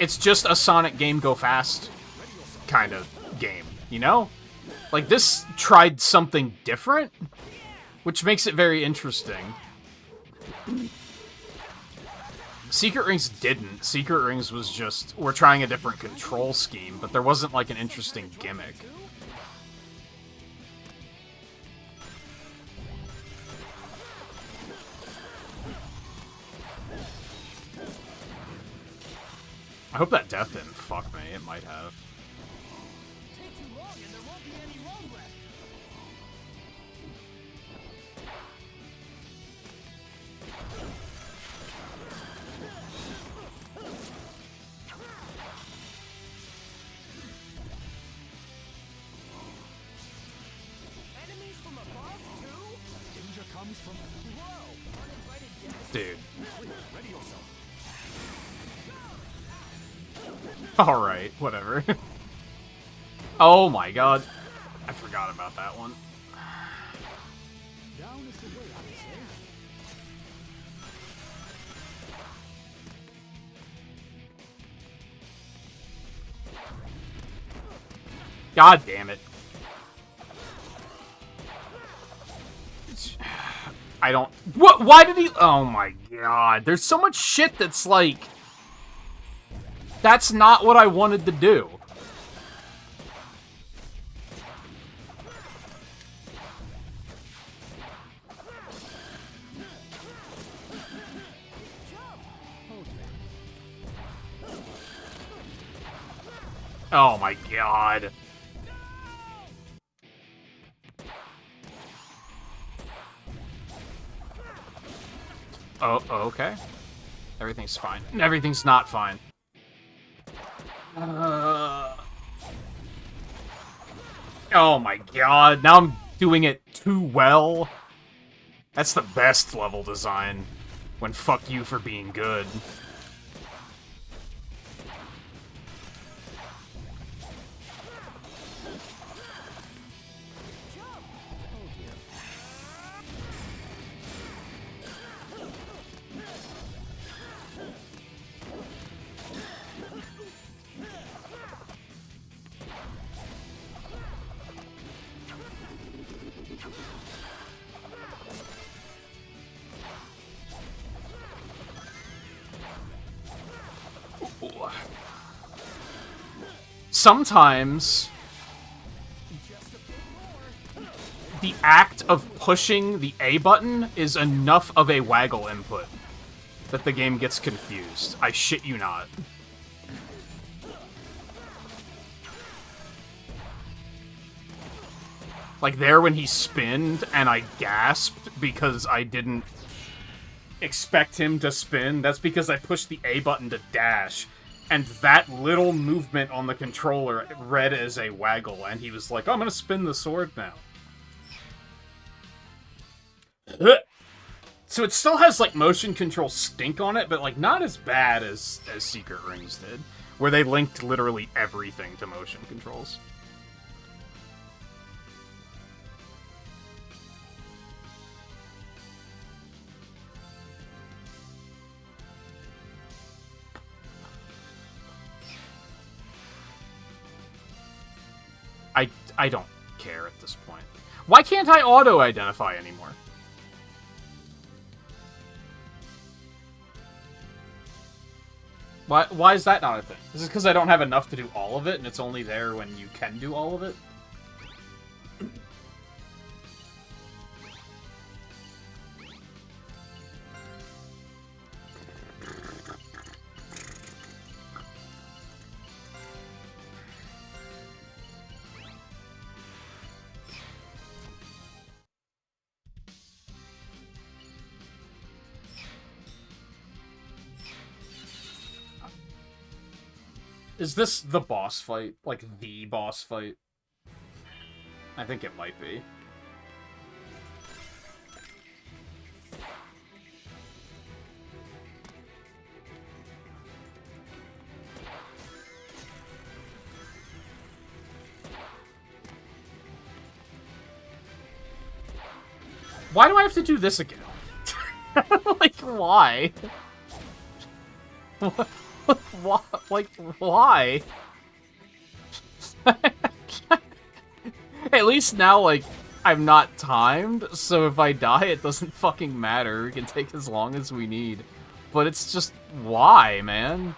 a Sonic game go fast kind of game, you know? Like, this tried something different, which makes it very interesting. Secret Rings didn't. Secret Rings was just, we're trying a different control scheme, but there wasn't, like, an interesting gimmick. I hope that death didn't fuck me. It might have. Dude. Alright, whatever. Oh my god. I forgot about that one. God damn it. I don't... What? Why did he... Oh my god. There's so much shit that's like... That's not what I wanted to do. Oh my god. Oh, okay. Everything's fine. Everything's not fine. Oh my god, now I'm doing it too well. That's the best level design. When fuck you for being good. Sometimes the act of pushing the A button is enough of a waggle input that the game gets confused. I shit you not. Like there when he spinned and I gasped because I didn't expect him to spin. That's because I pushed the A button to dash. And that little movement on the controller read as a waggle, and he was like, oh, I'm gonna spin the sword now. So it still has, like, motion control stink on it, but, like, not as bad as Secret Rings did, where they linked literally everything to motion controls. I don't care at this point. Why can't I auto-identify anymore? Why is that not a thing? Is it because I don't have enough to do all of it, and it's only there when you can do all of it? Is this the boss fight? Like, the boss fight? I think it might be. Why do I have to do this again? Like, why? What? Like, why? At least now, like, I'm not timed, so if I die, it doesn't fucking matter. We can take as long as we need. But it's just, why, man?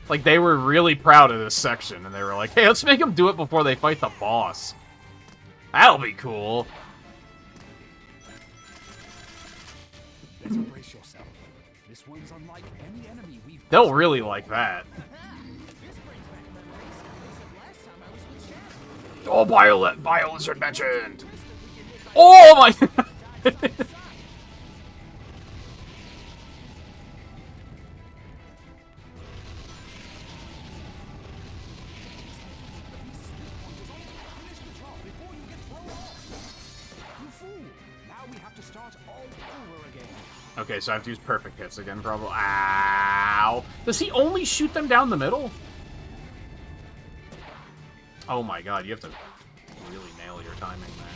Like, they were really proud of this section, and they were like, hey, let's make them do it before they fight the boss. That'll be cool. Let's brace yourself. This one's unlike any enemy we've... They'll really like that. Oh, Bio-Lizard mentioned! Oh my... Okay, so I have to use perfect hits again, probably. Ow! Does he only shoot them down the middle? Oh my god, you have to really nail your timing there.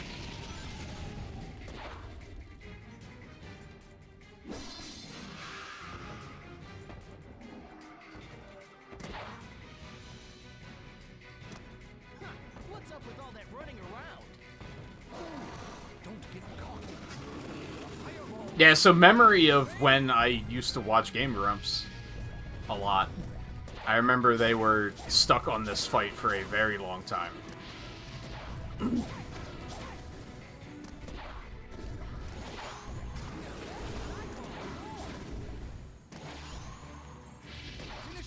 What's up with all that running around? Don't get caught. Yeah, so memory of when I used to watch Game Grumps a lot. I remember they were stuck on this fight for a very long time. Finish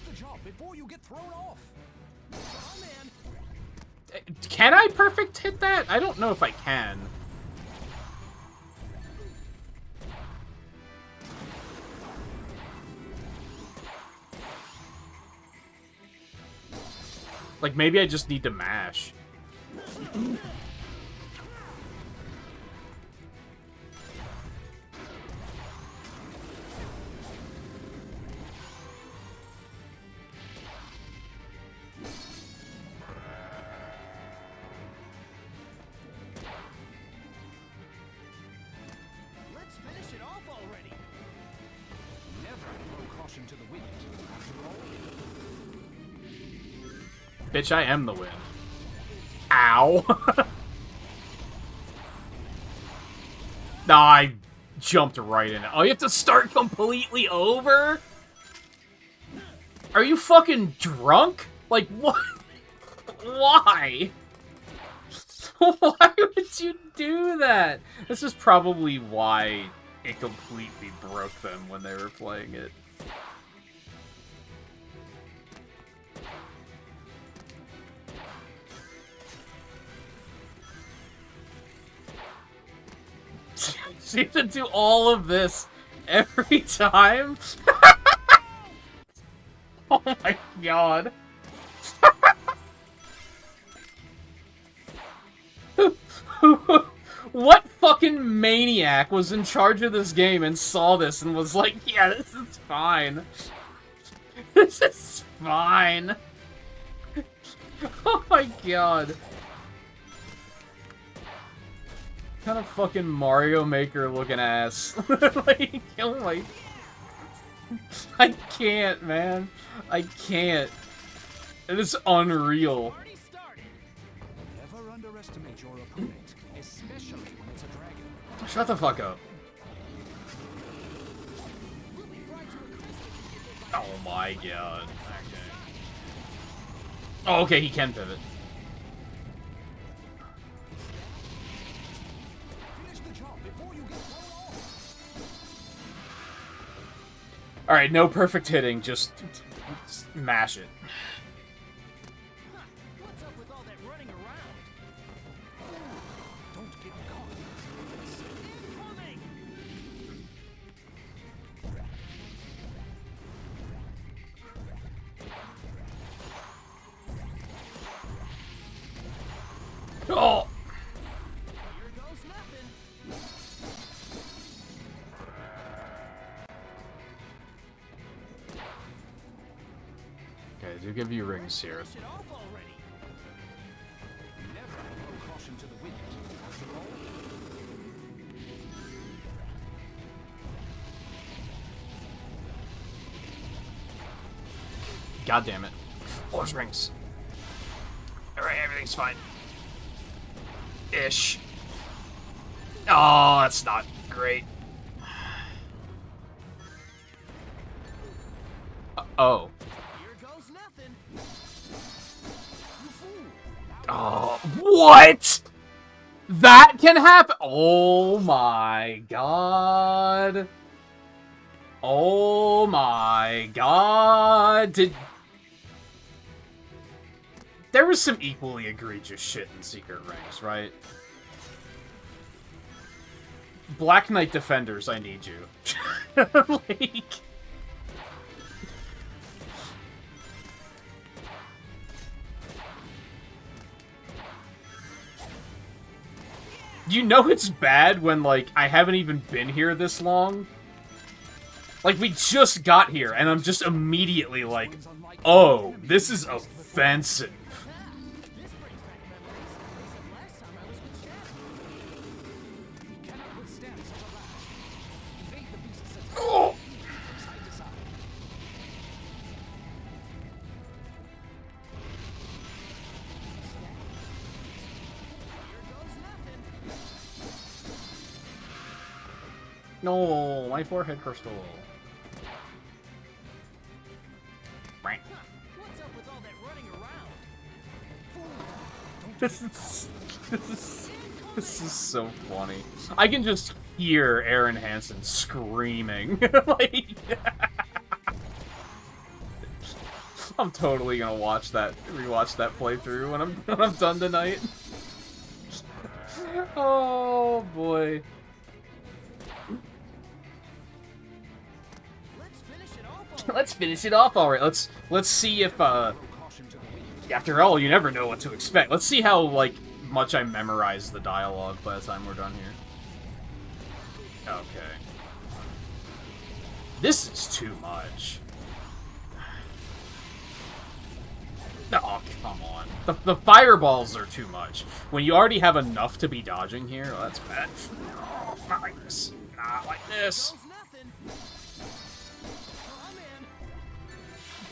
the job before you get thrown off. Oh, man. Can I perfect hit that? I don't know if I can. Like, maybe I just need to mash. Let's finish it off already. Never throw caution to the wind. After all, Bitch, I am the wind. Ow. No, I jumped right in it. Oh, you have to start completely over? Are you fucking drunk? Like, what? Why? Why would you do that? This is probably why it completely broke them when they were playing it. So you have to do all of this every time? Oh my god. What fucking maniac was in charge of this game and saw this and was like, yeah, this is fine. This is fine. Oh my god. Kind of fucking Mario Maker looking ass. Like, oh my... I can't, man. I can't. It is unreal. Never underestimate your opponent, especially when it's a dragon. Shut the fuck up. Oh my god. Okay. Oh, okay, he can pivot. Alright, no perfect hitting, just mash it. What's up with all that running around? Don't get caught. Incoming! Oh! Here goes nothing. Okay, do give you rings here. Finish it off already. Never throw caution to the wind. After all, God damn it. Those rings. Alright, everything's fine. Ish. Oh, that's not great. Oh. Here goes nothing. Oh, what? That can happen? Oh my god. Oh my god. There was some equally egregious shit in Secret Rings, right? Black Knight Defenders, I need you. Like... You know it's bad when, like, I haven't even been here this long? Like, we just got here, and I'm just immediately like, oh, this is offensive. This brings back memories. Except last time I was with Shadow. we cannot withstand such a blast. Evade the beast's attack. Oh! From side to side. Here goes nothing. No, my forehead crystal. What's up with all that running around? This is so funny. I can just hear Aaron Hansen screaming. Like, I'm totally gonna rewatch that playthrough when I'm done tonight. Oh boy. Let's finish it off alright. Let's see if after all, you never know what to expect. Let's see how like much I memorize the dialogue by the time we're done here. Okay. This is too much. Oh, come on. The fireballs are too much. When you already have enough to be dodging here, oh, that's bad. No, not like this. Not like this.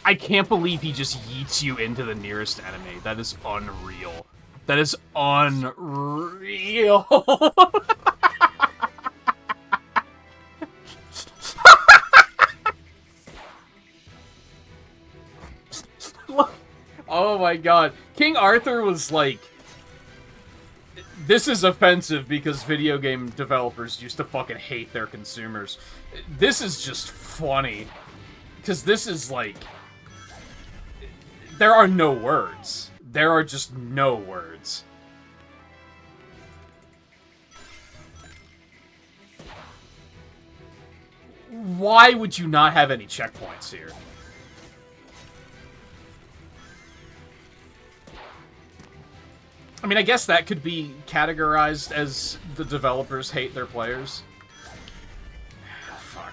I can't believe he just yeets you into the nearest enemy. That is unreal. That is unreal. Oh my god. King Arthur was like... This is offensive because video game developers used to fucking hate their consumers. This is just funny. Because this is like... There are no words. There are just no words. Why would you not have any checkpoints here? I mean, I guess that could be categorized as the developers hate their players. Fuck.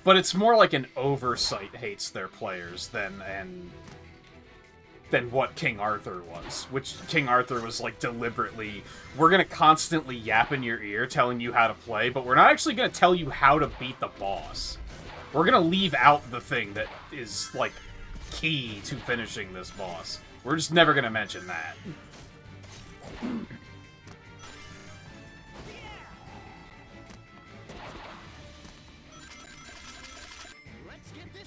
But it's more like an oversight hates their players than what King Arthur was. Which King Arthur was like deliberately, we're gonna constantly yap in your ear telling you how to play, but we're not actually gonna tell you how to beat the boss. We're gonna leave out the thing that is, like, key to finishing this boss. We're just never gonna mention that.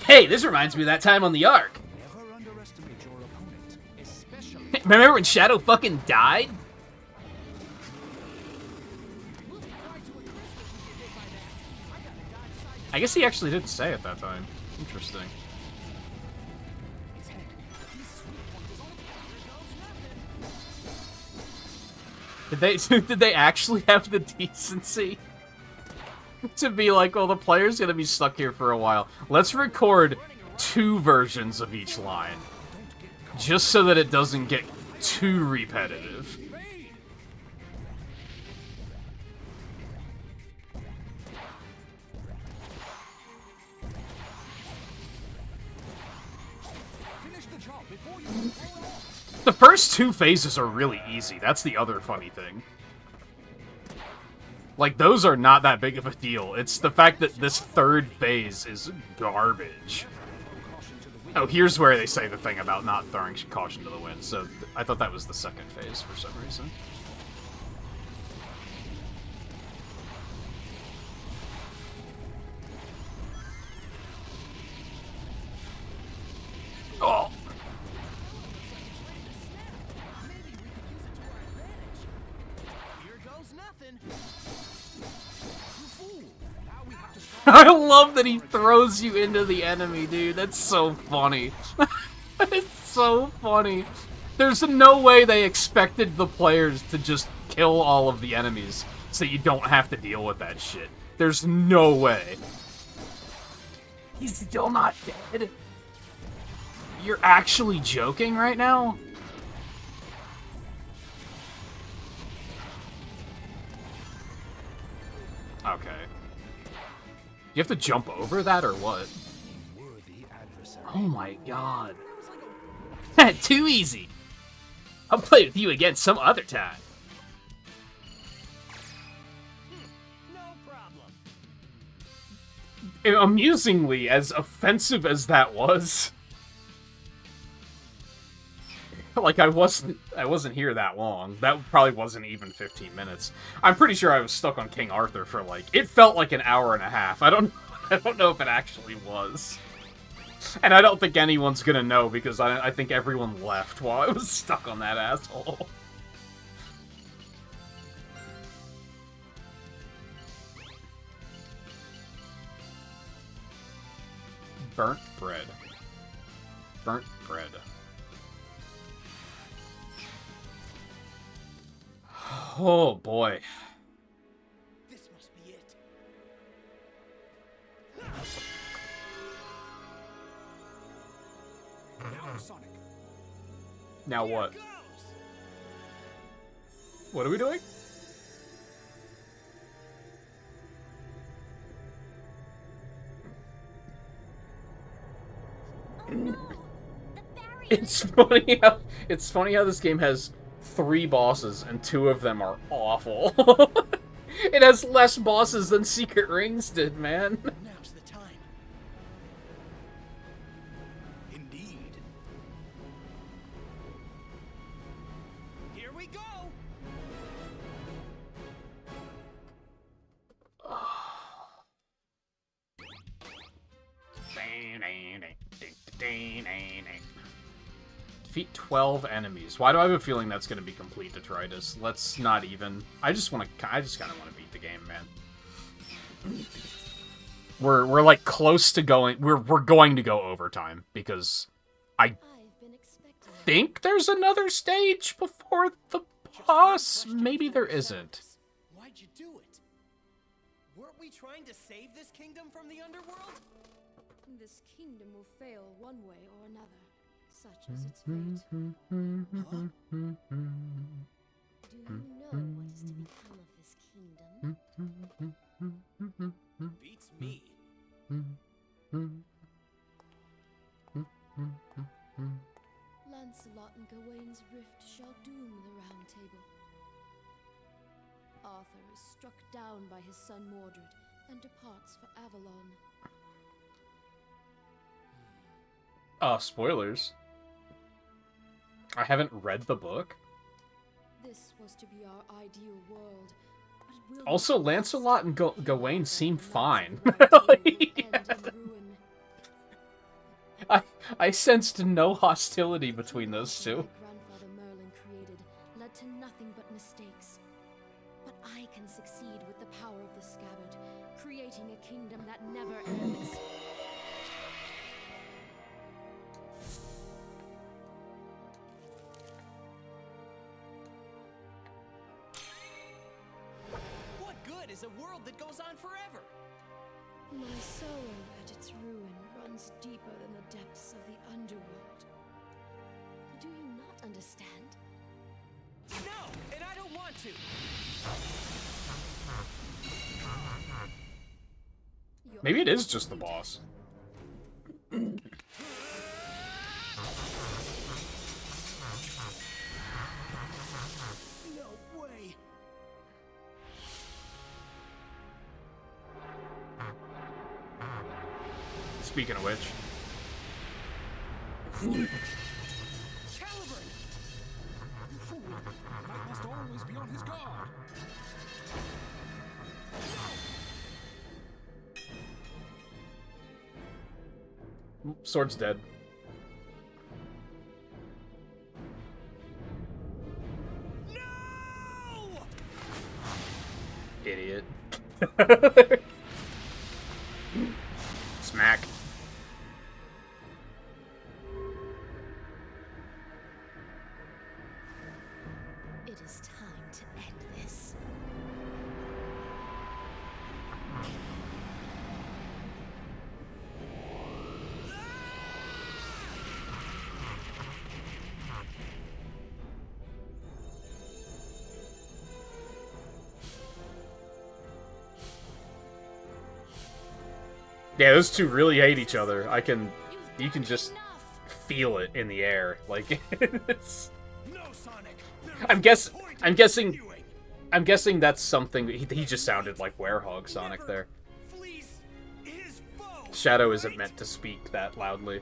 Hey, this reminds me of that time on the Ark. Never underestimate your opponent, especially... Remember when Shadow fucking died? I guess he actually didn't say at that time. Interesting. Did they actually have the decency to be like, oh, the player's gonna be stuck here for a while. Let's record 2 versions of each line. Just so that it doesn't get too repetitive. The first 2 phases are really easy. That's the other funny thing. Like, those are not that big of a deal. It's the fact that this 3rd phase is garbage. Oh, here's where they say the thing about not throwing caution to the wind. So, I thought that was the 2nd phase for some reason. Oh! I love that he throws you into the enemy, dude. That's so funny. It's so funny. There's no way they expected the players to just kill all of the enemies so you don't have to deal with that shit. There's no way. He's still not dead? You're actually joking right now? Okay. You have to jump over that or what? Oh my god. Too easy. I'll play with you again some other time. No problem. Amusingly, as offensive as that was, like I wasn't here that long. That probably wasn't even 15 minutes. I'm pretty sure I was stuck on King Arthur for like, it felt like an hour and a half. I don't know if it actually was. And I don't think anyone's gonna know because I think everyone left while I was stuck on that asshole. Burnt bread. Burnt bread. Oh boy. This must be it. Now, Sonic. Now what? What are we doing? Oh no! The barrier! It's funny how this game has 3 bosses and 2 of them are awful. It has less bosses than Secret Rings did, man. Now's the time. Indeed. Here we go. Defeat 12 enemies. Why do I have a feeling that's going to be complete detritus? Let's not even. I just kind of want to beat the game, man. We're like close to going. We're going to go overtime because I think there's another stage before the boss. Maybe there isn't. Why'd you do it? Weren't we trying to save this kingdom from the underworld? This kingdom will fail one way or another, such as its fate. Do you know what is to become of this kingdom? Beats me. Lancelot and Gawain's rift shall doom the Round Table. Arthur is struck down by his son Mordred and departs for Avalon. Spoilers. I haven't read the book. This was to be our ideal world. But it will Also, not Lancelot and last. Gawain seem The fine. Knights of the Round Table will end in ruin. I sensed no hostility between those two. My grandfather Merlin created led to nothing but mistakes. But I can succeed with the power of the scabbard, creating a kingdom that never ends. What good is a world that goes on forever? My sorrow at its ruin runs deeper than the depths of the underworld. Do you not understand? No, and I don't want to. Maybe it is just the boss. No way. Speaking of which. Caliburn! You fool! Knight must always be on his guard. Sword's dead. No! Idiot. Smack. It is time to end this. Yeah, those two really hate each other. You can just feel it in the air. Like, it's... No, Sonic. I'm guessing that's something. He just sounded like Werehog Sonic there. Fleece his foe. Shadow isn't meant to speak that loudly.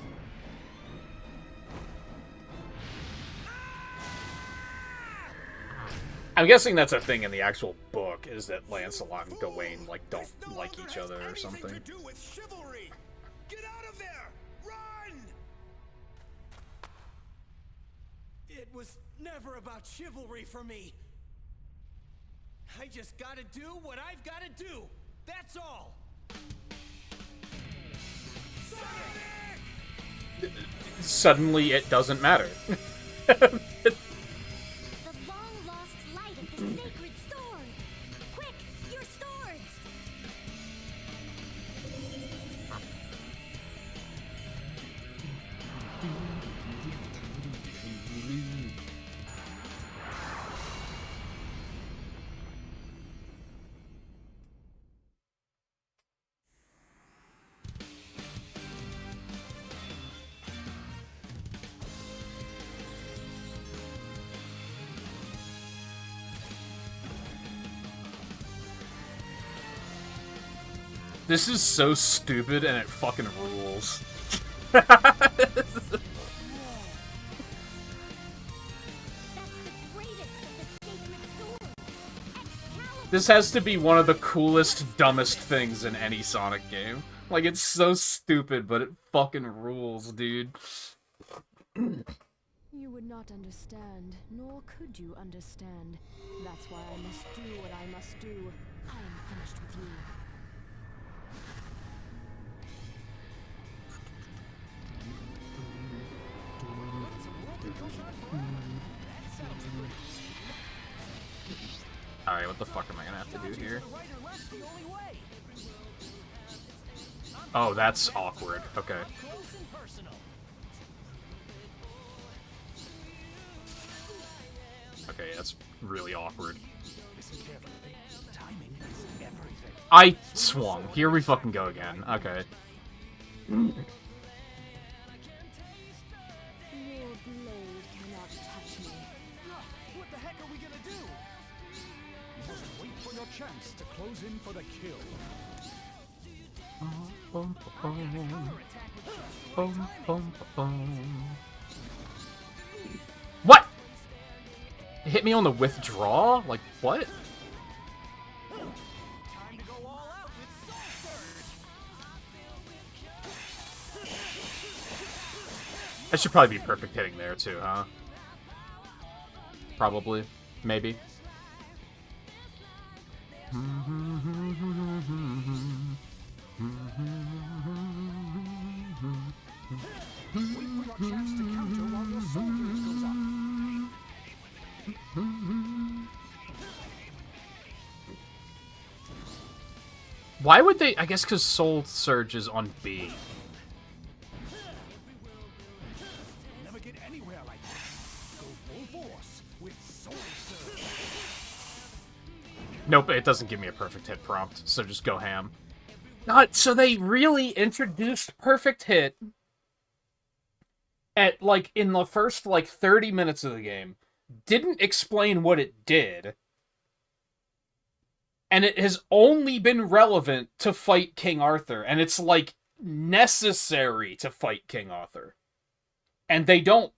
I'm guessing that's a thing in the actual book, is that Lancelot and Gawain, like, don't like each other or something. To do with chivalry. Get out of there! Run! It was never about chivalry for me. I just gotta do what I've gotta do. That's all. Suddenly, it doesn't matter. The long-lost light of the sacred sword! Quick, your swords! This is so stupid and it fucking rules. That's the greatest of the sacred swords! Excalibur! This has to be one of the coolest, dumbest things in any Sonic game. Like, it's so stupid, but it fucking rules, dude. You would not understand, nor could you understand. That's why I must do what I must do. I am finished with you. Alright, what the fuck am I gonna have to do here? Oh, that's awkward. Okay. Okay, that's really awkward. I swung. Here we fucking go again. Okay. Your blade cannot touch me. What the heck are we gonna do? You must wait for your chance to close in for the kill. bum, bum, bum. What? It hit me on the withdraw? Like, what? Time to go all out with Soul Surge. I should probably be perfect hitting there, too, huh? Probably. Maybe. Wait for your chance to counter while your soul gauge goes up. Why would they? I guess because Soul Surge is on B. Never get anywhere like this. Go full force with Soul Surge. Nope, it doesn't give me a perfect hit prompt, so just go ham. Not so they really introduced perfect hit at like in the first like 30 minutes of the game. Didn't explain what it did. And it has only been relevant to fight King Arthur, and it's like necessary to fight King Arthur. And they don't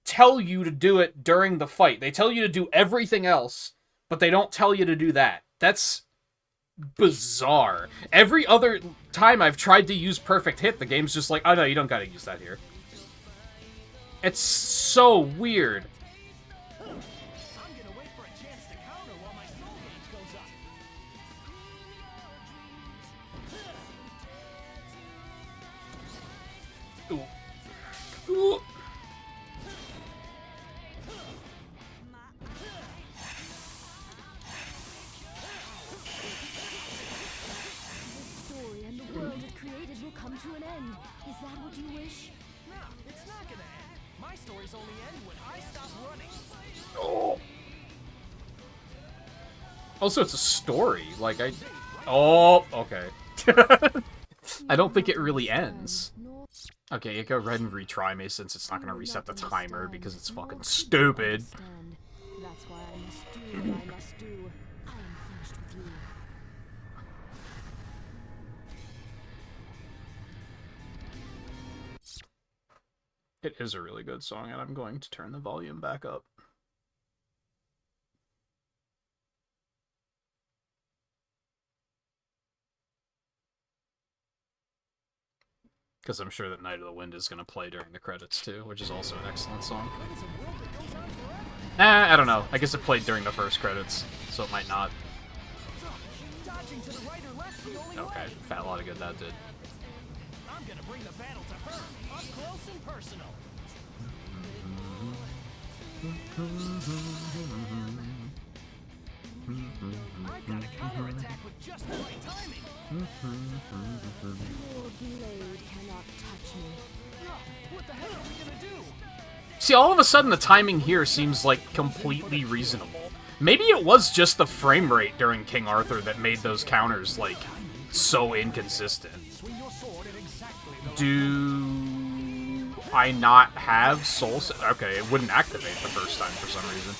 tell you to do it during the fight. They tell you to do everything else, but they don't tell you to do that. That's bizarre. Every other time I've tried to use perfect hit, the game's just like, oh no, you don't gotta use that here. It's so weird. I'm gonna wait for a chance to counter while my soul gauge goes up. Ooh. Story and the world it created will come to an end. Is that what you wish? No, it's not gonna end. My stories only end when I stop running. Oh. Also, it's a story. Like, Oh, okay. I don't think it really ends. Okay, you go ahead and retry me since it's not going to reset the timer because it's fucking stupid. That's why I must do what I must do. I am finished with you. It is a really good song, and I'm going to turn the volume back up. Because I'm sure that Night of the Wind is going to play during the credits too, which is also an excellent song. I don't know. I guess it played during the first credits, so it might not. Okay, fat lot of good that did. I'm gonna bring the battle to her, up close and personal. I got a counterattack with just the right timing. Your blade cannot touch me. No, what the heck are we gonna do? See, all of a sudden the timing here seems like completely reasonable. Maybe it was just the frame rate during King Arthur that made those counters, like, so inconsistent. Do I not have Soul? Okay, it wouldn't activate the first time for some reason.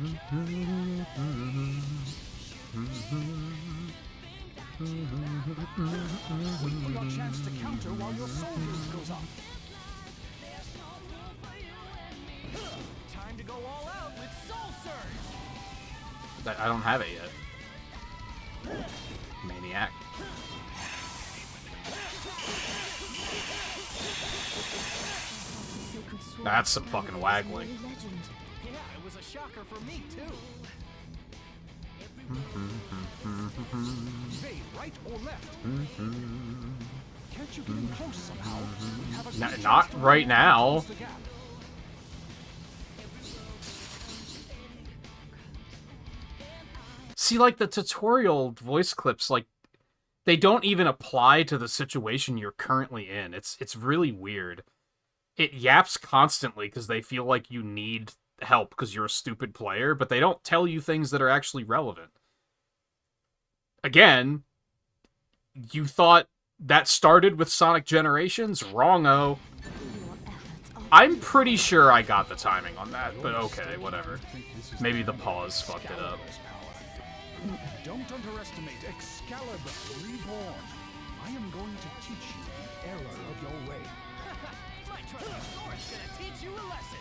Wait for your chance to counter while your soul gauge goes up. Time to go all out with Soul Surge. I don't have it yet. Maniac. That's some fucking waggling. Yeah, it was a shocker for me too. Hey, right or left? Can't you get in close somehow? We have a good Not chance to right now. close the gap. See, like, the tutorial voice clips, like, they don't even apply to the situation you're currently in. It's really weird. It yaps constantly because they feel like you need help because you're a stupid player, but they don't tell you things that are actually relevant. Again, you thought that started with Sonic Generations? Wrong-o. Your efforts are I'm pretty sure I got the timing on that, but okay, whatever. Maybe the pause fucked it up. Don't underestimate Excalibur Reborn. I am going to teach you the error of your way. My trusty sword's gonna teach you a lesson.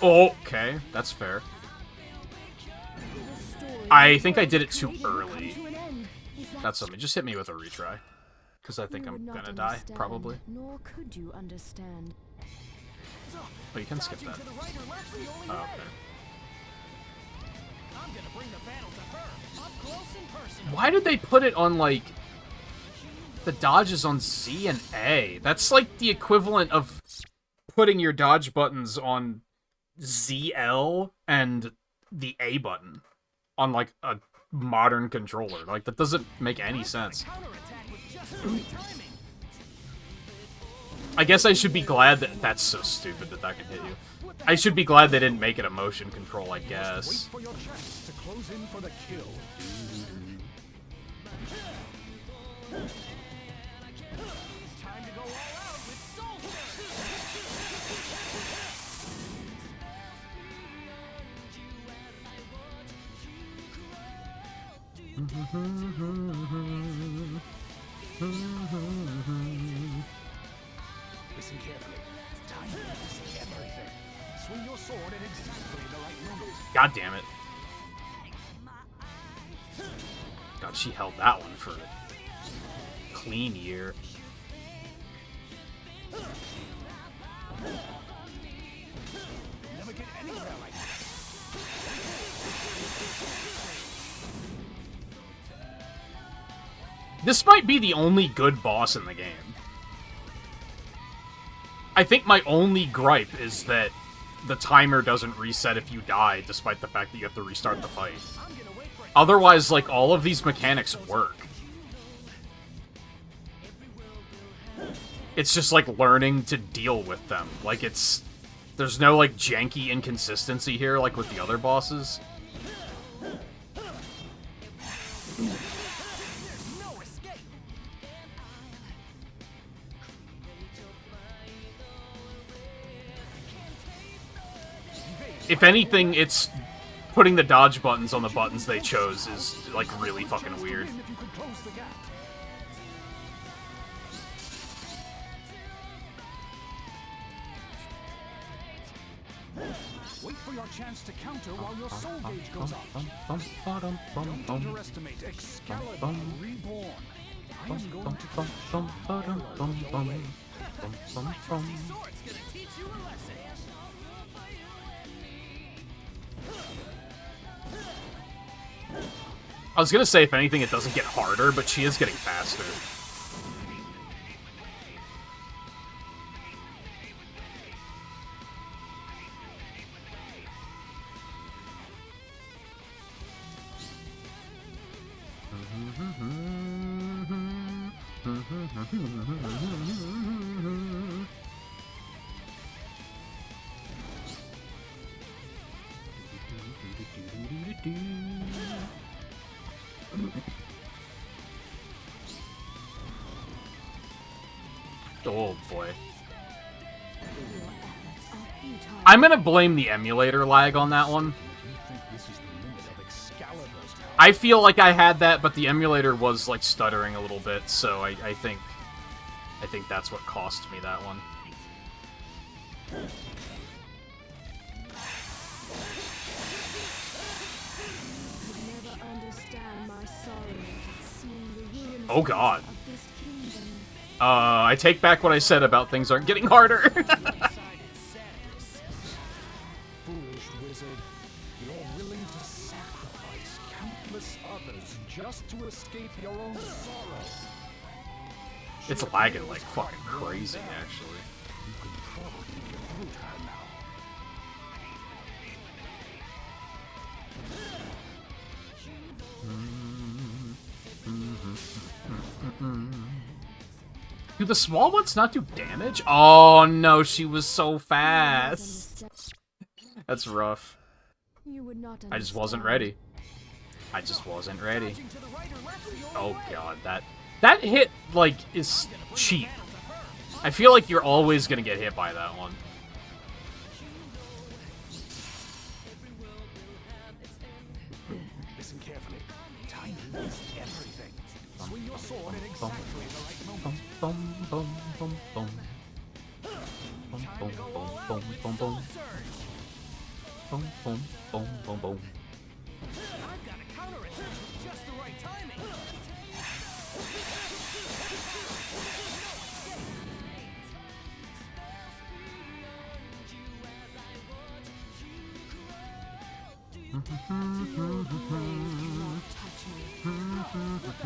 Okay, that's fair. I think I did it too early. That's something. Just hit me with a retry. Because I think I'm gonna die, probably. Nor could you understand. Oh, you can skip that. Oh, okay. I'm gonna bring the battle to her, up close and personal. Why did they put it on, like, the dodges on Z and A? That's like the equivalent of putting your dodge buttons on ZL and the A button on, like, a modern controller. Like, that doesn't make any sense. I guess I should be glad that... That's so stupid that that can hit you. I should be glad they didn't make it a motion control, I guess. Wait for your chance to close in for the kill. Time to go all out with Soul Listen carefully. Time to see everything. Swing your sword at exactly the right moment. God damn it. God, she held that one for a clean year. Never get anywhere like that. This might be the only good boss in the game. I think my only gripe is that the timer doesn't reset if you die, despite the fact that you have to restart the fight. Otherwise, like, all of these mechanics work. It's just, like, learning to deal with them. Like, it's... There's no, like, janky inconsistency here, like with the other bosses. If anything, it's putting the dodge buttons on the buttons they chose is, like, really fucking weird. Wait for your chance to counter while your soul gauge goes up. Don't underestimate Excalibur Reborn. I am going to My trusty sword's gonna teach you a lesson. I was gonna say, if anything, it doesn't get harder, but she is getting faster. Oh boy. I'm gonna blame the emulator lag on that one. I feel like I had that, but the emulator was, like, stuttering a little bit, so I think that's what cost me that one. Oh god. I take back what I said about things aren't getting harder. Foolish wizard, you're willing to sacrifice countless others just to escape your own sorrow. It's lagging like fucking crazy, actually. You can probably get through to her now. Do the small ones not do damage? Oh no, she was so fast. That's rough. I just wasn't ready. I just wasn't ready. Oh god, that hit, like, is cheap. I feel like you're always gonna get hit by that one. Listen carefully. Timing is everything. Swing your sword at exactly the right moment. Boom, boom, boom, boom. Boom, boom, boom, boom, boom, boom. Boom, boom, boom, boom, boom. I've got to counter it. Just the right timing. What the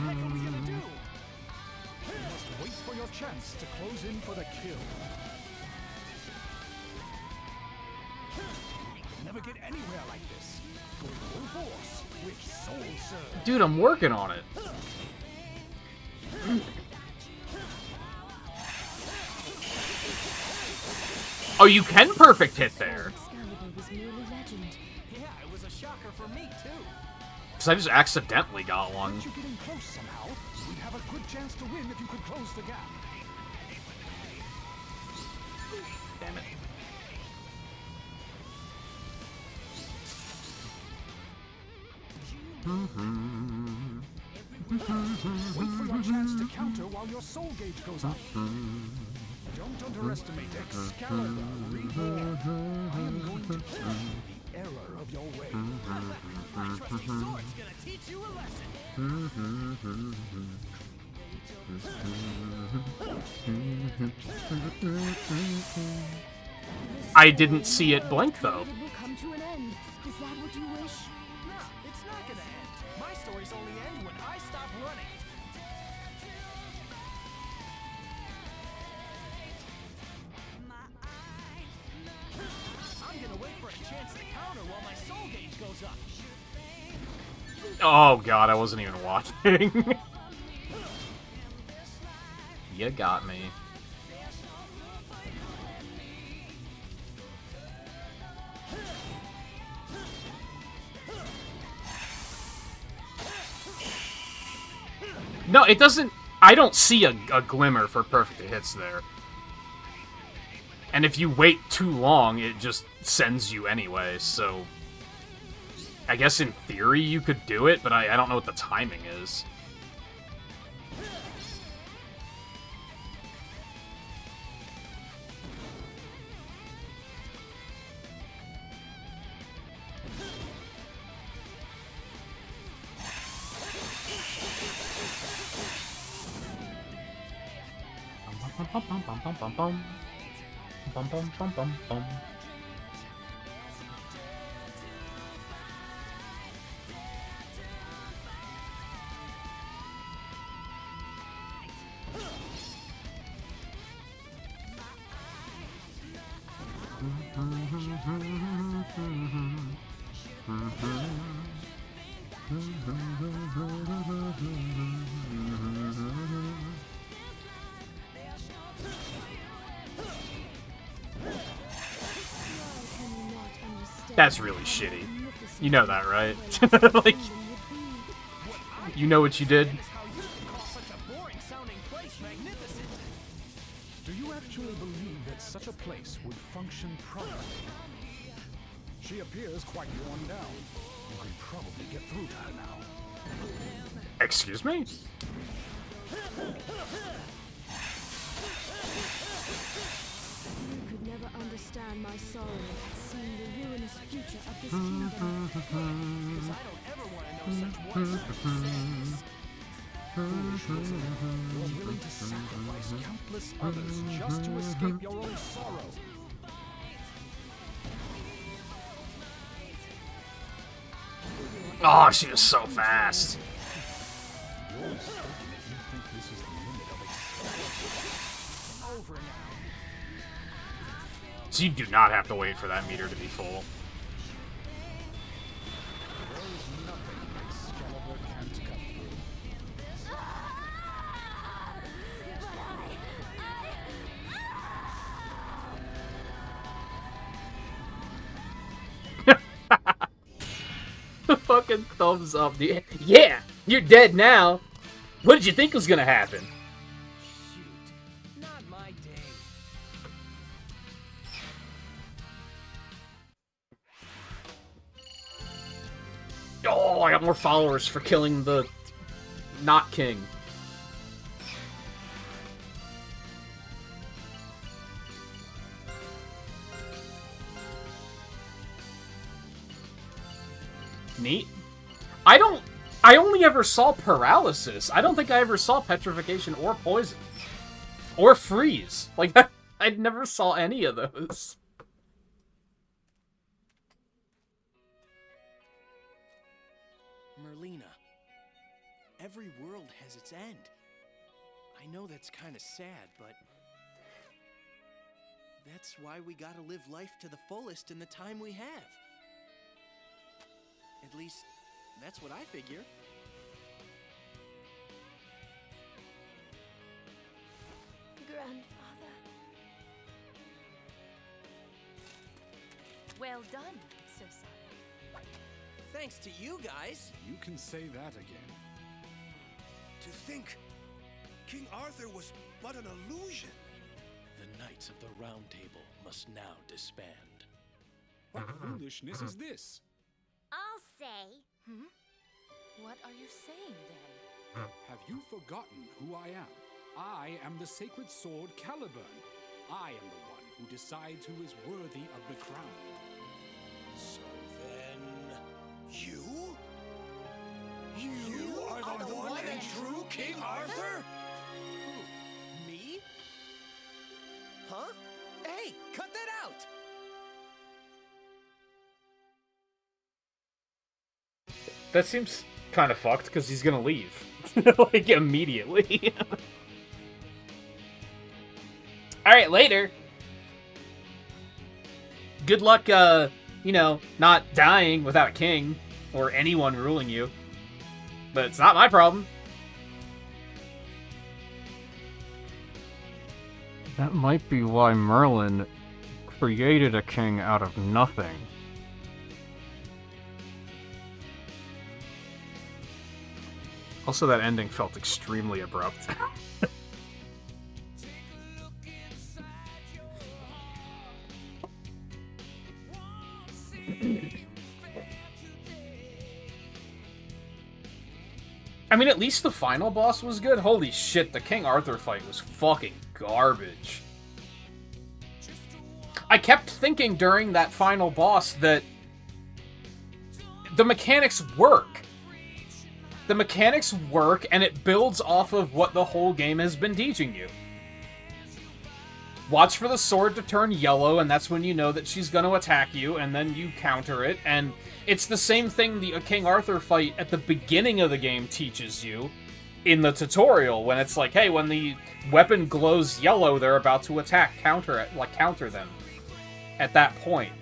heck are we gonna do? You must wait for your chance to close in for the kill. Never get anywhere like this. Go full force with Soul Surge. Dude, I'm working on it. Oh, you can perfect hit there. Excalibur was merely legend. Yeah, it was a shocker for me, too. Because I just accidentally got one. Weren't you getting close somehow? We'd have a good chance to win if you could close the gap. Damn it. Wait for your chance to counter while your soul gauge goes up. Don't underestimate Excalibur Reborn. I am going to teach you the error of your way. My trusty sword's gonna teach you a lesson. I didn't see it blink, though. It will come to an end. Is that what you wish? No, it's not gonna end. My stories only end when I stop running. I'm gonna wait for a chance to counter while my soul gauge goes up. Oh god, I wasn't even watching. You got me. No, it doesn't... I don't see a glimmer for perfect hits there. And if you wait too long, it just sends you anyway, so... I guess in theory you could do it, but I don't know what the timing is. Bum bum bum bum bum bum bum bum bum bum bum. That's really shitty. You know that, right? Like, you know what you did? Do you actually believe that such a place would function properly? She appears quite worn down. You can probably get through to her now. Excuse me? You could never understand my sorrow at seeing the ruinous future of this kingdom. Because I don't ever want to know such words. Foolish wizard, you're willing to sacrifice countless others just to escape your own sorrow. Oh, she was so fast. You're mistaken if you think this is the limit of Excalibur. Over now. So you do not have to wait for that meter to be full. There is nothing Excalibur can't cut through. Fucking thumbs up, dude. Yeah, you're dead now. What did you think was gonna happen? Shoot. Not my day. Oh, I got more followers for killing the not king. Neat. I only ever saw paralysis. I don't think I ever saw petrification or poison. Or freeze. Like, I never saw any of those. Merlina, every world has its end. I know that's kind of sad, but that's why we gotta live life to the fullest in the time we have. At least, that's what I figure. Grandfather. Well done, Sir Sonic. Thanks to you guys. You can say that again. To think, King Arthur was but an illusion. The Knights of the Round Table must now disband. What foolishness is this? I'll say. What are you saying, then? Have you forgotten who I am? I am the sacred sword Caliburn. I am the one who decides who is worthy of the crown. So then... You? You are the one and true King Arthur? Me? Huh? Hey, cut that out! That seems kind of fucked, because he's gonna leave. Like, immediately. Alright, later. Good luck, you know, not dying without a king, or anyone ruling you. But it's not my problem. That might be why Merlin created a king out of nothing. Also, that ending felt extremely abrupt. I mean, at least the final boss was good. Holy shit, the King Arthur fight was fucking garbage. I kept thinking during that final boss that the mechanics work. The mechanics work, and it builds off of what the whole game has been teaching you. Watch for the sword to turn yellow, and that's when you know that she's going to attack you, and then you counter it, and it's the same thing the King Arthur fight at the beginning of the game teaches you in the tutorial, when it's like, hey, when the weapon glows yellow, they're about to attack, counter them at that point.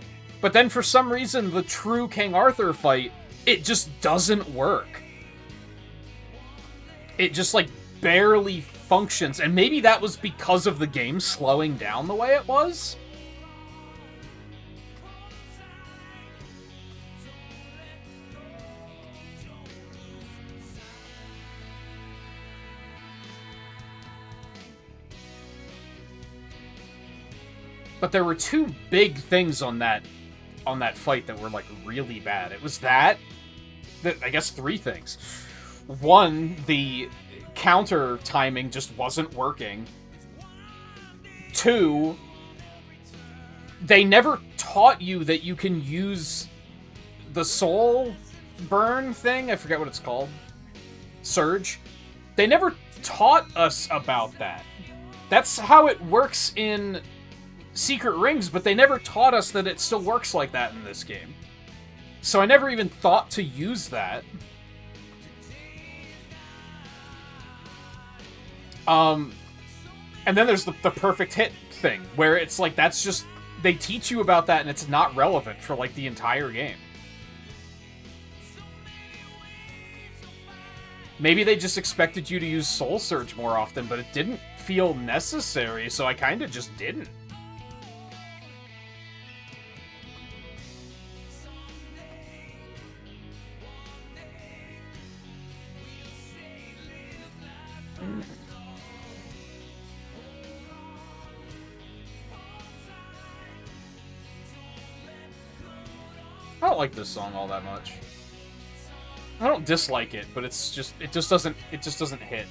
But then for some reason, the true King Arthur fight, it just doesn't work. It just, like, barely functions, and maybe that was because of the game slowing down the way it was? But there were two big things on that fight that were, like, really bad. It was that I guess three things. One, the counter timing just wasn't working. Two, they never taught you that you can use the soul burn thing. I forget what it's called. Surge. They never taught us about that. That's how it works in Secret Rings, but they never taught us that it still works like that in this game. So I never even thought to use that. And then there's the perfect hit thing, where it's like, that's just, they teach you about that and it's not relevant for, like, the entire game. Maybe they just expected you to use Soul Surge more often, but it didn't feel necessary, so I kinda just didn't. I don't like this song all that much. I don't dislike it, but it just doesn't hit.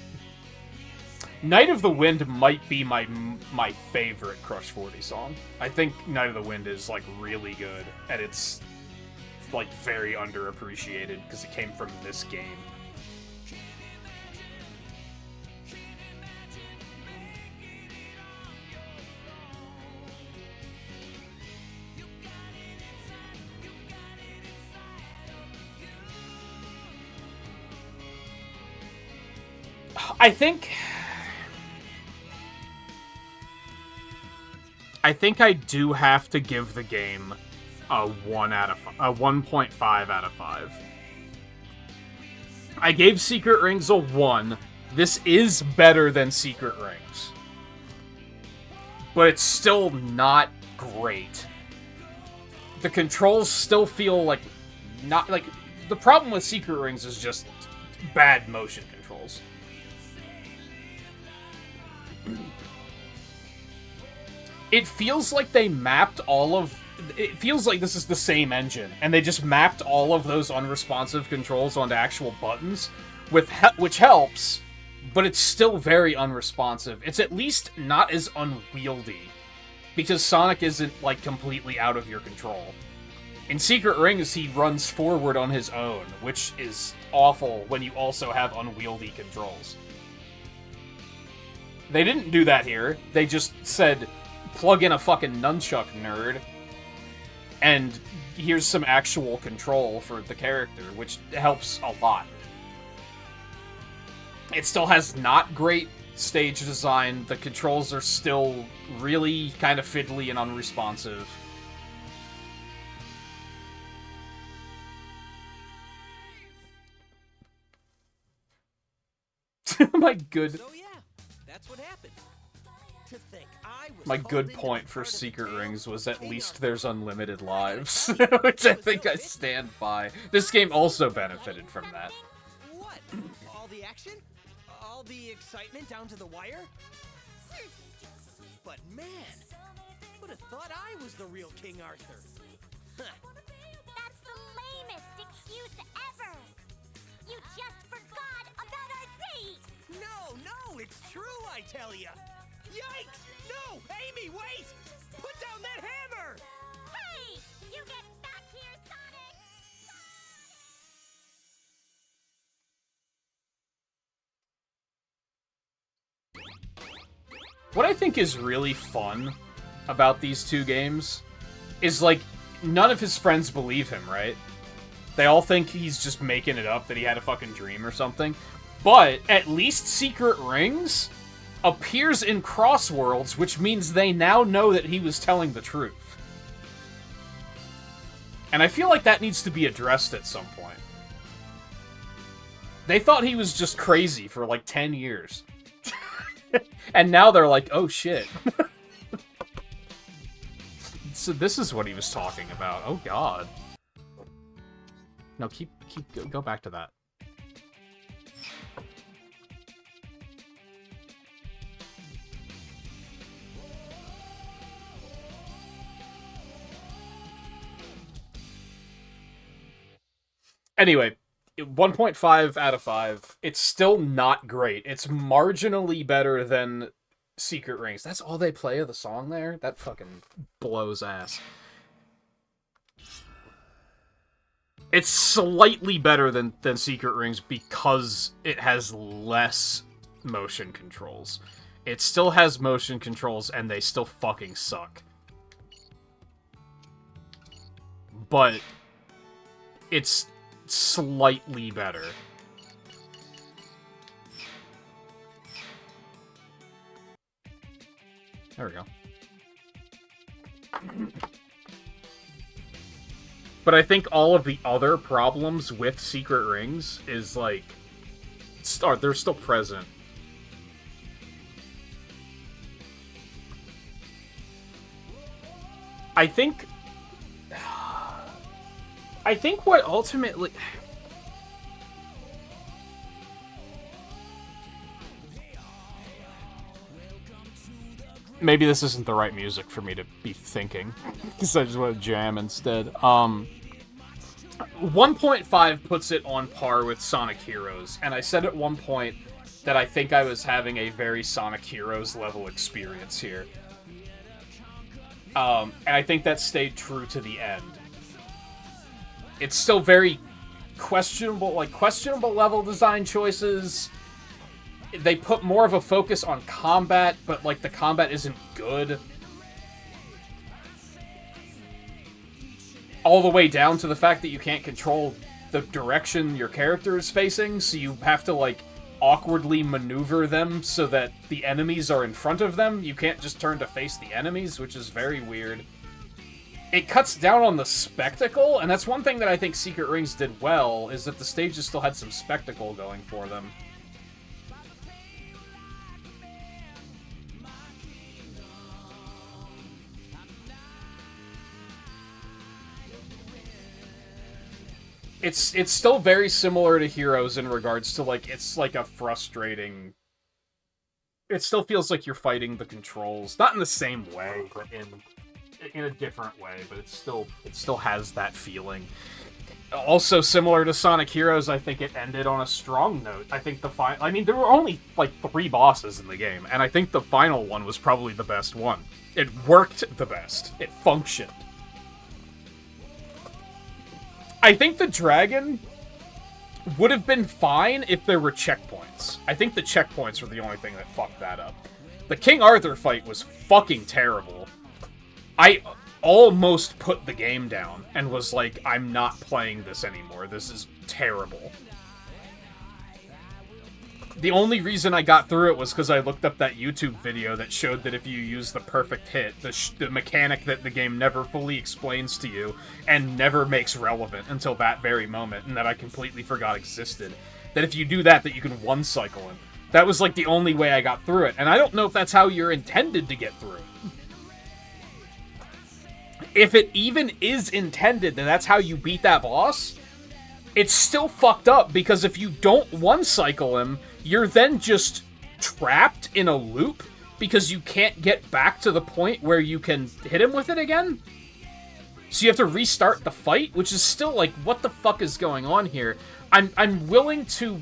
Night of the Wind might be my favorite Crush 40 song. I think Night of the Wind is, like, really good, and it's, like, very underappreciated, because it came from this game. I think I do have to give the game a 1.5 out of 5. I gave Secret Rings a 1. This is better than Secret Rings. But it's still not great. The controls still feel like not like the problem with Secret Rings is just bad motion controls. It feels like they mapped all of... It feels like this is the same engine, and they just mapped all of those unresponsive controls onto actual buttons, which helps, but it's still very unresponsive. It's at least not as unwieldy, because Sonic isn't, like, completely out of your control. In Secret Rings, he runs forward on his own, which is awful when you also have unwieldy controls. They didn't do that here. They just said, plug in a fucking nunchuck, nerd, and here's some actual control for the character, which helps a lot. It still has not great stage design. The controls are still really kind of fiddly and unresponsive. My good... So yeah, that's what happened. To think I was My good point for Secret Rings was at least there's unlimited lives, which I think I stand by. This game also benefited from that. What? All the action? All the excitement down to the wire? But man, would have thought I was the real King Arthur. Huh. That's the lamest excuse ever. You just forgot about our date. No, it's true, I tell ya. Yikes! No! Amy, wait! Put down that hammer! Hey! You get back here, Sonic! What I think is really fun about these two games is, like, none of his friends believe him, right? They all think he's just making it up, that he had a fucking dream or something. But at least Secret Rings appears in Crossworlds, which means they now know that he was telling the truth. And I feel like that needs to be addressed at some point. They thought he was just crazy for like 10 years. And now they're like, oh shit. So this is what he was talking about. Oh god. No, go back to that. Anyway, 1.5 out of 5. It's still not great. It's marginally better than Secret Rings. That's all they play of the song there? That fucking blows ass. It's slightly better than Secret Rings because it has less motion controls. It still has motion controls, and they still fucking suck. But it's slightly better. There we go. But I think all of the other problems with Secret Rings is, like, they're still present. I think what ultimately... Maybe this isn't the right music for me to be thinking, because I just want to jam instead. 1.5 puts it on par with Sonic Heroes, and I said at one point that I think I was having a very Sonic Heroes level experience here. And I think that stayed true to the end. It's still very questionable level design choices. They put more of a focus on combat, but, like, the combat isn't good. All the way down to the fact that you can't control the direction your character is facing, so you have to, like, awkwardly maneuver them so that the enemies are in front of them. You can't just turn to face the enemies, which is very weird. It cuts down on the spectacle, and that's one thing that I think Secret Rings did well, is that the stages still had some spectacle going for them. It's still very similar to Heroes in regards to, like, it's like a frustrating... It still feels like you're fighting the controls. Not in the same way, but in a different way, but it still has that feeling. Also, similar to Sonic Heroes, I think it ended on a strong note. I think I mean, there were only, like, 3 bosses in the game, and I think the final one was probably the best one. It worked the best. It functioned. I think the dragon would have been fine if there were checkpoints. I think the checkpoints were the only thing that fucked that up. The King Arthur fight was fucking terrible. I almost put the game down and was like, I'm not playing this anymore. This is terrible. The only reason I got through it was because I looked up that YouTube video that showed that if you use the perfect hit, the mechanic that the game never fully explains to you and never makes relevant until that very moment, and that I completely forgot existed, that if you do that you can one-cycle him. That was, like, the only way I got through it, and I don't know if that's how you're intended to get through it. If it even is intended, then that's how you beat that boss, it's still fucked up, because if you don't one-cycle him, you're then just trapped in a loop because you can't get back to the point where you can hit him with it again. So you have to restart the fight, which is still like, what the fuck is going on here? I'm willing to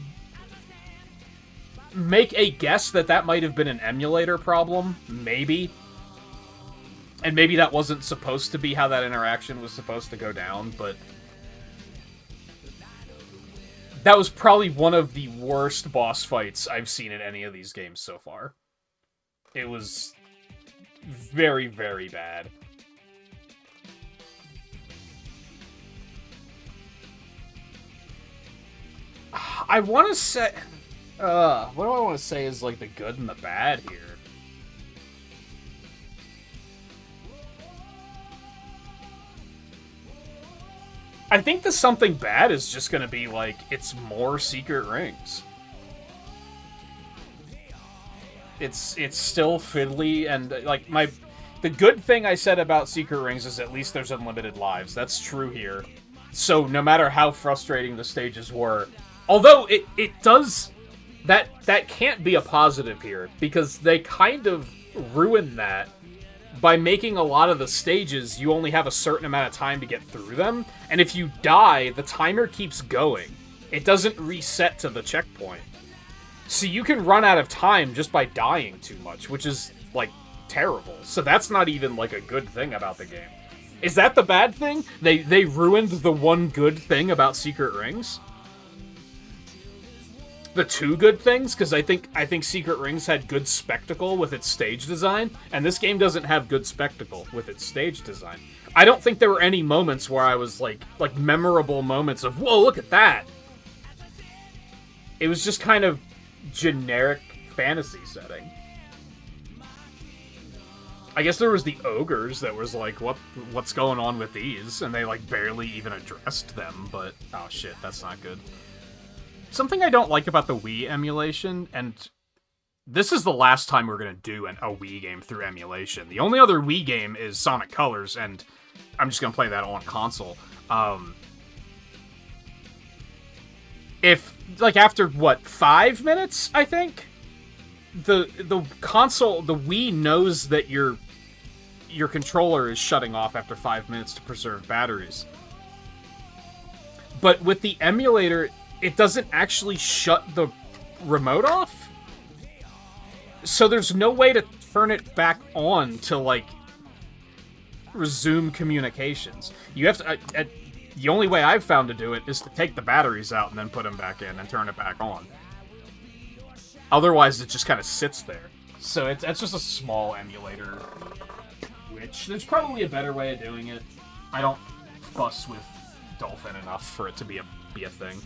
make a guess that might have been an emulator problem, maybe. And maybe that wasn't supposed to be how that interaction was supposed to go down, but that was probably one of the worst boss fights I've seen in any of these games so far. It was very, very bad. I want to say... what do I want to say is, like, the good and the bad here? I think the something bad is just gonna be, like, it's more Secret Rings. It's still fiddly, and, like, the good thing I said about Secret Rings is at least there's unlimited lives. That's true here. So no matter how frustrating the stages were, although it does, that can't be a positive here, because they kind of ruin that by making a lot of the stages, you only have a certain amount of time to get through them, and if you die, the timer keeps going. It doesn't reset to the checkpoint. So you can run out of time just by dying too much, which is, like, terrible. So that's not even, like, a good thing about the game. Is that the bad thing? They ruined the one good thing about Secret Rings? The two good things, because I think Secret Rings had good spectacle with its stage design, and this game doesn't have good spectacle with its stage design. I don't think there were any moments where I was like memorable moments of, whoa, look at that! It was just kind of generic fantasy setting. I guess there was the ogres that was like, what's going on with these? And they, like, barely even addressed them, but, oh shit, that's not good. Something I don't like about the Wii emulation, and this is the last time we're going to do a Wii game through emulation. The only other Wii game is Sonic Colors, and I'm just going to play that on console. If, like, after, 5 minutes, I think? The console, the Wii knows that your controller is shutting off after 5 minutes to preserve batteries. but with the emulator, it doesn't actually shut the remote off. So there's no way to turn it back on to, like, resume communications. You have to... the only way I've found to do it is to take the batteries out and then put them back in and turn it back on. Otherwise, it just kind of sits there. So it's just a small emulator, which there's probably a better way of doing it. I don't fuss with Dolphin enough for it to be a thing.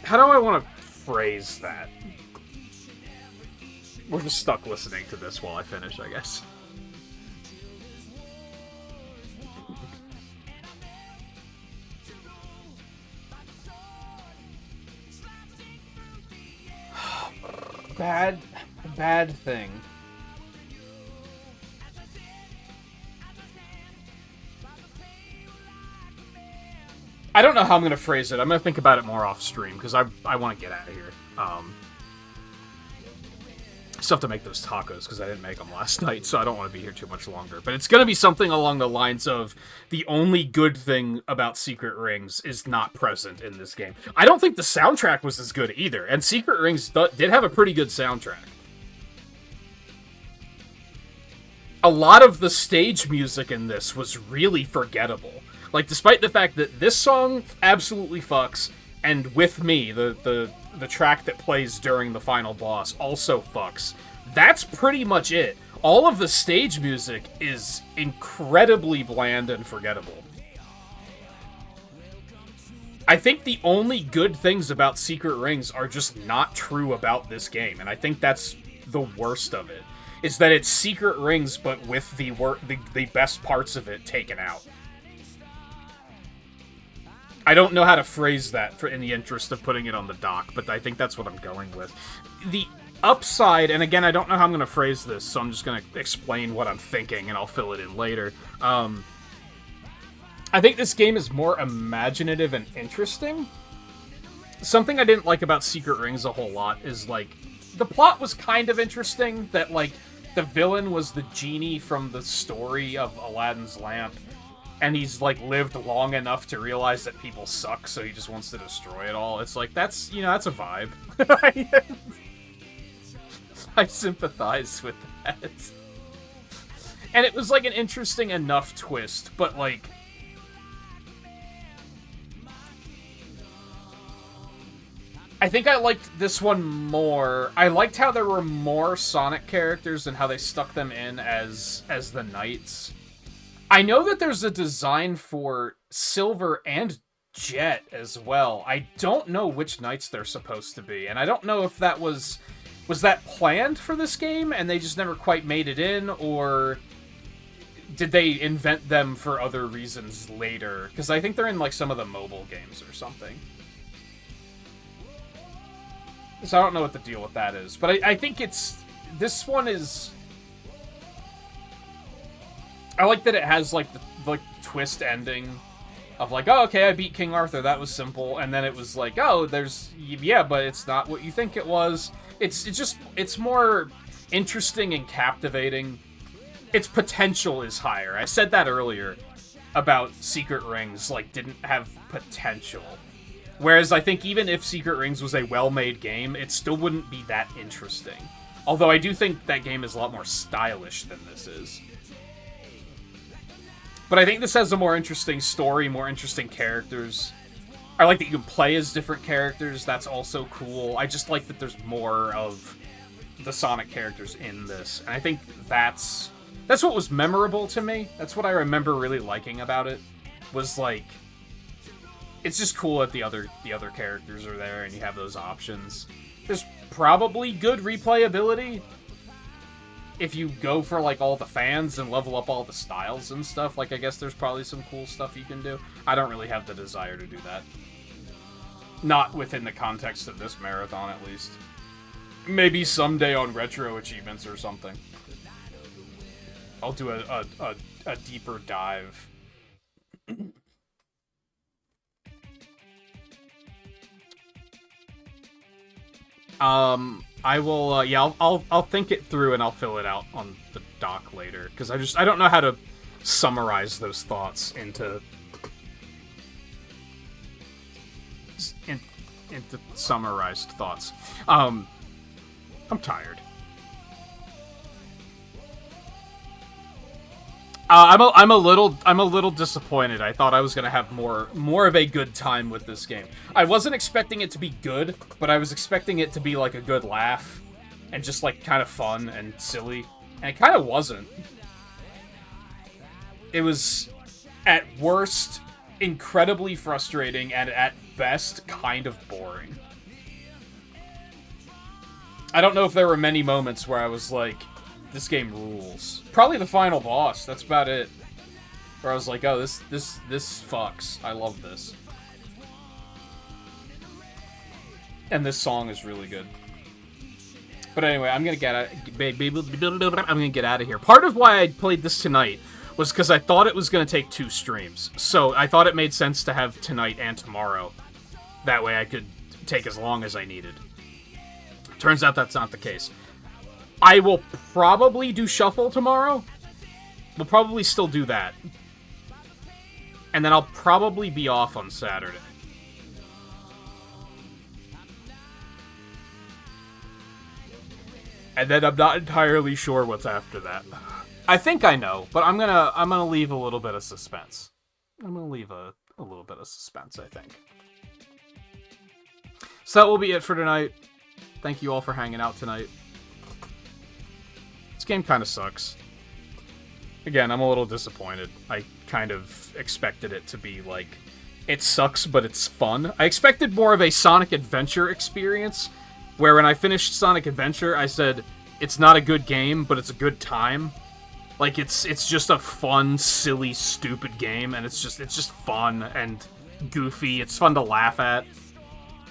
How do I want to phrase that? We're just stuck listening to this while I finish, I guess. Bad thing. I don't know how I'm going to phrase it. I'm going to think about it more off stream, because I want to get out of here. Still have to make those tacos, because I didn't make them last night, so I don't want to be here too much longer. But it's going to be something along the lines of, the only good thing about Secret Rings is not present in this game. I don't think the soundtrack was as good either, and Secret Rings did have a pretty good soundtrack. A lot of the stage music in this was really forgettable. Like, despite the fact that this song absolutely fucks, and With Me, the track that plays during the final boss, also fucks, that's pretty much it. All of the stage music is incredibly bland and forgettable. I think the only good things about Secret Rings are just not true about this game, and I think that's the worst of it, is that it's Secret Rings, but with the best parts of it taken out. I don't know how to phrase that in the interest of putting it on the dock, but I think that's what I'm going with. The upside, and again, I don't know how I'm going to phrase this, so I'm just going to explain what I'm thinking, and I'll fill it in later. I think this game is more imaginative and interesting. Something I didn't like about Secret Rings a whole lot is, like, the plot was kind of interesting, that, like, the villain was the genie from the story of Aladdin's lamp, and he's, like, lived long enough to realize that people suck, so he just wants to destroy it all. It's like, that's, you know, that's a vibe. I sympathize with that. And it was, like, an interesting enough twist, but, like... I think I liked this one more. I liked how there were more Sonic characters and how they stuck them in as the knights. I know that there's a design for Silver and Jet as well. I don't know which knights they're supposed to be, and I don't know if that was that planned for this game and they just never quite made it in, or did they invent them for other reasons later? Because I think they're in, like, some of the mobile games or something. So I don't know what the deal with that is, but I think this one is... I like that it has, like, the twist ending of, like, oh, okay, I beat King Arthur, that was simple, and then it was like, oh, yeah, but it's not what you think it was. It's more interesting and captivating. Its potential is higher. I said that earlier about Secret Rings, like, didn't have potential. Whereas I think even if Secret Rings was a well-made game, it still wouldn't be that interesting. Although I do think that game is a lot more stylish than this is. But I think this has a more interesting story, more interesting characters. I like that you can play as different characters. That's also cool. I just like that there's more of the Sonic characters in this. And I think that's what was memorable to me. That's what I remember really liking about it. Was, like, it's just cool that the other characters are there and you have those options. There's probably good replayability if you go for, like, all the fans and level up all the styles and stuff. Like, I guess there's probably some cool stuff you can do. I don't really have the desire to do that. Not within the context of this marathon, at least. Maybe someday on retro achievements or something. I'll do a deeper dive. I will, yeah, I'll think it through and I'll fill it out on the doc later, because I don't know how to summarize those thoughts into summarized thoughts. I'm tired. I'm a little disappointed. I thought I was gonna have more of a good time with this game. I wasn't expecting it to be good, but I was expecting it to be like a good laugh and just like kind of fun and silly, and it kind of wasn't. It was at worst incredibly frustrating and at best kind of boring. I don't know if there were many moments where I was like, this game rules. Probably the final boss, that's about it. Where I was like, oh, this fucks. I love this. And this song is really good. But anyway, I'm gonna get out of here. Part of why I played this tonight was because I thought it was gonna take 2 streams. So I thought it made sense to have tonight and tomorrow. That way I could take as long as I needed. Turns out that's not the case. I will probably do Shuffle tomorrow. We'll probably still do that. And then I'll probably be off on Saturday. And then I'm not entirely sure what's after that. I think I know, but I'm gonna leave a little bit of suspense. I'm gonna leave a little bit of suspense, I think. So that will be it for tonight. Thank you all for hanging out tonight. This game kind of sucks. Again, I'm a little disappointed. I kind of expected it to be like, it sucks, but it's fun. I expected more of a Sonic Adventure experience, where when I finished Sonic Adventure, I said, it's not a good game, but it's a good time. Like, it's just a fun, silly, stupid game, and it's just fun and goofy. It's fun to laugh at.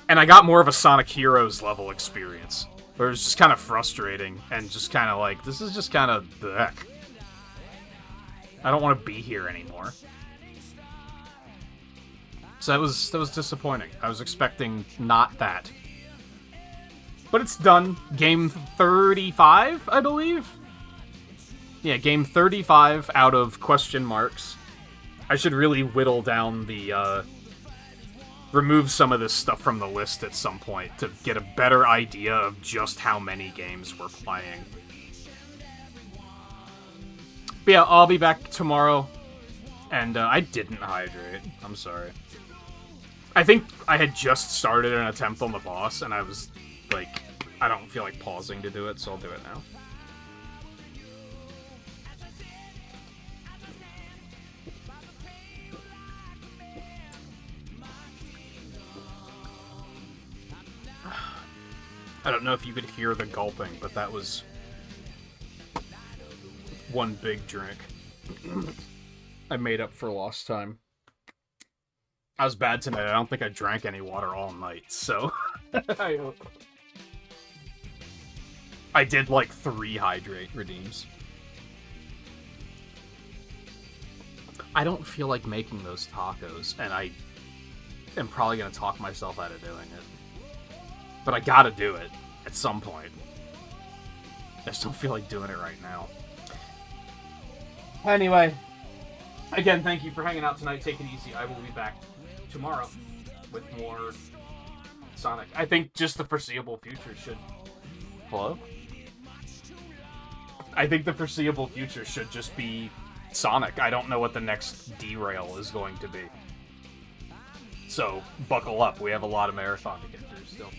And I got more of a Sonic Heroes level experience, where it was just kind of frustrating, and just kind of like, this is just kind of blech. I don't want to be here anymore. So that was disappointing. I was expecting not that. But it's done. Game 35, I believe? Yeah, game 35 out of question marks. I should really whittle down the, remove some of this stuff from the list at some point to get a better idea of just how many games we're playing. But yeah, I'll be back tomorrow. And I didn't hydrate. I'm sorry. I think I had just started an attempt on the boss, and I was like, I don't feel like pausing to do it, so I'll do it now. I don't know if you could hear the gulping, but that was one big drink. I made up for lost time. I was bad tonight. I don't think I drank any water all night, so I did like 3 hydrate redeems. I don't feel like making those tacos, and I am probably going to talk myself out of doing it. But I gotta do it at some point. I just don't feel like doing it right now. Anyway, again, thank you for hanging out tonight. Take it easy. I will be back tomorrow with more Sonic. I think just the foreseeable future should... Hello? I think the foreseeable future should just be Sonic. I don't know what the next derail is going to be. So, buckle up. We have a lot of marathon to get through still.